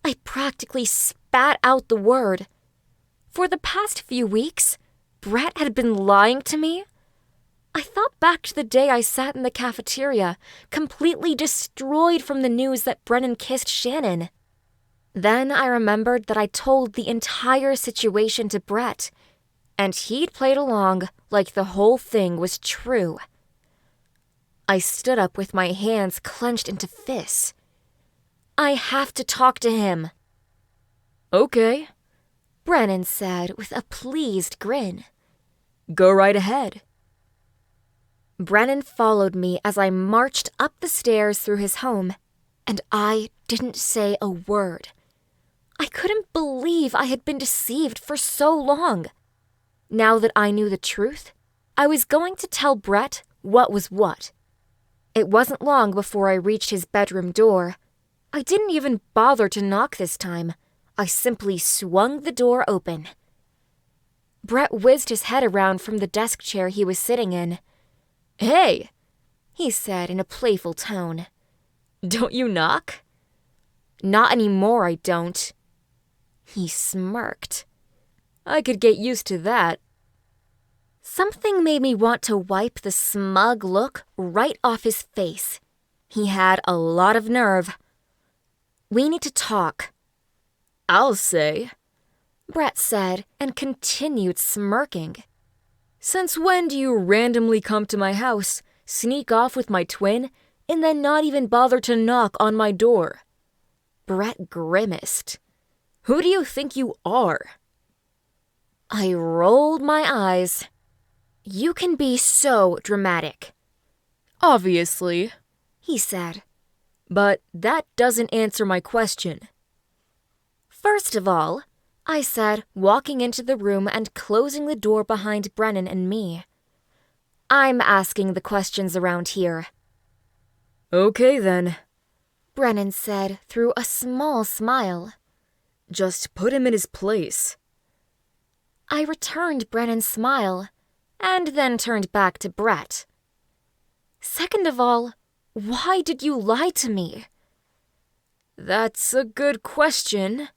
I practically spat out the word. For the past few weeks, Brett had been lying to me. I thought back to the day I sat in the cafeteria, completely destroyed from the news that Brennan kissed Shannon. Then I remembered that I told the entire situation to Brett, and he'd played along like the whole thing was true. I stood up with my hands clenched into fists. I have to talk to him. Okay, Brennan said with a pleased grin. go right ahead. Brennan followed me as I marched up the stairs through his home, and I didn't say a word. I couldn't believe I had been deceived for so long. Now that I knew the truth, I was going to tell Brett what was what. It wasn't long before I reached his bedroom door. I didn't even bother to knock this time. I simply swung the door open. Brett whizzed his head around from the desk chair he was sitting in. Hey, He said in a playful tone. don't you knock? Not anymore, I don't. He smirked. I could get used to that. Something made me want to wipe the smug look right off his face. He had a lot of nerve. We need to talk, I'll say. Brett said and continued smirking. Since when do you randomly come to my house, sneak off with my twin, and then not even bother to knock on my door? Brett grimaced. Who do you think you are? I rolled my eyes. You can be so dramatic, Obviously, he said. but that doesn't answer my question. First of all, I said, walking into the room and closing the door behind Brennan and me. I'm asking the questions around here, Okay then, Brennan said through a small smile. just put him in his place. I returned Brennan's smile, and then turned back to Brett. Second of all, why did you lie to me? That's a good question.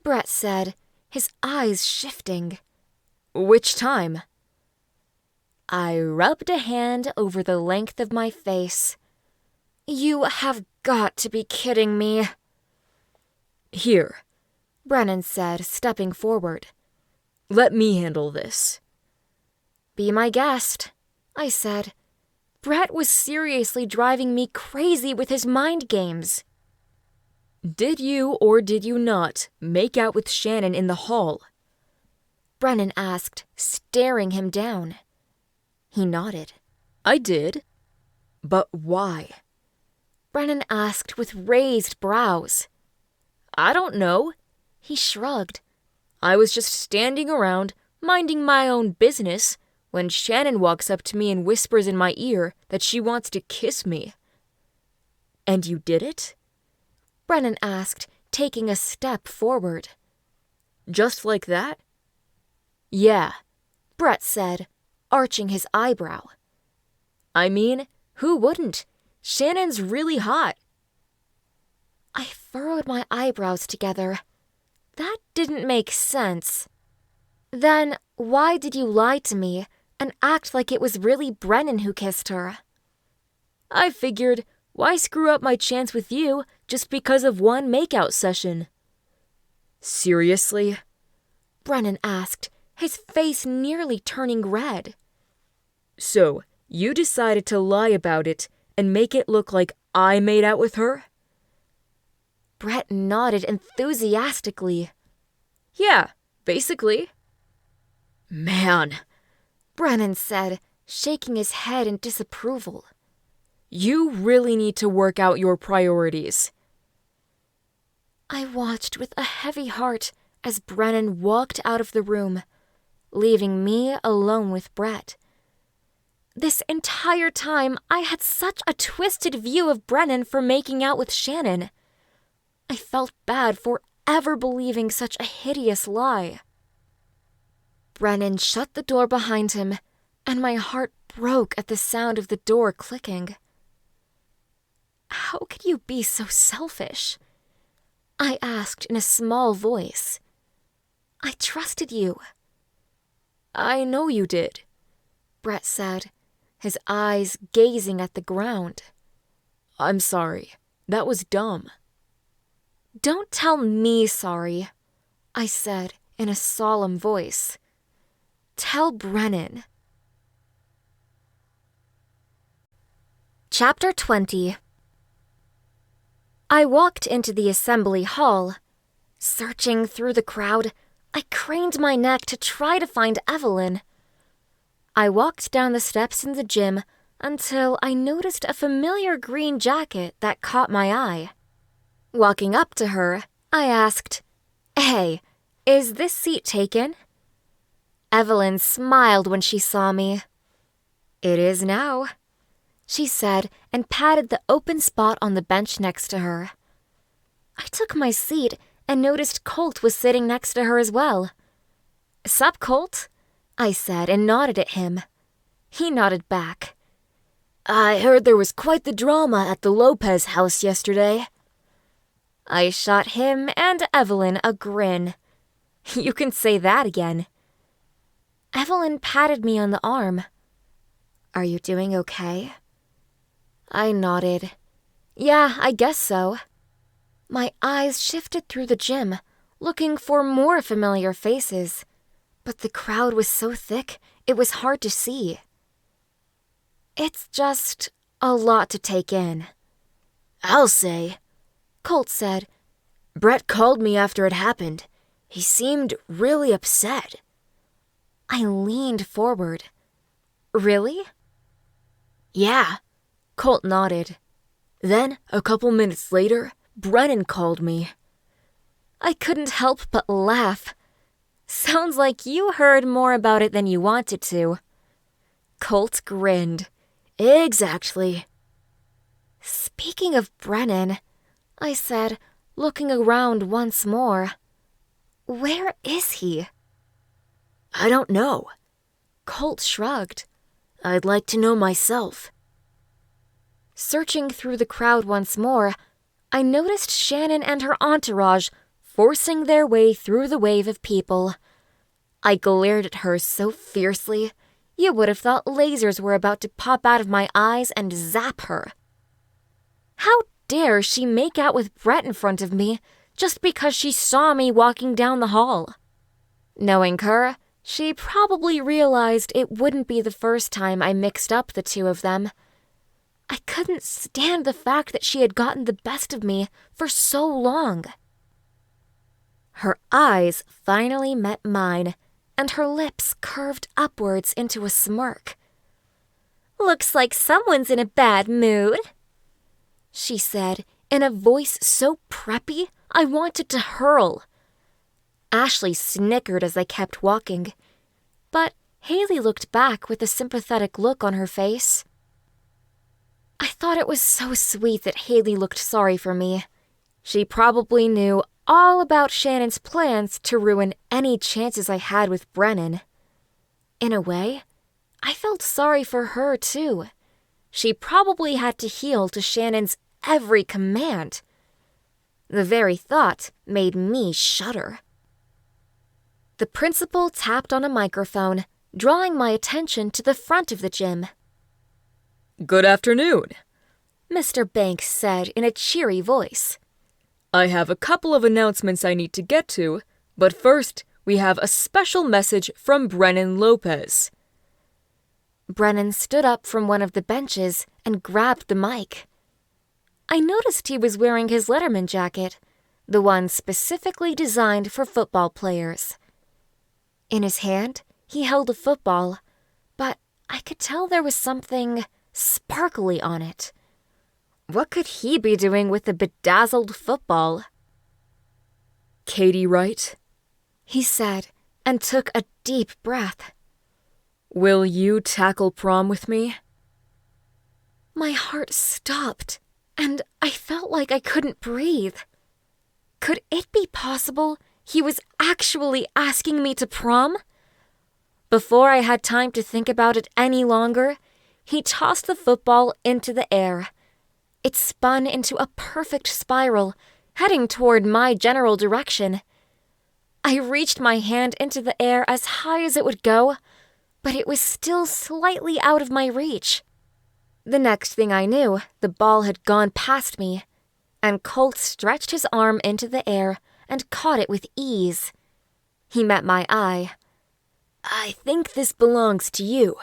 Brett said, his eyes shifting. Which time? I rubbed a hand over the length of my face. You have got to be kidding me, Here, Brennan said, stepping forward. let me handle this. Be my guest, I said. Brett was seriously driving me crazy with his mind games. Did you or did you not make out with Shannon in the hall? Brennan asked, staring him down. He nodded. I did. But why? Brennan asked with raised brows. I don't know. He shrugged. I was just standing around, minding my own business, when Shannon walks up to me and whispers in my ear that she wants to kiss me. And you did it? Brennan asked, taking a step forward. Just like that? Yeah, Brett said, arching his eyebrow. I mean, who wouldn't? Shannon's really hot. I furrowed my eyebrows together. That didn't make sense. Then why did you lie to me and act like it was really Brennan who kissed her? I figured, why screw up my chance with you just because of one makeout session? Seriously? Brennan asked, his face nearly turning red. So, you decided to lie about it and make it look like I made out with her? Brett nodded enthusiastically. Yeah, basically. Man, Brennan said, shaking his head in disapproval. You really need to work out your priorities. I watched with a heavy heart as Brennan walked out of the room, leaving me alone with Brett. This entire time, I had such a twisted view of Brennan for making out with Shannon. I felt bad for ever believing such a hideous lie. Brennan shut the door behind him, and my heart broke at the sound of the door clicking. How could you be so selfish? I asked in a small voice. I trusted you. I know you did, Brett said, his eyes gazing at the ground. I'm sorry. That was dumb. Don't tell me sorry, I said in a solemn voice. Tell Brennan. Chapter 20. I walked into the assembly hall. Searching through the crowd, I craned my neck to try to find Evelyn. I walked down the steps in the gym until I noticed a familiar green jacket that caught my eye. Walking up to her, I asked, "Hey, is this seat taken?" Evelyn smiled when she saw me. "It is now," she said and patted the open spot on the bench next to her. I took my seat and noticed Colt was sitting next to her as well. "Sup, Colt?" I said and nodded at him. He nodded back. I heard there was quite the drama at the Lopez house yesterday. I shot him and Evelyn a grin. "You can say that again." Evelyn patted me on the arm. "Are you doing okay?" I nodded. "Yeah, I guess so." My eyes shifted through the gym, looking for more familiar faces, but the crowd was so thick it was hard to see. It's just a lot to take in. "I'll say," Colt said. "Brett called me after it happened. He seemed really upset." I leaned forward. "Really?" "Yeah," Colt nodded. "Then, a couple minutes later, Brennan called me." I couldn't help but laugh. "Sounds like you heard more about it than you wanted to." Colt grinned. "Exactly." "Speaking of Brennan," I said, looking around once more. "Where is he?" "I don't know." Colt shrugged. "I'd like to know myself." Searching through the crowd once more, I noticed Shannon and her entourage forcing their way through the wave of people. I glared at her so fiercely, you would have thought lasers were about to pop out of my eyes and zap her. How dare she make out with Brett in front of me just because she saw me walking down the hall? Knowing her, she probably realized it wouldn't be the first time I mixed up the two of them. I couldn't stand the fact that she had gotten the best of me for so long. Her eyes finally met mine, and her lips curved upwards into a smirk. "Looks like someone's in a bad mood," she said in a voice so preppy I wanted to hurl. Ashley snickered as I kept walking, but Haley looked back with a sympathetic look on her face. I thought it was so sweet that Haley looked sorry for me. She probably knew all about Shannon's plans to ruin any chances I had with Brennan. In a way, I felt sorry for her too. She probably had to heel to Shannon's every command. The very thought made me shudder. The principal tapped on a microphone, drawing my attention to the front of the gym. "Good afternoon," Mr. Banks said in a cheery voice. "I have a couple of announcements I need to get to, but first we have a special message from Brennan Lopez." Brennan stood up from one of the benches and grabbed the mic. I noticed he was wearing his Letterman jacket, the one specifically designed for football players. In his hand, he held a football, but I could tell there was something sparkly on it. What could he be doing with the bedazzled football? Katie, right? He said, and took a deep breath. Will you tackle prom with me? My heart stopped, and I felt like I couldn't breathe. Could it be possible he was actually asking me to prom? Before I had time to think about it any longer, he tossed the football into the air. It spun into a perfect spiral, heading toward my general direction. I reached my hand into the air as high as it would go, but it was still slightly out of my reach. The next thing I knew, the ball had gone past me, and Colt stretched his arm into the air and caught it with ease. He met my eye. I think this belongs to you.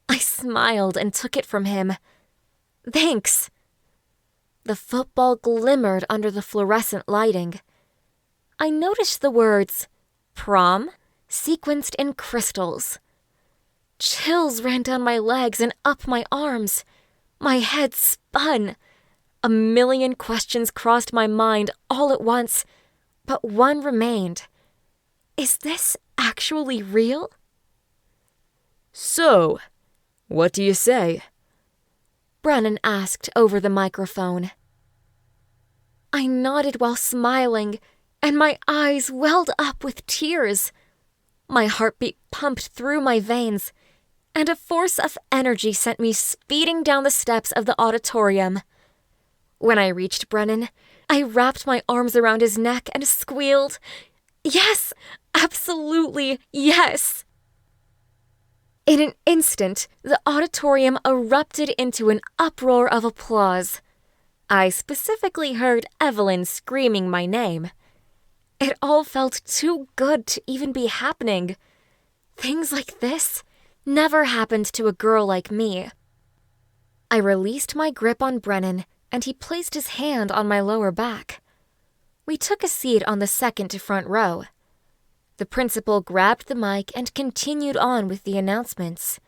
I smiled and took it from him. Thanks. The football glimmered under the fluorescent lighting. I noticed the words, prom, sequenced in crystals. Chills ran down my legs and up my arms. My head spun. A million questions crossed my mind all at once, but one remained. Is this actually real? So, what do you say? Brennan asked over the microphone. I nodded while smiling, and my eyes welled up with tears. My heartbeat pumped through my veins, and a force of energy sent me speeding down the steps of the auditorium. When I reached Brennan, I wrapped my arms around his neck and squealed, "Yes, absolutely yes!" In an instant, the auditorium erupted into an uproar of applause. I specifically heard Evelyn screaming my name. It all felt too good to even be happening. Things like this never happened to a girl like me. I released my grip on Brennan, and he placed his hand on my lower back. We took a seat on the second to front row. The principal grabbed the mic and continued on with the announcements.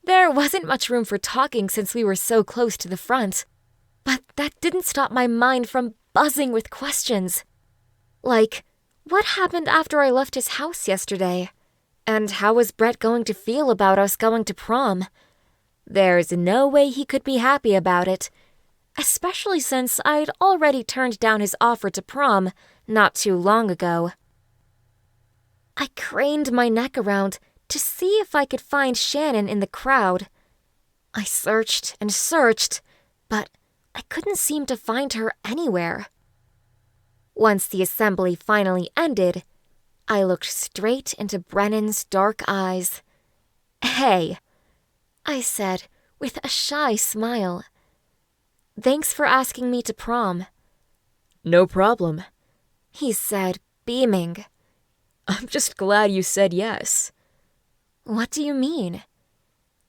There wasn't much room for talking since we were so close to the front, but that didn't stop my mind from buzzing with questions. Like, what happened after I left his house yesterday? And how was Brett going to feel about us going to prom? There's no way he could be happy about it, especially since I'd already turned down his offer to prom not too long ago. I craned my neck around to see if I could find Shannon in the crowd. I searched and searched, but I couldn't seem to find her anywhere. Once the assembly finally ended, I looked straight into Brennan's dark eyes. "Hey," I said with a shy smile. "Thanks for asking me to prom." No problem, he said, beaming. I'm just glad you said yes. What do you mean?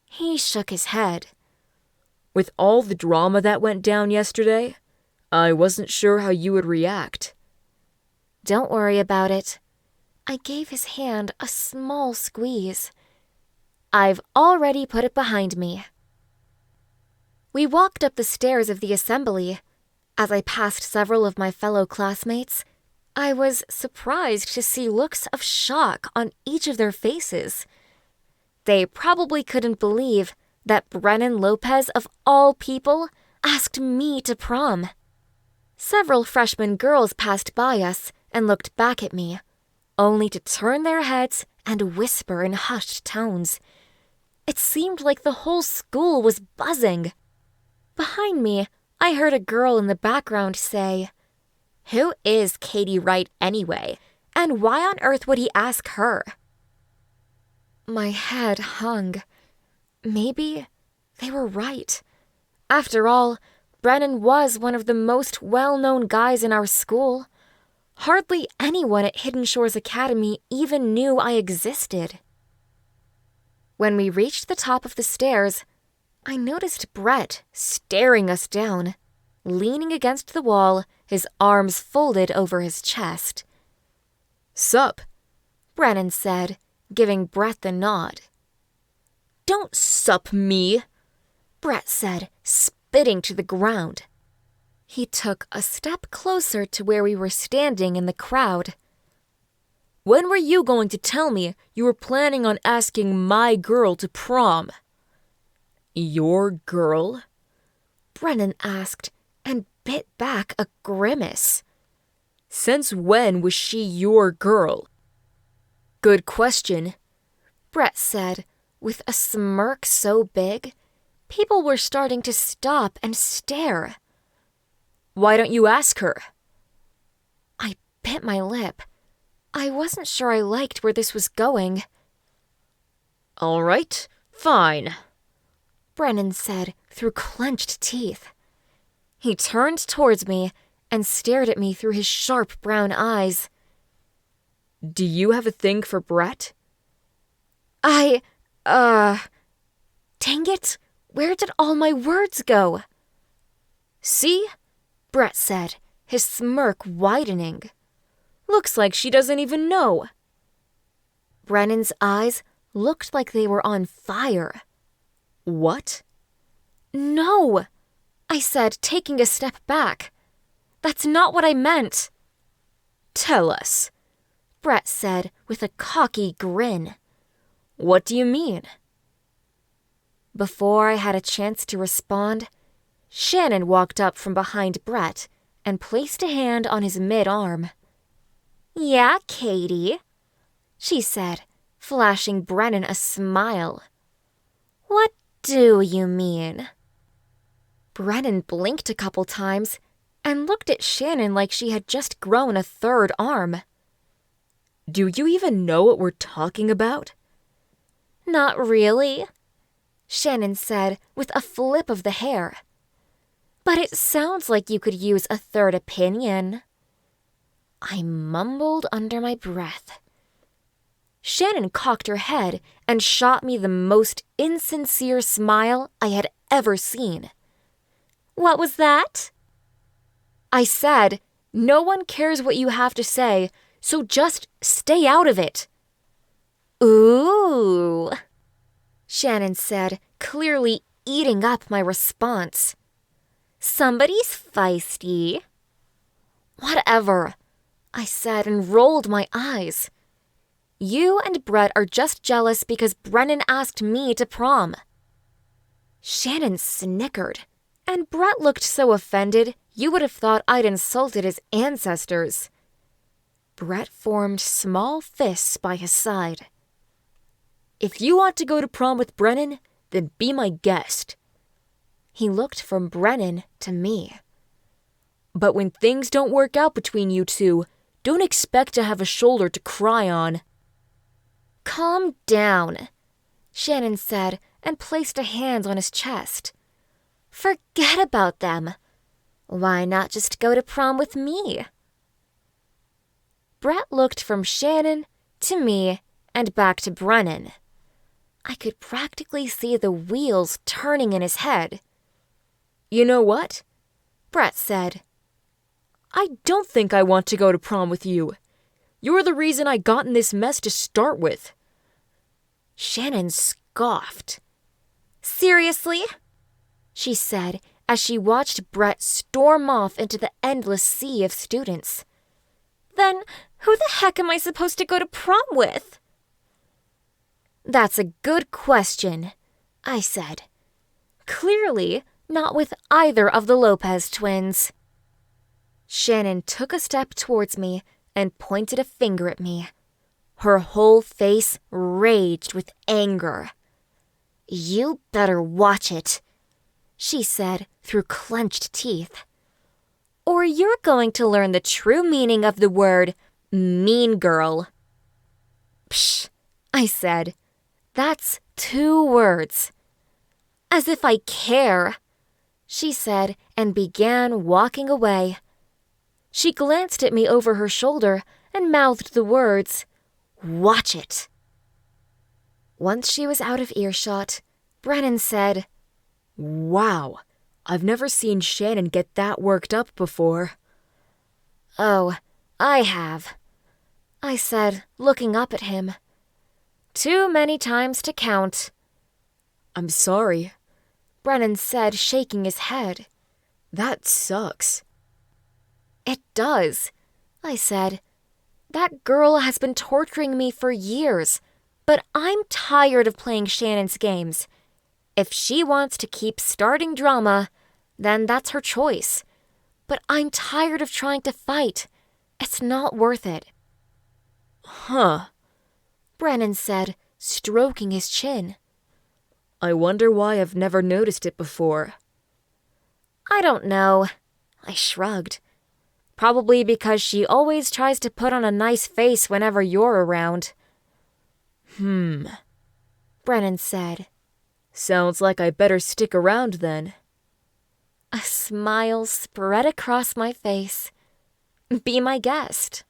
He shook his head. With all the drama that went down yesterday, I wasn't sure how you would react. Don't worry about it. I gave his hand a small squeeze. I've already put it behind me. We walked up the stairs of the assembly. As I passed several of my fellow classmates, I was surprised to see looks of shock on each of their faces. They probably couldn't believe that Brennan Lopez, of all people, asked me to prom. Several freshman girls passed by us and looked back at me, only to turn their heads and whisper in hushed tones. It seemed like the whole school was buzzing. Behind me, I heard a girl in the background say, "Who is Katie Wright anyway, and why on earth would he ask her?" My head hung. Maybe they were right. After all, Brennan was one of the most well-known guys in our school. Hardly anyone at Hidden Shores Academy even knew I existed. When we reached the top of the stairs, I noticed Brett staring us down, leaning against the wall, his arms folded over his chest. "Sup?" Brennan said, giving Brett the nod. Don't sup me, Brett said, spitting to the ground. He took a step closer to where we were standing in the crowd. When were you going to tell me you were planning on asking my girl to prom? Your girl? Brennan asked and bit back a grimace. Since when was she your girl? Good question, Brett said, with a smirk so big, people were starting to stop and stare. Why don't you ask her? I bit my lip. I wasn't sure I liked where this was going. All right, fine, Brennan said through clenched teeth. He turned towards me and stared at me through his sharp brown eyes. Do you have a thing for Brett? Dang it, where did all my words go? See? Brett said, his smirk widening. Looks like she doesn't even know. Brennan's eyes looked like they were on fire. What? No, I said, taking a step back. That's not what I meant. Tell us, Brett said with a cocky grin. What do you mean? Before I had a chance to respond, Shannon walked up from behind Brett and placed a hand on his mid-arm. Yeah, Katie, she said, flashing Brennan a smile. What do you mean? Brennan blinked a couple times and looked at Shannon like she had just grown a third arm. Do you even know what we're talking about? Not really, Shannon said with a flip of the hair. But it sounds like you could use a third opinion. I mumbled under my breath. Shannon cocked her head and shot me the most insincere smile I had ever seen. What was that? I said, no one cares what you have to say, so just stay out of it. Ooh, Shannon said, clearly eating up my response. Somebody's feisty. Whatever, I said and rolled my eyes. You and Brett are just jealous because Brennan asked me to prom. Shannon snickered, and Brett looked so offended you would have thought I'd insulted his ancestors. Brett formed small fists by his side. If you want to go to prom with Brennan, then be my guest. He looked from Brennan to me. But when things don't work out between you two, don't expect to have a shoulder to cry on. Calm down, Shannon said and placed a hand on his chest. Forget about them. Why not just go to prom with me? Brett looked from Shannon to me and back to Brennan. I could practically see the wheels turning in his head. You know what? Brett said. I don't think I want to go to prom with you. You're the reason I got in this mess to start with. Shannon scoffed. Seriously? She said as she watched Brett storm off into the endless sea of students. Then who the heck am I supposed to go to prom with? That's a good question, I said. Clearly not with either of the Lopez twins. Shannon took a step towards me and pointed a finger at me. Her whole face raged with anger. You better watch it, she said through clenched teeth. Or you're going to learn the true meaning of the word mean girl. Psh, I said. That's 2 words. As if I care, she said and began walking away. She glanced at me over her shoulder and mouthed the words, Watch it. Once she was out of earshot, Brennan said, Wow, I've never seen Shannon get that worked up before. Oh, I have, I said, looking up at him. Too many times to count. I'm sorry, Brennan said, shaking his head. That sucks. It does, I said. That girl has been torturing me for years, but I'm tired of playing Shannon's games. If she wants to keep starting drama, then that's her choice. But I'm tired of trying to fight. It's not worth it. Huh, Brennan said, stroking his chin. I wonder why I've never noticed it before. I don't know, I shrugged. Probably because she always tries to put on a nice face whenever you're around. Brennan said. Sounds like I better stick around then. A smile spread across my face. Be my guest.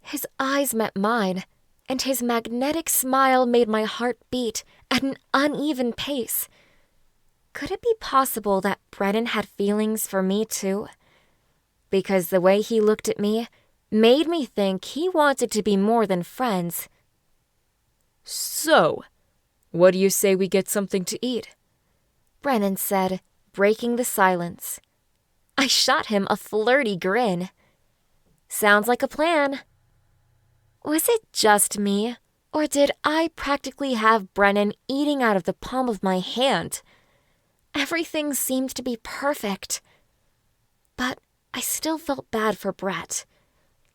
His eyes met mine, and his magnetic smile made my heart beat at an uneven pace. Could it be possible that Brennan had feelings for me too? Because the way he looked at me made me think he wanted to be more than friends. So, what do you say we get something to eat? Brennan said, breaking the silence. I shot him a flirty grin. Sounds like a plan. Was it just me, or did I practically have Brennan eating out of the palm of my hand? Everything seemed to be perfect. But I still felt bad for Brett.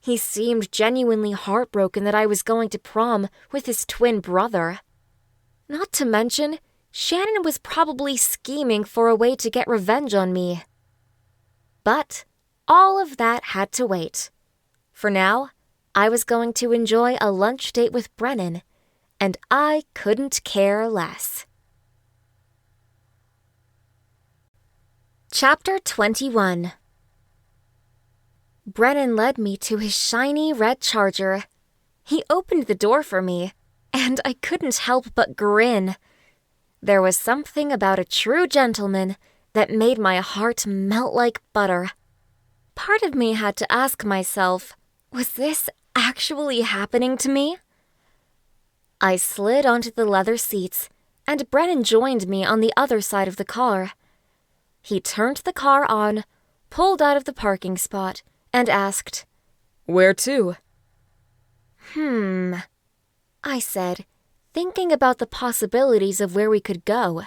He seemed genuinely heartbroken that I was going to prom with his twin brother. Not to mention, Shannon was probably scheming for a way to get revenge on me. But all of that had to wait. For now, I was going to enjoy a lunch date with Brennan, and I couldn't care less. Chapter 21. Brennan led me to his shiny red Charger. He opened the door for me, and I couldn't help but grin. There was something about a true gentleman that made my heart melt like butter. Part of me had to ask myself, was this actually happening to me? I slid onto the leather seats, and Brennan joined me on the other side of the car. He turned the car on, pulled out of the parking spot, and asked, Where to? I said, thinking about the possibilities of where we could go.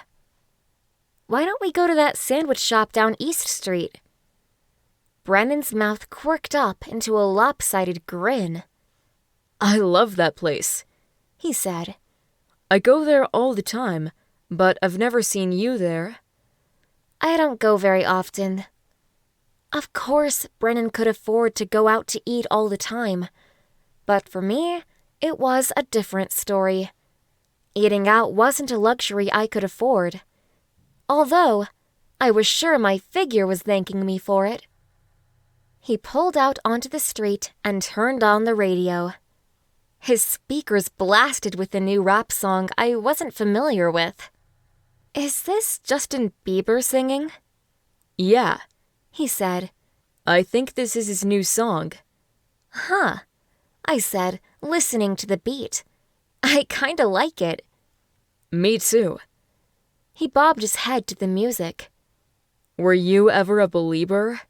Why don't we go to that sandwich shop down East Street? Brennan's mouth quirked up into a lopsided grin. I love that place, he said. I go there all the time, but I've never seen you there. I don't go very often. Of course, Brennan could afford to go out to eat all the time. But for me, it was a different story. Eating out wasn't a luxury I could afford. Although, I was sure my figure was thanking me for it. He pulled out onto the street and turned on the radio. His speakers blasted with a new rap song I wasn't familiar with. Is this Justin Bieber singing? Yeah, he said. I think this is his new song. Huh, I said, listening to the beat. I kinda like it. Me too. He bobbed his head to the music. Were you ever a believer?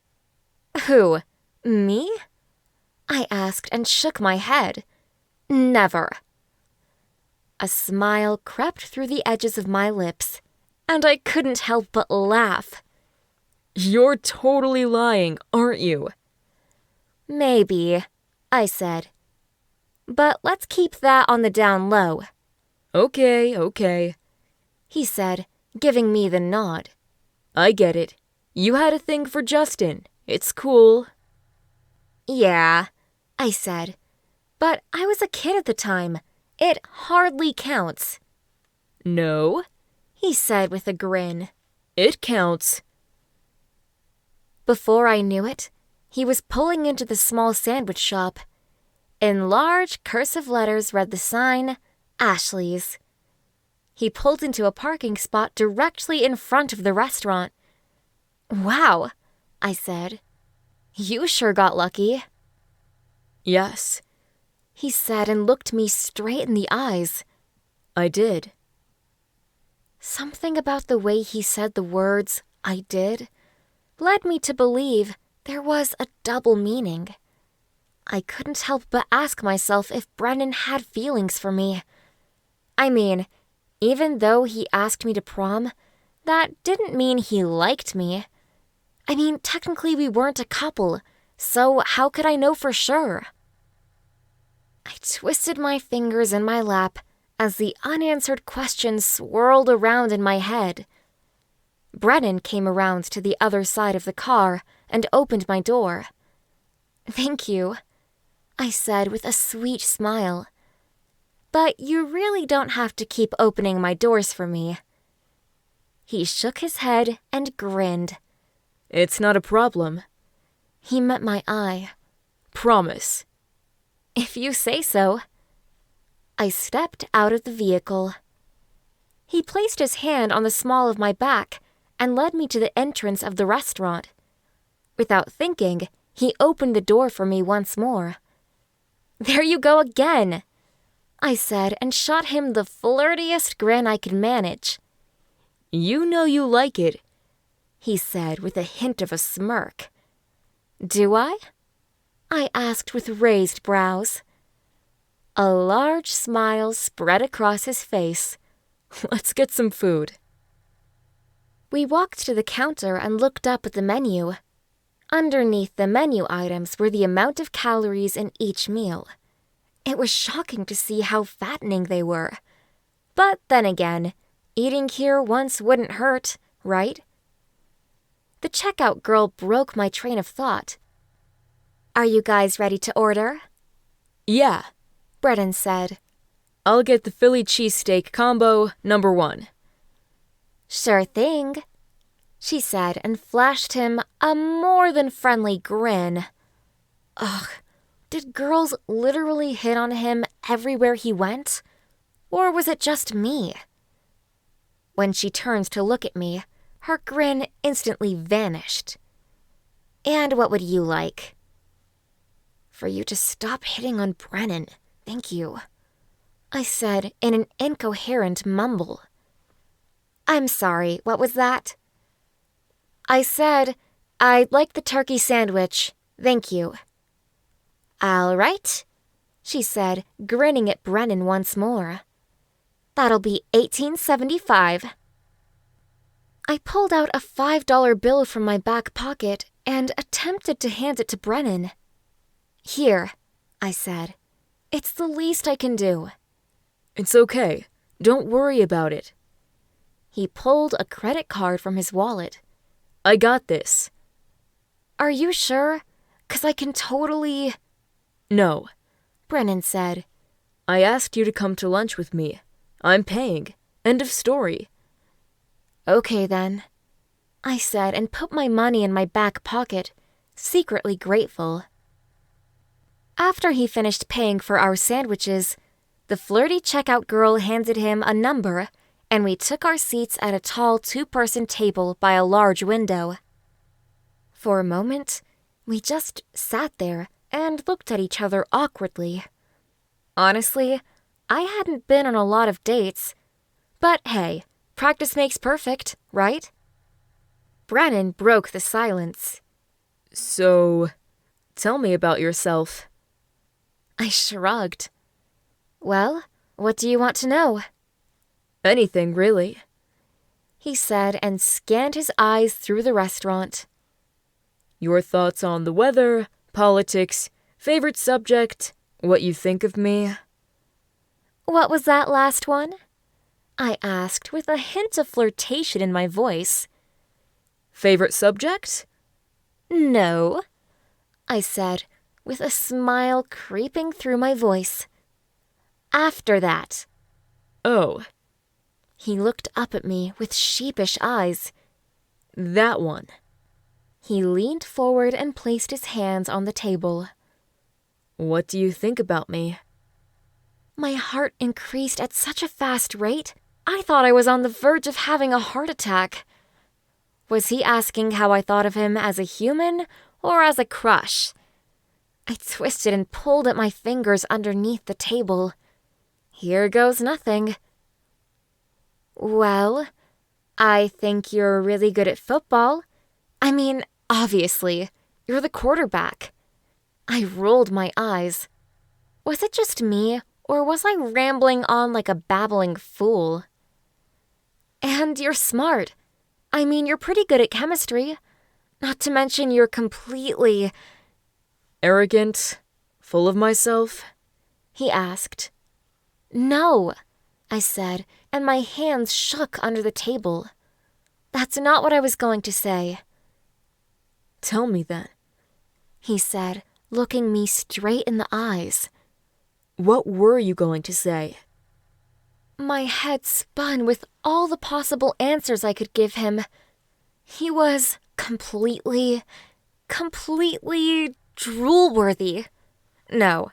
Who, me? I asked and shook my head. Never. A smile crept through the edges of my lips, and I couldn't help but laugh. You're totally lying, aren't you? Maybe, I said. But let's keep that on the down low. Okay, he said, giving me the nod. I get it. You had a thing for Justin. It's cool. Yeah, I said. But I was a kid at the time. It hardly counts. No, he said with a grin. It counts. Before I knew it, he was pulling into the small sandwich shop. In large cursive letters read the sign, Ashley's. He pulled into a parking spot directly in front of the restaurant. Wow, I said. You sure got lucky. Yes, he said and looked me straight in the eyes. I did. Something about the way he said the words, "I did," led me to believe there was a double meaning. I couldn't help but ask myself if Brennan had feelings for me. I mean, even though he asked me to prom, that didn't mean he liked me. I mean, technically we weren't a couple, so how could I know for sure? I twisted my fingers in my lap as the unanswered questions swirled around in my head. Brennan came around to the other side of the car and opened my door. "Thank you," I said with a sweet smile. "But you really don't have to keep opening my doors for me." He shook his head and grinned. It's not a problem. He met my eye. Promise. "If you say so." I stepped out of the vehicle. He placed his hand on the small of my back and led me to the entrance of the restaurant. Without thinking, he opened the door for me once more. "There you go again," I said and shot him the flirtiest grin I could manage. You know you like it, he said with a hint of a smirk. "Do I?" I asked with raised brows. A large smile spread across his face. Let's get some food. We walked to the counter and looked up at the menu. Underneath the menu items were the amount of calories in each meal. It was shocking to see how fattening they were. But then again, eating here once wouldn't hurt, right? The checkout girl broke my train of thought. "Are you guys ready to order?" Yeah, Brennan said. I'll get the Philly cheesesteak combo #1. "Sure thing," she said and flashed him a more than friendly grin. Ugh, did girls literally hit on him everywhere he went? Or was it just me? When she turned to look at me, her grin instantly vanished. "And what would you like?" "For you to stop hitting on Brennan, thank you," I said in an incoherent mumble. "I'm sorry, what was that?" "I said, I'd like the turkey sandwich, thank you." "All right," she said, grinning at Brennan once more. "That'll be $18.75. I pulled out a $5 bill from my back pocket and attempted to hand it to Brennan. "Here," I said. "It's the least I can do." It's okay. Don't worry about it. He pulled a credit card from his wallet. I got this. "Are you sure? 'Cause I can totally—" No. Brennan said. I asked you to come to lunch with me. I'm paying. End of story. "Okay then," I said and put my money in my back pocket, secretly grateful. After he finished paying for our sandwiches, the flirty checkout girl handed him a number, and we took our seats at a tall two-person table by a large window. For a moment, we just sat there and looked at each other awkwardly. Honestly, I hadn't been on a lot of dates, but hey, practice makes perfect, right? Brennan broke the silence. So, tell me about yourself. I shrugged. "Well, what do you want to know?" Anything, really. He said and scanned his eyes through the restaurant. Your thoughts on the weather, politics, favorite subject, what you think of me. "What was that last one?" I asked with a hint of flirtation in my voice. Favorite subject? "No," I said, with a smile creeping through my voice. "After that." Oh, He looked up at me with sheepish eyes. that one. He leaned forward and placed his hands on the table. What do you think about me? My heart increased at such a fast rate, I thought I was on the verge of having a heart attack. Was he asking how I thought of him as a human or as a crush? I twisted and pulled at my fingers underneath the table. Here goes nothing. Well, I think you're really good at football. I mean, obviously, you're the quarterback. I rolled my eyes. Was it just me, or was I rambling on like a babbling fool? And you're smart. I mean, you're pretty good at chemistry. Not to mention you're completely... Arrogant? Full of myself? He asked. No, I said, and my hands shook under the table. That's not what I was going to say. Tell me then, He said, looking me straight in the eyes. what were you going to say? My head spun with all the possible answers I could give him. He was completely drool-worthy. No,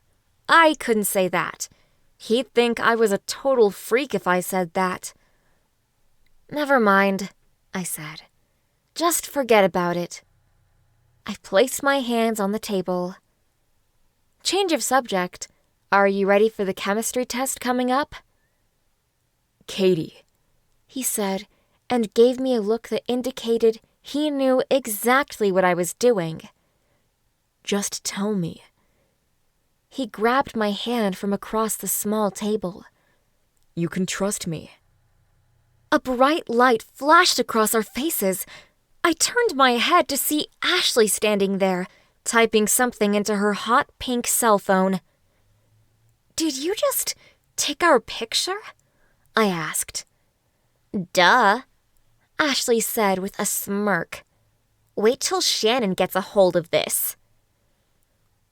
I couldn't say that. He'd think I was a total freak if I said that. Never mind, I said. Just forget about it. I placed my hands on the table. Change of subject. Are you ready for the chemistry test coming up? Katie, He said, and gave me a look that indicated he knew exactly what I was doing. just tell me. He grabbed my hand from across the small table. You can trust me. A bright light flashed across our faces. I turned my head to see Ashley standing there, typing something into her hot pink cell phone. Did you just take our picture? I asked. Duh, Ashley said with a smirk. Wait till Shannon gets a hold of this.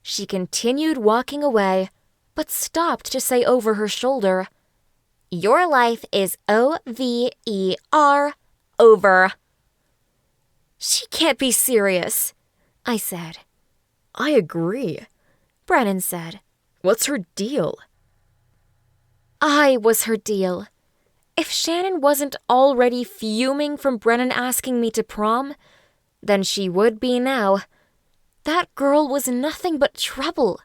She continued walking away, but stopped to say over her shoulder, Your life is over, over. She can't be serious, I said. I agree, Brennan said. What's her deal? I was her deal. If Shannon wasn't already fuming from Brennan asking me to prom, then she would be now. That girl was nothing but trouble.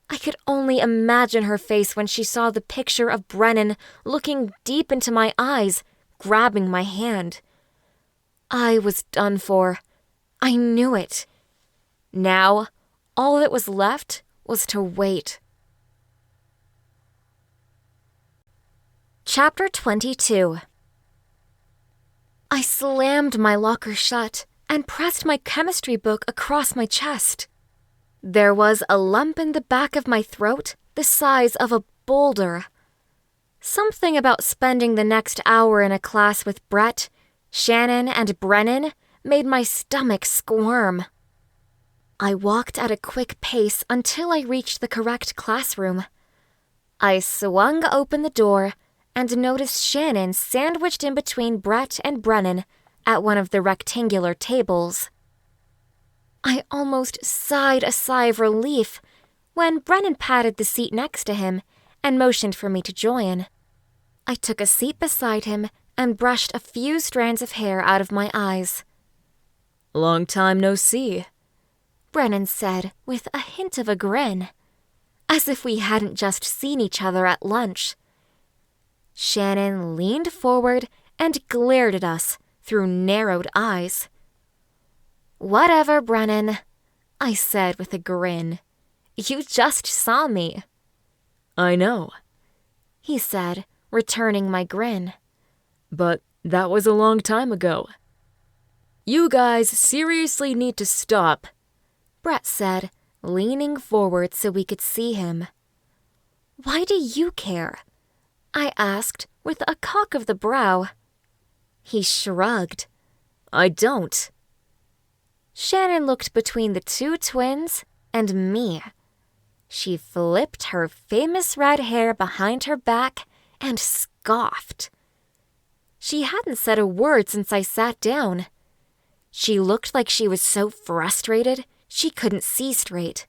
I could only imagine her face when she saw the picture of Brennan looking deep into my eyes, grabbing my hand. I was done for. I knew it. Now, all that was left was to wait. Chapter 22. I slammed my locker shut and pressed my chemistry book across my chest. There was a lump in the back of my throat the size of a boulder. Something about spending the next hour in a class with Brett, Shannon, and Brennan made my stomach squirm. I walked at a quick pace until I reached the correct classroom. I swung open the door and noticed Shannon sandwiched in between Brett and Brennan at one of the rectangular tables. I almost sighed a sigh of relief when Brennan patted the seat next to him and motioned for me to join. I took a seat beside him and brushed a few strands of hair out of my eyes. Long time no see, Brennan said with a hint of a grin, as if we hadn't just seen each other at lunch. Shannon leaned forward and glared at us through narrowed eyes. Whatever, Brennan, I said with a grin. You just saw me. I know, He said, returning my grin. but that was a long time ago. You guys seriously need to stop, Brett said, leaning forward so we could see him. Why do you care? I asked with a cock of the brow. He shrugged. I don't. Shannon looked between the two twins and me. She flipped her famous red hair behind her back and scoffed. She hadn't said a word since I sat down. She looked like she was so frustrated she couldn't see straight.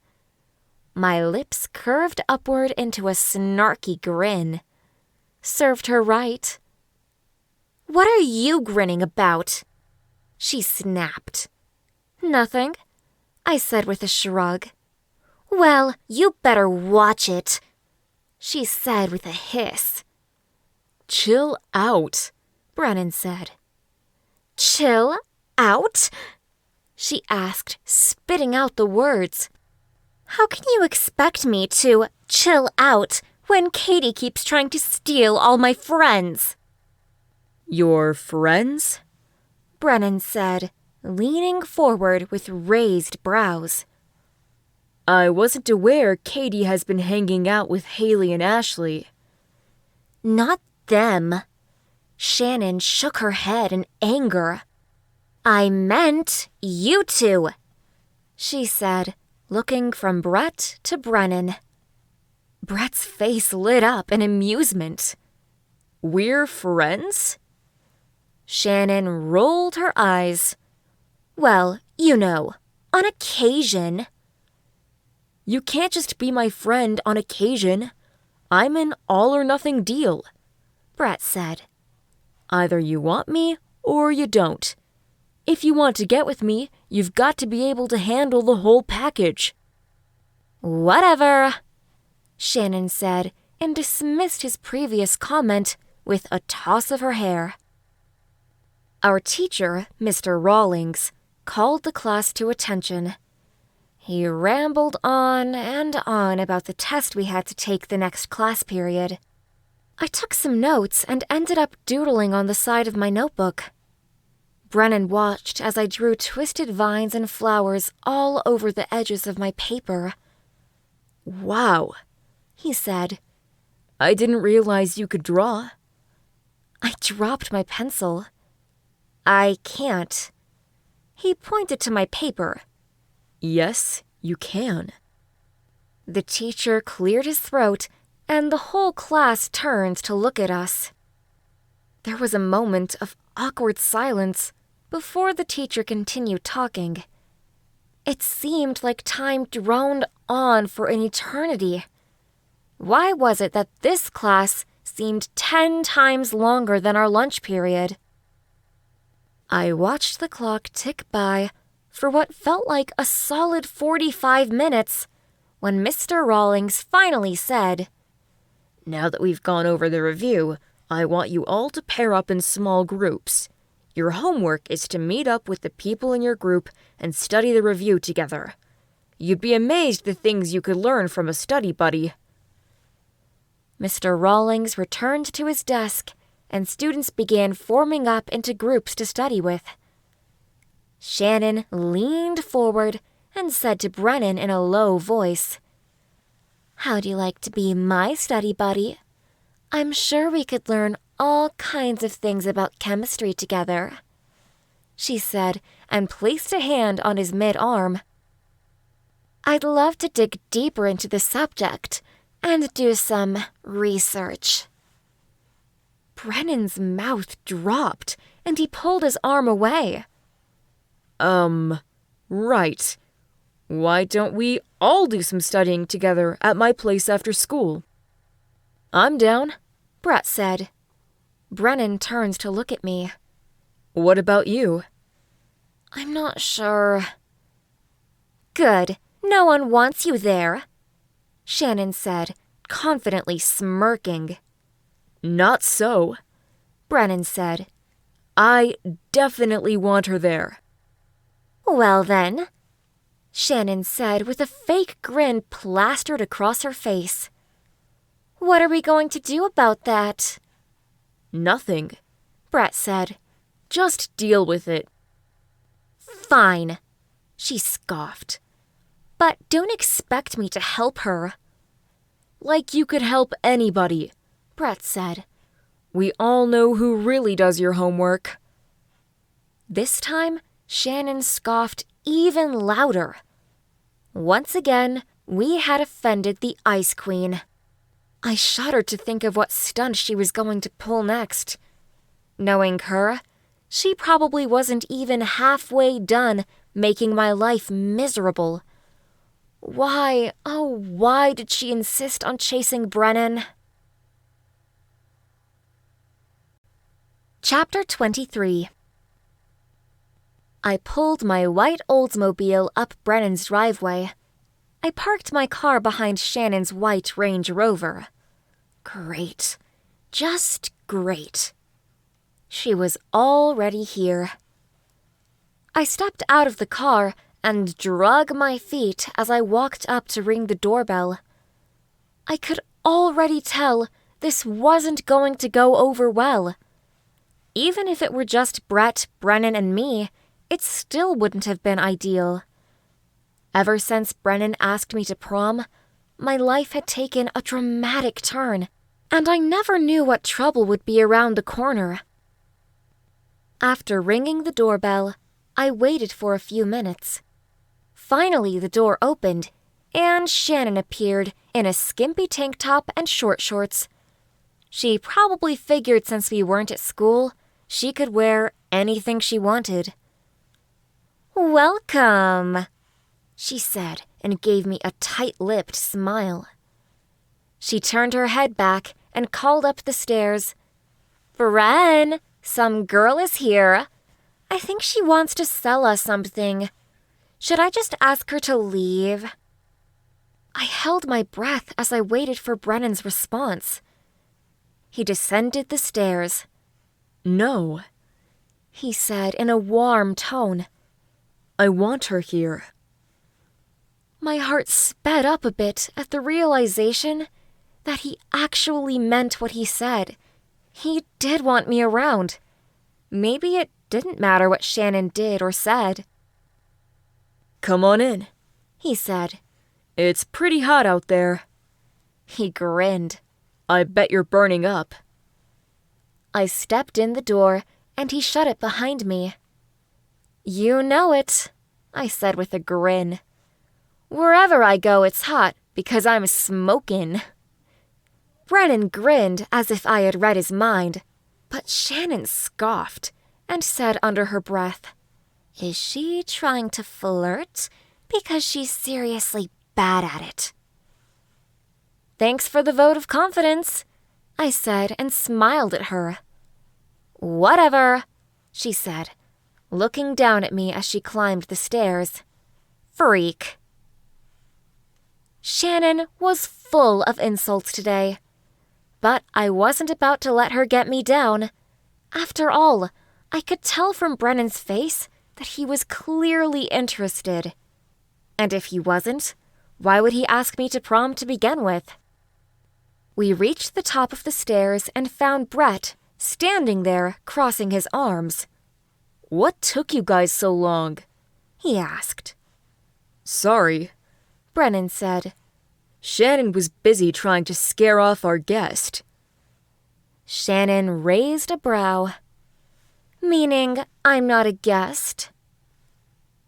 My lips curved upward into a snarky grin. Served her right. What are you grinning about? She snapped. Nothing, I said with a shrug. Well, you better watch it, she said with a hiss. Chill out, Brennan said. Chill out? She asked, spitting out the words. How can you expect me to chill out when Katie keeps trying to steal all my friends? Your friends? Brennan said, leaning forward with raised brows. I wasn't aware Katie has been hanging out with Haley and Ashley. Not them. Shannon shook her head in anger. I meant you two, she said, looking from Brett to Brennan. Brett's face lit up in amusement. We're friends? Shannon rolled her eyes. Well, you know, on occasion. You can't just be my friend on occasion. I'm an all-or-nothing deal, Brett said. Either you want me or you don't. If you want to get with me, you've got to be able to handle the whole package. Whatever, Shannon said, and dismissed his previous comment with a toss of her hair. Our teacher, Mr. Rawlings, called the class to attention. He rambled on and on about the test we had to take the next class period. I took some notes and ended up doodling on the side of my notebook. Brennan watched as I drew twisted vines and flowers all over the edges of my paper. Wow, he said. I didn't realize you could draw. I dropped my pencil. I can't. He pointed to my paper. Yes, you can. The teacher cleared his throat, and the whole class turned to look at us. There was a moment of awkward silence before the teacher continued talking. It seemed like time droned on for an eternity. Why was it that this class seemed 10 times longer than our lunch period? I watched the clock tick by for what felt like a solid 45 minutes when Mr. Rawlings finally said, Now that we've gone over the review, I want you all to pair up in small groups. Your homework is to meet up with the people in your group and study the review together. You'd be amazed the things you could learn from a study buddy. Mr. Rawlings returned to his desk, and students began forming up into groups to study with. Shannon leaned forward and said to Brennan in a low voice, How'd you like to be my study buddy? I'm sure we could learn all kinds of things about chemistry together, she said, and placed a hand on his mid-arm. I'd love to dig deeper into the subject and do some research. Brennan's mouth dropped, and he pulled his arm away. Right. Why don't we all do some studying together at my place after school? I'm down, Brett said. Brennan turned to look at me. What about you? I'm not sure. Good. No one wants you there, Shannon said, confidently smirking. Not so, Brennan said. I definitely want her there. Well then, Shannon said with a fake grin plastered across her face. What are we going to do about that? Nothing, Brett said. Just deal with it. Fine, she scoffed. But don't expect me to help her. Like you could help anybody, Brett said. We all know who really does your homework. This time, Shannon scoffed even louder. Once again, we had offended the Ice Queen. I shuddered to think of what stunt she was going to pull next. Knowing her, she probably wasn't even halfway done making my life miserable. Why, oh, why did she insist on chasing Brennan? Chapter 23. I pulled my white Oldsmobile up Brennan's driveway. I parked my car behind Shannon's white Range Rover. Great. Just Great. She was already here. I stepped out of the car and drug my feet as I walked up to ring the doorbell. I could already tell this wasn't going to go over well. Even if it were just Brett, Brennan, and me, it still wouldn't have been ideal. Ever since Brennan asked me to prom, my life had taken a dramatic turn, and I never knew what trouble would be around the corner. After ringing the doorbell, I waited for a few minutes. Finally, the door opened, and Shannon appeared in a skimpy tank top and short shorts. She probably figured since we weren't at school, she could wear anything she wanted. "Welcome," she said and gave me a tight-lipped smile. She turned her head back and called up the stairs. "Bren, some girl is here. I think she wants to sell us something. Should I just ask her to leave?" I held my breath as I waited for Brennan's response. He descended the stairs. "No," he said in a warm tone. "I want her here." My heart sped up a bit at the realization that he actually meant what he said. He did want me around. Maybe it didn't matter what Shannon did or said. "Come on in," he said. "It's pretty hot out there." He grinned. "I bet you're burning up." I stepped in the door, and he shut it behind me. "You know it," I said with a grin. "Wherever I go, it's hot because I'm smoking." Brennan grinned as if I had read his mind, but Shannon scoffed and said under her breath, "Is she trying to flirt because she's seriously bad at it?" "Thanks for the vote of confidence," I said and smiled at her. "Whatever," she said, looking down at me as she climbed the stairs. "Freak." Shannon was full of insults today, but I wasn't about to let her get me down. After all, I could tell from Brennan's face that he was clearly interested. And if he wasn't, why would he ask me to prom to begin with? We reached the top of the stairs and found Brett standing there, crossing his arms. "What took you guys so long?" he asked. "Sorry," Brennan said. "Shannon was busy trying to scare off our guest." Shannon raised a brow. "Meaning I'm not a guest?"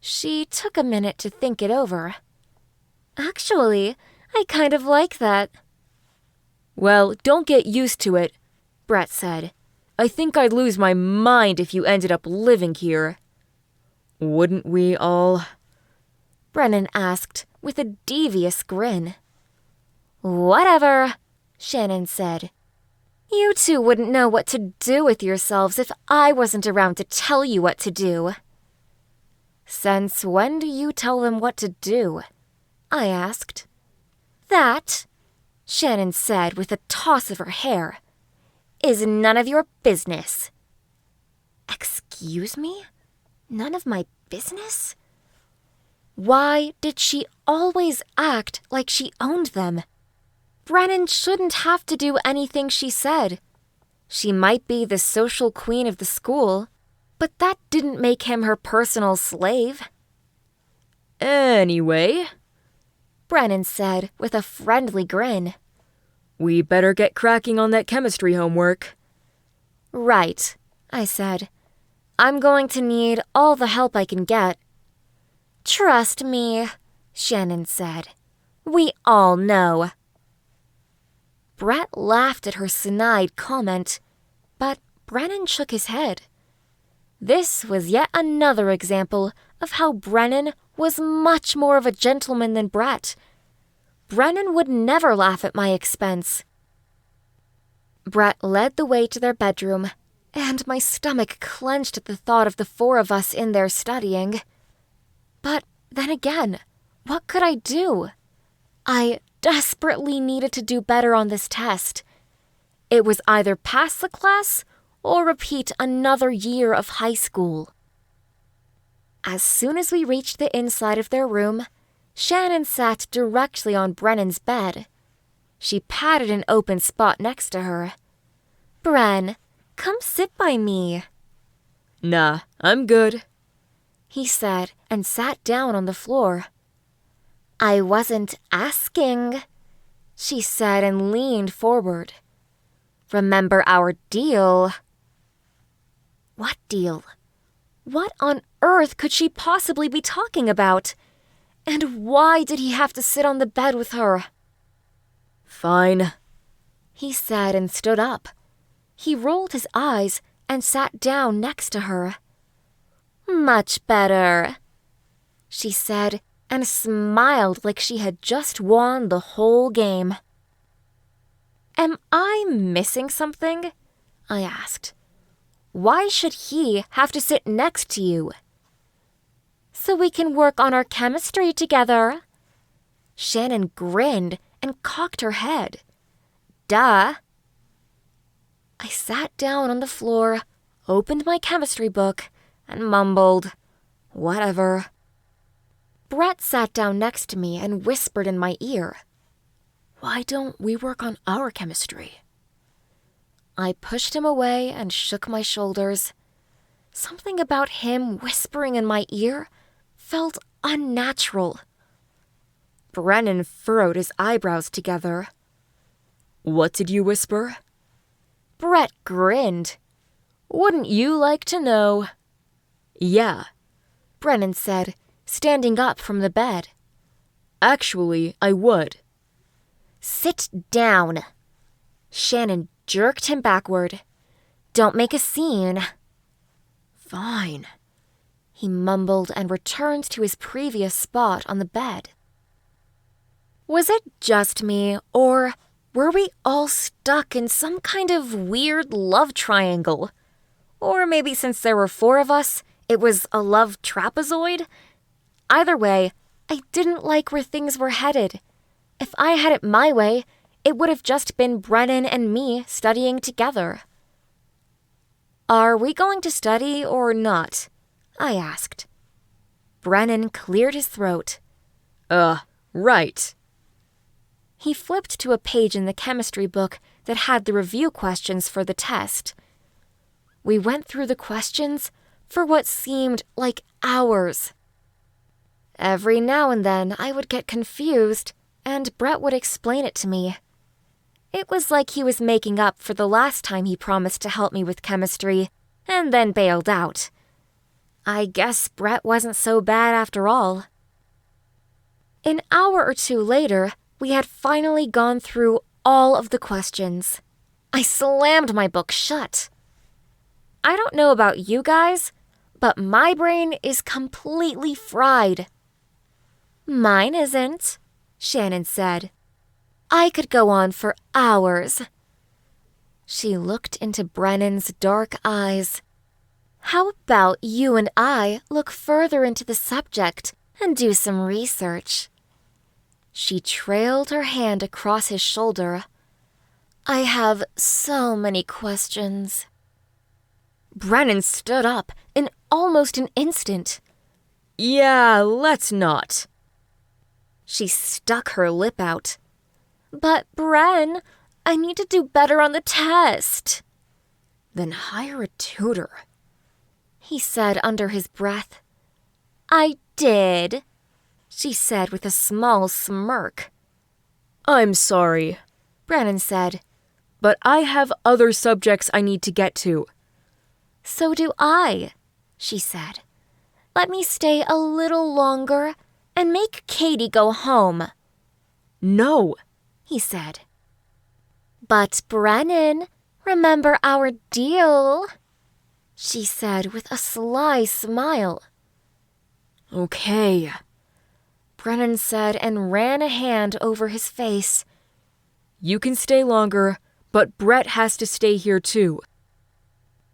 She took a minute to think it over. "Actually, I kind of like that." "Well, don't get used to it," Brett said. "I think I'd lose my mind if you ended up living here." "Wouldn't we all?" Brennan asked with a devious grin. "Whatever," Shannon said. "You two wouldn't know what to do with yourselves if I wasn't around to tell you what to do." "Since when do you tell them what to do?" I asked. "That," Shannon said with a toss of her hair, "is none of your business." Excuse me? None of my business? Why did she always act like she owned them? Brennan shouldn't have to do anything she said. She might be the social queen of the school, but that didn't make him her personal slave. "Anyway," Brennan said with a friendly grin. "We better get cracking on that chemistry homework." "Right," I said. "I'm going to need all the help I can get." "Trust me," Shannon said. "We all know." Brett laughed at her snide comment, but Brennan shook his head. This was yet another example of how Brennan was much more of a gentleman than Brett. Brennan would never laugh at my expense. Brett led the way to their bedroom, and my stomach clenched at the thought of the four of us in there studying. But then again, what could I do? I desperately needed to do better on this test. It was either pass the class or repeat another year of high school. As soon as we reached the inside of their room, Shannon sat directly on Brennan's bed. She patted an open spot next to her. "Bren, come sit by me," Nah, I'm good, he said and sat down on the floor. "I wasn't asking," she said and leaned forward. "Remember our deal?" What deal? What on earth could she possibly be talking about? And why did he have to sit on the bed with her? Fine, He said and stood up. He rolled his eyes and sat down next to her. "Much better," she said and smiled like she had just won the whole game. "Am I missing something?" I asked. "Why should he have to sit next to you?" "So we can work on our chemistry together." Shannon grinned and cocked her head. "Duh." I sat down on the floor, opened my chemistry book, and mumbled, "Whatever." Brett sat down next to me and whispered in my ear, "Why don't we work on our chemistry?" I pushed him away and shook my shoulders. Something about him whispering in my ear felt unnatural. Brennan furrowed his eyebrows together. what did you whisper? Brett grinned. "Wouldn't you like to know?" Yeah, Brennan said, standing up from the bed. actually, I would. "Sit down." Shannon jerked him backward. "Don't make a scene." Fine. He mumbled and returned to his previous spot on the bed. Was it just me, or were we all stuck in some kind of weird love triangle? Or maybe since there were 4 of us, it was a love trapezoid? Either way, I didn't like where things were headed. If I had it my way, it would have just been Brennan and me studying together. "Are we going to study or not?" I asked. Brennan cleared his throat. Right. He flipped to a page in the chemistry book that had the review questions for the test. We went through the questions for what seemed like hours. Every now and then I would get confused, and Brett would explain it to me. It was like he was making up for the last time he promised to help me with chemistry, and then bailed out. I guess Brett wasn't so bad after all. An hour or 2 later, we had finally gone through all of the questions. I slammed my book shut. I don't know about you guys, but my brain is completely fried. "Mine isn't," Shannon said. "I could go on for hours." She looked into Brennan's dark eyes. "How about you and I look further into the subject and do some research?" She trailed her hand across his shoulder. "I have so many questions." Brennan stood up in almost an instant. Yeah, let's not. She stuck her lip out. "But, Bren, I need to do better on the test." "Then hire a tutor," he said under his breath. "I did," she said with a small smirk. I'm sorry, Brennan said. but I have other subjects I need to get to. "So do I," she said. "Let me stay a little longer and make Katie go home." No, he said. "But, Brennan, remember our deal," she said with a sly smile. okay. Brennan said and ran a hand over his face. You can stay longer, but Brett has to stay here too.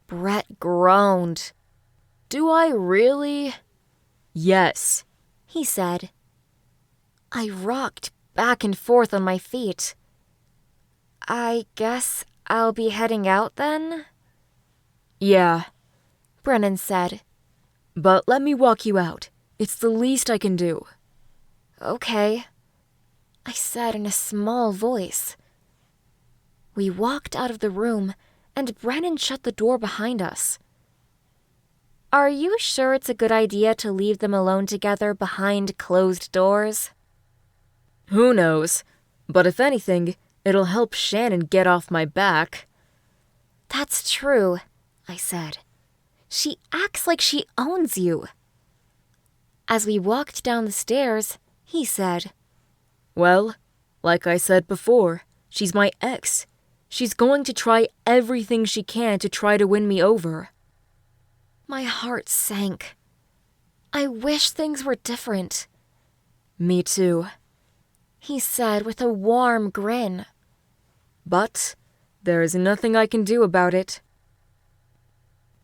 Brett groaned. "Do I really?" Yes. he said. I rocked back and forth on my feet. "I guess I'll be heading out then? Yeah, Brennan said. but let me walk you out. It's the least I can do. Okay, I said in a small voice. We walked out of the room, and Brennan shut the door behind us. Are you sure it's a good idea to leave them alone together behind closed doors? Who knows? But if anything, it'll help Shannon get off my back. That's true, I said. She acts like she owns you. As we walked down the stairs, he said, Well, like I said before, she's my ex. She's going to try everything she can to try to win me over. My heart sank. I wish things were different, Me too. he said with a warm grin. But there's nothing I can do about it.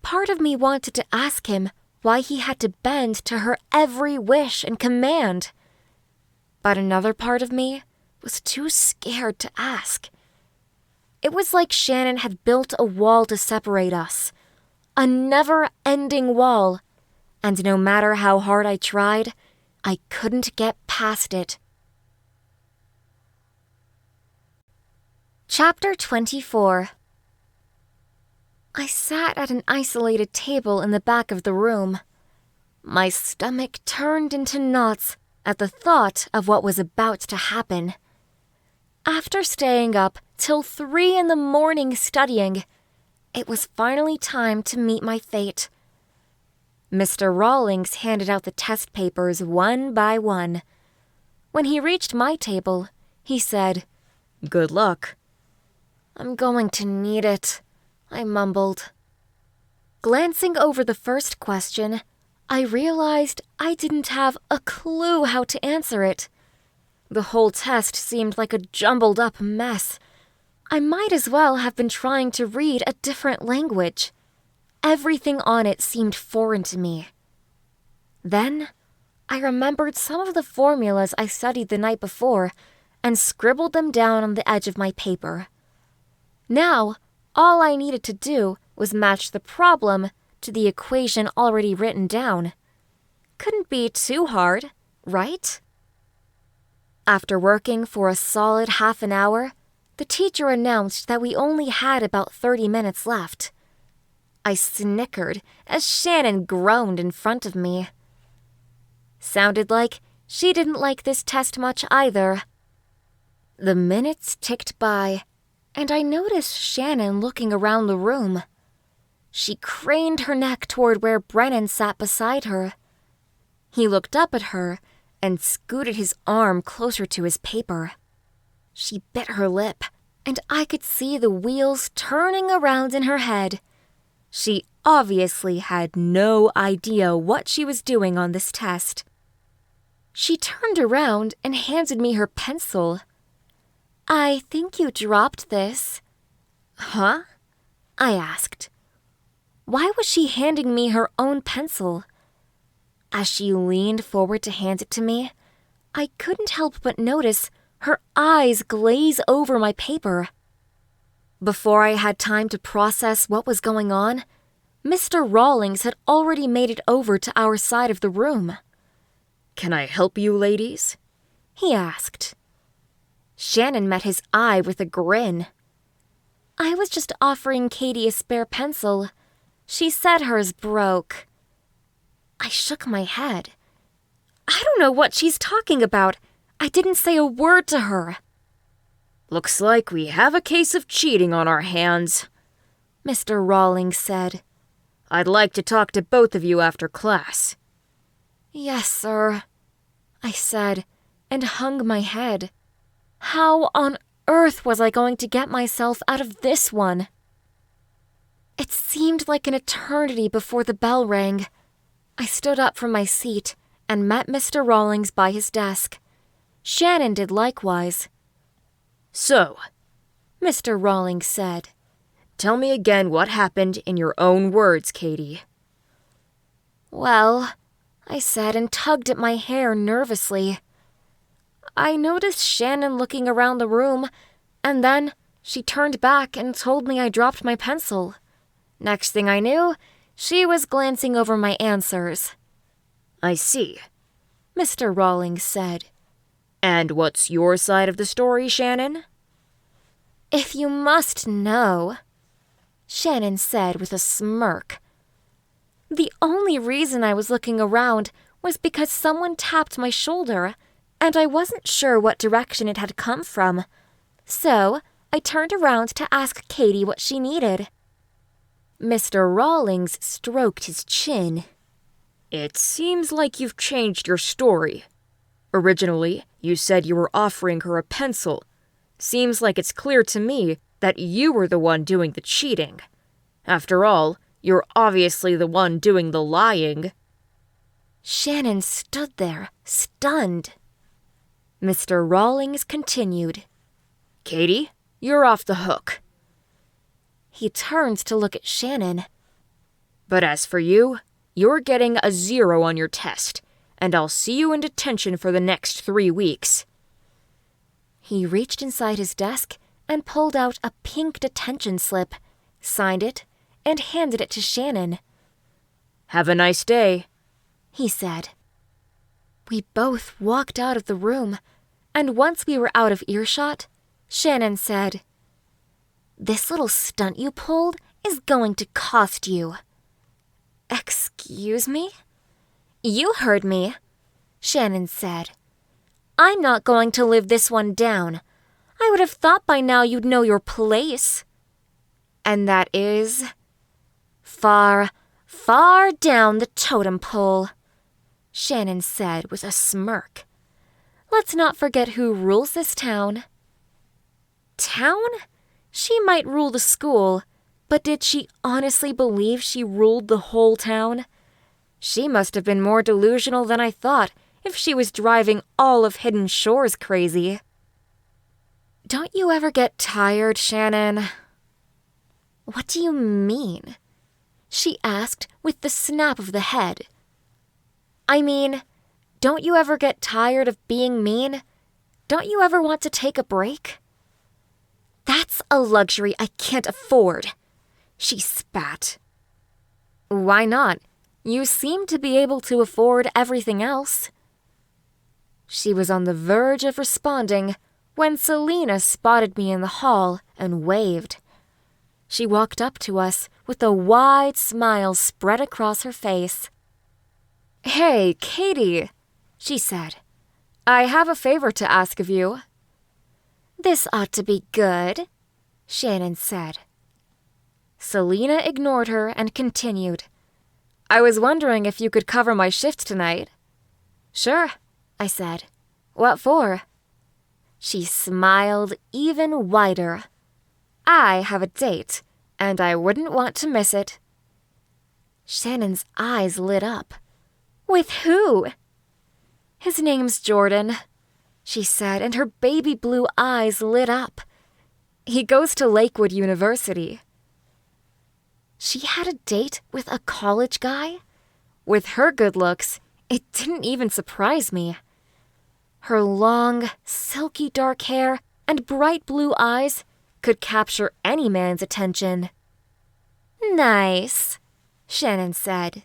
Part of me wanted to ask him why he had to bend to her every wish and command. But another part of me was too scared to ask. It was like Shannon had built a wall to separate us. A never-ending wall. And no matter how hard I tried, I couldn't get past it. Chapter 24. I sat at an isolated table in the back of the room. My stomach turned into knots at the thought of what was about to happen. After staying up till 3 a.m. studying, it was finally time to meet my fate. Mr. Rawlings handed out the test papers one by one. When he reached my table, he said, Good luck. I'm going to need it, I mumbled. Glancing over the first question, I realized I didn't have a clue how to answer it. The whole test seemed like a jumbled-up mess. I might as well have been trying to read a different language. Everything on it seemed foreign to me. Then, I remembered some of the formulas I studied the night before and scribbled them down on the edge of my paper. Now, all I needed to do was match the problem to the equation already written down. Couldn't be too hard, right? After working for a solid half an hour, the teacher announced that we only had about 30 minutes left. I snickered as Shannon groaned in front of me. Sounded like she didn't like this test much either. The minutes ticked by, and I noticed Shannon looking around the room. She craned her neck toward where Brennan sat beside her. He looked up at her and scooted his arm closer to his paper. She bit her lip, and I could see the wheels turning around in her head. She obviously had no idea what she was doing on this test. She turned around and handed me her pencil. I think you dropped this. Huh? I asked. Why was she handing me her own pencil? As she leaned forward to hand it to me, I couldn't help but notice her eyes glaze over my paper. Before I had time to process what was going on, Mr. Rawlings had already made it over to our side of the room. Can I help you, ladies? He asked. Shannon met his eye with a grin. I was just offering Katie a spare pencil. She said hers broke. I shook my head. I don't know what she's talking about. I didn't say a word to her. Looks like we have a case of cheating on our hands, Mr. Rawlings said. I'd like to talk to both of you after class. Yes, sir, I said, and hung my head. How on earth was I going to get myself out of this one? It seemed like an eternity before the bell rang. I stood up from my seat and met Mr. Rawlings by his desk. Shannon did likewise. So, Mr. Rawlings said, tell me again what happened in your own words, Katie. Well, I said and tugged at my hair nervously. I noticed Shannon looking around the room, and then She turned back and told me I dropped my pencil. Next thing I knew, she was glancing over my answers. I see, Mr. Rawlings said. And what's your side of the story, Shannon? If you must know, Shannon said with a smirk. The only reason I was looking around was because someone tapped my shoulder, and I wasn't sure what direction it had come from. So I turned around to ask Katie what she needed. Mr. Rawlings stroked his chin. It seems like you've changed your story. Originally, you said you were offering her a pencil. Seems like it's clear to me that you were the one doing the cheating. After all, you're obviously the one doing the lying. Shannon stood there, stunned. Mr. Rawlings continued. Katie, you're off the hook. He turned to look at Shannon. But as for you, you're getting a 0 on your test, and I'll see you in detention for the next 3 weeks. He reached inside his desk and pulled out a pink detention slip, signed it, and handed it to Shannon. Have a nice day, he said. We both walked out of the room, and once we were out of earshot, Shannon said, "This little stunt you pulled is going to cost you." Excuse me? You heard me, Shannon said. I'm not going to live this one down. I would have thought by now you'd know your place. And that is far, far down the totem pole, Shannon said with a smirk. Let's not forget who rules this town. Town? She might rule the school, but did she honestly believe she ruled the whole town? She must have been more delusional than I thought if she was driving all of Hidden Shores crazy. Don't you ever get tired, Shannon? What do you mean? She asked with the snap of the head. I mean, don't you ever get tired of being mean? Don't you ever want to take a break? That's a luxury I can't afford, she spat. Why not? You seem to be able to afford everything else. She was on the verge of responding when Selena spotted me in the hall and waved. She walked up to us with a wide smile spread across her face. Hey, Katie, she said. I have a favor to ask of you. This ought to be good, Shannon said. Selena ignored her and continued. I was wondering if you could cover my shift tonight. Sure, I said. What for? She smiled even wider. I have a date, and I wouldn't want to miss it. Shannon's eyes lit up. With who? His name's Jordan, she said, and her baby blue eyes lit up. He goes to Lakewood University. She had a date with a college guy? With her good looks, it didn't even surprise me. Her long, silky dark hair and bright blue eyes could capture any man's attention. Nice, Shannon said.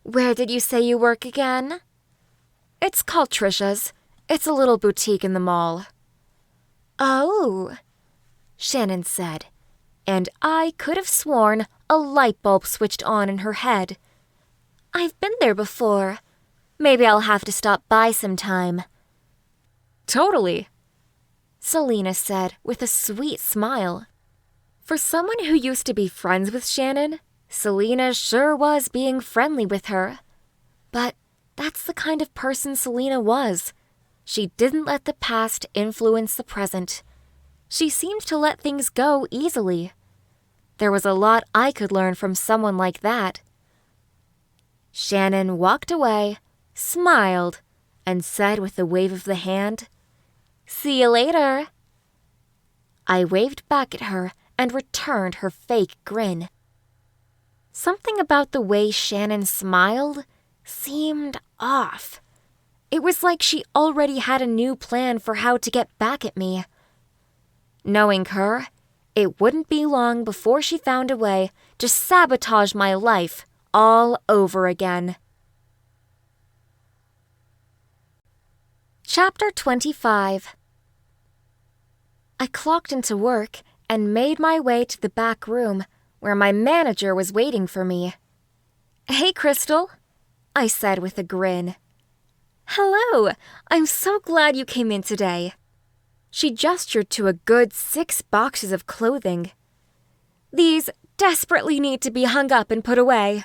Where did you say you work again? It's called Trisha's. It's a little boutique in the mall. Oh, Shannon said, and I could have sworn a light bulb switched on in her head. I've been there before. Maybe I'll have to stop by sometime. Totally, Selena said with a sweet smile. For someone who used to be friends with Shannon, Selena sure was being friendly with her. But that's the kind of person Selena was. She didn't let the past influence the present. She seemed to let things go easily. There was a lot I could learn from someone like that. Shannon walked away, smiled, and said with a wave of the hand, See you later. I waved back at her and returned her fake grin. Something about the way Shannon smiled seemed off. It was like she already had a new plan for how to get back at me. Knowing her, it wouldn't be long before she found a way to sabotage my life all over again. Chapter 25. I clocked into work and made my way to the back room where my manager was waiting for me. "Hey, Crystal," I said with a grin. "Hello, I'm so glad you came in today." She gestured to a good 6 boxes of clothing. "These desperately need to be hung up and put away."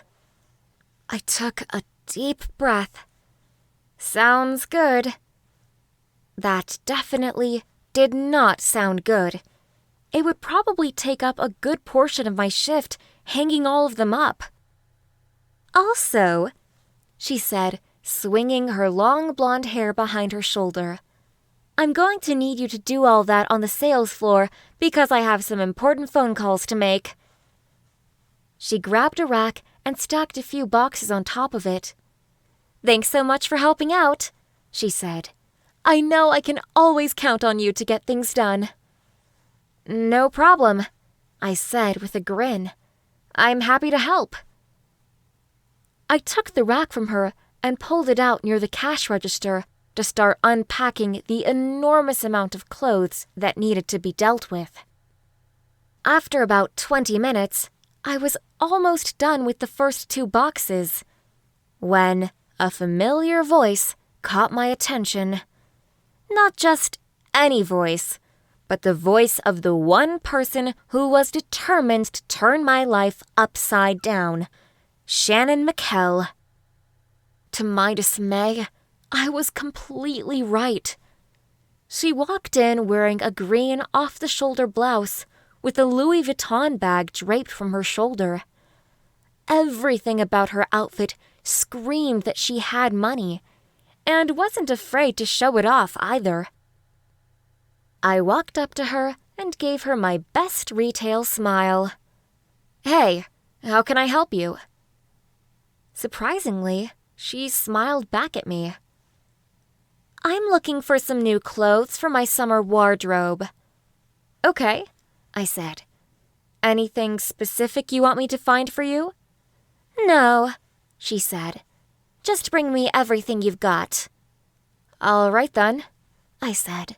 I took a deep breath. Sounds good. That definitely did not sound good. It would probably take up a good portion of my shift hanging all of them up. "Also," she said, swinging her long blonde hair behind her shoulder, "I'm going to need you to do all that on the sales floor because I have some important phone calls to make." She grabbed a rack and stacked a few boxes on top of it. "Thanks so much for helping out," she said. "I know I can always count on you to get things done." "No problem," I said with a grin. "I'm happy to help." I took the rack from her and pulled it out near the cash register to start unpacking the enormous amount of clothes that needed to be dealt with. After about 20 minutes, I was almost done with the first 2 boxes when a familiar voice caught my attention. Not just any voice, but the voice of the one person who was determined to turn my life upside down, Shannon McKell. To my dismay, I was completely right. She walked in wearing a green off-the-shoulder blouse with a Louis Vuitton bag draped from her shoulder. Everything about her outfit screamed that she had money, and wasn't afraid to show it off either. I walked up to her and gave her my best retail smile. "Hey, how can I help you?" Surprisingly, she smiled back at me. "I'm looking for some new clothes for my summer wardrobe." "Okay," I said. "Anything specific you want me to find for you?" "No," she said. "Just bring me everything you've got." "All right then," I said.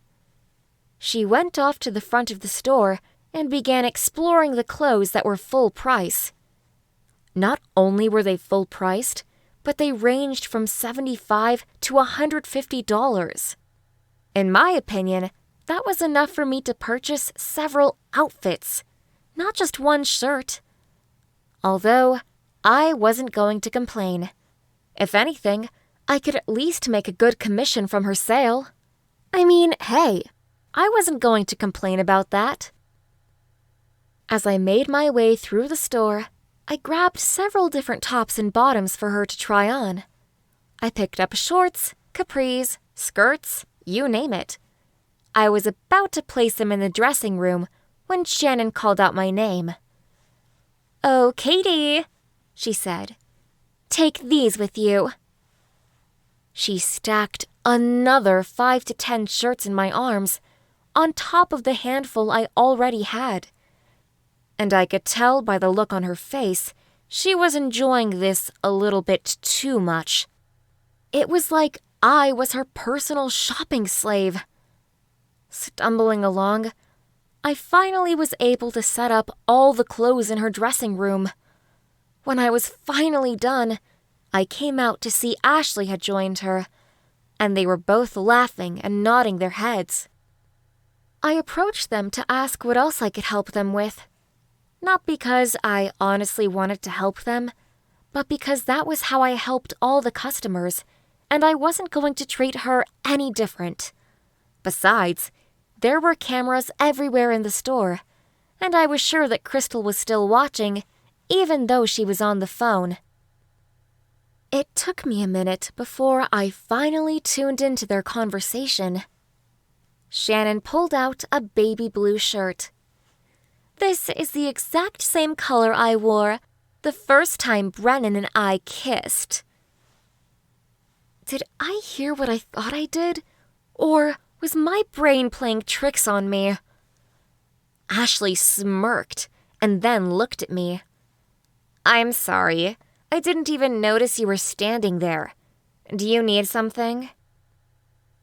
She went off to the front of the store and began exploring the clothes that were full price. Not only were they full priced, but they ranged from $75 to $150. In my opinion, that was enough for me to purchase several outfits, not just one shirt. Although, I wasn't going to complain. If anything, I could at least make a good commission from her sale. I mean, hey, I wasn't going to complain about that. As I made my way through the store, I grabbed several different tops and bottoms for her to try on. I picked up shorts, capris, skirts, you name it. I was about to place them in the dressing room when Shannon called out my name. "Oh, Katie," she said. "Take these with you." She stacked another 5 to 10 shirts in my arms, on top of the handful I already had. And I could tell by the look on her face she was enjoying this a little bit too much. It was like I was her personal shopping slave. Stumbling along, I finally was able to set up all the clothes in her dressing room. When I was finally done, I came out to see Ashley had joined her, and they were both laughing and nodding their heads. I approached them to ask what else I could help them with. Not because I honestly wanted to help them, but because that was how I helped all the customers, and I wasn't going to treat her any different. Besides, there were cameras everywhere in the store, and I was sure that Crystal was still watching, even though she was on the phone. It took me a minute before I finally tuned into their conversation. Shannon pulled out a baby blue shirt. "This is the exact same color I wore the first time Brennan and I kissed." Did I hear what I thought I did? Or was my brain playing tricks on me? Ashley smirked and then looked at me. I'm sorry. I didn't even notice you were standing there. Do you need something?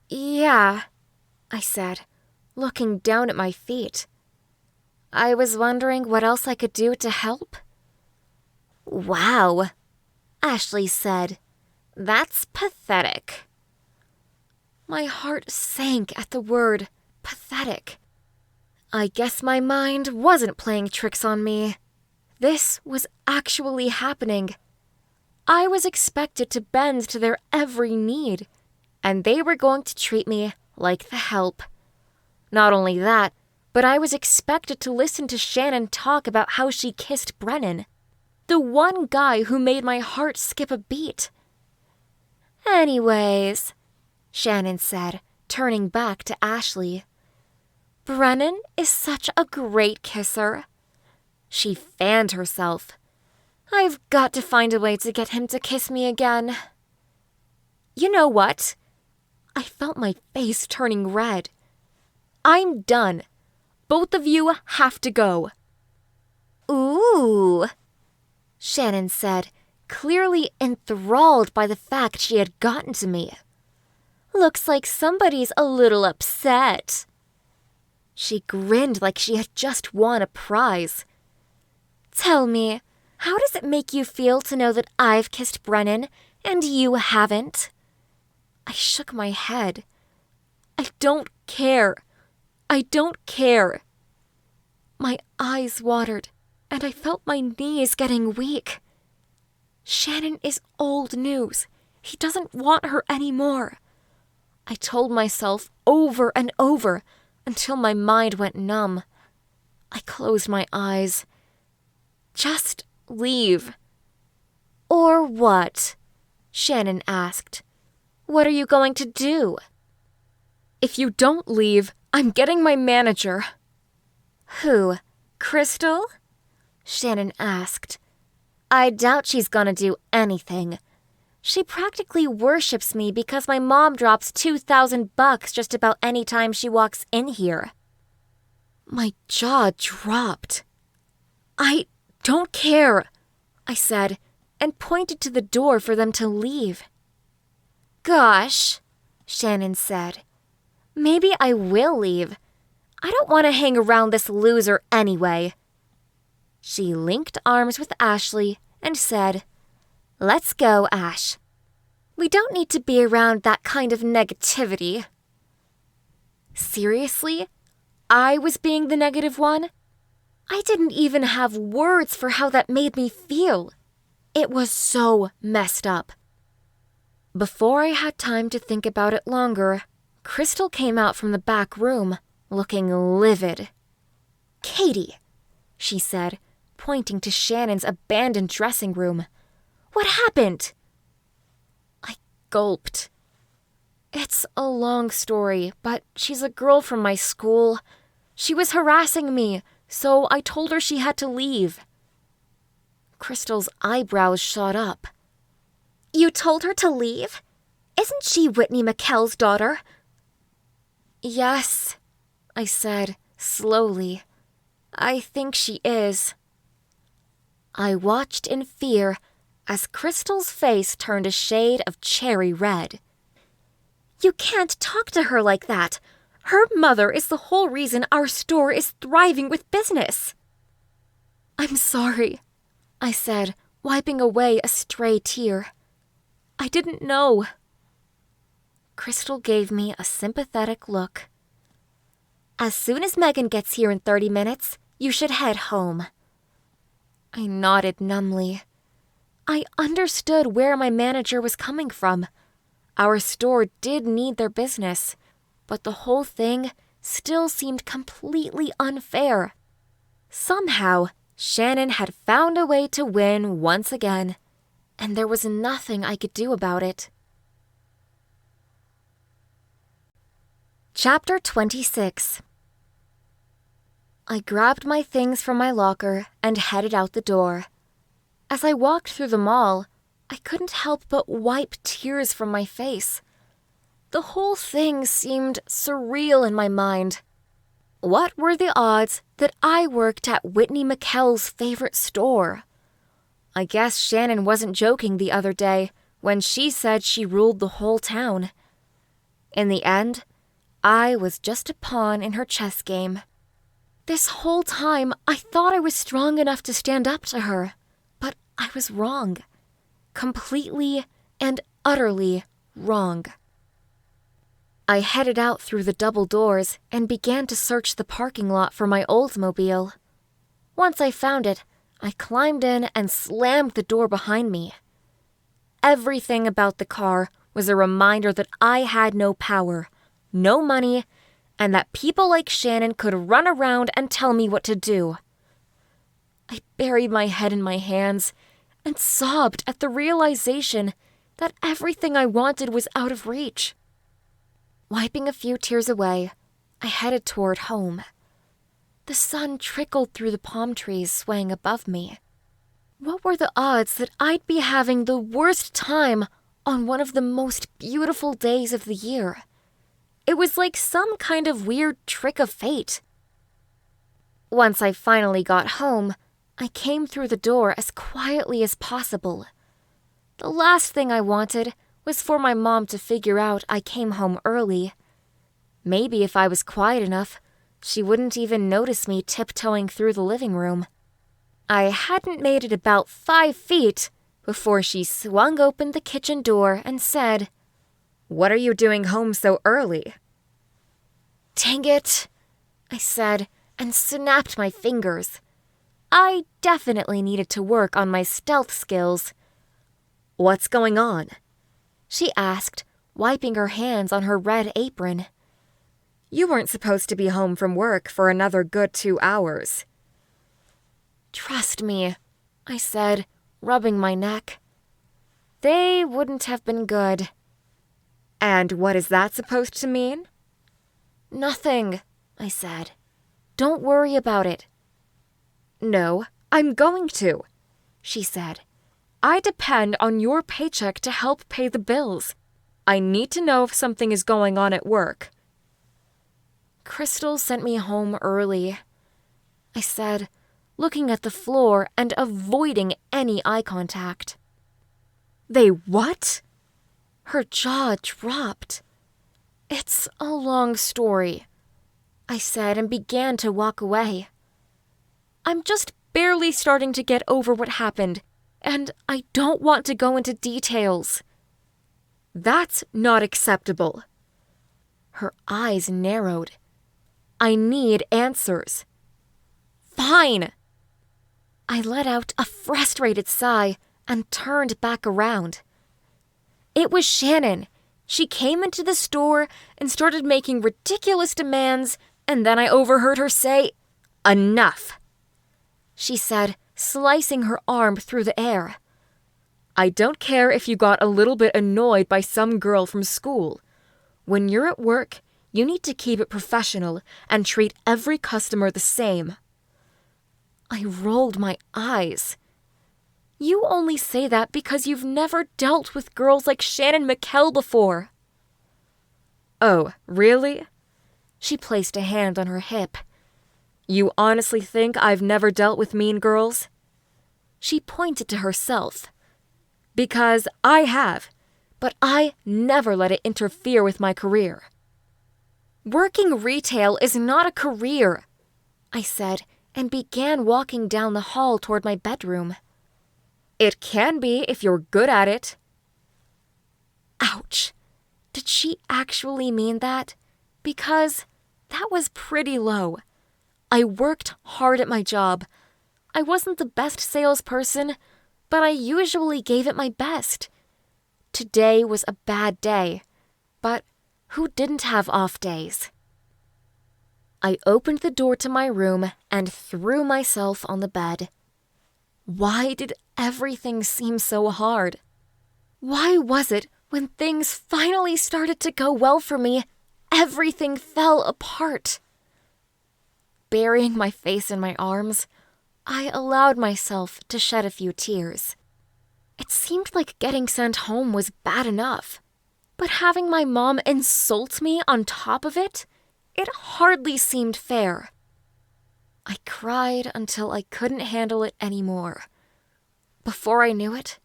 Yeah, I said, looking down at my feet. I was wondering what else I could do to help. Wow, Ashley said. That's pathetic. My heart sank at the word pathetic. I guess my mind wasn't playing tricks on me. This was actually happening. I was expected to bend to their every need, and they were going to treat me like the help. Not only that, but I was expected to listen to Shannon talk about how she kissed Brennan, the one guy who made my heart skip a beat. Anyways, Shannon said, turning back to Ashley. Brennan is such a great kisser. She fanned herself. I've got to find a way to get him to kiss me again. You know what? I felt my face turning red. I'm done. Both of you have to go. Ooh, Shannon said, clearly enthralled by the fact she had gotten to me. Looks like somebody's a little upset. She grinned like she had just won a prize. Tell me, how does it make you feel to know that I've kissed Brennan and you haven't? I shook my head. I don't care. I don't care. My eyes watered, and I felt my knees getting weak. Shannon is old news. He doesn't want her anymore. I told myself over and over until my mind went numb. I closed my eyes. Just leave. Or what? Shannon asked. What are you going to do? If you don't leave, I'm getting my manager. Who? Crystal? Shannon asked. I doubt she's gonna do anything. She practically worships me because my mom drops $2,000 just about any time she walks in here. My jaw dropped. I don't care, I said, and pointed to the door for them to leave. Gosh, Shannon said. Maybe I will leave. I don't want to hang around this loser anyway. She linked arms with Ashley and said, Let's go, Ash. We don't need to be around that kind of negativity. Seriously? I was being the negative one? I didn't even have words for how that made me feel. It was so messed up. Before I had time to think about it longer, Crystal came out from the back room, looking livid. Katie, she said, pointing to Shannon's abandoned dressing room. What happened? I gulped. It's a long story, but she's a girl from my school. She was harassing me, so I told her she had to leave. Crystal's eyebrows shot up. You told her to leave? Isn't she Whitney McKell's daughter? Yes, I said, slowly. I think she is. I watched in fear as Crystal's face turned a shade of cherry red. You can't talk to her like that. Her mother is the whole reason our store is thriving with business. I'm sorry, I said, wiping away a stray tear. I didn't know. Crystal gave me a sympathetic look. As soon as Megan gets here in 30 minutes, you should head home. I nodded numbly. I understood where my manager was coming from. Our store did need their business, but the whole thing still seemed completely unfair. Somehow, Shannon had found a way to win once again, and there was nothing I could do about it. Chapter 26. I grabbed my things from my locker and headed out the door. As I walked through the mall, I couldn't help but wipe tears from my face. The whole thing seemed surreal in my mind. What were the odds that I worked at Whitney McKell's favorite store? I guess Shannon wasn't joking the other day when she said she ruled the whole town. In the end, I was just a pawn in her chess game. This whole time, I thought I was strong enough to stand up to her, but I was wrong. Completely and utterly wrong. I headed out through the double doors and began to search the parking lot for my Oldsmobile. Once I found it, I climbed in and slammed the door behind me. Everything about the car was a reminder that I had no power, no money, and that people like Shannon could run around and tell me what to do. I buried my head in my hands and sobbed at the realization that everything I wanted was out of reach. Wiping a few tears away, I headed toward home. The sun trickled through the palm trees swaying above me. What were the odds that I'd be having the worst time on one of the most beautiful days of the year? It was like some kind of weird trick of fate. Once I finally got home, I came through the door as quietly as possible. The last thing I wanted was for my mom to figure out I came home early. Maybe if I was quiet enough, she wouldn't even notice me tiptoeing through the living room. I hadn't made it about 5 feet before she swung open the kitchen door and said, "What are you doing home so early?" "Dang it," I said, and snapped my fingers. I definitely needed to work on my stealth skills. "What's going on?" she asked, wiping her hands on her red apron. "You weren't supposed to be home from work for another good 2 hours." "Trust me," I said, rubbing my neck. "They wouldn't have been good." "And what is that supposed to mean?" "Nothing," I said. "Don't worry about it." "No, I'm going to," she said. "I depend on your paycheck to help pay the bills. I need to know if something is going on at work." "Crystal sent me home early," I said, looking at the floor and avoiding any eye contact. "They what?" Her jaw dropped. "It's a long story," I said and began to walk away. "I'm just barely starting to get over what happened, and I don't want to go into details." "That's not acceptable." Her eyes narrowed. "I need answers." "Fine." I let out a frustrated sigh and turned back around. It was Shannon. She came into the store and started making ridiculous demands, and then I overheard her say, "Enough," she said, slicing her arm through the air. "I don't care if you got a little bit annoyed by some girl from school. When you're at work, you need to keep it professional and treat every customer the same." I rolled my eyes. "You only say that because you've never dealt with girls like Shannon McKell before." "Oh, really?" She placed a hand on her hip. "You honestly think I've never dealt with mean girls?" She pointed to herself. "Because I have, but I never let it interfere with my career." "Working retail is not a career," I said, and began walking down the hall toward my bedroom. "It can be if you're good at it." Ouch. Did she actually mean that? Because that was pretty low. I worked hard at my job. I wasn't the best salesperson, but I usually gave it my best. Today was a bad day, but who didn't have off days? I opened the door to my room and threw myself on the bed. Why did everything seem so hard? Why was it when things finally started to go well for me, everything fell apart? Burying my face in my arms, I allowed myself to shed a few tears. It seemed like getting sent home was bad enough, but having my mom insult me on top of it, It hardly seemed fair. I cried until I couldn't handle it anymore. Before I knew it,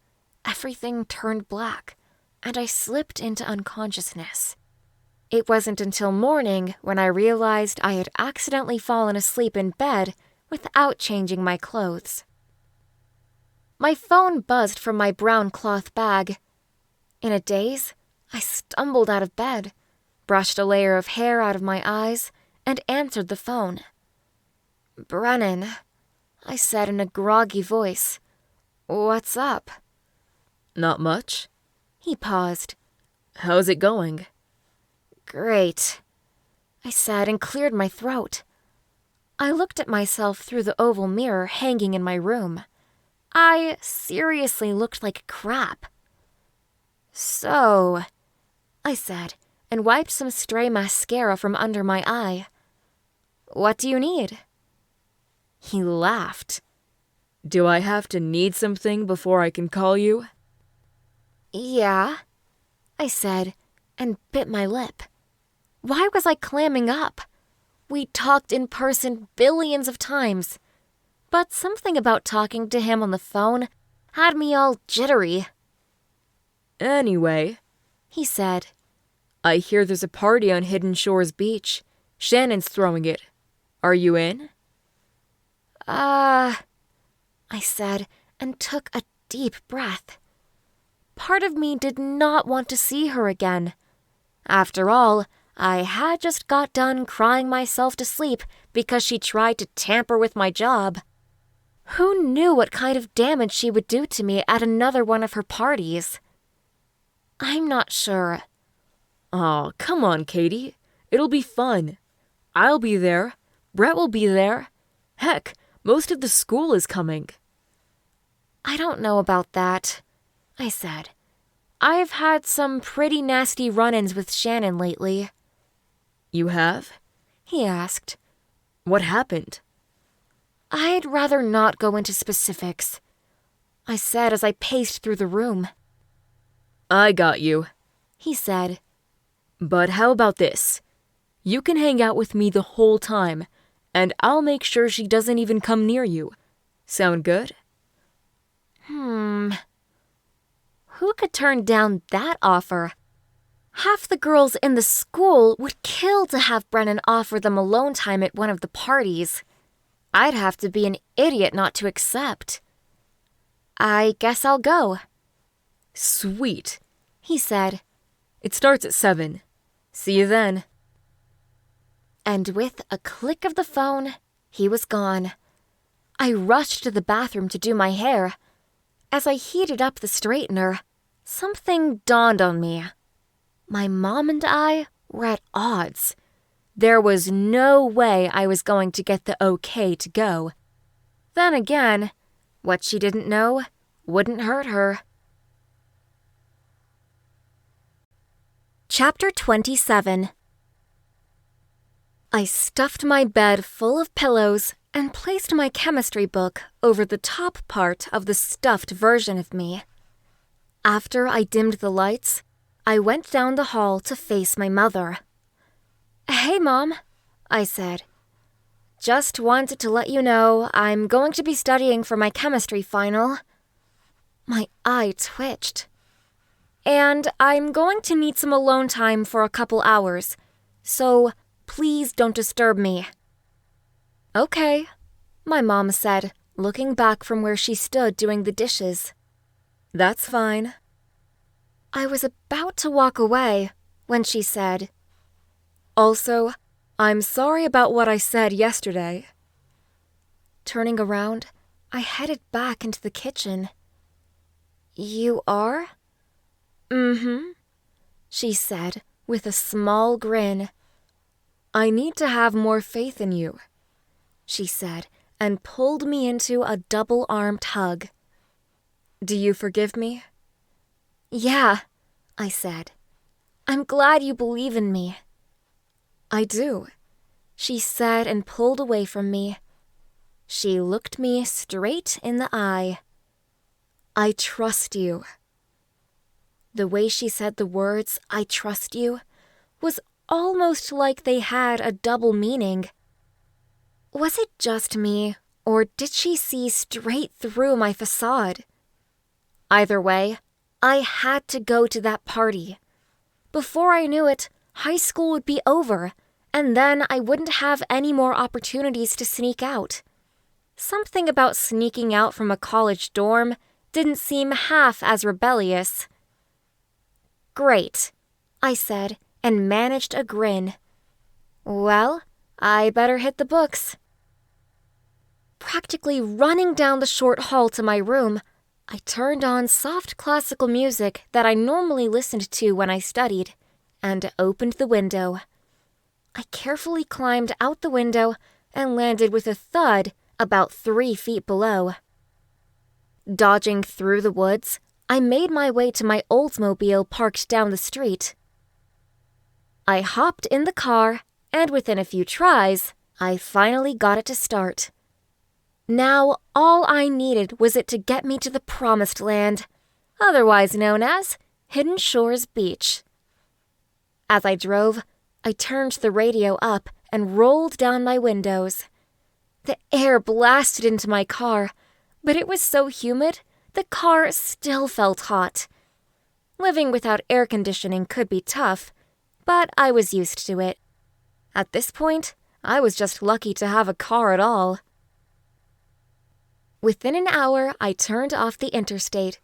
everything turned black, and I slipped into unconsciousness. It wasn't until morning when I realized I had accidentally fallen asleep in bed without changing my clothes. My phone buzzed from my brown cloth bag. In a daze, I stumbled out of bed, brushed a layer of hair out of my eyes, and answered the phone. "Brennan," I said in a groggy voice. "What's up?" Not much. He paused. How's it going? "Great," I said and cleared my throat. I looked at myself through the oval mirror hanging in my room. I seriously looked like crap. "So," I said, and wiped some stray mascara from under my eye. "What do you need?" He laughed. Do I have to need something before I can call you? "Yeah," I said, and bit my lip. Why was I clamming up? We talked in person billions of times. But something about talking to him on the phone had me all jittery. Anyway, He said. I hear there's a party on Hidden Shores Beach. Shannon's throwing it. Are you in? I said, and took a deep breath. Part of me did not want to see her again. After all, I had just got done crying myself to sleep because she tried to tamper with my job. Who knew what kind of damage she would do to me at another one of her parties? I'm not sure. Aw, come on, Katie. It'll be fun. I'll be there. Brett will be there. Heck, most of the school is coming. I don't know about that, I said. I've had some pretty nasty run-ins with Shannon lately. You have? He asked. What happened? I'd rather not go into specifics, I said as I paced through the room. I got you, He said. But how about this? You can hang out with me the whole time, and I'll make sure she doesn't even come near you. Sound good? Who could turn down that offer? Half the girls in the school would kill to have Brennan offer them alone time at one of the parties. I'd have to be an idiot not to accept. I guess I'll go, Sweet, he said. It starts at 7. See you then. And with a click of the phone, he was gone. I rushed to the bathroom to do my hair. As I heated up the straightener, something dawned on me. My mom and I were at odds. There was no way I was going to get the okay to go. Then again, what she didn't know wouldn't hurt her. Chapter 27. I stuffed my bed full of pillows and placed my chemistry book over the top part of the stuffed version of me. After I dimmed the lights, I went down the hall to face my mother. "Hey, Mom," I said. "Just wanted to let you know I'm going to be studying for my chemistry final." My eye twitched. "And I'm going to need some alone time for a couple hours, so please don't disturb me." "Okay," my mom said, looking back from where she stood doing the dishes. That's fine. I was about to walk away when she said, Also, I'm sorry about what I said yesterday. Turning around, I headed back into the kitchen. "You are?" Mm-hmm, she said with a small grin. I need to have more faith in you, she said, and pulled me into a double-armed hug. Do you forgive me? "Yeah," I said. "I'm glad you believe in me." I do, she said and pulled away from me. She looked me straight in the eye. I trust you. The way she said the words, "I trust you," was almost like they had a double meaning. Was it just me, or did she see straight through my facade? Either way, I had to go to that party. Before I knew it, high school would be over, and then I wouldn't have any more opportunities to sneak out. Something about sneaking out from a college dorm didn't seem half as rebellious. "Great," I said, and managed a grin. "Well, I better hit the books." Practically running down the short hall to my room, I turned on soft classical music that I normally listened to when I studied, and opened the window. I carefully climbed out the window and landed with a thud about 3 feet below. Dodging through the woods, I made my way to my Oldsmobile parked down the street. I hopped in the car, and within a few tries, I finally got it to start. Now, all I needed was it to get me to the promised land, otherwise known as Hidden Shores Beach. As I drove, I turned the radio up and rolled down my windows. The air blasted into my car, but it was so humid, the car still felt hot. Living without air conditioning could be tough, but I was used to it. At this point, I was just lucky to have a car at all. Within an hour, I turned off the interstate.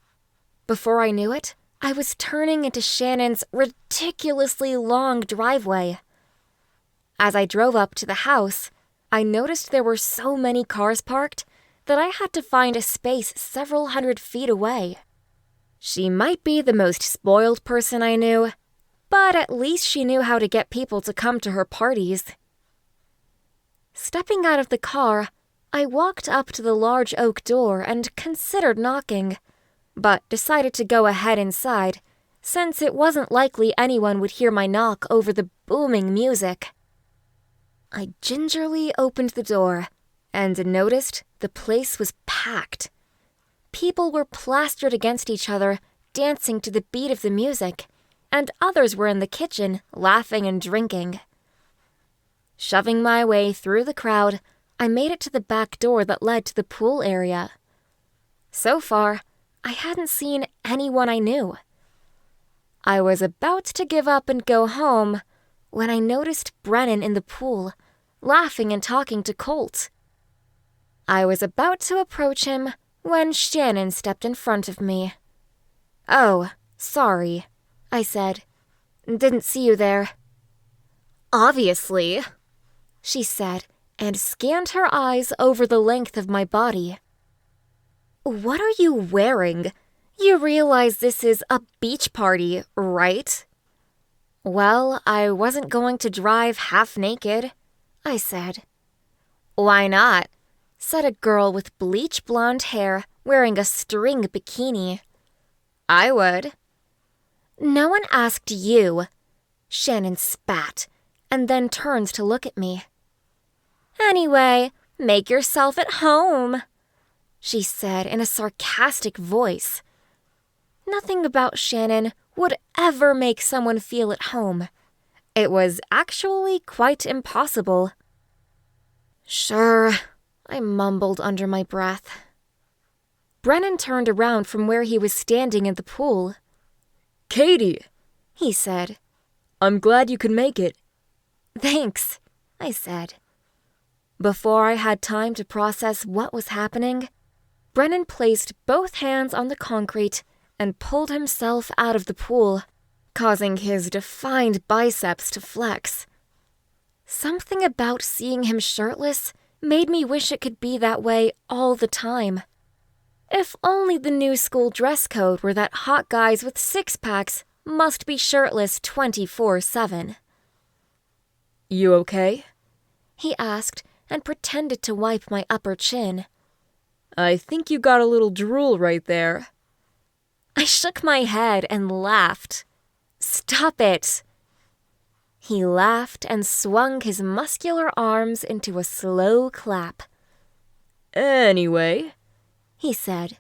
Before I knew it, I was turning into Shannon's ridiculously long driveway. As I drove up to the house, I noticed there were so many cars parked that I had to find a space several hundred feet away. She might be the most spoiled person I knew, but at least she knew how to get people to come to her parties. Stepping out of the car, I walked up to the large oak door and considered knocking, but decided to go ahead inside, since it wasn't likely anyone would hear my knock over the booming music. I gingerly opened the door and noticed the place was packed. People were plastered against each other, dancing to the beat of the music, and others were in the kitchen, laughing and drinking. Shoving my way through the crowd, I made it to the back door that led to the pool area. So far, I hadn't seen anyone I knew. I was about to give up and go home when I noticed Brennan in the pool, laughing and talking to Colt. I was about to approach him when Shannon stepped in front of me. "Oh, sorry," I said. "Didn't see you there." "Obviously," she said, and scanned her eyes over the length of my body. "What are you wearing? You realize this is a beach party, right?" "Well, I wasn't going to drive half naked," I said. "Why not?" said a girl with bleach blonde hair wearing a string bikini. "I would." "No one asked you," Shannon spat, and then turned to look at me. "Anyway, make yourself at home," she said in a sarcastic voice. Nothing about Shannon would ever make someone feel at home. It was actually quite impossible. "Sure," I mumbled under my breath. Brennan turned around from where he was standing in the pool. "Katie," he said. "I'm glad you could make it." "Thanks," I said. Before I had time to process what was happening, Brennan placed both hands on the concrete and pulled himself out of the pool, causing his defined biceps to flex. Something about seeing him shirtless made me wish it could be that way all the time. If only the new school dress code were that hot guys with six-packs must be shirtless 24/7. "You okay?" he asked and pretended to wipe my upper chin. "I think you got a little drool right there." I shook my head and laughed. "Stop it." He laughed and swung his muscular arms into a slow clap. "Anyway," he said,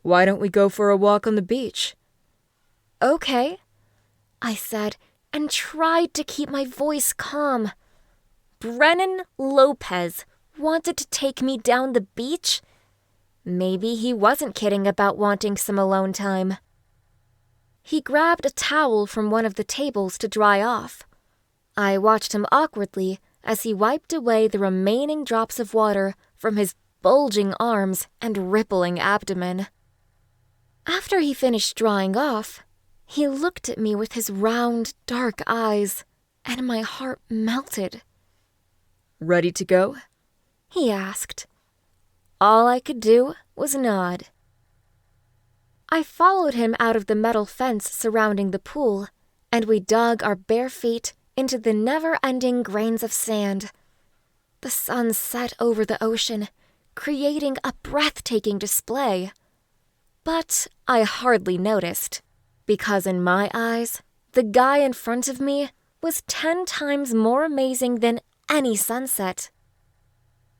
"why don't we go for a walk on the beach?" "Okay," I said, and tried to keep my voice calm. Brennan Lopez wanted to take me down the beach? Maybe he wasn't kidding about wanting some alone time. He grabbed a towel from one of the tables to dry off. I watched him awkwardly as he wiped away the remaining drops of water from his bulging arms and rippling abdomen. After he finished drying off, he looked at me with his round, dark eyes, and my heart melted. Ready to go? He asked. All I could do was nod. I followed him out of the metal fence surrounding the pool, and we dug our bare feet into the never-ending grains of sand. The sun set over the ocean, creating a breathtaking display. But I hardly noticed, because in my eyes, the guy in front of me was 10 times more amazing than any sunset.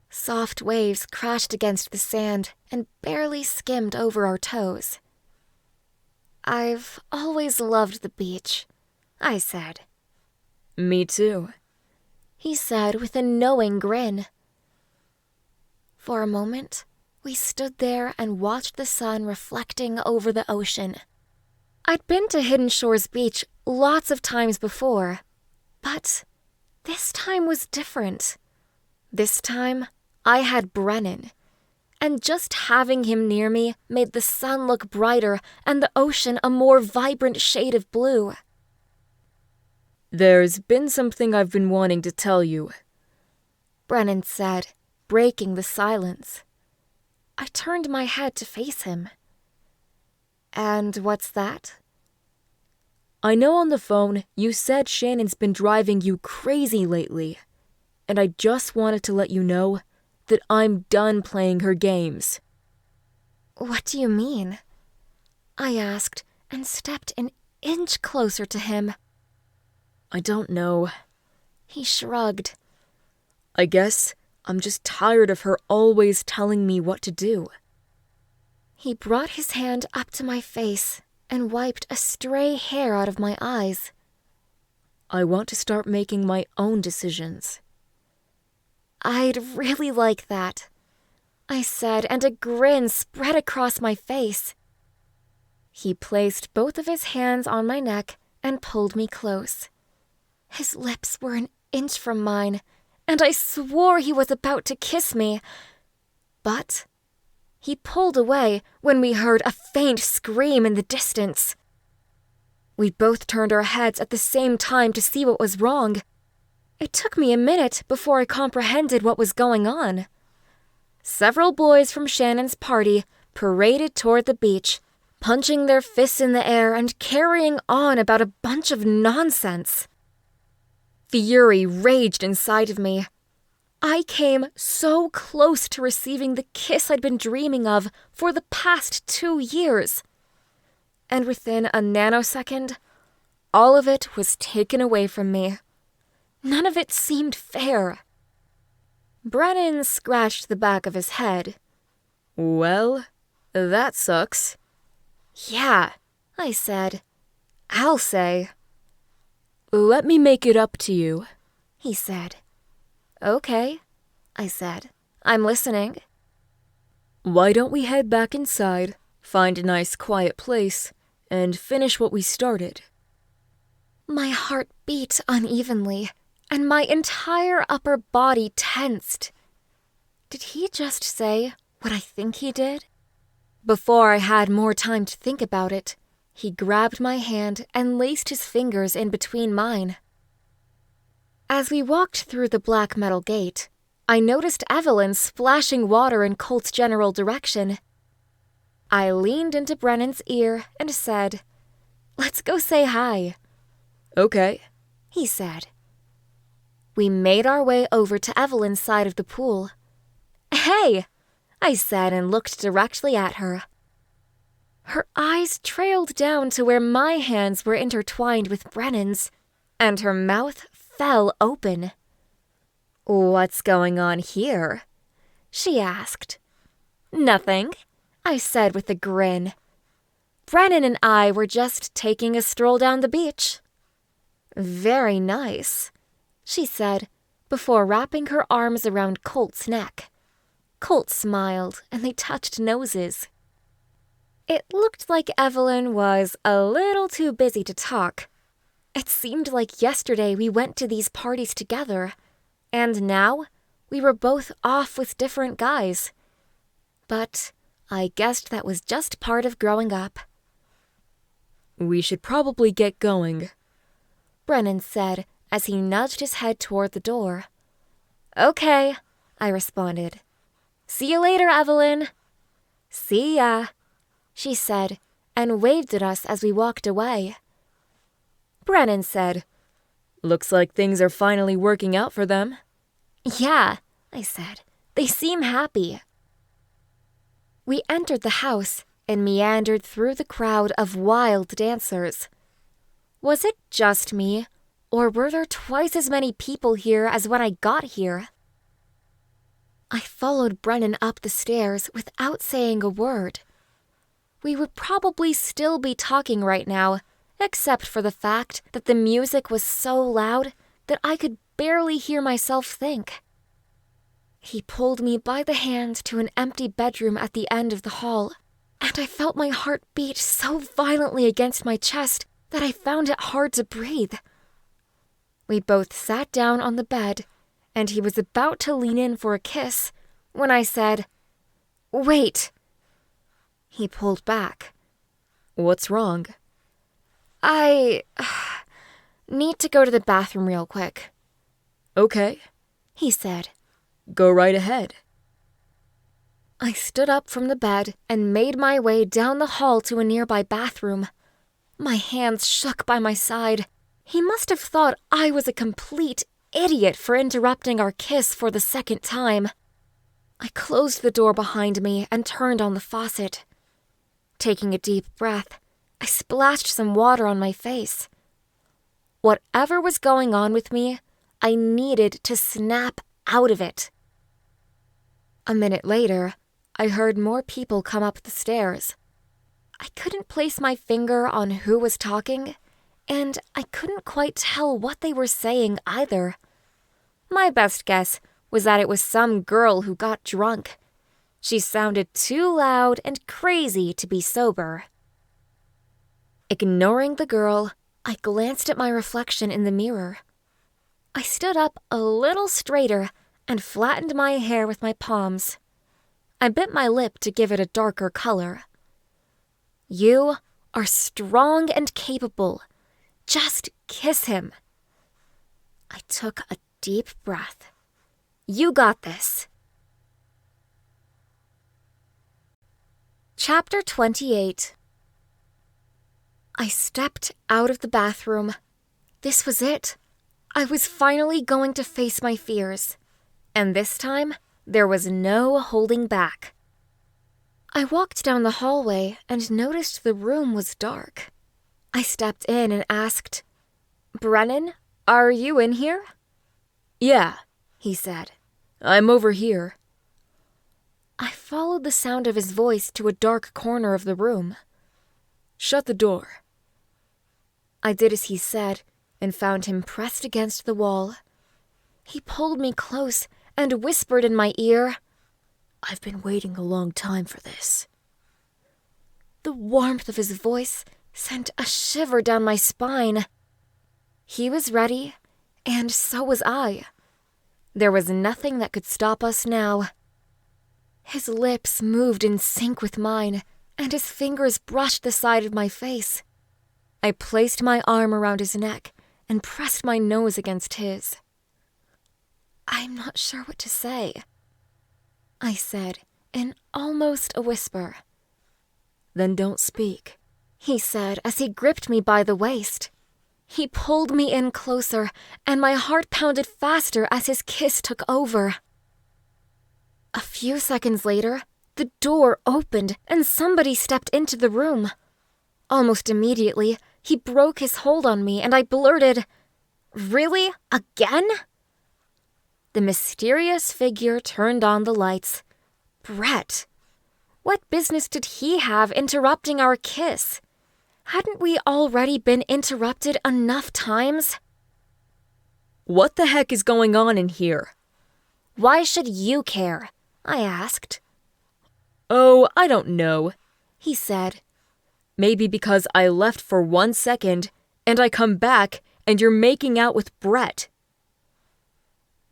Soft waves crashed against the sand and barely skimmed over our toes. I've always loved the beach, I said. Me too, He said with a knowing grin. For a moment, we stood there and watched the sun reflecting over the ocean. I'd been to Hidden Shores Beach lots of times before, but this time was different. This time, I had Brennan, and just having him near me made the sun look brighter and the ocean a more vibrant shade of blue. There's been something I've been wanting to tell you, Brennan said, breaking the silence. I turned my head to face him. And what's that? I know on the phone you said Shannon's been driving you crazy lately, and I just wanted to let you know that I'm done playing her games. What do you mean? I asked and stepped an inch closer to him. I don't know. He shrugged. I guess I'm just tired of her always telling me what to do. He brought his hand up to my face and wiped a stray hair out of my eyes. I want to start making my own decisions. I'd really like that, I said, and a grin spread across my face. He placed both of his hands on my neck and pulled me close. His lips were an inch from mine, and I swore he was about to kiss me. But he pulled away when we heard a faint scream in the distance. We both turned our heads at the same time to see what was wrong. It took me a minute before I comprehended what was going on. Several boys from Shannon's party paraded toward the beach, punching their fists in the air and carrying on about a bunch of nonsense. Fury raged inside of me. I came so close to receiving the kiss I'd been dreaming of for the past 2 years. And within a nanosecond, all of it was taken away from me. None of it seemed fair. Brennan scratched the back of his head. Well, that sucks. Yeah, I said. I'll say. Let me make it up to you, He said. Okay, I said. I'm listening. Why don't we head back inside, find a nice quiet place, and finish what we started? My heart beat unevenly, and my entire upper body tensed. Did he just say what I think he did? Before I had more time to think about it, he grabbed my hand and laced his fingers in between mine. As we walked through the black metal gate, I noticed Evelyn splashing water in Colt's general direction. I leaned into Brennan's ear and said, "Let's go say hi." Okay, he said. We made our way over to Evelyn's side of the pool. "Hey," I said and looked directly at her. Her eyes trailed down to where my hands were intertwined with Brennan's, and her mouth fell open. "What's going on here?" she asked. "Nothing," I said with a grin. Brennan and I were just taking a stroll down the beach. Very nice, she said, before wrapping her arms around Colt's neck. Colt smiled, and they touched noses. It looked like Evelyn was a little too busy to talk. It seemed like yesterday we went to these parties together, and now we were both off with different guys. But I guessed that was just part of growing up. We should probably get going, Brennan said as he nudged his head toward the door. Okay, I responded. See you later, Evelyn. See ya, she said, and waved at us as we walked away. Brennan said, Looks like things are finally working out for them. Yeah, I said. They seem happy. We entered the house and meandered through the crowd of wild dancers. Was it just me, or were there twice as many people here as when I got here? I followed Brennan up the stairs without saying a word. We would probably still be talking right now, except for the fact that the music was so loud that I could barely hear myself think. He pulled me by the hand to an empty bedroom at the end of the hall, and I felt my heart beat so violently against my chest that I found it hard to breathe. We both sat down on the bed, and he was about to lean in for a kiss when I said, "Wait." He pulled back. What's wrong? I need to go to the bathroom real quick. Okay, He said. go right ahead. I stood up from the bed and made my way down the hall to a nearby bathroom. My hands shook by my side. He must have thought I was a complete idiot for interrupting our kiss for the second time. I closed the door behind me and turned on the faucet. Taking a deep breath, I splashed some water on my face. Whatever was going on with me, I needed to snap out of it. A minute later, I heard more people come up the stairs. I couldn't place my finger on who was talking, and I couldn't quite tell what they were saying either. My best guess was that it was some girl who got drunk. She sounded too loud and crazy to be sober. Ignoring the girl, I glanced at my reflection in the mirror. I stood up a little straighter and flattened my hair with my palms. I bit my lip to give it a darker color. You are strong and capable. Just kiss him. I took a deep breath. You got this. Chapter 28. I stepped out of the bathroom. This was it. I was finally going to face my fears. And this time, there was no holding back. I walked down the hallway and noticed the room was dark. I stepped in and asked, "Brennan, are you in here?" Yeah, he said. I'm over here. I followed the sound of his voice to a dark corner of the room. Shut the door. I did as he said and found him pressed against the wall. He pulled me close and whispered in my ear, I've been waiting a long time for this. The warmth of his voice sent a shiver down my spine. He was ready, and so was I. There was nothing that could stop us now. His lips moved in sync with mine, and his fingers brushed the side of my face. I placed my arm around his neck and pressed my nose against his. I'm not sure what to say, I said in almost a whisper. Then don't speak, he said as he gripped me by the waist. He pulled me in closer, and my heart pounded faster as his kiss took over. A few seconds later, the door opened and somebody stepped into the room. Almost immediately, he broke his hold on me and I blurted, "Really? Again?" The mysterious figure turned on the lights. Brett. What business did he have interrupting our kiss? Hadn't we already been interrupted enough times? What the heck is going on in here? Why should you care? I asked. Oh, I don't know, He said. Maybe because I left for 1 second, and I come back, and you're making out with Brett.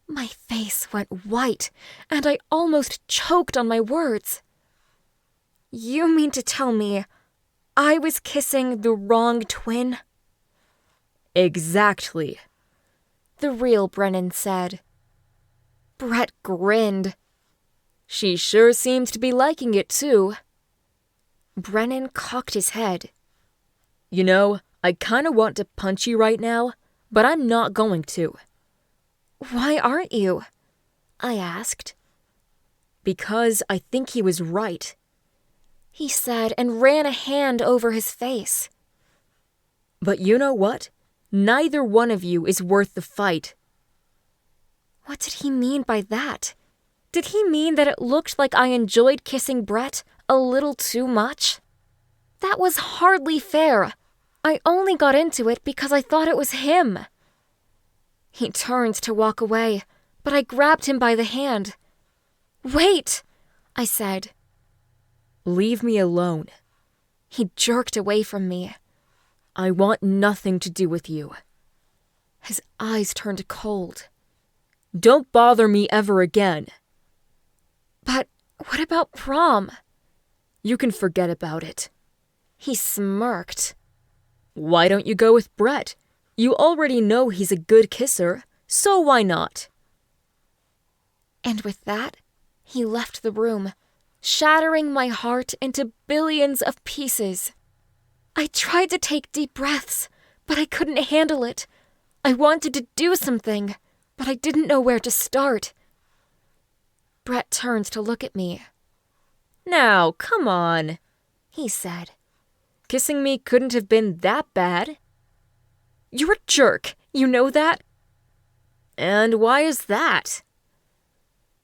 My face went white, and I almost choked on my words. You mean to tell me I was kissing the wrong twin? Exactly, The real Brennan said. Brett grinned. She sure seems to be liking it too. Brennan cocked his head. You know, I kinda want to punch you right now, but I'm not going to. Why aren't you? I asked. Because I think he was right. He said and ran a hand over his face. But you know what? Neither one of you is worth the fight. What did he mean by that? Did he mean that it looked like I enjoyed kissing Brett a little too much? That was hardly fair. I only got into it because I thought it was him. He turned to walk away, but I grabbed him by the hand. Wait, I said. Leave me alone. He jerked away from me. I want nothing to do with you. His eyes turned cold. Don't bother me ever again. But what about prom? You can forget about it. He smirked. Why don't you go with Brett? You already know he's a good kisser, so why not? And with that, he left the room, shattering my heart into billions of pieces. I tried to take deep breaths, but I couldn't handle it. I wanted to do something, but I didn't know where to start. Brett turned to look at me. Now, come on, He said. Kissing me couldn't have been that bad. You're a jerk, you know that? And why is that?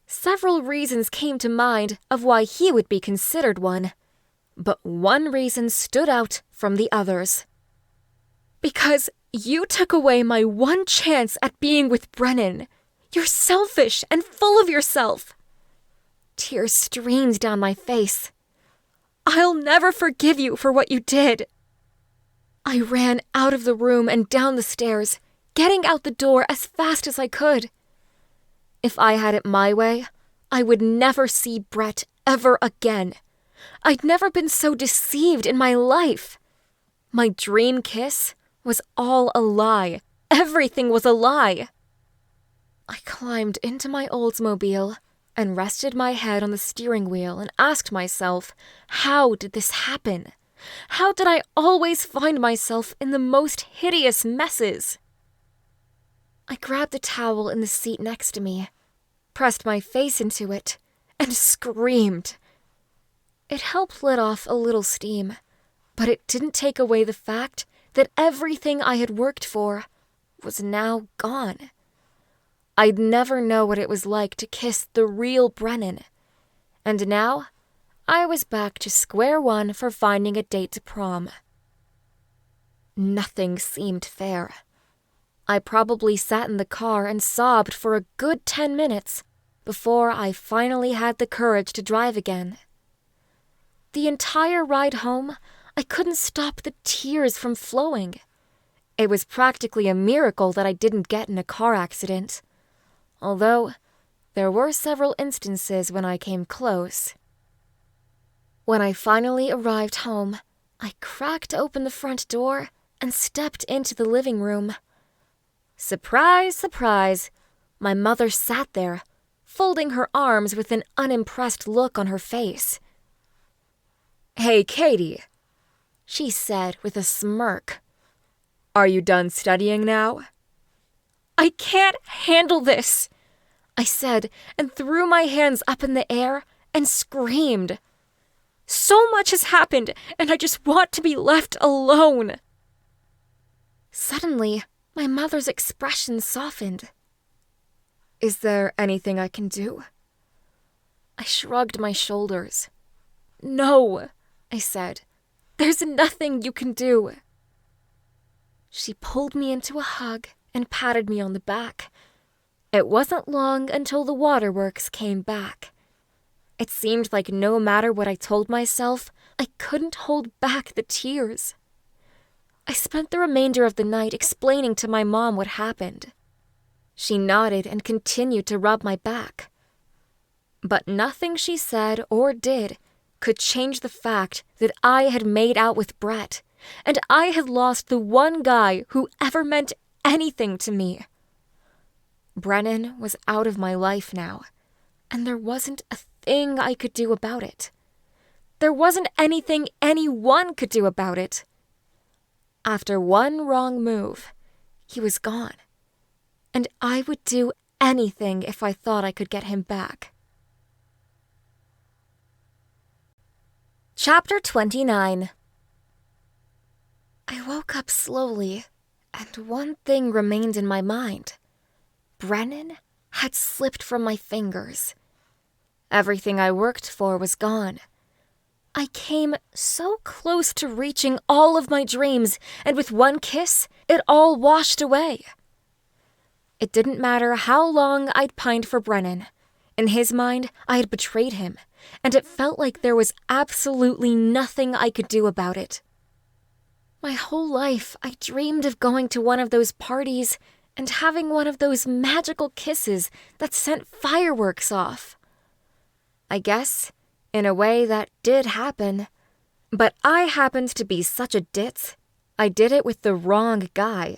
Several reasons came to mind of why he would be considered one, but one reason stood out from the others. Because you took away my one chance at being with Brennan. You're selfish and full of yourself. Tears streamed down my face. I'll never forgive you for what you did. I ran out of the room and down the stairs, getting out the door as fast as I could. If I had it my way, I would never see Brett ever again. I'd never been so deceived in my life. My dream kiss was all a lie. Everything was a lie. I climbed into my Oldsmobile and rested my head on the steering wheel and asked myself, how did this happen? How did I always find myself in the most hideous messes? I grabbed a towel in the seat next to me, pressed my face into it, and screamed. It helped let off a little steam, but it didn't take away the fact that everything I had worked for was now gone. I'd never know what it was like to kiss the real Brennan, and now I was back to square one for finding a date to prom. Nothing seemed fair. I probably sat in the car and sobbed for a good 10 minutes before I finally had the courage to drive again. The entire ride home, I couldn't stop the tears from flowing. It was practically a miracle that I didn't get in a car accident, although there were several instances when I came close. When I finally arrived home, I cracked open the front door and stepped into the living room. Surprise, surprise, my mother sat there, folding her arms with an unimpressed look on her face. Hey, Katie, she said with a smirk. Are you done studying now? I can't handle this, I said and threw my hands up in the air and screamed. So much has happened, and I just want to be left alone. Suddenly, my mother's expression softened. Is there anything I can do? I shrugged my shoulders. No, I said. There's nothing you can do." She pulled me into a hug and patted me on the back. It wasn't long until the waterworks came back. It seemed like no matter what I told myself, I couldn't hold back the tears. I spent the remainder of the night explaining to my mom what happened. She nodded and continued to rub my back. But nothing she said or did could change the fact that I had made out with Brett, and I had lost the one guy who ever meant anything to me. Brennan was out of my life now, and there wasn't a thing I could do about it. There wasn't anything anyone could do about it. After one wrong move, he was gone, and I would do anything if I thought I could get him back. Chapter 29. I woke up slowly, and one thing remained in my mind. Brennan had slipped from my fingers. Everything I worked for was gone. I came so close to reaching all of my dreams, and with one kiss, it all washed away. It didn't matter how long I'd pined for Brennan. In his mind, I had betrayed him, and it felt like there was absolutely nothing I could do about it. My whole life, I dreamed of going to one of those parties and having one of those magical kisses that sent fireworks off. I guess, in a way, that did happen. But I happened to be such a ditz, I did it with the wrong guy.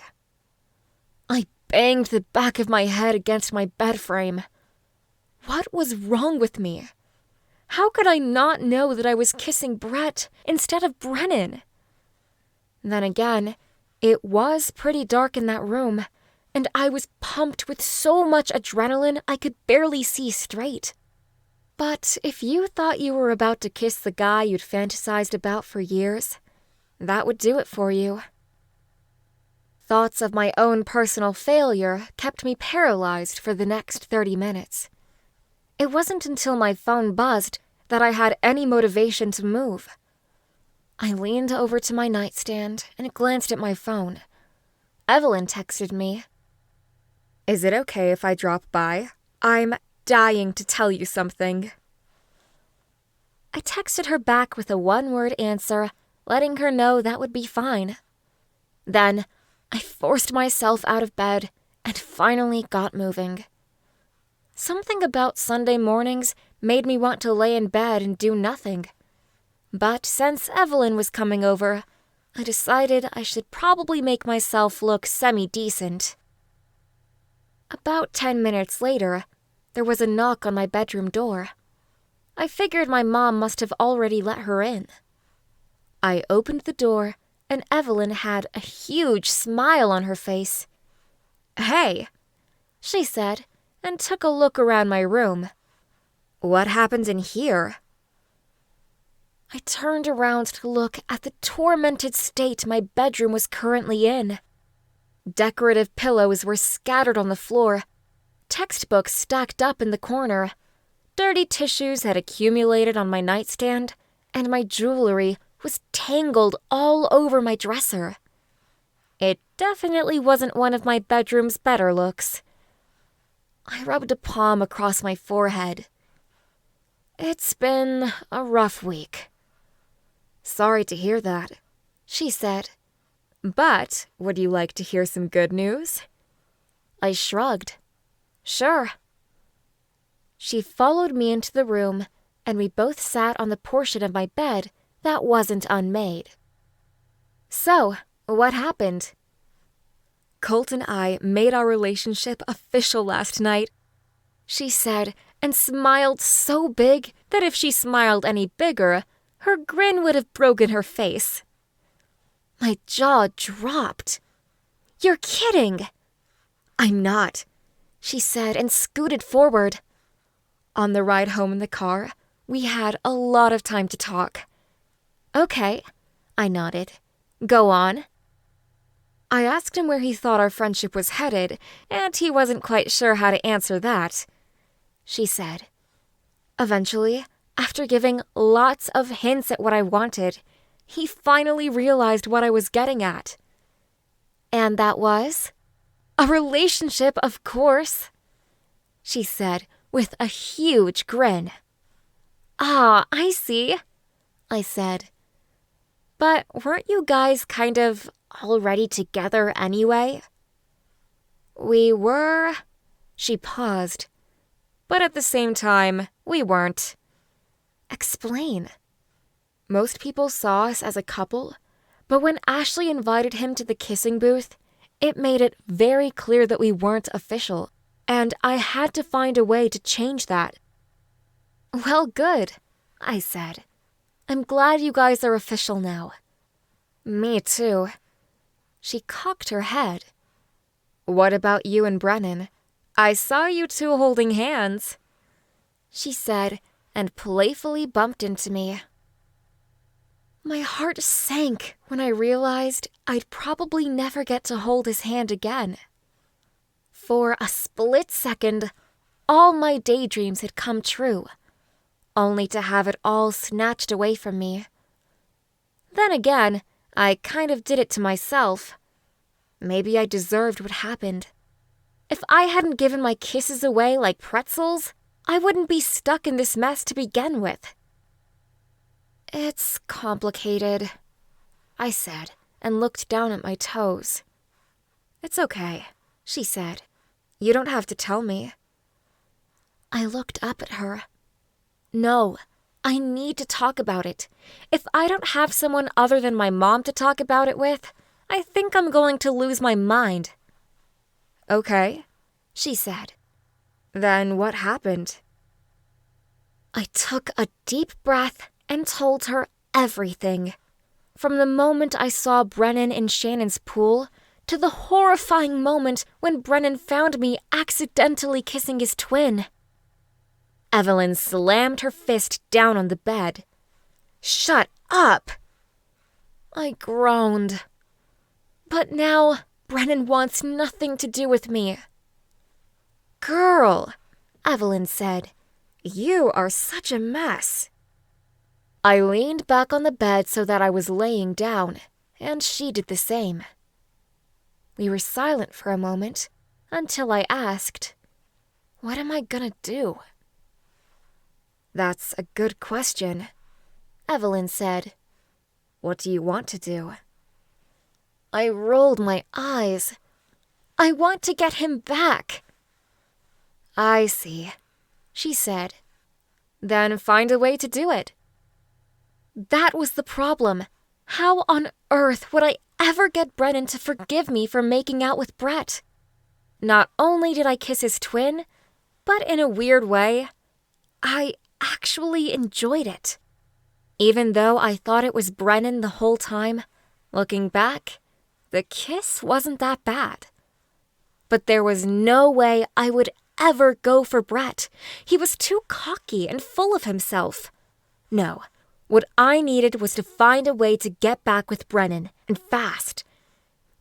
I banged the back of my head against my bed frame. What was wrong with me? How could I not know that I was kissing Brett instead of Brennan? Then again, it was pretty dark in that room, and I was pumped with so much adrenaline I could barely see straight. But if you thought you were about to kiss the guy you'd fantasized about for years, that would do it for you. Thoughts of my own personal failure kept me paralyzed for the next 30 minutes. It wasn't until my phone buzzed that I had any motivation to move. I leaned over to my nightstand and glanced at my phone. Evelyn texted me. "Is it okay if I drop by? I'm dying to tell you something." I texted her back with a one-word answer, letting her know that would be fine. Then, I forced myself out of bed and finally got moving. Something about Sunday mornings made me want to lay in bed and do nothing. But since Evelyn was coming over, I decided I should probably make myself look semi-decent. About 10 minutes later, there was a knock on my bedroom door. I figured my mom must have already let her in. I opened the door, and Evelyn had a huge smile on her face. "Hey," she said, and took a look around my room. "What happened in here?" I turned around to look at the tormented state my bedroom was currently in. Decorative pillows were scattered on the floor, textbooks stacked up in the corner, dirty tissues had accumulated on my nightstand, and my jewelry was tangled all over my dresser. It definitely wasn't one of my bedroom's better looks. I rubbed a palm across my forehead. "It's been a rough week." "Sorry to hear that," she said. "But would you like to hear some good news?" I shrugged. "Sure." She followed me into the room, and we both sat on the portion of my bed that wasn't unmade. "So, what happened?" "Colt and I made our relationship official last night," she said, and smiled so big that if she smiled any bigger, her grin would have broken her face. My jaw dropped. "You're kidding!" "I'm not," she said and scooted forward. On the ride home in the car, we had a lot of time to talk. "Okay," I nodded. "Go on." I asked him where he thought our friendship was headed, and he wasn't quite sure how to answer that, she said. Eventually, after giving lots of hints at what I wanted, he finally realized what I was getting at. And that was? A relationship, of course, she said with a huge grin. Ah, I see, I said. But weren't you guys kind of already together anyway? We were. She paused. But at the same time, we weren't. Explain. Most people saw us as a couple, but when Ashley invited him to the kissing booth, it made it very clear that we weren't official, and I had to find a way to change that. Well, good, I said. I'm glad you guys are official now. Me too. She cocked her head. What about you and Brennan? I saw you two holding hands, she said, and playfully bumped into me. My heart sank when I realized I'd probably never get to hold his hand again. For a split second, all my daydreams had come true, only to have it all snatched away from me. Then again, I kind of did it to myself. Maybe I deserved what happened. If I hadn't given my kisses away like pretzels, I wouldn't be stuck in this mess to begin with. It's complicated, I said, and looked down at my toes. It's okay, she said. You don't have to tell me. I looked up at her. No, I need to talk about it. If I don't have someone other than my mom to talk about it with, I think I'm going to lose my mind. Okay, she said. Then what happened? I took a deep breath and told her everything. From the moment I saw Brennan in Shannon's pool to the horrifying moment when Brennan found me accidentally kissing his twin. Evelyn slammed her fist down on the bed. Shut up! I groaned. But now Brennan wants nothing to do with me. Girl, Evelyn said, you are such a mess. I leaned back on the bed so that I was laying down, and she did the same. We were silent for a moment, until I asked, what am I gonna do? That's a good question, Evelyn said. What do you want to do? I rolled my eyes. I want to get him back. I see, she said. Then find a way to do it. That was the problem. How on earth would I ever get Brennan to forgive me for making out with Brett? Not only did I kiss his twin, but in a weird way, I actually enjoyed it. Even though I thought it was Brennan the whole time, looking back, the kiss wasn't that bad. But there was no way I would ever go for Brett. He was too cocky and full of himself. No, what I needed was to find a way to get back with Brennan, and fast.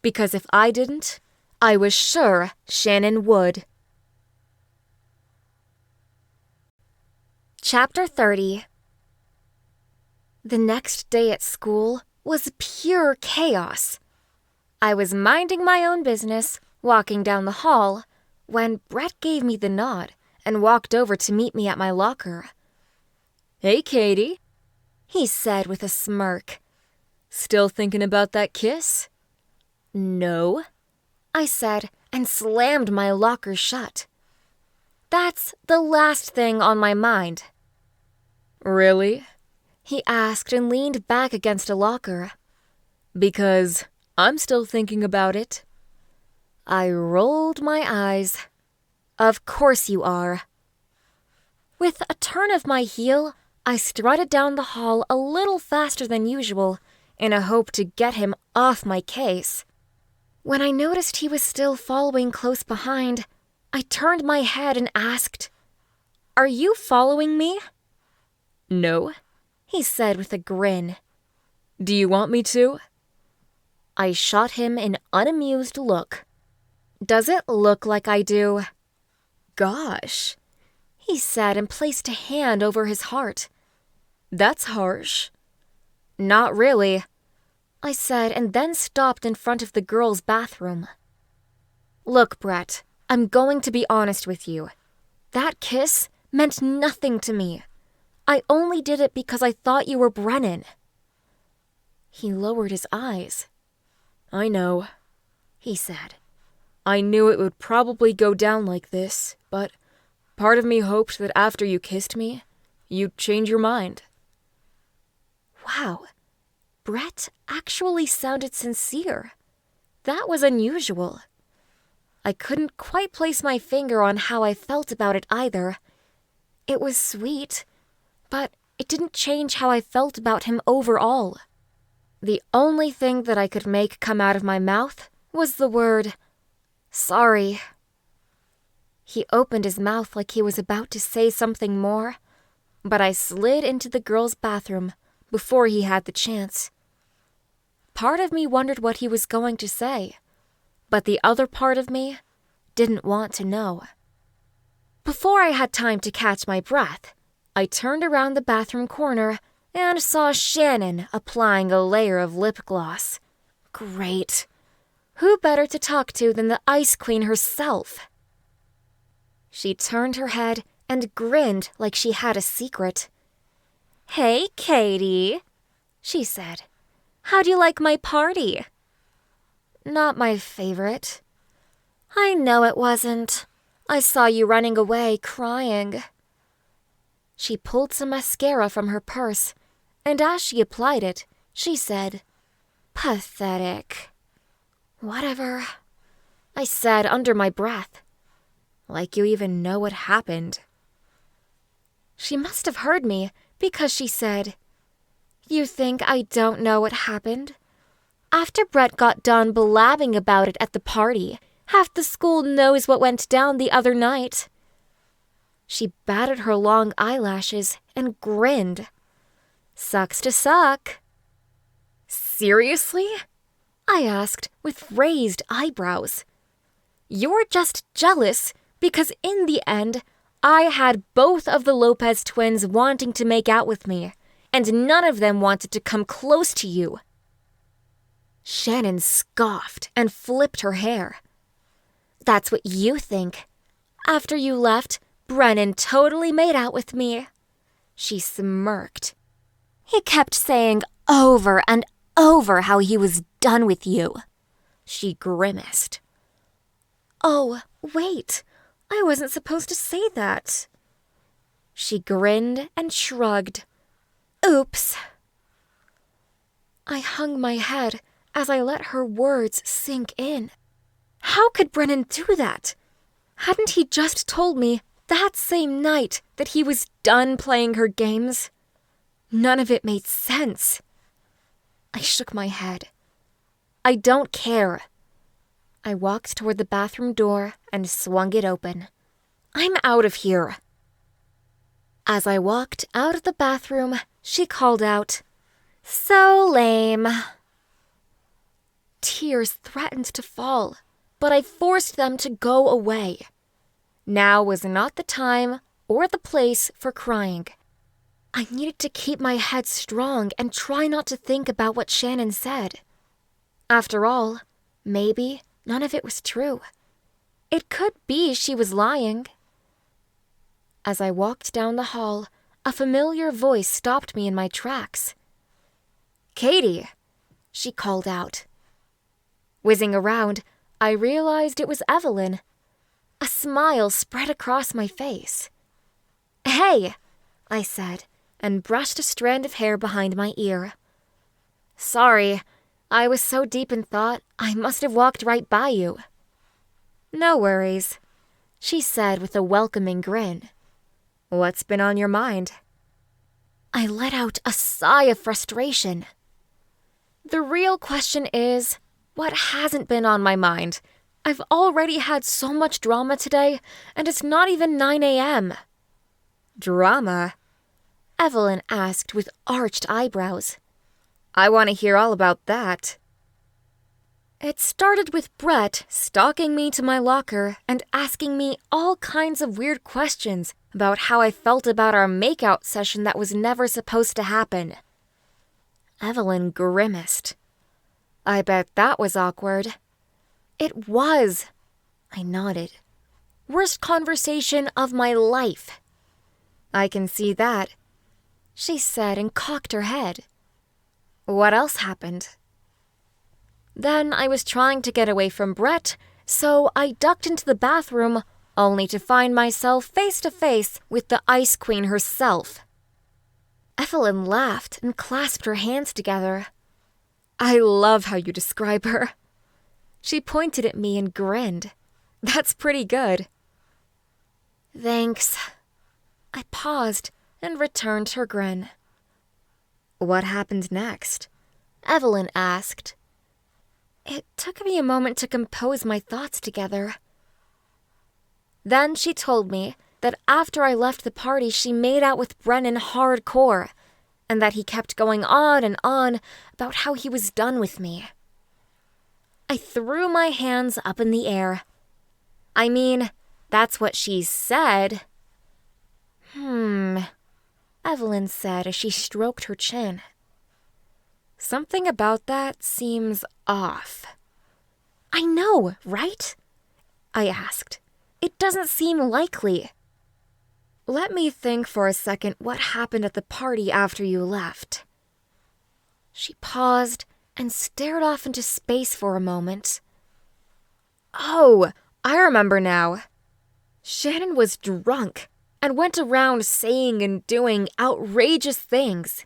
Because if I didn't, I was sure Shannon would. Chapter 30. The next day at school was pure chaos. I was minding my own business, walking down the hall, when Brett gave me the nod and walked over to meet me at my locker. Hey, Katie, he said with a smirk. Still thinking about that kiss? No, I said and slammed my locker shut. That's the last thing on my mind. Really? He asked and leaned back against a locker. Because I'm still thinking about it. I rolled my eyes. Of course you are. With a turn of my heel, I strutted down the hall a little faster than usual in a hope to get him off my case. When I noticed he was still following close behind, I turned my head and asked, Are you following me? No, he said with a grin. Do you want me to? I shot him an unamused look. Does it look like I do? Gosh, he said and placed a hand over his heart. That's harsh. Not really, I said, and then stopped in front of the girls' bathroom. Look, Brett, I'm going to be honest with you. That kiss meant nothing to me. I only did it because I thought you were Brennan. He lowered his eyes. I know, he said. I knew it would probably go down like this, but part of me hoped that after you kissed me, you'd change your mind. Wow, Brett actually sounded sincere. That was unusual. I couldn't quite place my finger on how I felt about it either. It was sweet, but it didn't change how I felt about him overall. The only thing that I could make come out of my mouth was the word, sorry. He opened his mouth like he was about to say something more, but I slid into the girls' bathroom before he had the chance. Part of me wondered what he was going to say, but the other part of me didn't want to know. Before I had time to catch my breath, I turned around the bathroom corner and saw Shannon applying a layer of lip gloss. Great. Who better to talk to than the Ice Queen herself? She turned her head and grinned like she had a secret. Hey, Katie, she said. How'd you like my party? Not my favorite. I know it wasn't. I saw you running away crying. She pulled some mascara from her purse, and as she applied it, she said, Pathetic. Whatever, I said under my breath. Like you even know what happened. She must have heard me because she said, You think I don't know what happened? After Brett got done blabbing about it at the party, half the school knows what went down the other night. She batted her long eyelashes and grinned. Sucks to suck. Seriously? I asked with raised eyebrows. You're just jealous because in the end, I had both of the Lopez twins wanting to make out with me, and none of them wanted to come close to you. Shannon scoffed and flipped her hair. That's what you think. After you left, Brennan totally made out with me. She smirked. He kept saying over and over how he was done with you. She grimaced. Oh, wait. I wasn't supposed to say that. She grinned and shrugged. Oops. I hung my head as I let her words sink in. How could Brennan do that? Hadn't he just told me that same night that he was done playing her games? None of it made sense. I shook my head. I don't care. I walked toward the bathroom door and swung it open. I'm out of here. As I walked out of the bathroom, she called out, So lame. Tears threatened to fall, but I forced them to go away. Now was not the time or the place for crying. I needed to keep my head strong and try not to think about what Shannon said. After all, maybe none of it was true. It could be she was lying. As I walked down the hall, a familiar voice stopped me in my tracks. Katie, she called out. Whizzing around, I realized it was Evelyn. A smile spread across my face. Hey, I said, and brushed a strand of hair behind my ear. Sorry, I was so deep in thought, I must have walked right by you. No worries, she said with a welcoming grin. What's been on your mind? I let out a sigh of frustration. The real question is, what hasn't been on my mind? I've already had so much drama today, and it's not even 9 a.m. Drama? Evelyn asked with arched eyebrows. I want to hear all about that. It started with Brett stalking me to my locker and asking me all kinds of weird questions about how I felt about our makeout session that was never supposed to happen. Evelyn grimaced. I bet that was awkward. It was. I nodded. Worst conversation of my life. I can see that, she said and cocked her head. What else happened? Then I was trying to get away from Brett, so I ducked into the bathroom, only to find myself face to face with the Ice Queen herself. Evelyn laughed and clasped her hands together. I love how you describe her. She pointed at me and grinned. That's pretty good. Thanks. I paused and returned her grin. What happened next? Evelyn asked. It took me a moment to compose my thoughts together. Then she told me that after I left the party she made out with Brennan hardcore, and that he kept going on and on about how he was done with me. I threw my hands up in the air. I mean, that's what she said. Evelyn said as she stroked her chin. Something about that seems off. I know, right? I asked. It doesn't seem likely. Let me think for a second what happened at the party after you left. She paused and stared off into space for a moment. Oh, I remember now. Shannon was drunk and went around saying and doing outrageous things.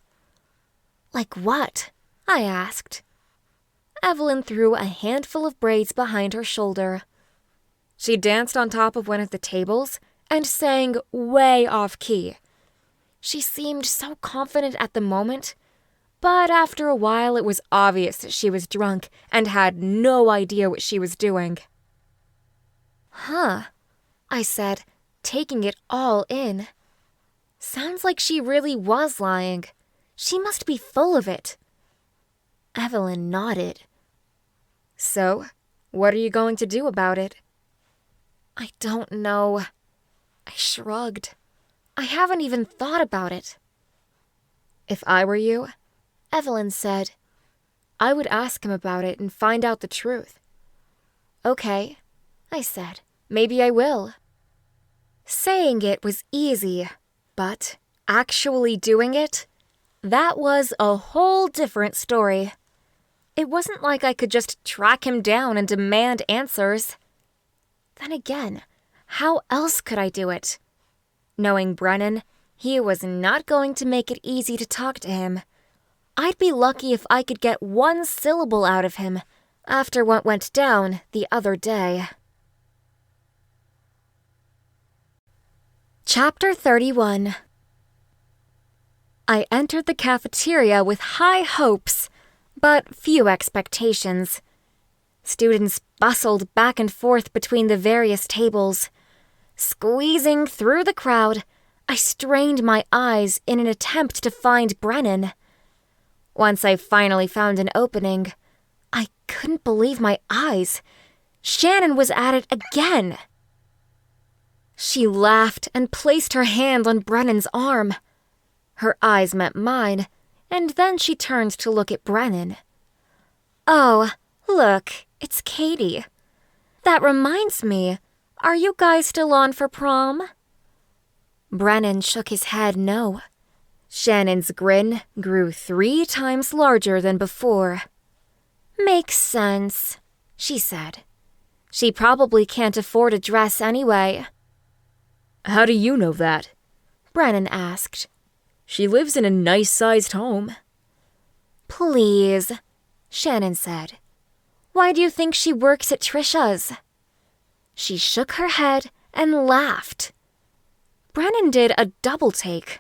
Like what? I asked. Evelyn threw a handful of braids behind her shoulder. She danced on top of one of the tables and sang way off key. She seemed so confident at the moment, but after a while it was obvious that she was drunk and had no idea what she was doing. Huh, I said, taking it all in. Sounds like she really was lying. She must be full of it. Evelyn nodded. So, what are you going to do about it? I don't know. I shrugged. I haven't even thought about it. If I were you, Evelyn said, I would ask him about it and find out the truth. Okay, I said. Maybe I will. Saying it was easy, but actually doing it, that was a whole different story. It wasn't like I could just track him down and demand answers. Then again, how else could I do it? Knowing Brennan, he was not going to make it easy to talk to him. I'd be lucky if I could get one syllable out of him after what went down the other day. Chapter 31. I entered the cafeteria with high hopes, but few expectations. Students bustled back and forth between the various tables. Squeezing through the crowd, I strained my eyes in an attempt to find Brennan. Once I finally found an opening, I couldn't believe my eyes. Shannon was at it again. She laughed and placed her hand on Brennan's arm. Her eyes met mine, and then she turned to look at Brennan. Oh, look, it's Katie. That reminds me, are you guys still on for prom? Brennan shook his head no. Shannon's grin grew 3 times larger than before. Makes sense, she said. She probably can't afford a dress anyway. How do you know that? Brennan asked. She lives in a nice-sized home. Please, Shannon said. Why do you think she works at Trisha's? She shook her head and laughed. Brennan did a double take.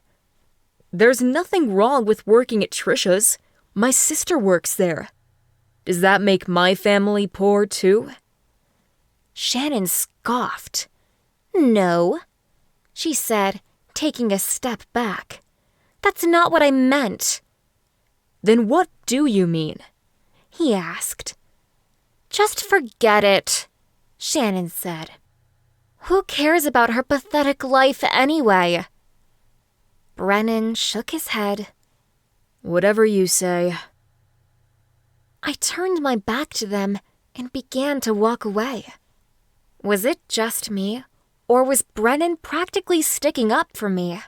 There's nothing wrong with working at Trisha's. My sister works there. Does that make my family poor too? Shannon scoffed. No, she said, taking a step back. That's not what I meant. Then what do you mean? He asked. Just forget it, Shannon said. Who cares about her pathetic life anyway? Brennan shook his head. Whatever you say. I turned my back to them and began to walk away. Was it just me, or was Brennan practically sticking up for me?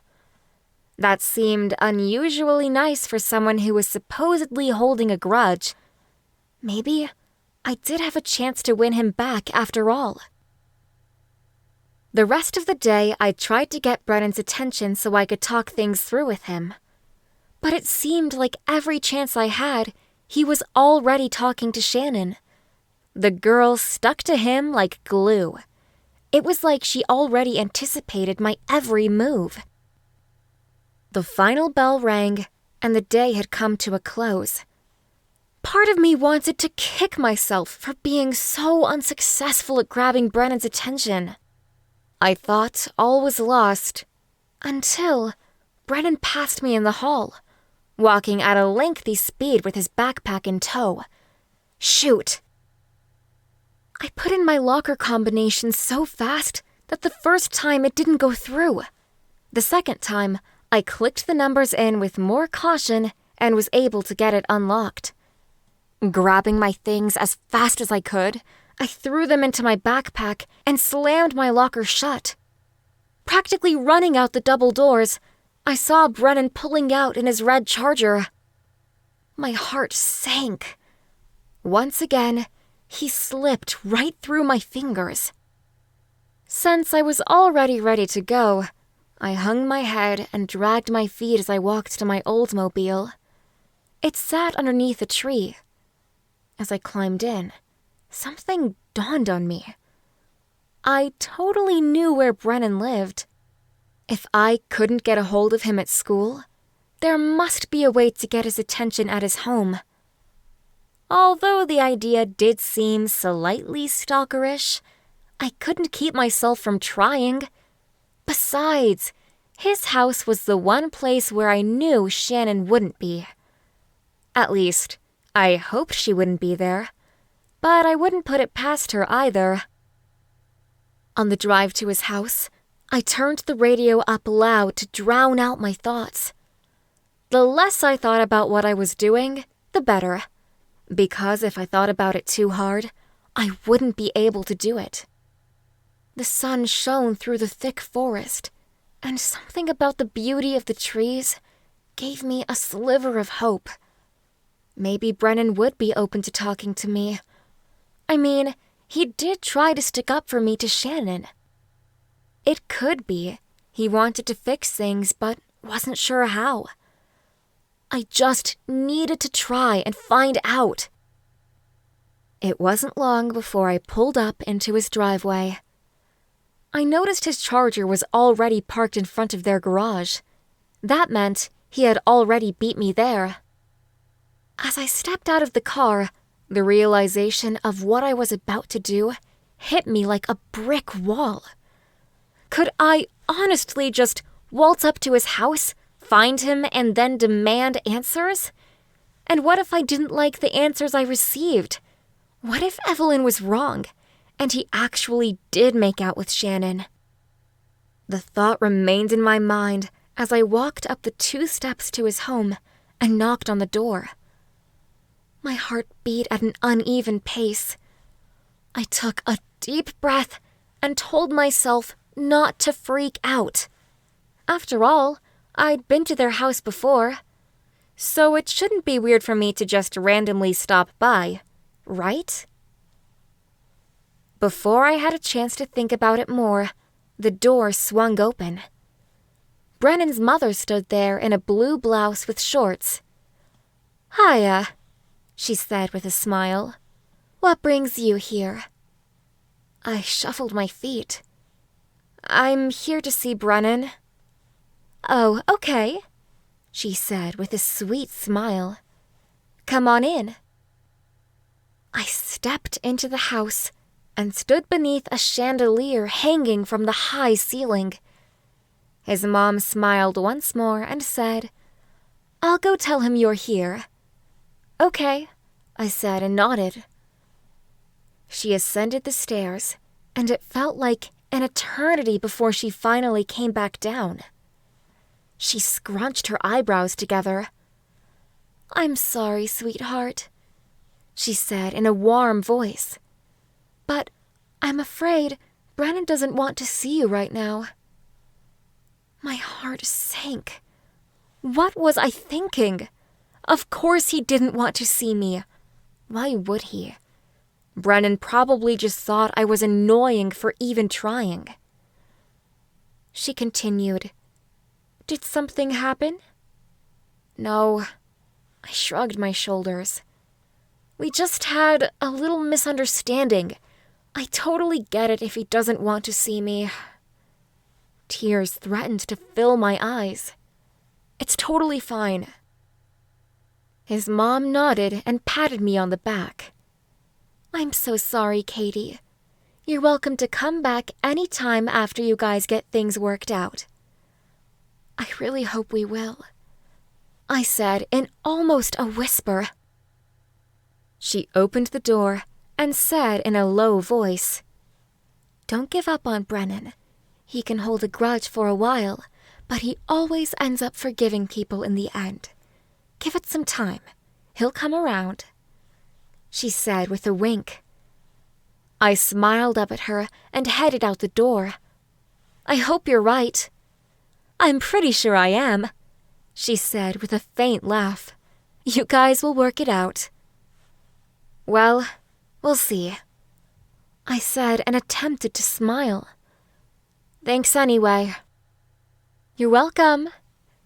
That seemed unusually nice for someone who was supposedly holding a grudge. Maybe I did have a chance to win him back after all. The rest of the day, I tried to get Brennan's attention so I could talk things through with him. But it seemed like every chance I had, he was already talking to Shannon. The girl stuck to him like glue. It was like she already anticipated my every move. The final bell rang, and the day had come to a close. Part of me wanted to kick myself for being so unsuccessful at grabbing Brennan's attention. I thought all was lost, until Brennan passed me in the hall, walking at a lengthy speed with his backpack in tow. Shoot! I put in my locker combination so fast that the first time it didn't go through. The second time, I clicked the numbers in with more caution and was able to get it unlocked. Grabbing my things as fast as I could, I threw them into my backpack and slammed my locker shut. Practically running out the double doors, I saw Brennan pulling out in his red Charger. My heart sank. Once again, he slipped right through my fingers. Since I was already ready to go, I hung my head and dragged my feet as I walked to my Oldsmobile. It sat underneath a tree. As I climbed in, something dawned on me. I totally knew where Brennan lived. If I couldn't get a hold of him at school, there must be a way to get his attention at his home. Although the idea did seem slightly stalkerish, I couldn't keep myself from trying. Besides, his house was the one place where I knew Shannon wouldn't be. At least, I hoped she wouldn't be there, but I wouldn't put it past her either. On the drive to his house, I turned the radio up loud to drown out my thoughts. The less I thought about what I was doing, the better, because if I thought about it too hard, I wouldn't be able to do it. The sun shone through the thick forest, and something about the beauty of the trees gave me a sliver of hope. Maybe Brennan would be open to talking to me. I mean, he did try to stick up for me to Shannon. It could be he wanted to fix things but wasn't sure how. I just needed to try and find out. It wasn't long before I pulled up into his driveway. I noticed his Charger was already parked in front of their garage. That meant he had already beat me there. As I stepped out of the car, the realization of what I was about to do hit me like a brick wall. Could I honestly just waltz up to his house, find him, and then demand answers? And what if I didn't like the answers I received? What if Evelyn was wrong, and he actually did make out with Shannon? The thought remained in my mind as I walked up the 2 steps to his home and knocked on the door. My heart beat at an uneven pace. I took a deep breath and told myself not to freak out. After all, I'd been to their house before, so it shouldn't be weird for me to just randomly stop by, right? Before I had a chance to think about it more, the door swung open. Brennan's mother stood there in a blue blouse with shorts. "Hiya," she said with a smile. "What brings you here?" I shuffled my feet. "I'm here to see Brennan." "Oh, okay," she said with a sweet smile. "Come on in." I stepped into the house and stood beneath a chandelier hanging from the high ceiling. His mom smiled once more and said, "I'll go tell him you're here." "Okay," I said and nodded. She ascended the stairs, and it felt like an eternity before she finally came back down. She scrunched her eyebrows together. I'm sorry, sweetheart, she said in a warm voice. But I'm afraid Brennan doesn't want to see you right now. My heart sank. What was I thinking? Of course he didn't want to see me. Why would he? Brennan probably just thought I was annoying for even trying. She continued, Did something happen? No. I shrugged my shoulders. We just had a little misunderstanding. I totally get it if he doesn't want to see me. Tears threatened to fill my eyes. It's totally fine. His mom nodded and patted me on the back. I'm so sorry, Katie. You're welcome to come back any time after you guys get things worked out. I really hope we will, I said in almost a whisper. She opened the door and said in a low voice, Don't give up on Brennan. He can hold a grudge for a while, but he always ends up forgiving people in the end. Give it some time. He'll come around, she said with a wink. I smiled up at her and headed out the door. I hope you're right. I'm pretty sure I am, she said with a faint laugh. You guys will work it out. Well, we'll see, I said and attempted to smile. Thanks anyway. You're welcome,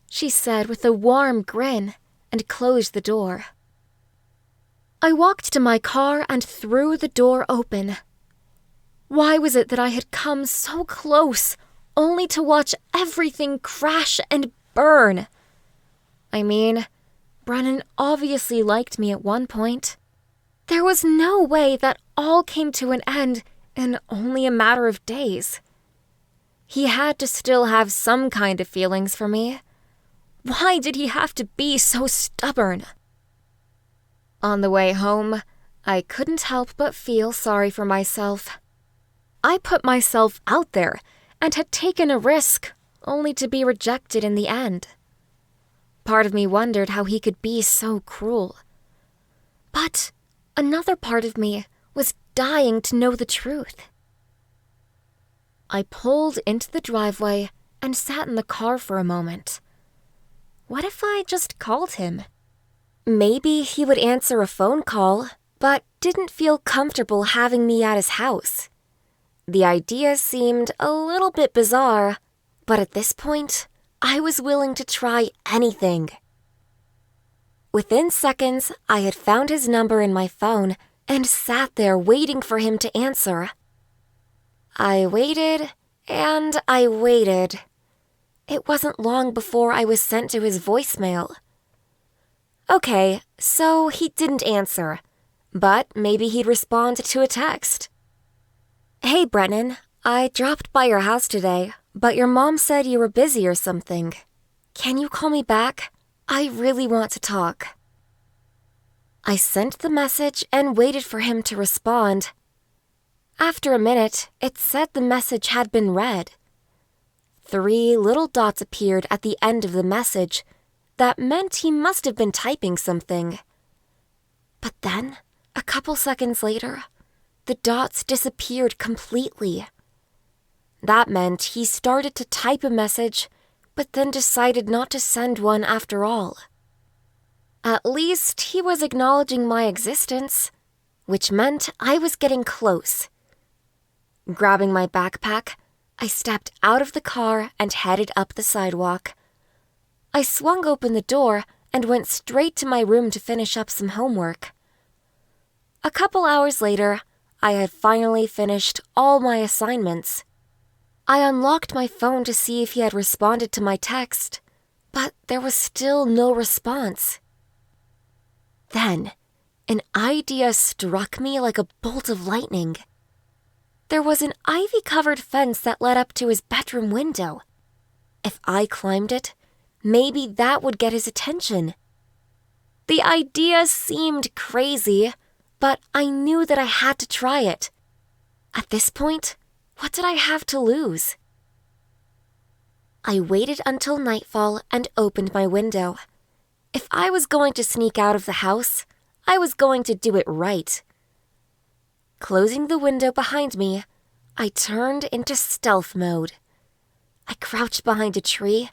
she said with a warm grin and closed the door. I walked to my car and threw the door open. Why was it that I had come so close, only to watch everything crash and burn? I mean, Brennan obviously liked me at one point. There was no way that all came to an end in only a matter of days. He had to still have some kind of feelings for me. Why did he have to be so stubborn? On the way home, I couldn't help but feel sorry for myself. I put myself out there and had taken a risk, only to be rejected in the end. Part of me wondered how he could be so cruel. But another part of me was dying to know the truth. I pulled into the driveway and sat in the car for a moment. What if I just called him? Maybe he would answer a phone call, but didn't feel comfortable having me at his house. The idea seemed a little bit bizarre, but at this point, I was willing to try anything. Within seconds, I had found his number in my phone and sat there waiting for him to answer. I waited, and I waited. It wasn't long before I was sent to his voicemail. Okay, so he didn't answer, but maybe he'd respond to a text. Hey, Brennan, I dropped by your house today, but your mom said you were busy or something. Can you call me back? I really want to talk. I sent the message and waited for him to respond. After a minute, it said the message had been read. 3 little dots appeared at the end of the message. That meant he must have been typing something. But then, a couple seconds later, the dots disappeared completely. That meant he started to type a message, but then decided not to send one after all. At least he was acknowledging my existence, which meant I was getting close. Grabbing my backpack, I stepped out of the car and headed up the sidewalk. I swung open the door and went straight to my room to finish up some homework. A couple hours later, I had finally finished all my assignments. I unlocked my phone to see if he had responded to my text, but there was still no response. Then, an idea struck me like a bolt of lightning. There was an ivy-covered fence that led up to his bedroom window. If I climbed it, maybe that would get his attention. The idea seemed crazy, but I knew that I had to try it. At this point, what did I have to lose? I waited until nightfall and opened my window. If I was going to sneak out of the house, I was going to do it right. Closing the window behind me, I turned into stealth mode. I crouched behind a tree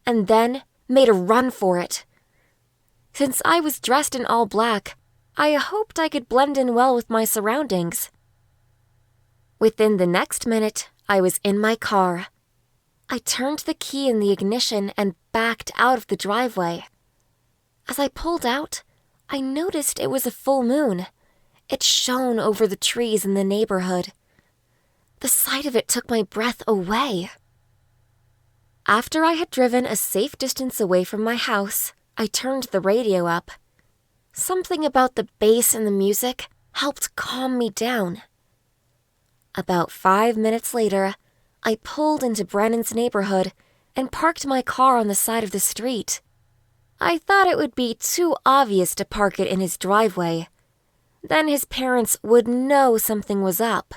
and then made a run for it. Since I was dressed in all black, I hoped I could blend in well with my surroundings. Within the next minute, I was in my car. I turned the key in the ignition and backed out of the driveway. As I pulled out, I noticed it was a full moon. It shone over the trees in the neighborhood. The sight of it took my breath away. After I had driven a safe distance away from my house, I turned the radio up. Something about the bass and the music helped calm me down. About 5 minutes later, I pulled into Brennan's neighborhood and parked my car on the side of the street. I thought it would be too obvious to park it in his driveway. Then his parents would know something was up.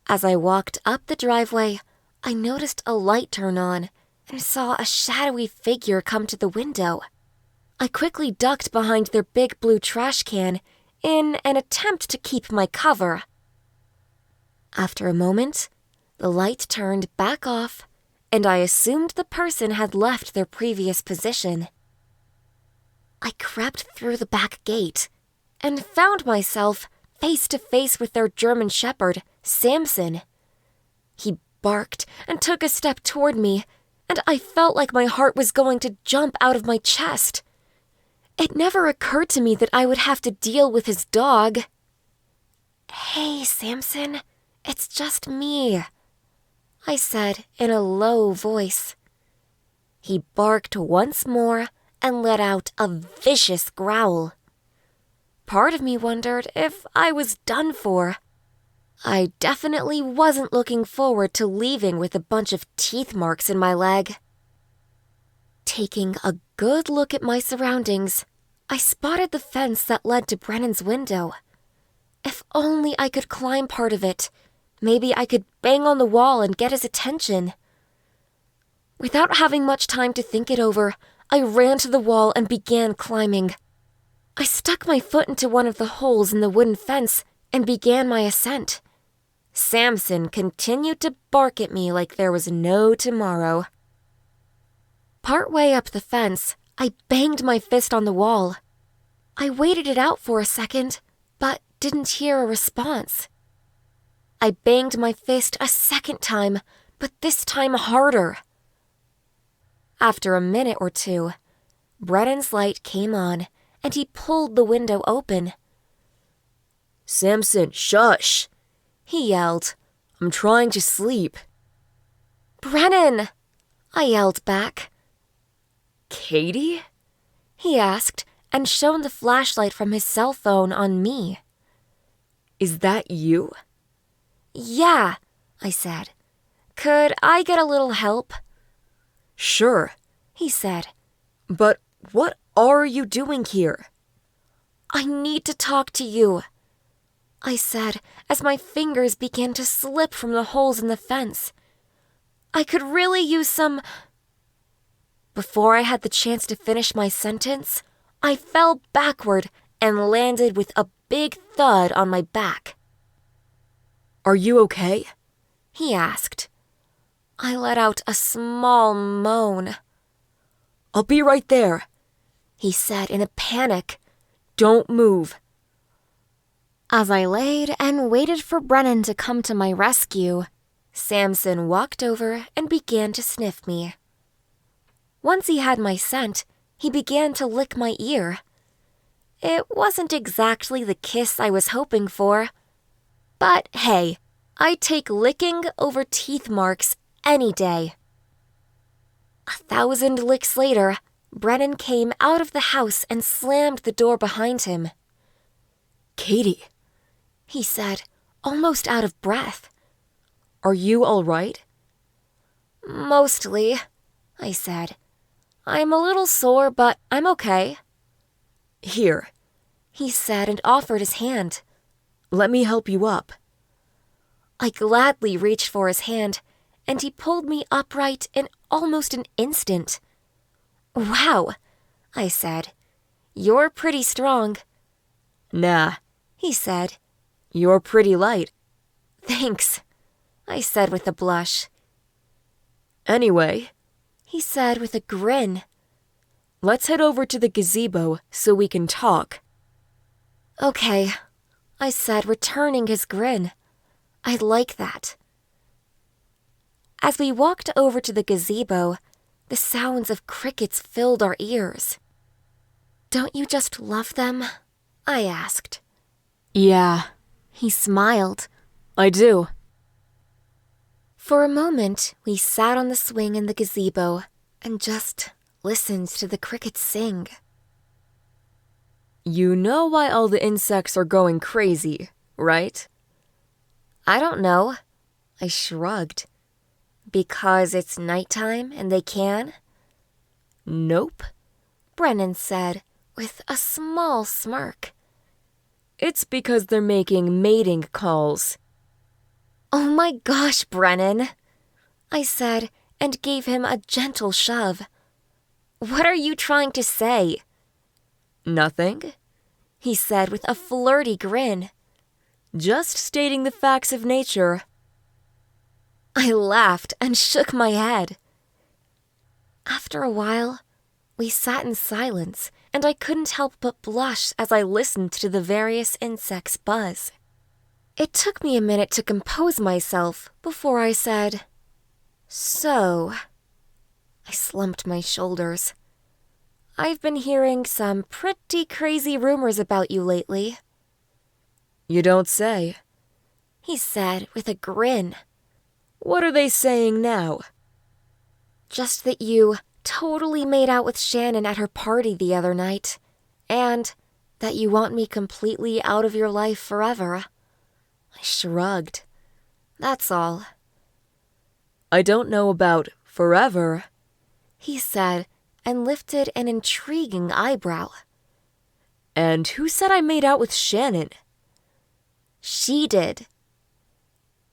As I walked up the driveway, I noticed a light turn on and saw a shadowy figure come to the window. I quickly ducked behind their big blue trash can in an attempt to keep my cover. After a moment, the light turned back off, and I assumed the person had left their previous position. I crept through the back gate and found myself face to face with their German shepherd, Samson. He barked and took a step toward me, and I felt like my heart was going to jump out of my chest. It never occurred to me that I would have to deal with his dog. "Hey, Samson, it's just me," I said in a low voice. He barked once more and let out a vicious growl. Part of me wondered if I was done for. I definitely wasn't looking forward to leaving with a bunch of teeth marks in my leg. Taking a good look at my surroundings, I spotted the fence that led to Brennan's window. If only I could climb part of it, maybe I could bang on the wall and get his attention. Without having much time to think it over, I ran to the wall and began climbing. I stuck my foot into one of the holes in the wooden fence and began my ascent. Samson continued to bark at me like there was no tomorrow. Partway up the fence, I banged my fist on the wall. I waited it out for a second, but didn't hear a response. I banged my fist a second time, but this time harder. After a minute or two, Brennan's light came on, and he pulled the window open. "Samson, shush!" he yelled. "I'm trying to sleep." "Brennan!" I yelled back. "Katie?" he asked and shone the flashlight from his cell phone on me. "Is that you?" "Yeah," I said. "Could I get a little help?" "Sure," he said. "But what are you doing here?" "I need to talk to you," I said as my fingers began to slip from the holes in the fence. "I could really use some—" Before I had the chance to finish my sentence, I fell backward and landed with a big thud on my back. "Are you okay?" he asked. I let out a small moan. "I'll be right there," he said in a panic. "Don't move." As I laid and waited for Brennan to come to my rescue, Samson walked over and began to sniff me. Once he had my scent, he began to lick my ear. It wasn't exactly the kiss I was hoping for. But hey, I'd take licking over teeth marks any day. 1,000 licks later, Brennan came out of the house and slammed the door behind him. "Katie," he said, almost out of breath. "Are you all right?" "Mostly," I said. "I'm a little sore, but I'm okay." "Here," he said and offered his hand. "Let me help you up." I gladly reached for his hand, and he pulled me upright in almost an instant. Wow, I said. "You're pretty strong." Nah, he said. you're pretty light. "Thanks," I said with a blush. Anyway, He said with a grin. let's head over to the gazebo so we can talk. "Okay," I said, returning his grin. I like that. As we walked over to the gazebo, the sounds of crickets filled our ears. "Don't you just love them?" I asked. Yeah, He smiled. I do. For a moment, we sat on the swing in the gazebo and just listened to the crickets sing. You know why all the insects are going crazy, right? "I don't know," I shrugged. "Because it's nighttime and they can?" Nope. Brennan said with a small smirk. It's because they're making mating calls. "Oh my gosh, Brennan," I said and gave him a gentle shove. "What are you trying to say?" Nothing. he said with a flirty grin. Just stating the facts of nature. I laughed and shook my head. After a while, we sat in silence, and I couldn't help but blush as I listened to the various insects buzz. It took me a minute to compose myself before I said, "So," I slumped my shoulders. "I've been hearing some pretty crazy rumors about you lately," You don't say. he said with a grin. What are they saying now? "Just that you totally made out with Shannon at her party the other night, and that you want me completely out of your life forever." I shrugged. "That's all," I don't know about forever. he said, and lifted an intriguing eyebrow. And who said I made out with Shannon? "She did."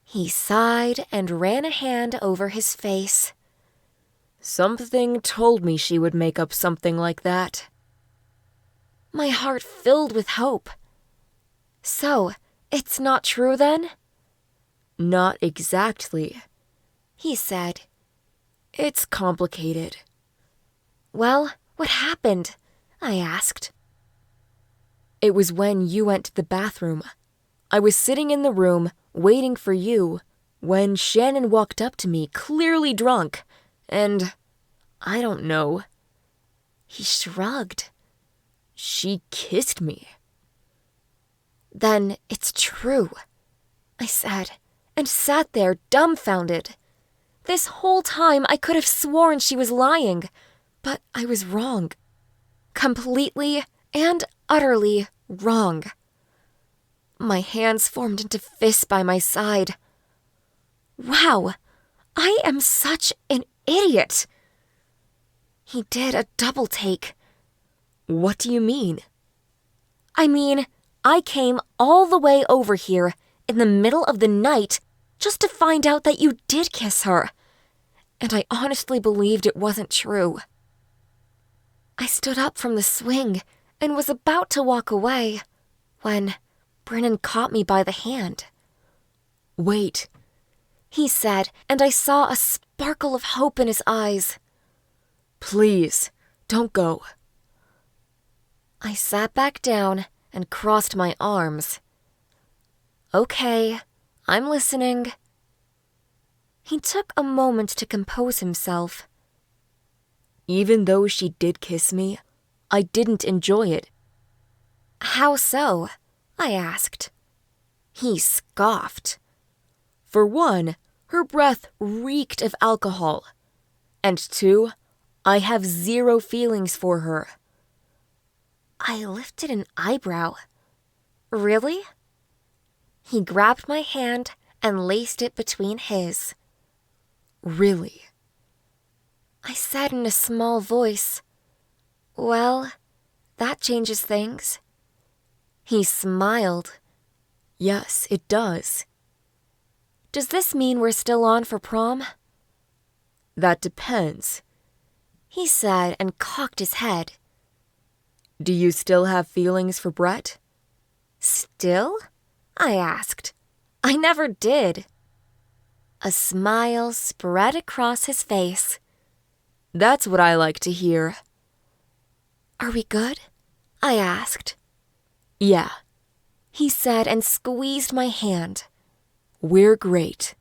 He sighed and ran a hand over his face. Something told me she would make up something like that. My heart filled with hope. "So, it's not true then?" Not exactly. he said. It's complicated. "Well, what happened?" I asked. It was when you went to the bathroom. I was sitting in the room, waiting for you, when Shannon walked up to me, clearly drunk, and I don't know. He shrugged. She kissed me. "Then it's true," I said, and sat there dumbfounded. This whole time I could have sworn she was lying, but I was wrong. Completely and utterly wrong. My hands formed into fists by my side. Wow, I am such an idiot. He did a double take. What do you mean? I mean, I came all the way over here in the middle of the night just to find out that you did kiss her. And I honestly believed it wasn't true. I stood up from the swing and was about to walk away when Brennan caught me by the hand. Wait. He said, and I saw a sparkle of hope in his eyes. Please, don't go. I sat back down and crossed my arms. "Okay, I'm listening." He took a moment to compose himself. Even though she did kiss me, I didn't enjoy it. "How so?" I asked. He scoffed. For one, her breath reeked of alcohol. And two, I have zero feelings for her. I lifted an eyebrow. "Really?" He grabbed my hand and laced it between his. Really? I said in a small voice, "Well, that changes things." He smiled. Yes, it does. "Does this mean we're still on for prom?" That depends. He said and cocked his head. Do you still have feelings for Brett? Still? I asked. I never did. A smile spread across his face. That's what I like to hear. Are we good? I asked. Yeah, He said and squeezed my hand. we're great.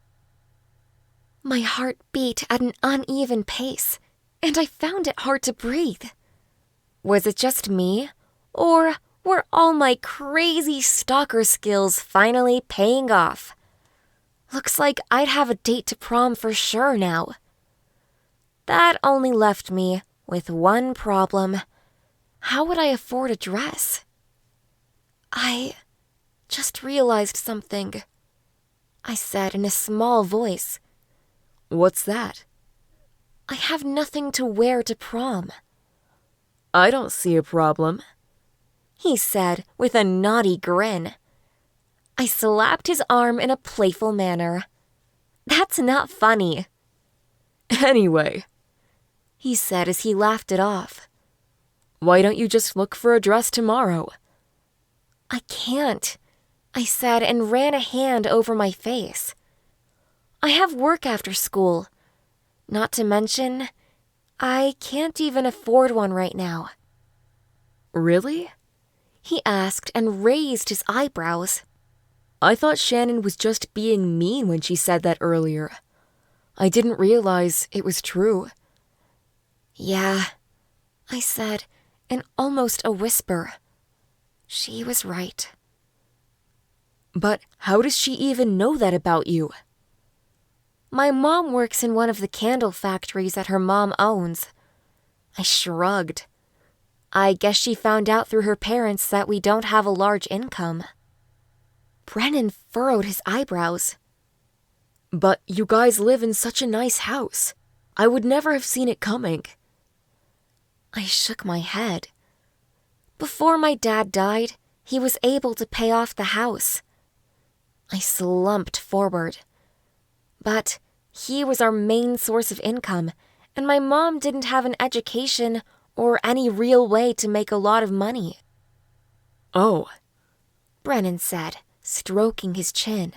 My heart beat at an uneven pace, and I found it hard to breathe. Was it just me, or were all my crazy stalker skills finally paying off? Looks like I'd have a date to prom for sure now. That only left me with one problem. How would I afford a dress? I just realized something, I said in a small voice. What's that? I have nothing to wear to prom, I don't see a problem. he said with a naughty grin. I slapped his arm in a playful manner. That's not funny, Anyway, he said as he laughed it off. why don't you just look for a dress tomorrow? I can't, I said and ran a hand over my face. I have work after school. Not to mention, I can't even afford one right now. Really? He asked and raised his eyebrows. I thought Shannon was just being mean when she said that earlier. I didn't realize it was true. Yeah, I said in almost a whisper. She was right. But how does she even know that about you? My mom works in one of the candle factories that her mom owns. I shrugged. I guess she found out through her parents that we don't have a large income. Brennan furrowed his eyebrows. But you guys live in such a nice house. I would never have seen it coming. I shook my head. Before my dad died, he was able to pay off the house. I slumped forward. But he was our main source of income, and my mom didn't have an education or any real way to make a lot of money, Oh, Brennan said, stroking his chin.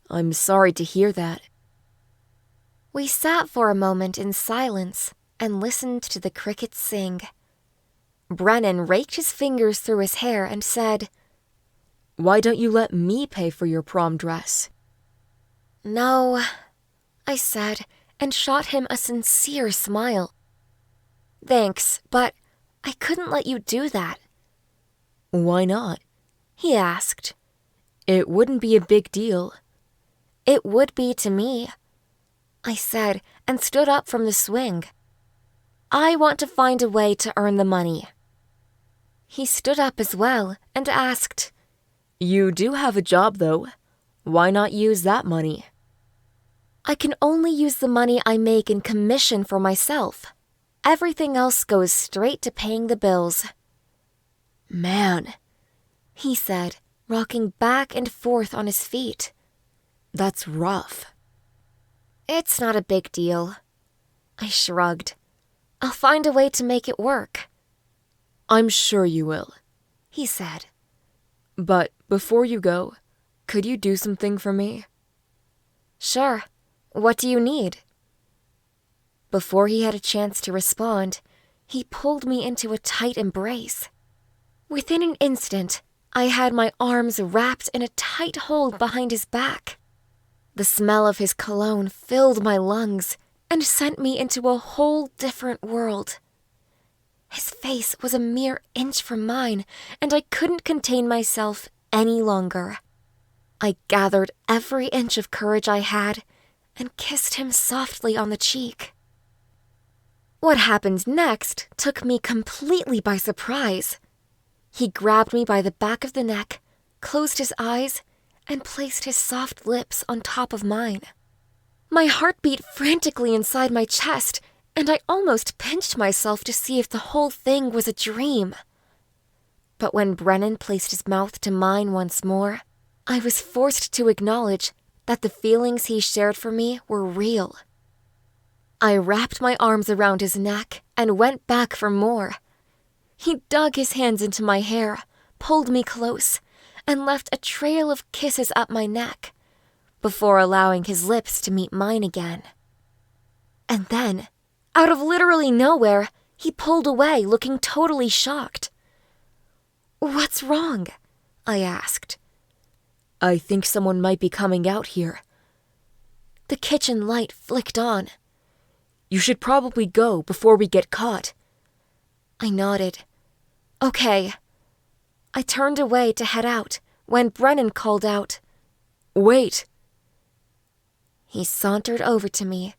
I'm sorry to hear that. We sat for a moment in silence and listened to the crickets sing. Brennan raked his fingers through his hair and said, Why don't you let me pay for your prom dress? No, I said, and shot him a sincere smile. Thanks, but I couldn't let you do that, Why not? he asked. It wouldn't be a big deal. It would be to me, I said, and stood up from the swing. I want to find a way to earn the money. He stood up as well and asked, You do have a job, though. Why not use that money? I can only use the money I make in commission for myself. Everything else goes straight to paying the bills. Man, He said, rocking back and forth on his feet. that's rough. It's not a big deal. I shrugged. I'll find a way to make it work, I'm sure you will. he said. But before you go, could you do something for me? Sure. What do you need? Before he had a chance to respond, he pulled me into a tight embrace. Within an instant, I had my arms wrapped in a tight hold behind his back. The smell of his cologne filled my lungs and sent me into a whole different world. His face was a mere inch from mine, and I couldn't contain myself any longer. I gathered every inch of courage I had and kissed him softly on the cheek. What happened next took me completely by surprise. He grabbed me by the back of the neck, closed his eyes, and placed his soft lips on top of mine. My heart beat frantically inside my chest, and I almost pinched myself to see if the whole thing was a dream. But when Brennan placed his mouth to mine once more, I was forced to acknowledge that the feelings he shared for me were real. I wrapped my arms around his neck and went back for more. He dug his hands into my hair, pulled me close, and left a trail of kisses up my neck, before allowing his lips to meet mine again. And then, out of literally nowhere, he pulled away, looking totally shocked. "What's wrong?" I asked. "I think someone might be coming out here." The kitchen light flicked on. "You should probably go before we get caught." I nodded. "Okay." I turned away to head out when Brennan called out, "Wait." He sauntered over to me,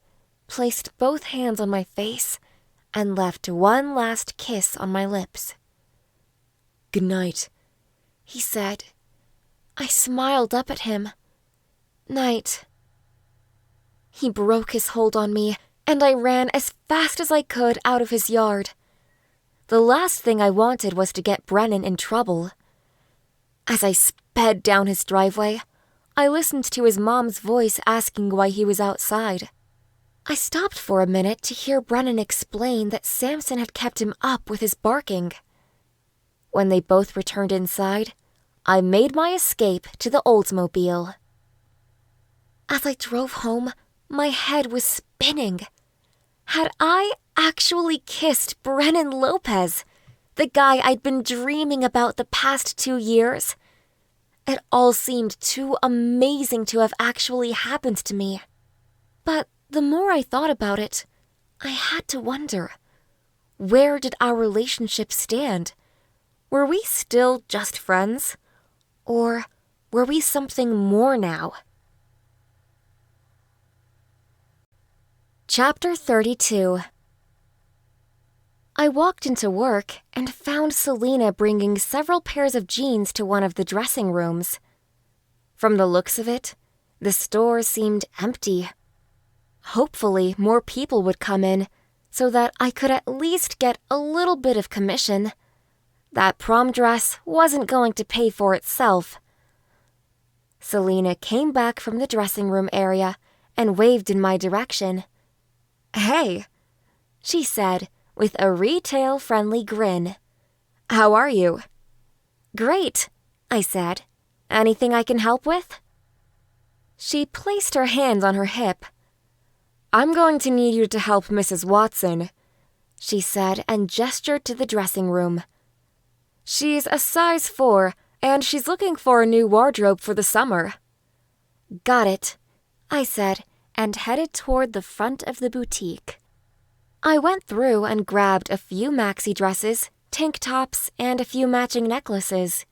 placed both hands on my face, and left one last kiss on my lips. "Good night," he said. I smiled up at him. "Night." He broke his hold on me, and I ran as fast as I could out of his yard. The last thing I wanted was to get Brennan in trouble. As I sped down his driveway, I listened to his mom's voice asking why he was outside. I stopped for a minute to hear Brennan explain that Samson had kept him up with his barking. When they both returned inside, I made my escape to the Oldsmobile. As I drove home, my head was spinning. Had I actually kissed Brennan Lopez, the guy I'd been dreaming about the past 2 years? It all seemed too amazing to have actually happened to me. But the more I thought about it, I had to wonder, where did our relationship stand? Were we still just friends? Or were we something more now? Chapter 32. I walked into work and found Selena bringing several pairs of jeans to one of the dressing rooms. From the looks of it, the store seemed empty. Hopefully, more people would come in so that I could at least get a little bit of commission. That prom dress wasn't going to pay for itself. Selena came back from the dressing room area and waved in my direction. "Hey," she said with a retail-friendly grin. "How are you?" "Great," I said. "Anything I can help with?" She placed her hand on her hip. "I'm going to need you to help Mrs. Watson," she said and gestured to the dressing room. "She's a size 4, and she's looking for a new wardrobe for the summer." "Got it," I said, and headed toward the front of the boutique. I went through and grabbed a few maxi dresses, tank tops, and a few matching necklaces.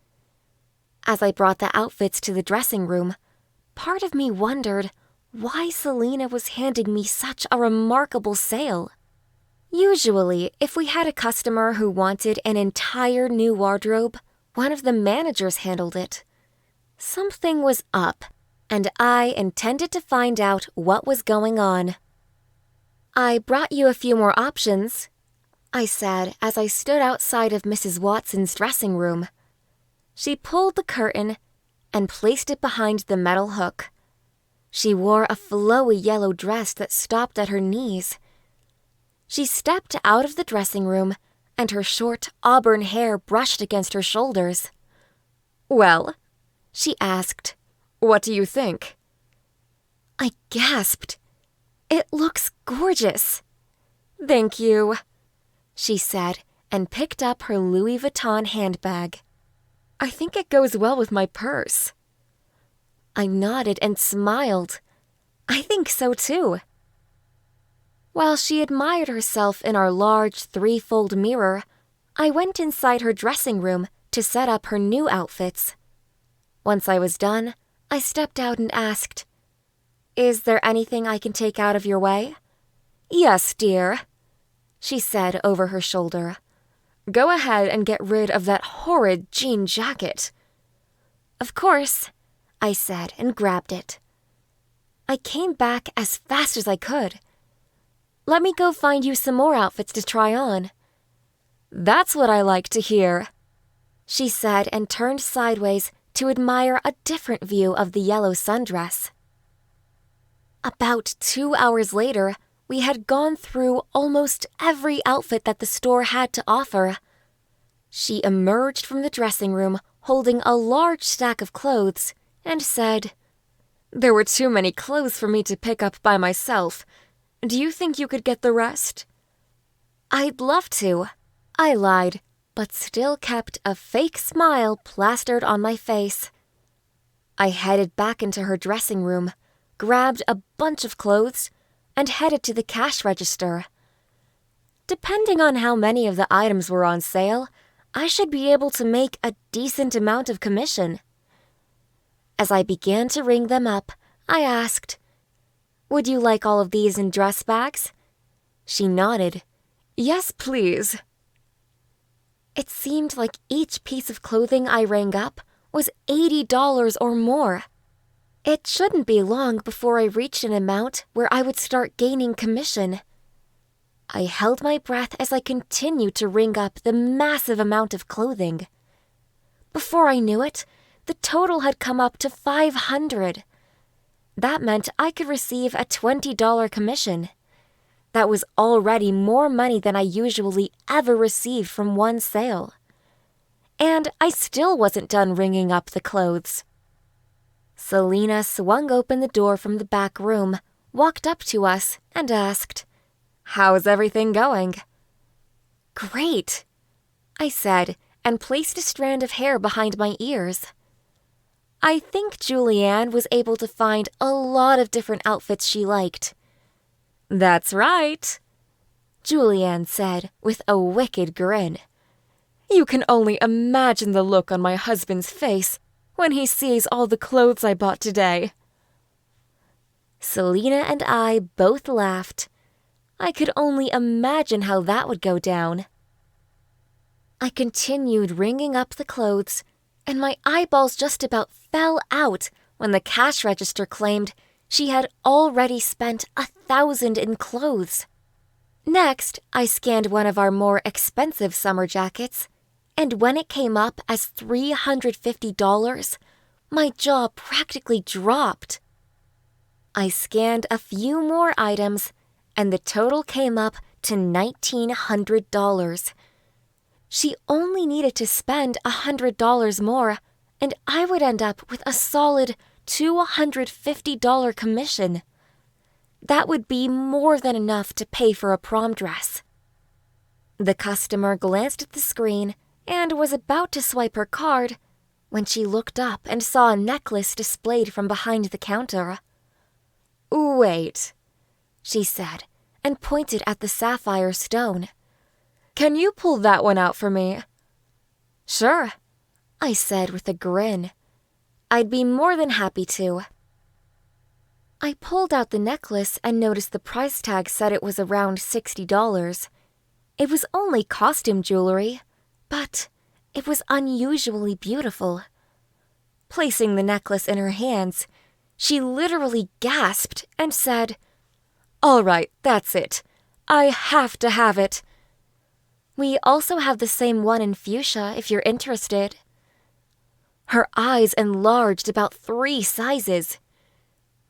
As I brought the outfits to the dressing room, part of me wondered why Selena was handing me such a remarkable sale. Usually, if we had a customer who wanted an entire new wardrobe, one of the managers handled it. Something was up, and I intended to find out what was going on. "I brought you a few more options," I said as I stood outside of Mrs. Watson's dressing room. She pulled the curtain and placed it behind the metal hook. She wore a flowy yellow dress that stopped at her knees. She stepped out of the dressing room, and her short auburn hair brushed against her shoulders. "Well," she asked, "what do you think?" I gasped. "It looks gorgeous." "Thank you," she said, and picked up her Louis Vuitton handbag. "I think it goes well with my purse." I nodded and smiled. "I think so too." While she admired herself in our large 3-fold mirror, I went inside her dressing room to set up her new outfits. Once I was done, I stepped out and asked, "Is there anything I can take out of your way?" "Yes, dear," she said over her shoulder. "Go ahead and get rid of that horrid jean jacket." "Of course," I said and grabbed it. I came back as fast as I could. "Let me go find you some more outfits to try on." "That's what I like to hear," she said and turned sideways to admire a different view of the yellow sundress. About 2 hours later, we had gone through almost every outfit that the store had to offer. She emerged from the dressing room holding a large stack of clothes and said, "There were too many clothes for me to pick up by myself. Do you think you could get the rest?" "I'd love to," I lied, but still kept a fake smile plastered on my face. I headed back into her dressing room, grabbed a bunch of clothes, and headed to the cash register. Depending on how many of the items were on sale, I should be able to make a decent amount of commission. As I began to ring them up, I asked, "Would you like all of these in dress bags?" She nodded. "Yes, please." It seemed like each piece of clothing I rang up was $80 or more. It shouldn't be long before I reached an amount where I would start gaining commission. I held my breath as I continued to ring up the massive amount of clothing. Before I knew it, the total had come up to $500. That meant I could receive a $20 commission. That was already more money than I usually ever received from one sale. And I still wasn't done ringing up the clothes. Selena swung open the door from the back room, walked up to us, and asked, "How's everything going?" "Great," I said, and placed a strand of hair behind my ears. I think Julianne was able to find a lot of different outfits she liked. "That's right," Julianne said with a wicked grin. "You can only imagine the look on my husband's face when he sees all the clothes I bought today." Selena and I both laughed. I could only imagine how that would go down. I continued ringing up the clothes, and my eyeballs just about fell out when the cash register claimed she had already spent $1,000 in clothes. Next, I scanned one of our more expensive summer jackets, and when it came up as $350, my jaw practically dropped. I scanned a few more items, and the total came up to $1,900. She only needed to spend $100 more, and I would end up with a solid $250 commission. That would be more than enough to pay for a prom dress. The customer glanced at the screen and was about to swipe her card when she looked up and saw a necklace displayed from behind the counter. "Wait," she said, and pointed at the sapphire stone. "Can you pull that one out for me?" "Sure," I said with a grin. I'd be more than happy to. I pulled out the necklace and noticed the price tag said it was around $60. It was only costume jewelry, but it was unusually beautiful. Placing the necklace in her hands, she literally gasped and said, "All right, that's it. I have to have it. We also have the same one in fuchsia if you're interested." Her eyes enlarged about 3 sizes.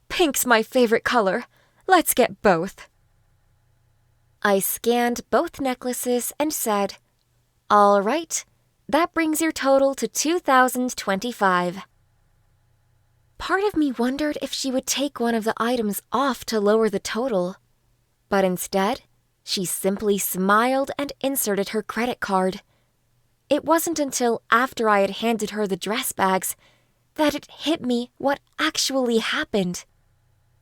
"Pink's my favorite color. Let's get both." I scanned both necklaces and said, "All right, that brings your total to $2,025. Part of me wondered if she would take one of the items off to lower the total, but instead, she simply smiled and inserted her credit card. It wasn't until after I had handed her the dress bags that it hit me what actually happened.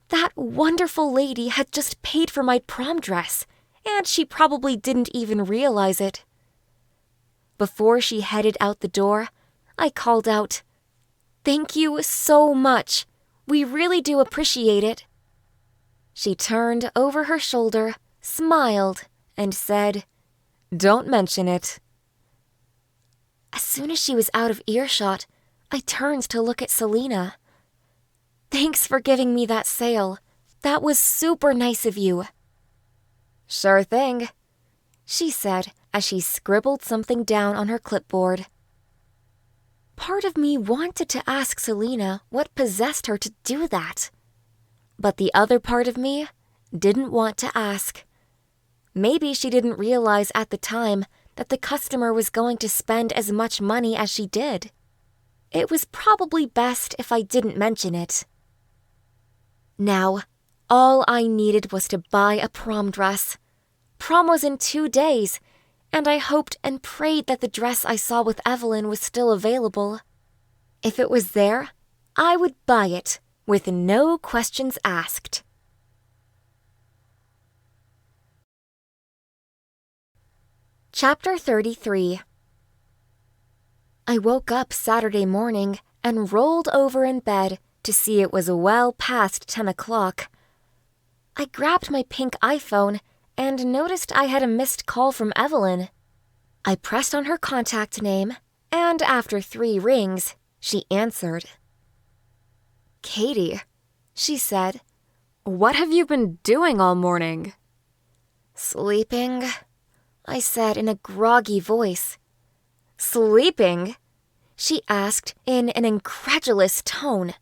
That wonderful lady had just paid for my prom dress, and she probably didn't even realize it. Before she headed out the door, I called out, "Thank you so much. We really do appreciate it." She turned over her shoulder, smiled, and said, "Don't mention it." As soon as she was out of earshot, I turned to look at Selena. "Thanks for giving me that sale. That was super nice of you." "Sure thing," she said as she scribbled something down on her clipboard. Part of me wanted to ask Selena what possessed her to do that. But the other part of me didn't want to ask. Maybe she didn't realize at the time that the customer was going to spend as much money as she did. It was probably best if I didn't mention it. Now, all I needed was to buy a prom dress. Prom was in 2 days, and I hoped and prayed that the dress I saw with Evelyn was still available. If it was there, I would buy it, with no questions asked. Chapter 33. I woke up Saturday morning and rolled over in bed to see it was well past 10 o'clock. I grabbed my pink iPhone and noticed I had a missed call from Evelyn. I pressed on her contact name, and after 3 rings, she answered. "Katie," she said, "what have you been doing all morning?" "Sleeping," I said in a groggy voice. "Sleeping?" she asked in an incredulous tone.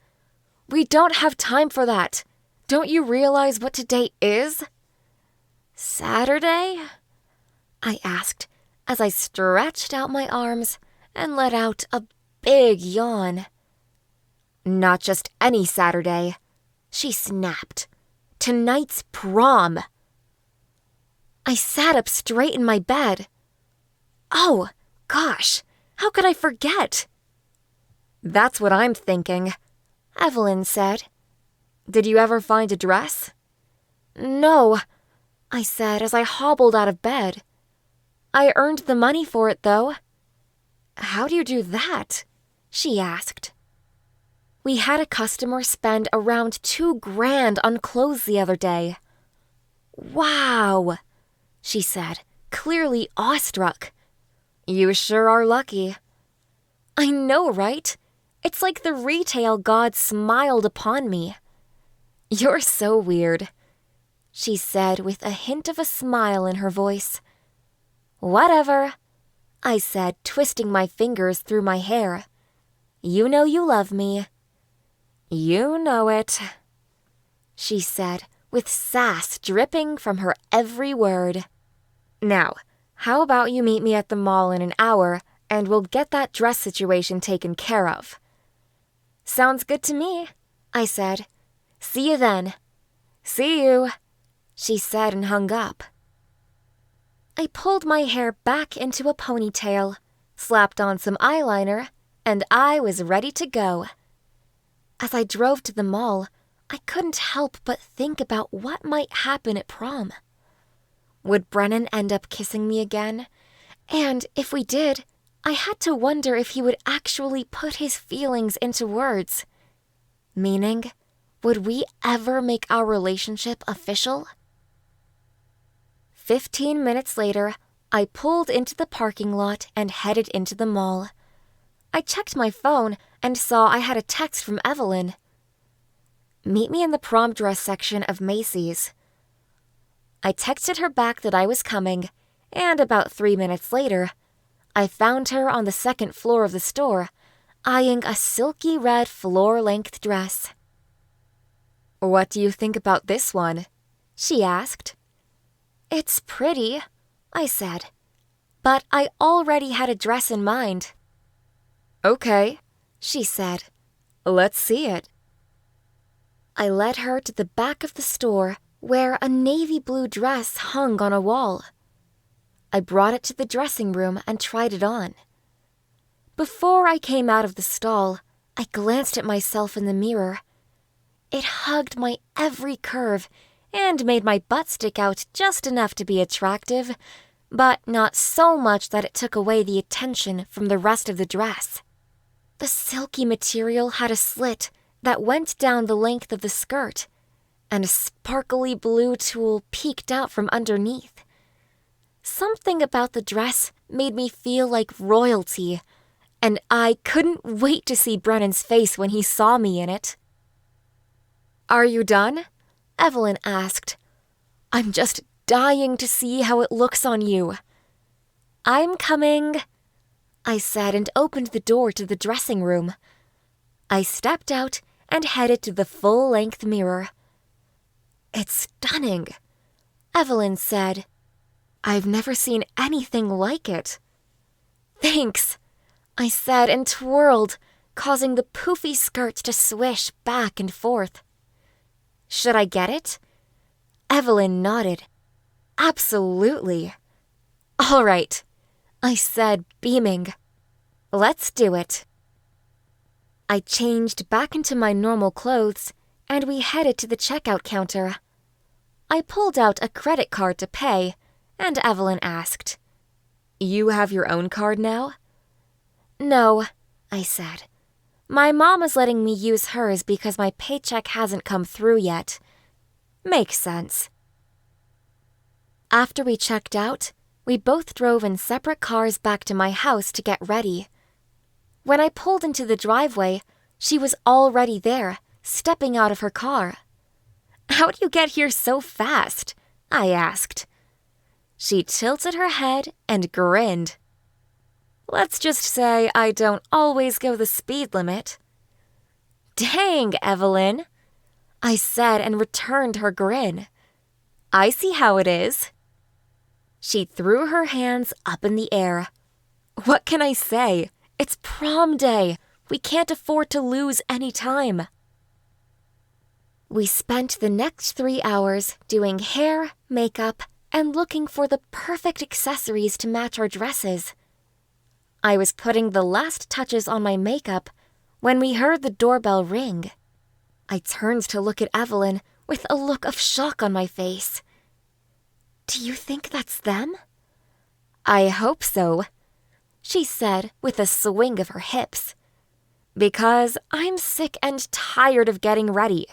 "We don't have time for that. Don't you realize what today is?" "Saturday?" I asked as I stretched out my arms and let out a big yawn. "Not just any Saturday," she snapped. "Tonight's prom." I sat up straight in my bed. "Oh, gosh, how could I forget?" "That's what I'm thinking," Evelyn said. "Did you ever find a dress?" "No," I said as I hobbled out of bed. "I earned the money for it, though." "How do you do that?" she asked. "We had a customer spend around $2,000 on clothes the other day." "Wow," she said, clearly awestruck. "You sure are lucky." "I know, right? It's like the retail god smiled upon me." "You're so weird," she said with a hint of a smile in her voice. "Whatever," I said, twisting my fingers through my hair. "You know you love me." "You know it," she said, with sass dripping from her every word. "Now, how about you meet me at the mall in an hour, and we'll get that dress situation taken care of?" "Sounds good to me," I said. "See you then." "See you," she said and hung up. I pulled my hair back into a ponytail, slapped on some eyeliner, and I was ready to go. As I drove to the mall, I couldn't help but think about what might happen at prom. Would Brennan end up kissing me again? And if we did, I had to wonder if he would actually put his feelings into words. Meaning, would we ever make our relationship official? 15 minutes later, I pulled into the parking lot and headed into the mall. I checked my phone and saw I had a text from Evelyn. "Meet me in the prom dress section of Macy's." I texted her back that I was coming, and about 3 minutes later, I found her on the 2nd floor of the store, eyeing a silky red floor-length dress. "What do you think about this one?" she asked. "It's pretty," I said, but I already had a dress in mind. "Okay," she said. "Let's see it." I led her to the back of the store where a navy blue dress hung on a wall. I brought it to the dressing room and tried it on. Before I came out of the stall, I glanced at myself in the mirror. It hugged my every curve and made my butt stick out just enough to be attractive, but not so much that it took away the attention from the rest of the dress. The silky material had a slit that went down the length of the skirt, and a sparkly blue tulle peeked out from underneath. Something about the dress made me feel like royalty, and I couldn't wait to see Brennan's face when he saw me in it. "Are you done?" Evelyn asked. "I'm just dying to see how it looks on you." "I'm coming," I said and opened the door to the dressing room. I stepped out and headed to the full-length mirror. "It's stunning," Evelyn said. I've never seen anything like it. Thanks, I said and twirled, causing the poofy skirt to swish back and forth. Should I get it? Evelyn nodded. Absolutely. All right, I said, beaming. Let's do it. I changed back into my normal clothes, and we headed to the checkout counter. I pulled out a credit card to pay, and Evelyn asked, "You have your own card now?" "No," I said. "My mom is letting me use hers because my paycheck hasn't come through yet." Makes sense. After we checked out, we both drove in separate cars back to my house to get ready. When I pulled into the driveway, she was already there, stepping out of her car. "How'd you get here so fast?" I asked. She tilted her head and grinned. "Let's just say I don't always go the speed limit." "Dang, Evelyn," I said and returned her grin. "I see how it is." She threw her hands up in the air. "What can I say? It's prom day. We can't afford to lose any time." We spent the next 3 hours doing hair, makeup, and looking for the perfect accessories to match our dresses. I was putting the last touches on my makeup when we heard the doorbell ring. I turned to look at Evelyn with a look of shock on my face. "Do you think that's them?" "I hope so," she said with a swing of her hips. "Because I'm sick and tired of getting ready."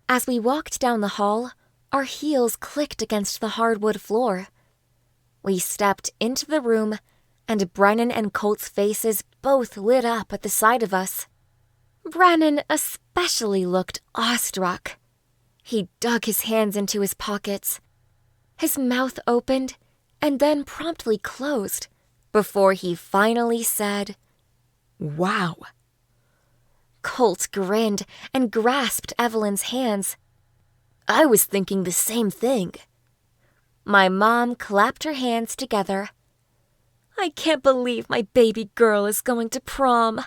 As we walked down the hall, our heels clicked against the hardwood floor. We stepped into the room, and Brennan and Colt's faces both lit up at the sight of us. Brennan especially looked awestruck. He dug his hands into his pockets. His mouth opened and then promptly closed before he finally said, "Wow." Colt grinned and grasped Evelyn's hands. "I was thinking the same thing." My mom clapped her hands together. "I can't believe my baby girl is going to prom."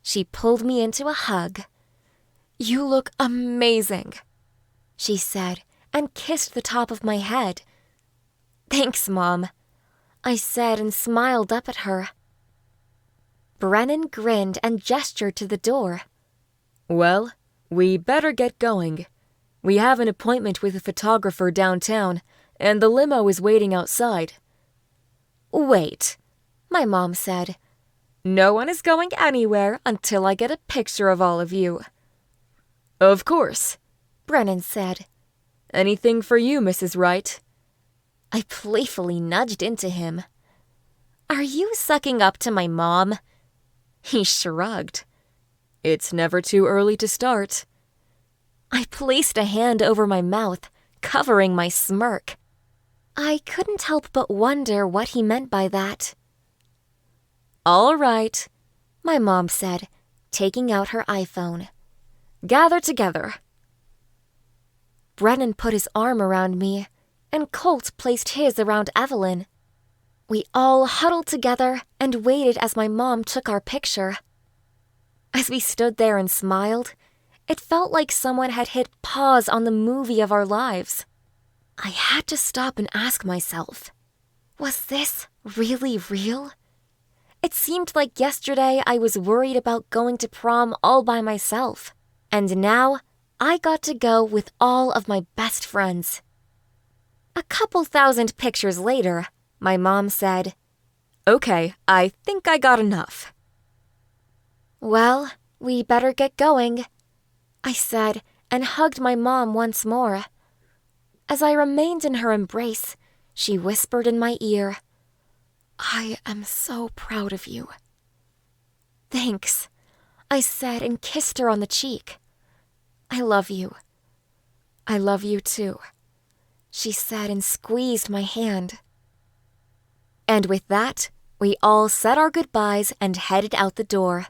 She pulled me into a hug. "You look amazing," she said and kissed the top of my head. "Thanks, Mom," I said and smiled up at her. Brennan grinned and gestured to the door. "Well, we better get going. We have an appointment with a photographer downtown, and the limo is waiting outside." "Wait," my mom said. "No one is going anywhere until I get a picture of all of you." "Of course," Brennan said. "Anything for you, Mrs. Wright." I playfully nudged into him. "Are you sucking up to my mom?" He shrugged. "It's never too early to start." I placed a hand over my mouth, covering my smirk. I couldn't help but wonder what he meant by that. "All right," my mom said, taking out her iPhone. "Gather together." Brennan put his arm around me, and Colt placed his around Evelyn. We all huddled together and waited as my mom took our picture. As we stood there and smiled, it felt like someone had hit pause on the movie of our lives. I had to stop and ask myself, was this really real? It seemed like yesterday I was worried about going to prom all by myself, and now I got to go with all of my best friends. A couple thousand pictures later, my mom said, "Okay, I think I got enough." "Well, we better get going," I said and hugged my mom once more. As I remained in her embrace, she whispered in my ear, "I am so proud of you." "Thanks," I said and kissed her on the cheek. "I love you." "I love you too," she said and squeezed my hand. And with that, we all said our goodbyes and headed out the door.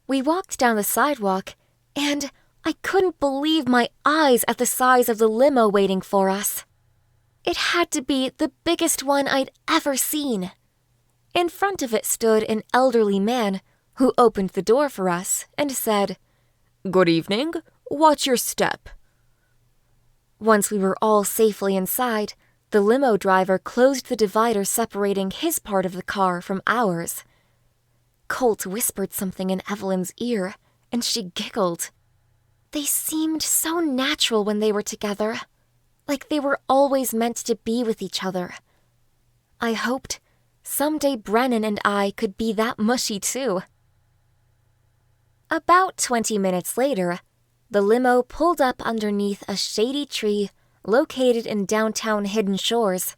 We walked down the sidewalk, and I couldn't believe my eyes at the size of the limo waiting for us. It had to be the biggest one I'd ever seen. In front of it stood an elderly man who opened the door for us and said, "Good evening. Watch your step." Once we were all safely inside, the limo driver closed the divider separating his part of the car from ours. Colt whispered something in Evelyn's ear, and she giggled. They seemed so natural when they were together, like they were always meant to be with each other. I hoped someday Brennan and I could be that mushy too. About 20 minutes later, the limo pulled up underneath a shady tree located in downtown Hidden Shores.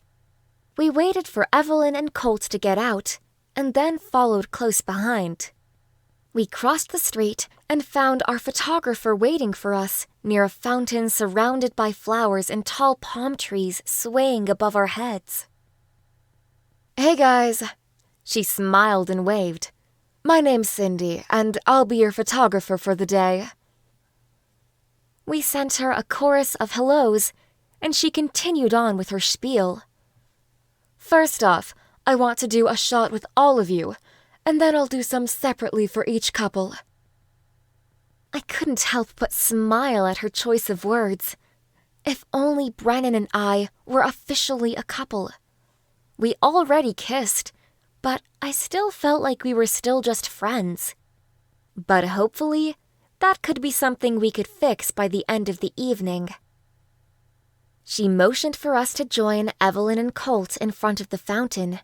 We waited for Evelyn and Colt to get out, and then followed close behind. We crossed the street and found our photographer waiting for us near a fountain surrounded by flowers and tall palm trees swaying above our heads. "Hey guys," she smiled and waved. "My name's Cindy, and I'll be your photographer for the day." We sent her a chorus of hellos, and she continued on with her spiel. "First off, I want to do a shot with all of you, and then I'll do some separately for each couple." I couldn't help but smile at her choice of words. If only Brennan and I were officially a couple. We already kissed, but I still felt like we were still just friends. But hopefully, that could be something we could fix by the end of the evening. She motioned for us to join Evelyn and Colt in front of the fountain.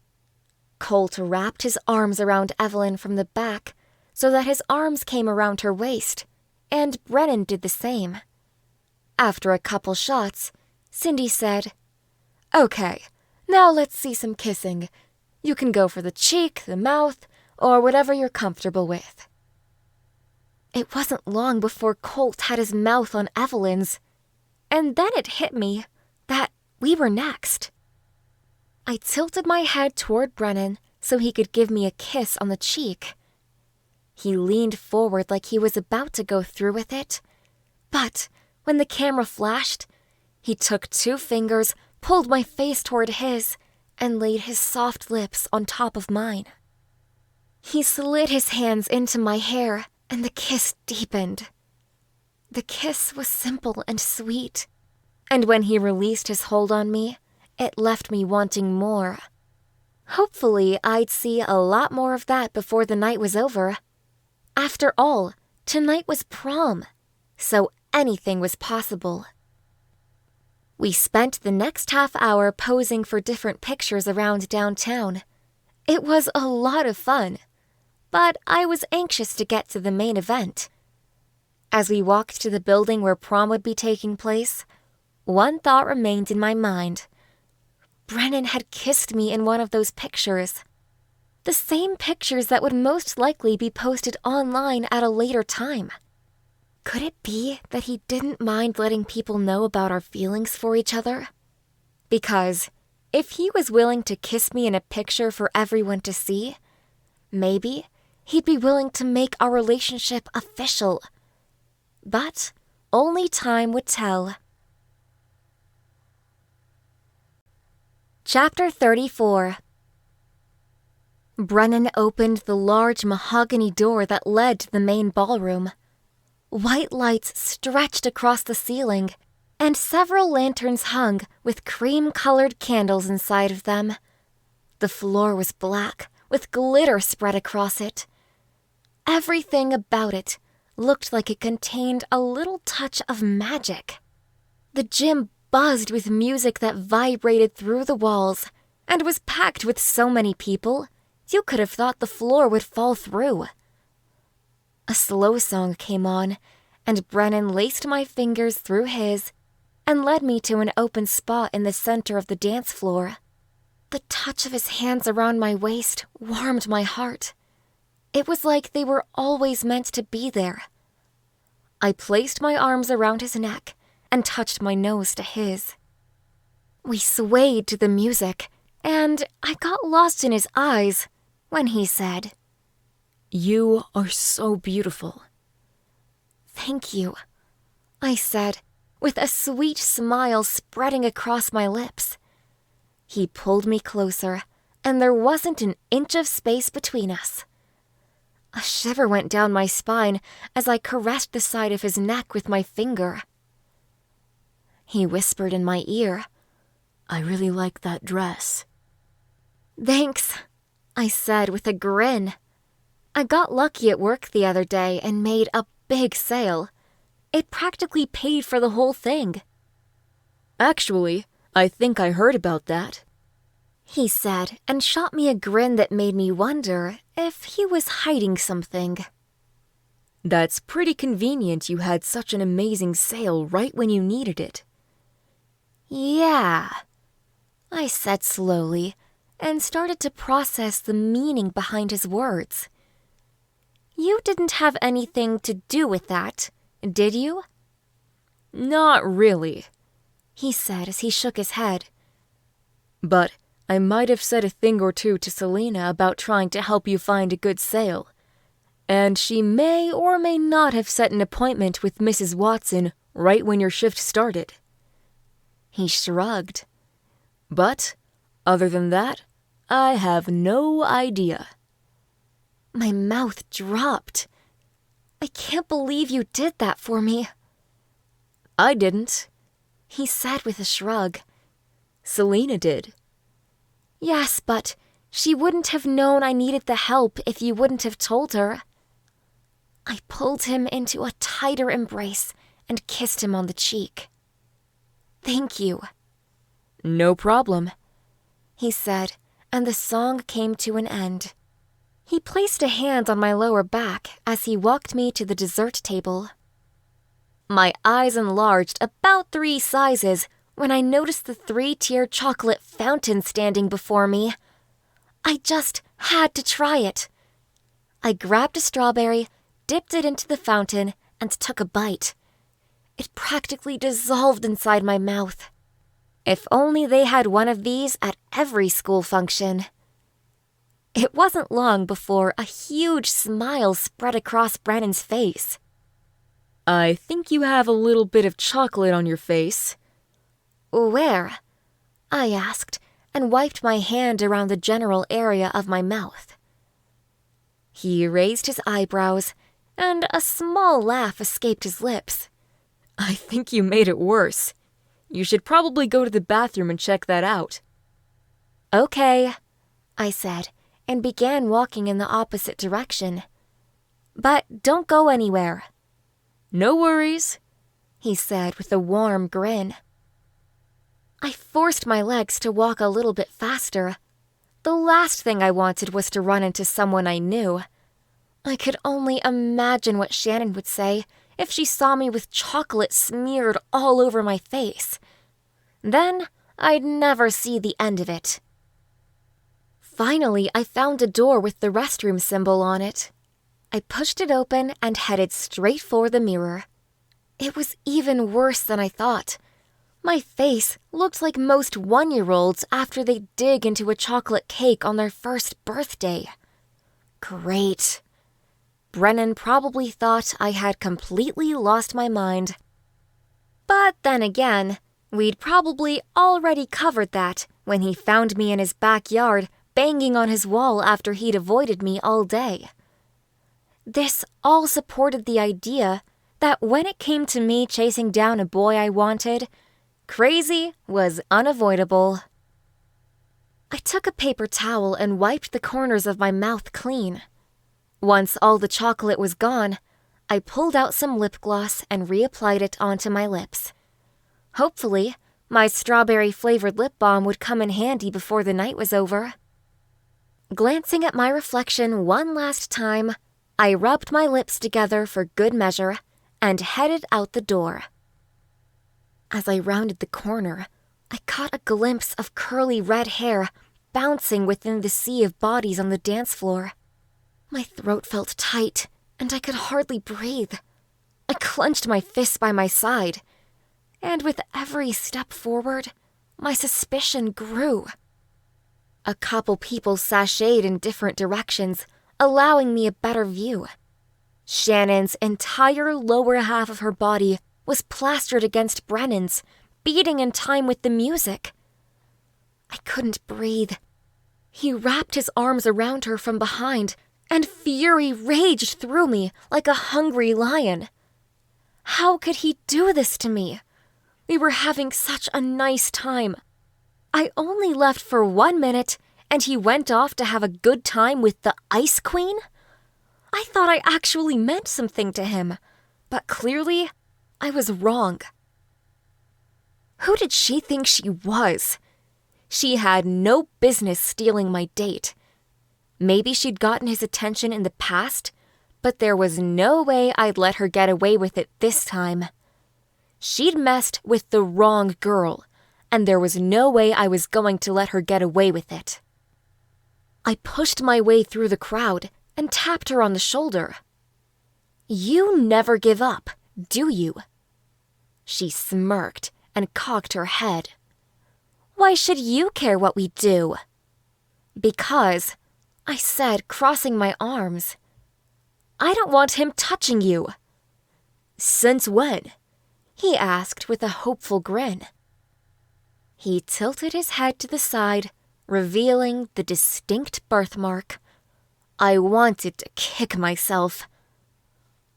Colt wrapped his arms around Evelyn from the back so that his arms came around her waist, and Brennan did the same. After a couple shots, Cindy said, "Okay, now let's see some kissing. You can go for the cheek, the mouth, or whatever you're comfortable with." It wasn't long before Colt had his mouth on Evelyn's, and then it hit me that we were next. I tilted my head toward Brennan so he could give me a kiss on the cheek. He leaned forward like he was about to go through with it, but when the camera flashed, he took 2 fingers, pulled my face toward his, and laid his soft lips on top of mine. He slid his hands into my hair, and the kiss deepened. The kiss was simple and sweet, and when he released his hold on me, it left me wanting more. Hopefully, I'd see a lot more of that before the night was over. After all, tonight was prom, so anything was possible. We spent the next half hour posing for different pictures around downtown. It was a lot of fun, but I was anxious to get to the main event. As we walked to the building where prom would be taking place, one thought remained in my mind. Brennan had kissed me in one of those pictures. The same pictures that would most likely be posted online at a later time. Could it be that he didn't mind letting people know about our feelings for each other? Because if he was willing to kiss me in a picture for everyone to see, maybe he'd be willing to make our relationship official. But only time would tell. Chapter 34. Brennan opened the large mahogany door that led to the main ballroom. White lights stretched across the ceiling, and several lanterns hung with cream-colored candles inside of them. The floor was black, with glitter spread across it. Everything about it looked like it contained a little touch of magic. The gym buzzed with music that vibrated through the walls and was packed with so many people, you could have thought the floor would fall through. A slow song came on, and Brennan laced my fingers through his and led me to an open spot in the center of the dance floor. The touch of his hands around my waist warmed my heart. It was like they were always meant to be there. I placed my arms around his neck and touched my nose to his. We swayed to the music, and I got lost in his eyes when he said, "You are so beautiful." "Thank you," I said, with a sweet smile spreading across my lips. He pulled me closer, and there wasn't an inch of space between us. A shiver went down my spine as I caressed the side of his neck with my finger. He whispered in my ear, "I really like that dress." "Thanks," I said with a grin. I got lucky at work the other day and made a big sale. It practically paid for the whole thing. "Actually, I think I heard about that," he said, and shot me a grin that made me wonder if he was hiding something. "That's pretty convenient you had such an amazing sale right when you needed it." "Yeah," I said slowly, and started to process the meaning behind his words. "You didn't have anything to do with that, did you?" "Not really," he said as he shook his head. "But I might have said a thing or two to Selena about trying to help you find a good sale. And she may or may not have set an appointment with Mrs. Watson right when your shift started." He shrugged. "But, other than that, I have no idea." My mouth dropped. "I can't believe you did that for me." "I didn't," he said with a shrug. "Selena did." "Yes, but she wouldn't have known I needed the help if you wouldn't have told her." I pulled him into a tighter embrace and kissed him on the cheek. "Thank you." "No problem," he said, and the song came to an end. He placed a hand on my lower back as he walked me to the dessert table. My eyes enlarged about 3 sizes when I noticed the 3-tier chocolate fountain standing before me. I just had to try it. I grabbed a strawberry, dipped it into the fountain, and took a bite. It practically dissolved inside my mouth. If only they had one of these at every school function. It wasn't long before a huge smile spread across Brennan's face. "I think you have a little bit of chocolate on your face." "Where?" I asked, and wiped my hand around the general area of my mouth. He raised his eyebrows, and a small laugh escaped his lips. "I think you made it worse. You should probably go to the bathroom and check that out." "Okay," I said, and began walking in the opposite direction. "But don't go anywhere." "No worries," he said with a warm grin. I forced my legs to walk a little bit faster. The last thing I wanted was to run into someone I knew. I could only imagine what Shannon would say if she saw me with chocolate smeared all over my face. Then I'd never see the end of it. Finally, I found a door with the restroom symbol on it. I pushed it open and headed straight for the mirror. It was even worse than I thought. My face looked like most 1-year-olds after they dig into a chocolate cake on their first birthday. Great. Brennan probably thought I had completely lost my mind. But then again, we'd probably already covered that when he found me in his backyard banging on his wall after he'd avoided me all day. This all supported the idea that when it came to me chasing down a boy I wanted, crazy was unavoidable. I took a paper towel and wiped the corners of my mouth clean. Once all the chocolate was gone, I pulled out some lip gloss and reapplied it onto my lips. Hopefully, my strawberry-flavored lip balm would come in handy before the night was over. Glancing at my reflection one last time, I rubbed my lips together for good measure and headed out the door. As I rounded the corner, I caught a glimpse of curly red hair bouncing within the sea of bodies on the dance floor. My throat felt tight, and I could hardly breathe. I clenched my fists by my side, and with every step forward, my suspicion grew. A couple people sashayed in different directions, allowing me a better view. Shannon's entire lower half of her body was plastered against Brennan's, beating in time with the music. I couldn't breathe. He wrapped his arms around her from behind, and fury raged through me like a hungry lion. How could he do this to me? We were having such a nice time. I only left for 1 minute, and he went off to have a good time with the Ice Queen? I thought I actually meant something to him, but clearly I was wrong. Who did she think she was? She had no business stealing my date. Maybe she'd gotten his attention in the past, but there was no way I'd let her get away with it this time. She'd messed with the wrong girl, and there was no way I was going to let her get away with it. I pushed my way through the crowd and tapped her on the shoulder. "You never give up, do you?" She smirked and cocked her head. "Why should you care what we do?" "Because," I said, crossing my arms, "I don't want him touching you." "Since when?" he asked with a hopeful grin. He tilted his head to the side, revealing the distinct birthmark. I wanted to kick myself.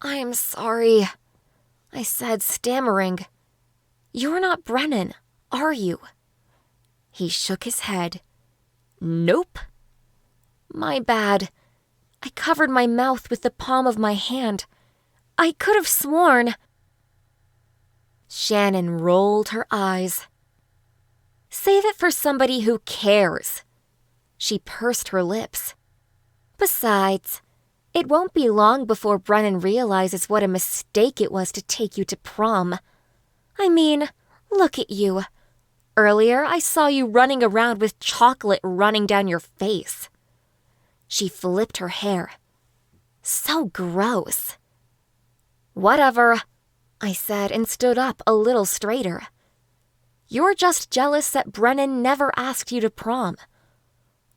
"I'm sorry," I said, stammering. "You're not Brennan, are you?" He shook his head. "Nope." "My bad. I covered my mouth with the palm of my hand. I could have sworn." Shannon rolled her eyes. "Save it for somebody who cares." She pursed her lips. "Besides, it won't be long before Brennan realizes what a mistake it was to take you to prom. I mean, look at you. Earlier, I saw you running around with chocolate running down your face." She flipped her hair. "So gross." "Whatever," I said, and stood up a little straighter. "You're just jealous that Brennan never asked you to prom.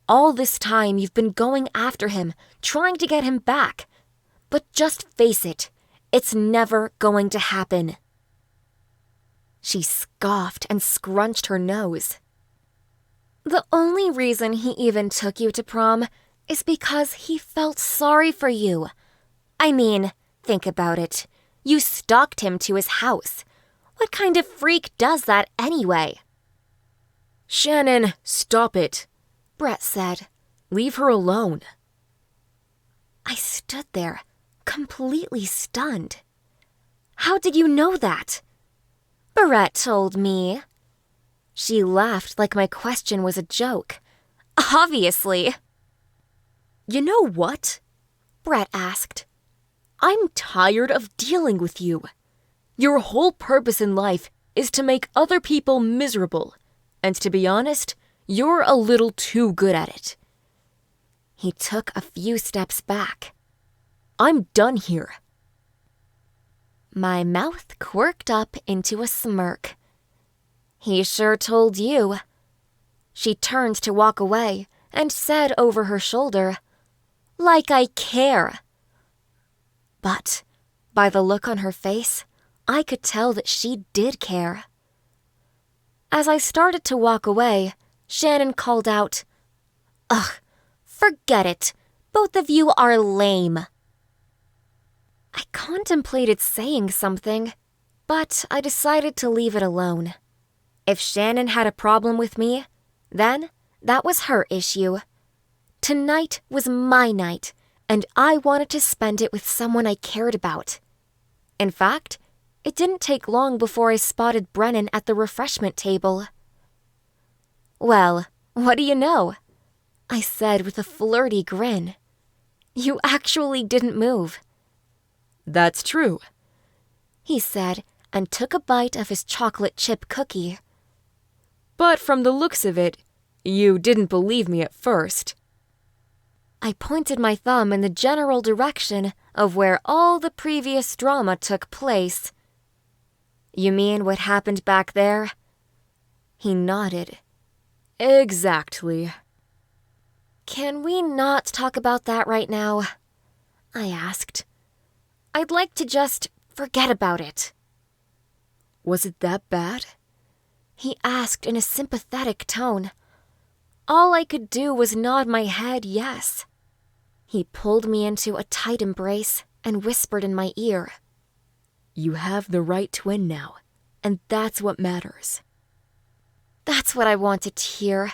All this time you've been going after him, trying to get him back. But just face it, it's never going to happen." She scoffed and scrunched her nose. "The only reason he even took you to prom is because he felt sorry for you. I mean, think about it. You stalked him to his house. What kind of freak does that anyway?" "Shannon, stop it," Brett said. "Leave her alone." I stood there, completely stunned. "How did you know that?" "Brett told me." She laughed like my question was a joke. "Obviously." "You know what?" Brett asked. "I'm tired of dealing with you. Your whole purpose in life is to make other people miserable, and to be honest, you're a little too good at it." He took a few steps back. "I'm done here." My mouth quirked up into a smirk. "He sure told you." She turned to walk away and said over her shoulder, "Like I care." But by the look on her face, I could tell that she did care. As I started to walk away, Shannon called out, "Ugh, forget it. Both of you are lame." I contemplated saying something, but I decided to leave it alone. If Shannon had a problem with me, then that was her issue. Tonight was my night, and I wanted to spend it with someone I cared about. In fact, it didn't take long before I spotted Brennan at the refreshment table. "Well, what do you know?" I said with a flirty grin. "You actually didn't move." "That's true," he said, and took a bite of his chocolate chip cookie. "But from the looks of it, you didn't believe me at first." I pointed my thumb in the general direction of where all the previous drama took place. "You mean what happened back there?" He nodded. "Exactly." "Can we not talk about that right now?" I asked. "I'd like to just forget about it." "Was it that bad?" He asked in a sympathetic tone. all I could do was nod my head yes. He pulled me into a tight embrace and whispered in my ear, "You have the right twin now, and that's what matters." "That's what I wanted to hear,"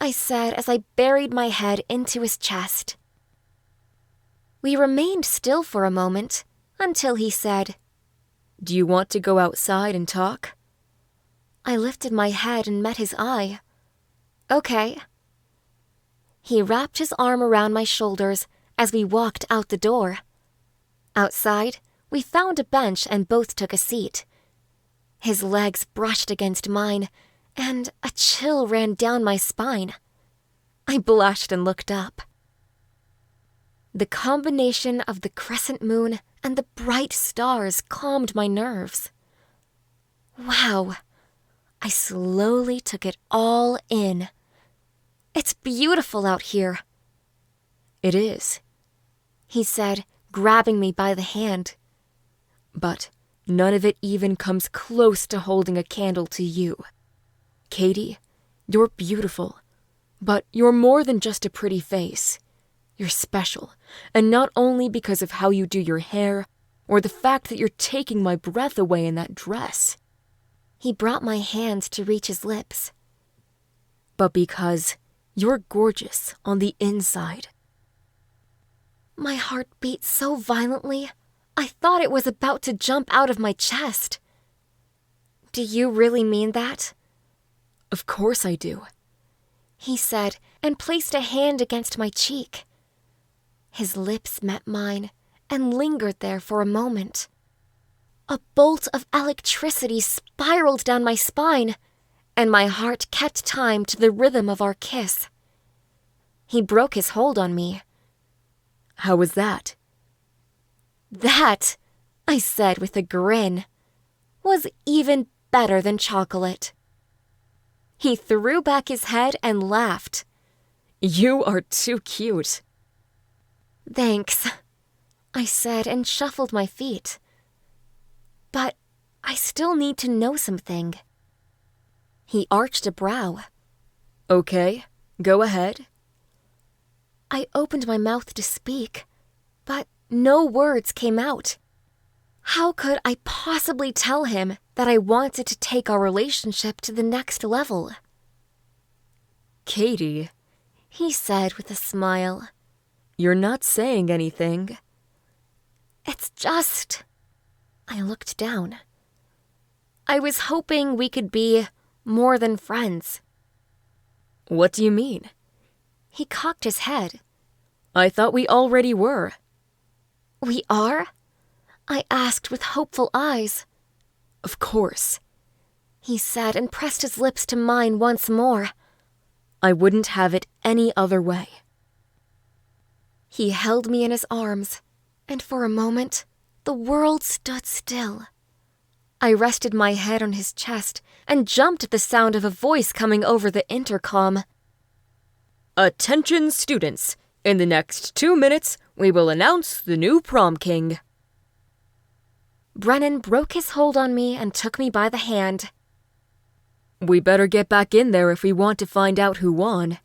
I said as I buried my head into his chest. We remained still for a moment until he said, "Do you want to go outside and talk?" I lifted my head and met his eye. "Okay." He wrapped his arm around my shoulders as we walked out the door. Outside, we found a bench and both took a seat. His legs brushed against mine, and a chill ran down my spine. I blushed and looked up. The combination of the crescent moon and the bright stars calmed my nerves. Wow. I slowly took it all in. It's beautiful out here. "It is," he said, grabbing me by the hand. "but none of it even comes close to holding a candle to you. Katie, you're beautiful, but you're more than just a pretty face. You're special, and not only because of how you do your hair, or the fact that you're taking my breath away in that dress. He brought my hand to reach his lips. But because you're gorgeous on the inside." My heart beat so violently, I thought it was about to jump out of my chest. "Do you really mean that?" "Of course I do," he said, and placed a hand against my cheek. His lips met mine and lingered there for a moment. A bolt of electricity spiraled down my spine, and my heart kept time to the rhythm of our kiss. He broke his hold on me. "How was that?" "That," I said with a grin, "was even better than chocolate." He threw back his head and laughed. "You are too cute." "Thanks," I said and shuffled my feet. "But I still need to know something." He arched a brow. "Okay, go ahead." I opened my mouth to speak, but no words came out. How could I possibly tell him that I wanted to take our relationship to the next level? "Katie," he said with a smile. "You're not saying anything." "It's just..." I looked down. "I was hoping we could be more than friends." "What do you mean?" He cocked his head. "I thought we already were." "We are?" I asked with hopeful eyes. "Of course," he said and pressed his lips to mine once more. "I wouldn't have it any other way." He held me in his arms, and for a moment, the world stood still. I rested my head on his chest and jumped at the sound of a voice coming over the intercom. "Attention students, in the next 2 minutes, we will announce the new prom king." Brennan broke his hold on me and took me by the hand. "We better get back in there if we want to find out who won."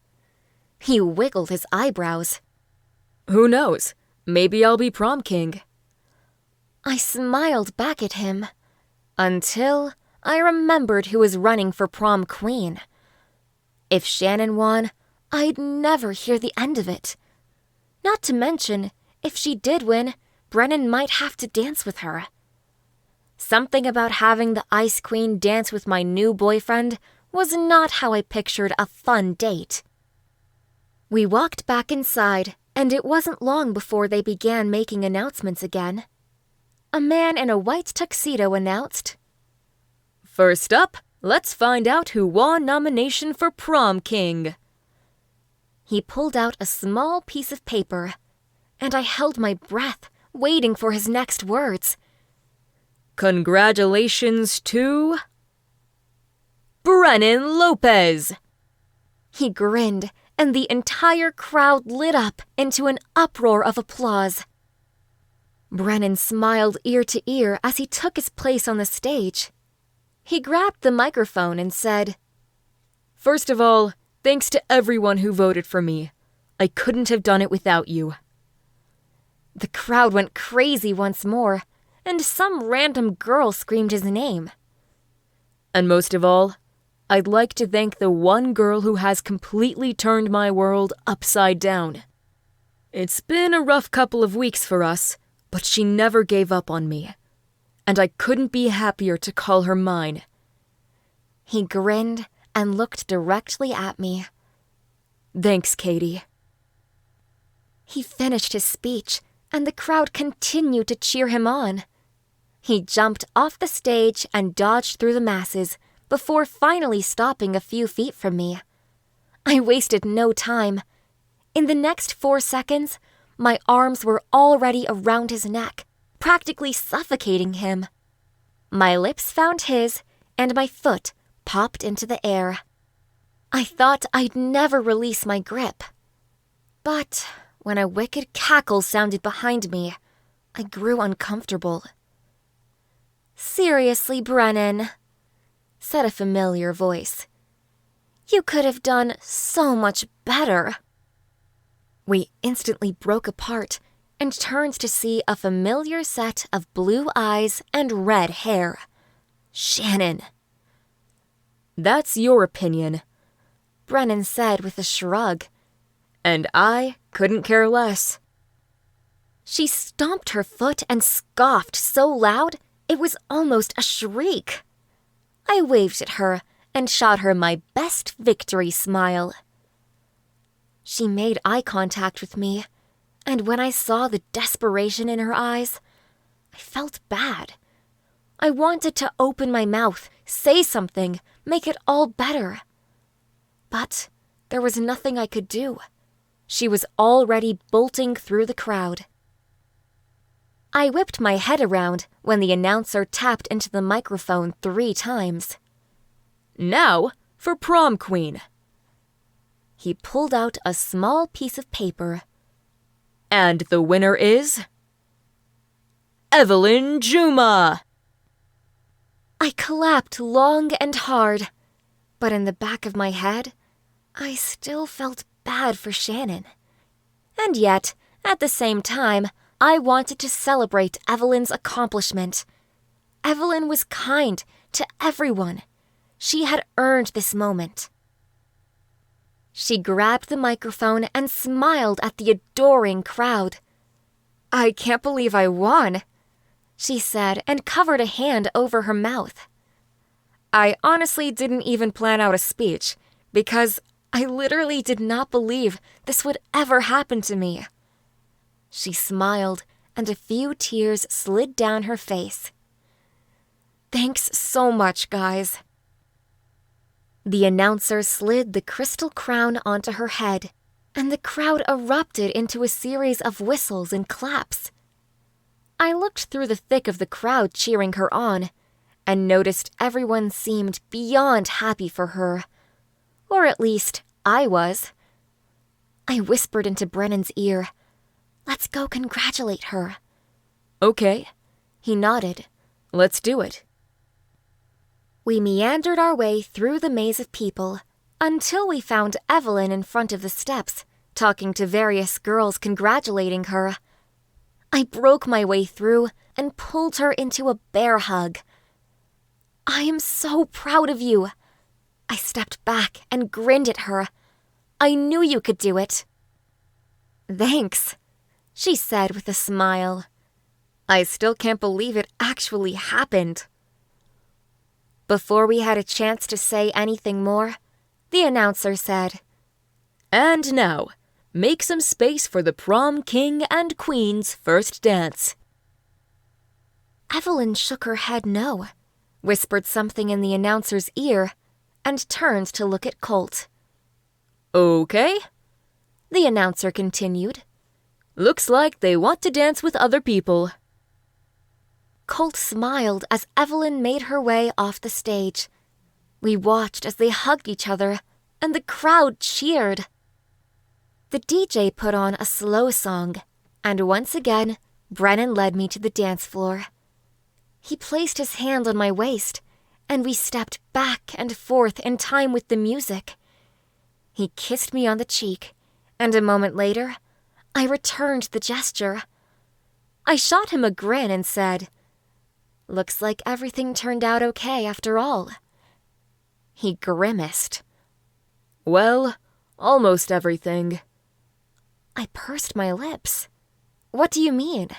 He wiggled his eyebrows. "Who knows? Maybe I'll be prom king." I smiled back at him, until I remembered who was running for prom queen. If Shannon won, I'd never hear the end of it. Not to mention, if she did win, Brennan might have to dance with her. Something about having the Ice Queen dance with my new boyfriend was not how I pictured a fun date. We walked back inside, and it wasn't long before they began making announcements again. A man in a white tuxedo announced, "First up, let's find out who won nomination for prom king." He pulled out a small piece of paper, and I held my breath, waiting for his next words. "Congratulations to Brennan Lopez." He grinned, and the entire crowd lit up into an uproar of applause. Brennan smiled ear to ear as he took his place on the stage. He grabbed the microphone and said, "First of all, Thanks to everyone who voted for me. I couldn't have done it without you. The crowd went crazy once more, and some random girl screamed his name. And most of all, I'd like to thank the one girl who has completely turned my world upside down. It's been a rough couple of weeks for us, but she never gave up on me. And I couldn't be happier to call her mine. He grinned and looked directly at me. Thanks, Katie. He finished his speech, and the crowd continued to cheer him on. He jumped off the stage and dodged through the masses before finally stopping a few feet from me. I wasted no time. In the next 4 seconds, my arms were already around his neck, practically suffocating him. My lips found his, and my foot popped into the air. I thought I'd never release my grip. But when a wicked cackle sounded behind me, I grew uncomfortable. "Seriously, Brennan," said a familiar voice. "You could have done so much better." We instantly broke apart and turned to see a familiar set of blue eyes and red hair. Shannon. That's your opinion, Brennan said with a shrug. and I couldn't care less. She stomped her foot and scoffed so loud it was almost a shriek. I waved at her and shot her my best victory smile. She made eye contact with me, and when I saw the desperation in her eyes, I felt bad. I wanted to open my mouth, say something, make it all better. But there was nothing I could do. She was already bolting through the crowd. I whipped my head around when the announcer tapped into the microphone 3 times. Now for prom queen. He pulled out a small piece of paper. And the winner is Evelyn Juma. I clapped long and hard, but in the back of my head, I still felt bad for Shannon. And yet, at the same time, I wanted to celebrate Evelyn's accomplishment. Evelyn was kind to everyone. She had earned this moment. She grabbed the microphone and smiled at the adoring crowd. "I can't believe I won," she said and covered a hand over her mouth. "I honestly didn't even plan out a speech because I literally did not believe this would ever happen to me." She smiled and a few tears slid down her face. "Thanks so much, guys." The announcer slid the crystal crown onto her head, and the crowd erupted into a series of whistles and claps. I looked through the thick of the crowd cheering her on, and noticed everyone seemed beyond happy for her. Or at least, I was. I whispered into Brennan's ear, "Let's go congratulate her." Okay, He nodded. let's do it. We meandered our way through the maze of people until we found Evelyn in front of the steps, talking to various girls congratulating her. I broke my way through and pulled her into a bear hug. "I am so proud of you." I stepped back and grinned at her. "I knew you could do it." "Thanks," she said with a smile. "I still can't believe it actually happened." Before we had a chance to say anything more, the announcer said, And now, make some space for the prom king and queen's first dance. Evelyn shook her head no, whispered something in the announcer's ear, and turned to look at Colt. Okay, The announcer continued. looks like they want to dance with other people. Colt smiled as Evelyn made her way off the stage. We watched as they hugged each other, and the crowd cheered. The DJ put on a slow song, and once again, Brennan led me to the dance floor. He placed his hand on my waist, and we stepped back and forth in time with the music. He kissed me on the cheek, and a moment later, I returned the gesture. I shot him a grin and said, "Looks like everything turned out okay after all." He grimaced. Well, almost everything. I pursed my lips. What do you mean?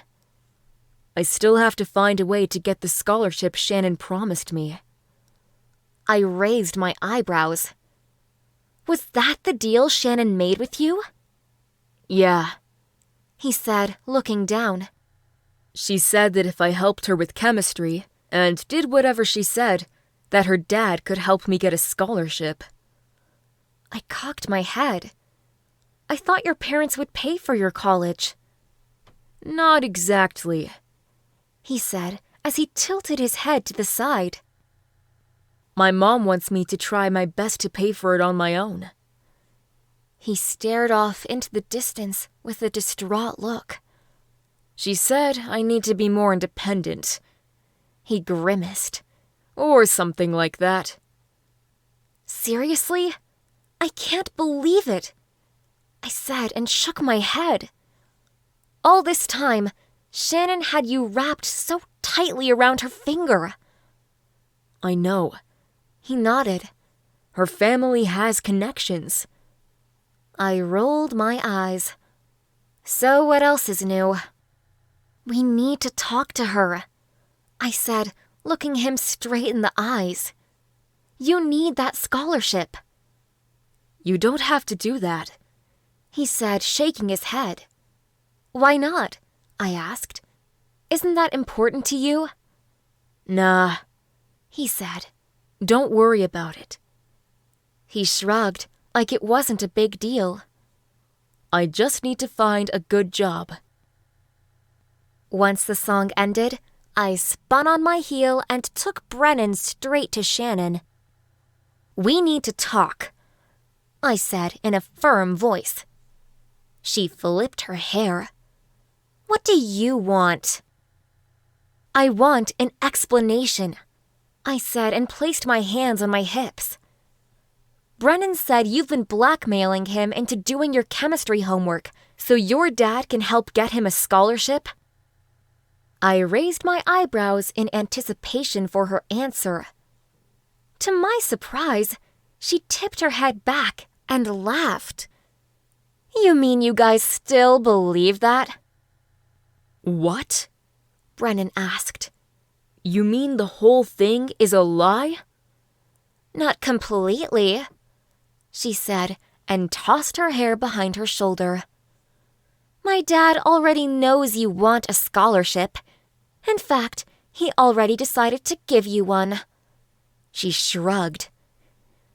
I still have to find a way to get the scholarship Shannon promised me. I raised my eyebrows. Was that the deal Shannon made with you? Yeah. He said, looking down. She said that if I helped her with chemistry, and did whatever she said, that her dad could help me get a scholarship. I cocked my head. I thought your parents would pay for your college. Not exactly, he said as he tilted his head to the side. My mom wants me to try my best to pay for it on my own. He stared off into the distance with a distraught look. She said I need to be more independent. He grimaced. Or something like that. Seriously? I can't believe it, I said and shook my head. All this time, Shannon had you wrapped so tightly around her finger. I know. He nodded. Her family has connections. I rolled my eyes. So what else is new? We need to talk to her, I said, looking him straight in the eyes. You need that scholarship. You don't have to do that, he said, shaking his head. Why not? I asked. Isn't that important to you? Nah, he said. Don't worry about it. He shrugged, like it wasn't a big deal. I just need to find a good job. Once the song ended, I spun on my heel and took Brennan straight to Shannon. We need to talk, I said in a firm voice. She flipped her hair. What do you want? I want an explanation, I said and placed my hands on my hips. Brennan said you've been blackmailing him into doing your chemistry homework so your dad can help get him a scholarship. I raised my eyebrows in anticipation for her answer. To my surprise, she tipped her head back and laughed. You mean you guys still believe that? What? Brennan asked. You mean the whole thing is a lie? Not completely, she said and tossed her hair behind her shoulder. My dad already knows you want a scholarship. In fact, he already decided to give you one. She shrugged.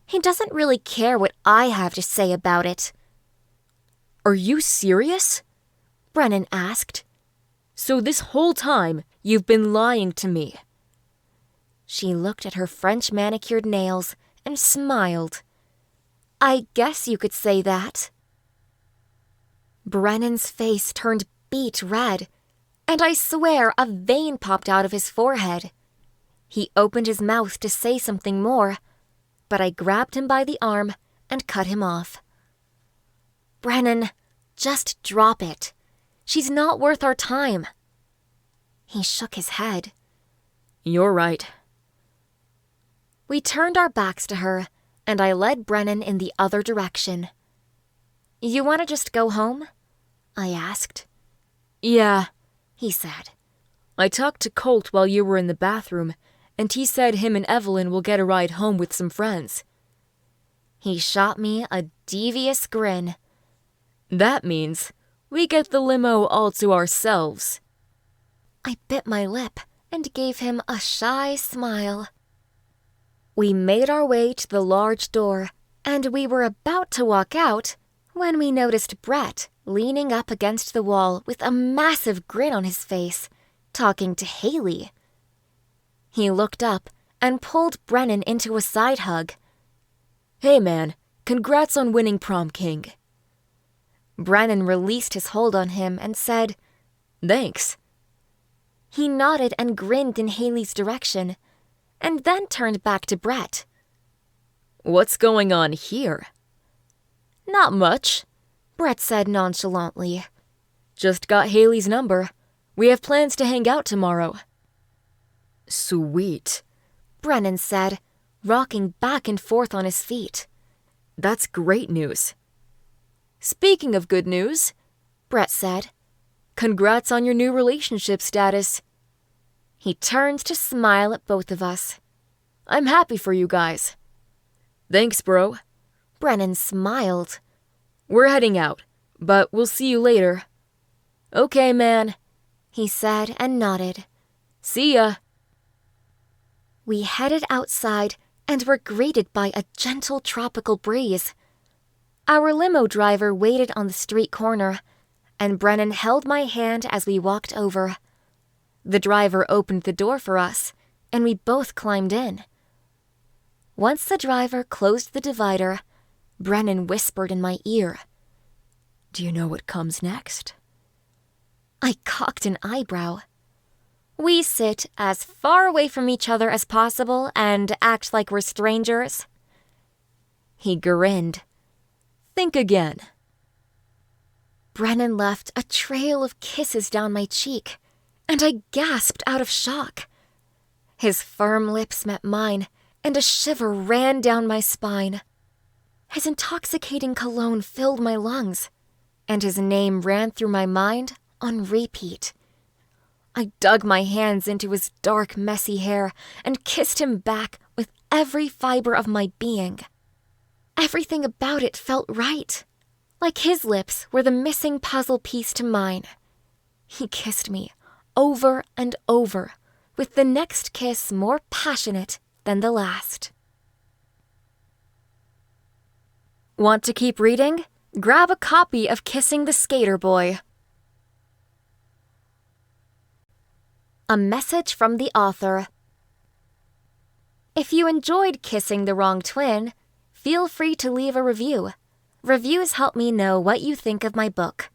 He doesn't really care what I have to say about it. Are you serious? Brennan asked. So this whole time, you've been lying to me. She looked at her French manicured nails and smiled. I guess you could say that. Brennan's face turned beet red, and I swear a vein popped out of his forehead. He opened his mouth to say something more, but I grabbed him by the arm and cut him off. Brennan, just drop it. She's not worth our time. He shook his head. You're right. We turned our backs to her, and I led Brennan in the other direction. You want to just go home? I asked. Yeah, he said. I talked to Colt while you were in the bathroom, and he said him and Evelyn will get a ride home with some friends. He shot me a devious grin. That means we get the limo all to ourselves. I bit my lip and gave him a shy smile. We made our way to the large door, and we were about to walk out when we noticed Brett leaning up against the wall with a massive grin on his face, talking to Haley. He looked up and pulled Brennan into a side hug. Hey man, congrats on winning prom king. Brennan released his hold on him and said, Thanks. He nodded and grinned in Haley's direction, and then turned back to Brett. What's going on here? Not much, Brett said nonchalantly. Just got Haley's number. We have plans to hang out tomorrow. Sweet, Brennan said, rocking back and forth on his feet. That's great news. Speaking of good news, Brett said, congrats on your new relationship status. He turned to smile at both of us. I'm happy for you guys. Thanks, bro. Brennan smiled. We're heading out, but we'll see you later. Okay, man, he said and nodded. See ya. We headed outside and were greeted by a gentle tropical breeze. Our limo driver waited on the street corner, and Brennan held my hand as we walked over. The driver opened the door for us, and we both climbed in. Once the driver closed the divider, Brennan whispered in my ear, Do you know what comes next? I cocked an eyebrow. We sit as far away from each other as possible and act like we're strangers. He grinned. Think again. Brennan left a trail of kisses down my cheek, and I gasped out of shock. His firm lips met mine, and a shiver ran down my spine. His intoxicating cologne filled my lungs, and his name ran through my mind on repeat. I dug my hands into his dark, messy hair and kissed him back with every fiber of my being. Everything about it felt right, like his lips were the missing puzzle piece to mine. He kissed me over and over, with the next kiss more passionate than the last. Want to keep reading? Grab a copy of Kissing the Skater Boy. A message from the author. If you enjoyed Kissing the Wrong Twin, feel free to leave a review. Reviews help me know what you think of my book.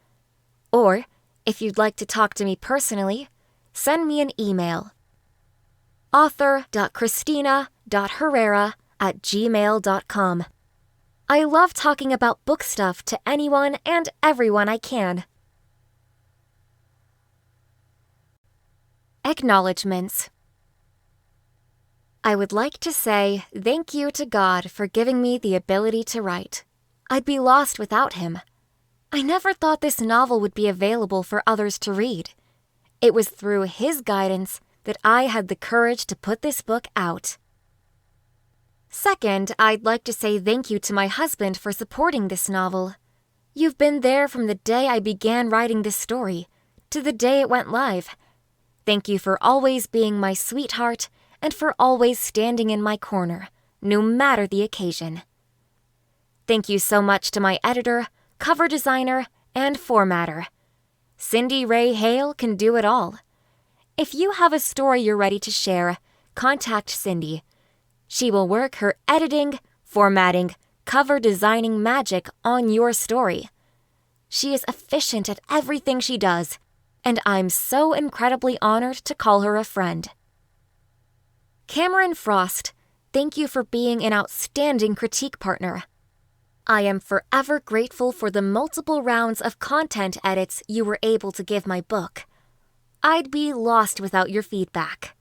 Or, if you'd like to talk to me personally, send me an email. author.christina.herrera@gmail.com. I love talking about book stuff to anyone and everyone I can. Acknowledgements. I would like to say thank you to God for giving me the ability to write. I'd be lost without him. I never thought this novel would be available for others to read. It was through his guidance that I had the courage to put this book out. Second, I'd like to say thank you to my husband for supporting this novel. You've been there from the day I began writing this story to the day it went live. Thank you for always being my sweetheart and for always standing in my corner, no matter the occasion. Thank you so much to my editor, cover designer, and formatter. Cindy Ray Hale can do it all. If you have a story you're ready to share, contact Cindy. She will work her editing, formatting, cover designing magic on your story. She is efficient at everything she does, and I'm so incredibly honored to call her a friend. Cameron Frost, thank you for being an outstanding critique partner. I am forever grateful for the multiple rounds of content edits you were able to give my book. I'd be lost without your feedback.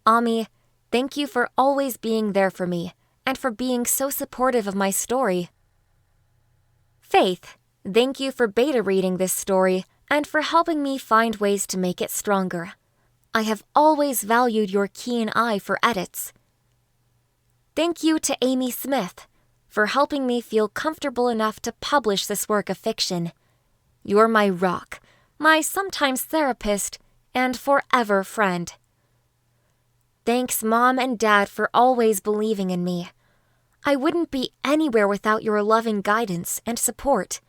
Ami, thank you for always being there for me and for being so supportive of my story. Faith, thank you for beta reading this story and for helping me find ways to make it stronger. I have always valued your keen eye for edits. Thank you to Amy Smith for helping me feel comfortable enough to publish this work of fiction. You're my rock, my sometimes therapist, and forever friend. Thanks, Mom and Dad, for always believing in me. I wouldn't be anywhere without your loving guidance and support.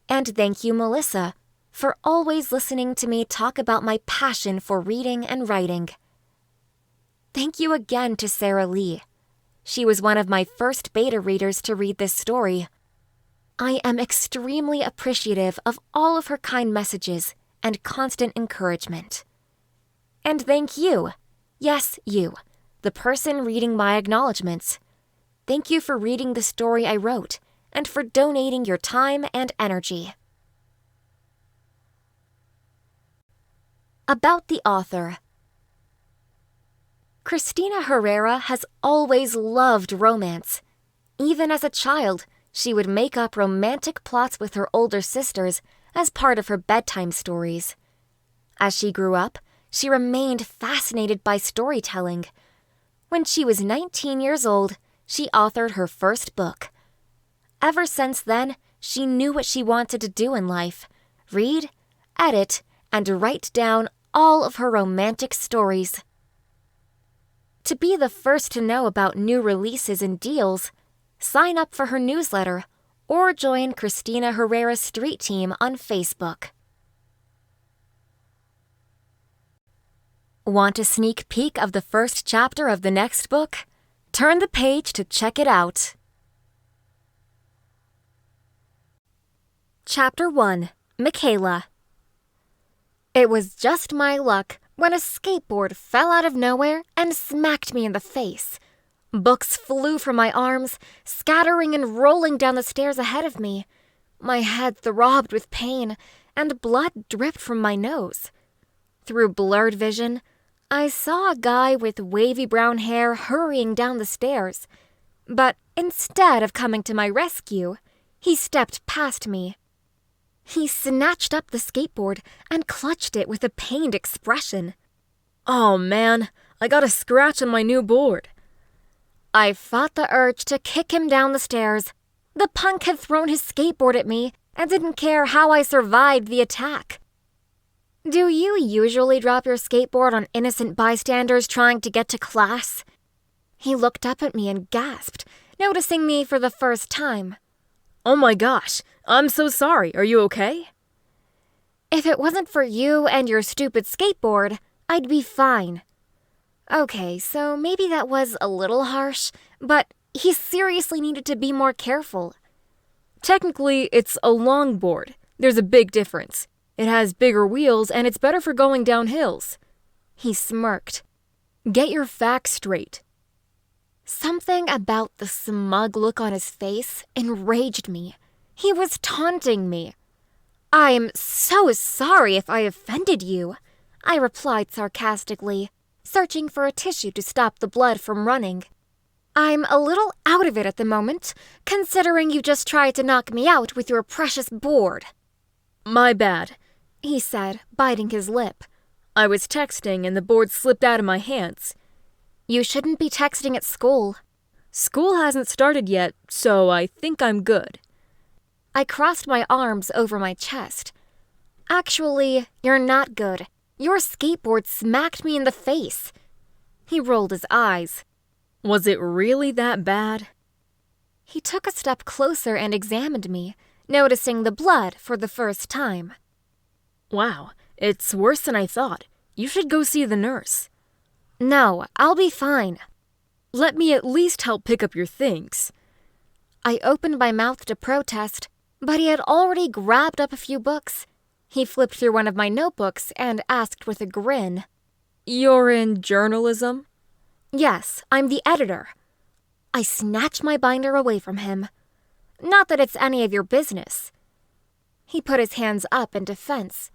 And thank you, Melissa, for always listening to me talk about my passion for reading and writing. Thank you again to Sarah Lee. She was one of my first beta readers to read this story. I am extremely appreciative of all of her kind messages and constant encouragement. And thank you, yes, you, the person reading my acknowledgements. Thank you for reading the story I wrote and for donating your time and energy. About the author. Christina Herrera has always loved romance. Even as a child, she would make up romantic plots with her older sisters as part of her bedtime stories. As she grew up, she remained fascinated by storytelling. When she was 19 years old, she authored her first book. Ever since then, she knew what she wanted to do in life: read, edit, and write down all of her romantic stories. To be the first to know about new releases and deals, sign up for her newsletter or join Christina Herrera's Street Team on Facebook. Want a sneak peek of the first chapter of the next book? Turn the page to check it out. Chapter 1. Michaela. It was just my luck when a skateboard fell out of nowhere and smacked me in the face. Books flew from my arms, scattering and rolling down the stairs ahead of me. My head throbbed with pain, and blood dripped from my nose. Through blurred vision, I saw a guy with wavy brown hair hurrying down the stairs. But instead of coming to my rescue, he stepped past me. He snatched up the skateboard and clutched it with a pained expression. Oh man, I got a scratch on my new board. I fought the urge to kick him down the stairs. The punk had thrown his skateboard at me and didn't care how I survived the attack. Do you usually drop your skateboard on innocent bystanders trying to get to class? He looked up at me and gasped, noticing me for the first time. Oh my gosh, I'm so sorry. Are you okay? If it wasn't for you and your stupid skateboard, I'd be fine. Okay, so maybe that was a little harsh, but he seriously needed to be more careful. Technically, it's a longboard. There's a big difference. It has bigger wheels and it's better for going down hills. He smirked. Get your facts straight. Something about the smug look on his face enraged me. He was taunting me. I'm so sorry if I offended you, I replied sarcastically, searching for a tissue to stop the blood from running. I'm a little out of it at the moment, considering you just tried to knock me out with your precious board. My bad, he said, biting his lip. I was texting and the board slipped out of my hands. You shouldn't be texting at school. School hasn't started yet, so I think I'm good. I crossed my arms over my chest. Actually, you're not good. Your skateboard smacked me in the face. He rolled his eyes. Was it really that bad? He took a step closer and examined me, noticing the blood for the first time. Wow, it's worse than I thought. You should go see the nurse. No, I'll be fine. Let me at least help pick up your things. I opened my mouth to protest, but he had already grabbed up a few books. He flipped through one of my notebooks and asked with a grin. You're in journalism? Yes, I'm the editor. I snatched my binder away from him. Not that it's any of your business. He put his hands up in defense.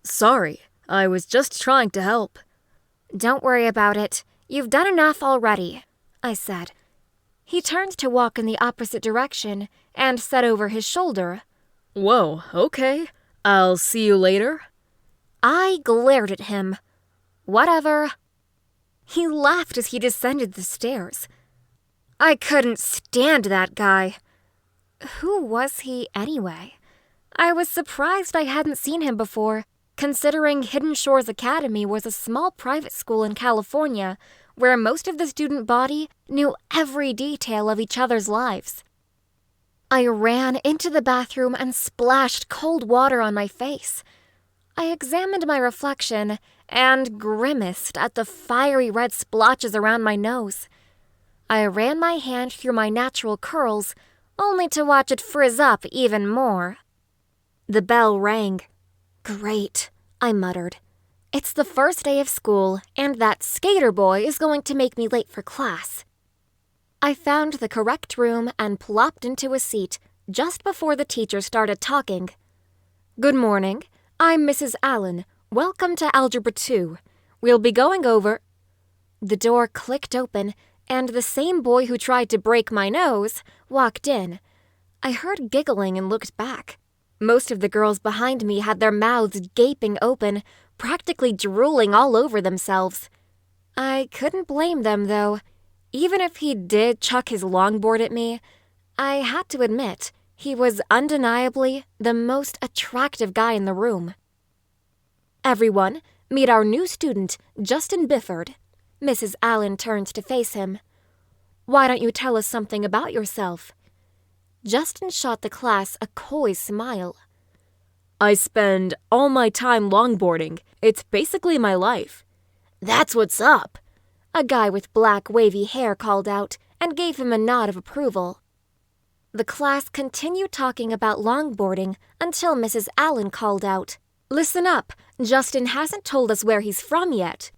Sorry, I was just trying to help. Don't worry about it. You've done enough already, I said. He turned to walk in the opposite direction and said over his shoulder, Whoa, okay. I'll see you later. I glared at him. Whatever. He laughed as he descended the stairs. I couldn't stand that guy. Who was he anyway? I was surprised I hadn't seen him before, considering Hidden Shores Academy was a small private school in California where most of the student body knew every detail of each other's lives. I ran into the bathroom and splashed cold water on my face. I examined my reflection and grimaced at the fiery red splotches around my nose. I ran my hand through my natural curls, only to watch it frizz up even more. The bell rang. Great, I muttered. It's the first day of school, and that skater boy is going to make me late for class. I found the correct room and plopped into a seat just before the teacher started talking. "Good morning. I'm Mrs. Allen. Welcome to Algebra 2. We'll be going over—" The door clicked open, and the same boy who tried to break my nose walked in. I heard giggling and looked back. Most of the girls behind me had their mouths gaping open, practically drooling all over themselves. I couldn't blame them, though. Even if he did chuck his longboard at me, I had to admit he was undeniably the most attractive guy in the room. "Everyone, meet our new student, Justin Bifford." Mrs. Allen turned to face him. "Why don't you tell us something about yourself?" Justin shot the class a coy smile. I spend all my time longboarding. It's basically my life. "That's what's up," a guy with black wavy hair called out and gave him a nod of approval. The class continued talking about longboarding until Mrs. Allen called out, "Listen up, Justin hasn't told us where he's from yet."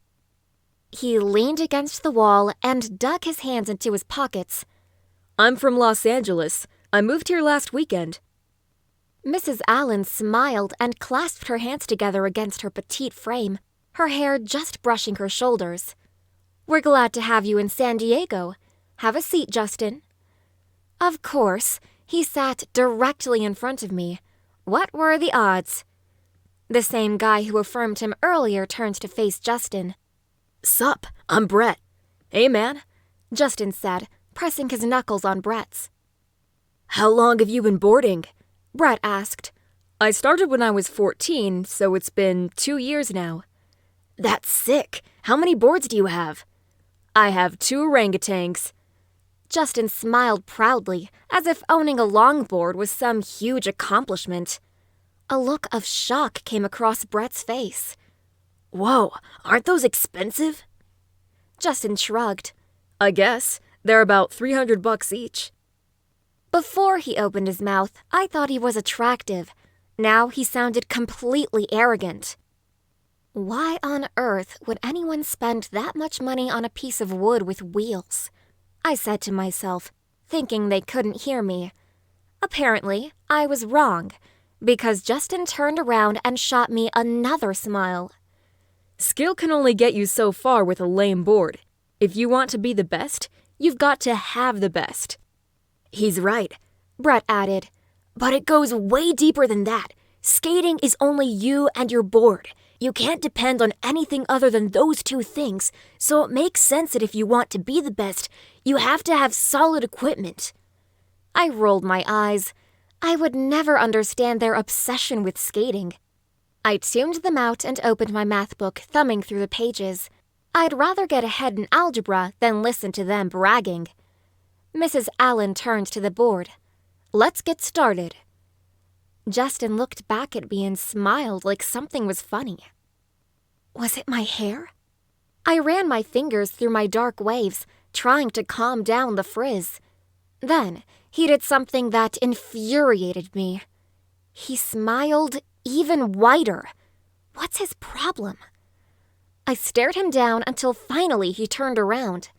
He leaned against the wall and dug his hands into his pockets. I'm from Los Angeles. I moved here last weekend. Mrs. Allen smiled and clasped her hands together against her petite frame, her hair just brushing her shoulders. "We're glad to have you in San Diego. Have a seat, Justin." Of course, he sat directly in front of me. What were the odds? The same guy who affirmed him earlier turned to face Justin. Sup, I'm Brett. Hey, man. Justin said, pressing his knuckles on Brett's. How long have you been boarding? Brett asked. I started when I was 14, so it's been 2 years now. That's sick. How many boards do you have? I have 2 orangutans. Justin smiled proudly, as if owning a longboard was some huge accomplishment. A look of shock came across Brett's face. Whoa, aren't those expensive? Justin shrugged. I guess. They're about $300 each. Before he opened his mouth, I thought he was attractive. Now he sounded completely arrogant. Why on earth would anyone spend that much money on a piece of wood with wheels? I said to myself, thinking they couldn't hear me. Apparently, I was wrong, because Justin turned around and shot me another smile. Skill can only get you so far with a lame board. If you want to be the best, you've got to have the best. He's right, Brett added. But it goes way deeper than that. Skating is only you and your board. You can't depend on anything other than those 2 things, so it makes sense that if you want to be the best, you have to have solid equipment. I rolled my eyes. I would never understand their obsession with skating. I tuned them out and opened my math book, thumbing through the pages. I'd rather get ahead in algebra than listen to them bragging. Mrs. Allen turned to the board. Let's get started. Justin looked back at me and smiled like something was funny. Was it my hair? I ran my fingers through my dark waves, trying to calm down the frizz. Then he did something that infuriated me. He smiled even wider. What's his problem? I stared him down until finally he turned around.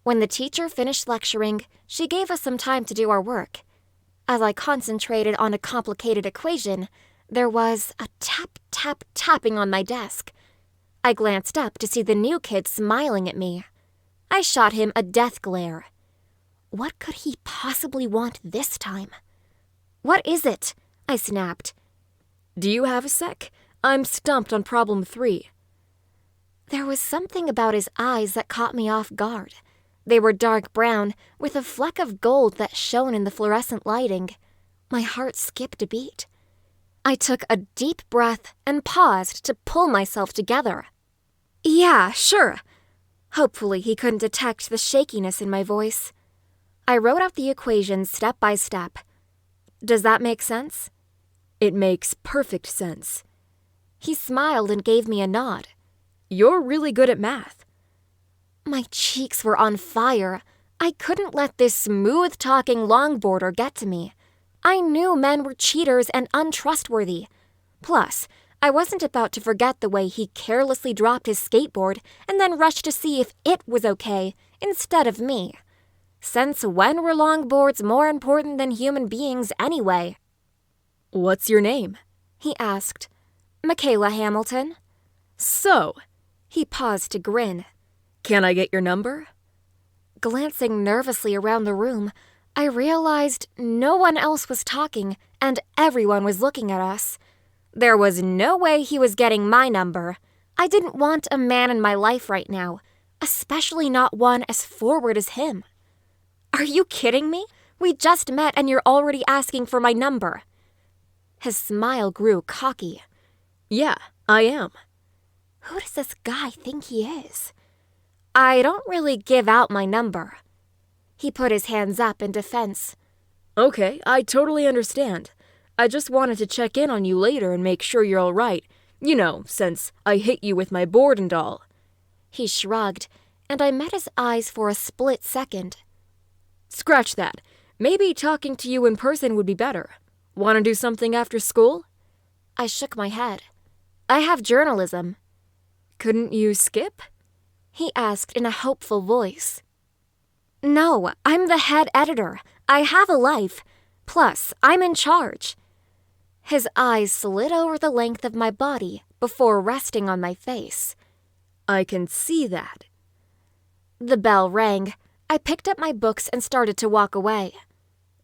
When the teacher finished lecturing, she gave us some time to do our work. As I concentrated on a complicated equation, there was a tap, tap, tapping on my desk. I glanced up to see the new kid smiling at me. I shot him a death glare. What could he possibly want this time? What is it? I snapped. Do you have a sec? I'm stumped on problem 3. There was something about his eyes that caught me off guard. They were dark brown, with a fleck of gold that shone in the fluorescent lighting. My heart skipped a beat. I took a deep breath and paused to pull myself together. Yeah, sure. Hopefully he couldn't detect the shakiness in my voice. I wrote out the equations step by step. Does that make sense? It makes perfect sense. He smiled and gave me a nod. You're really good at math. My cheeks were on fire. I couldn't let this smooth-talking longboarder get to me. I knew men were cheaters and untrustworthy. Plus, I wasn't about to forget the way he carelessly dropped his skateboard and then rushed to see if it was okay instead of me. Since when were longboards more important than human beings anyway? What's your name? He asked. Michaela Hamilton. So, He paused to grin. can I get your number? Glancing nervously around the room, I realized no one else was talking and everyone was looking at us. There was no way he was getting my number. I didn't want a man in my life right now, especially not one as forward as him. Are you kidding me? We just met and you're already asking for my number. His smile grew cocky. Yeah, I am. Who does this guy think he is? I don't really give out my number. He put his hands up in defense. Okay, I totally understand. I just wanted to check in on you later and make sure you're all right. You know, since I hit you with my board and all. He shrugged, and I met his eyes for a split second. Scratch that. Maybe talking to you in person would be better. Want to do something after school? I shook my head. I have journalism. Couldn't you skip? He asked in a hopeful voice. No, I'm the head editor. I have a life. Plus, I'm in charge. His eyes slid over the length of my body before resting on my face. I can see that. The bell rang. I picked up my books and started to walk away.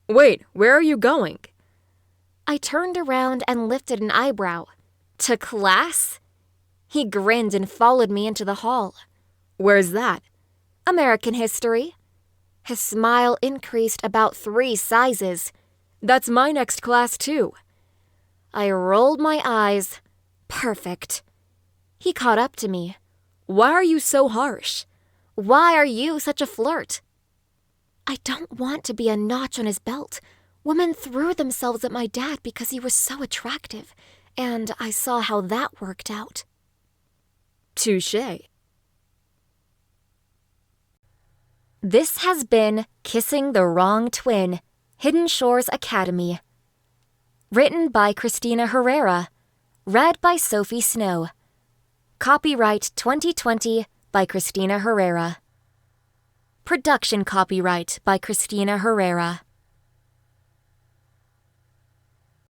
Wait, where are you going? I turned around and lifted an eyebrow. To class? He grinned and followed me into the hall. Where's that? American history. His smile increased about 3 sizes. That's my next class too. I rolled my eyes. Perfect. He caught up to me. Why are you so harsh? Why are you such a flirt? I don't want to be a notch on his belt. Women threw themselves at my dad because he was so attractive, and I saw how that worked out. Touché. This has been Kissing the Wrong Twin, Hidden Shores Academy. Written by Christina Herrera. Read by Sophie Snow. Copyright 2020 by Christina Herrera. Production copyright by Christina Herrera.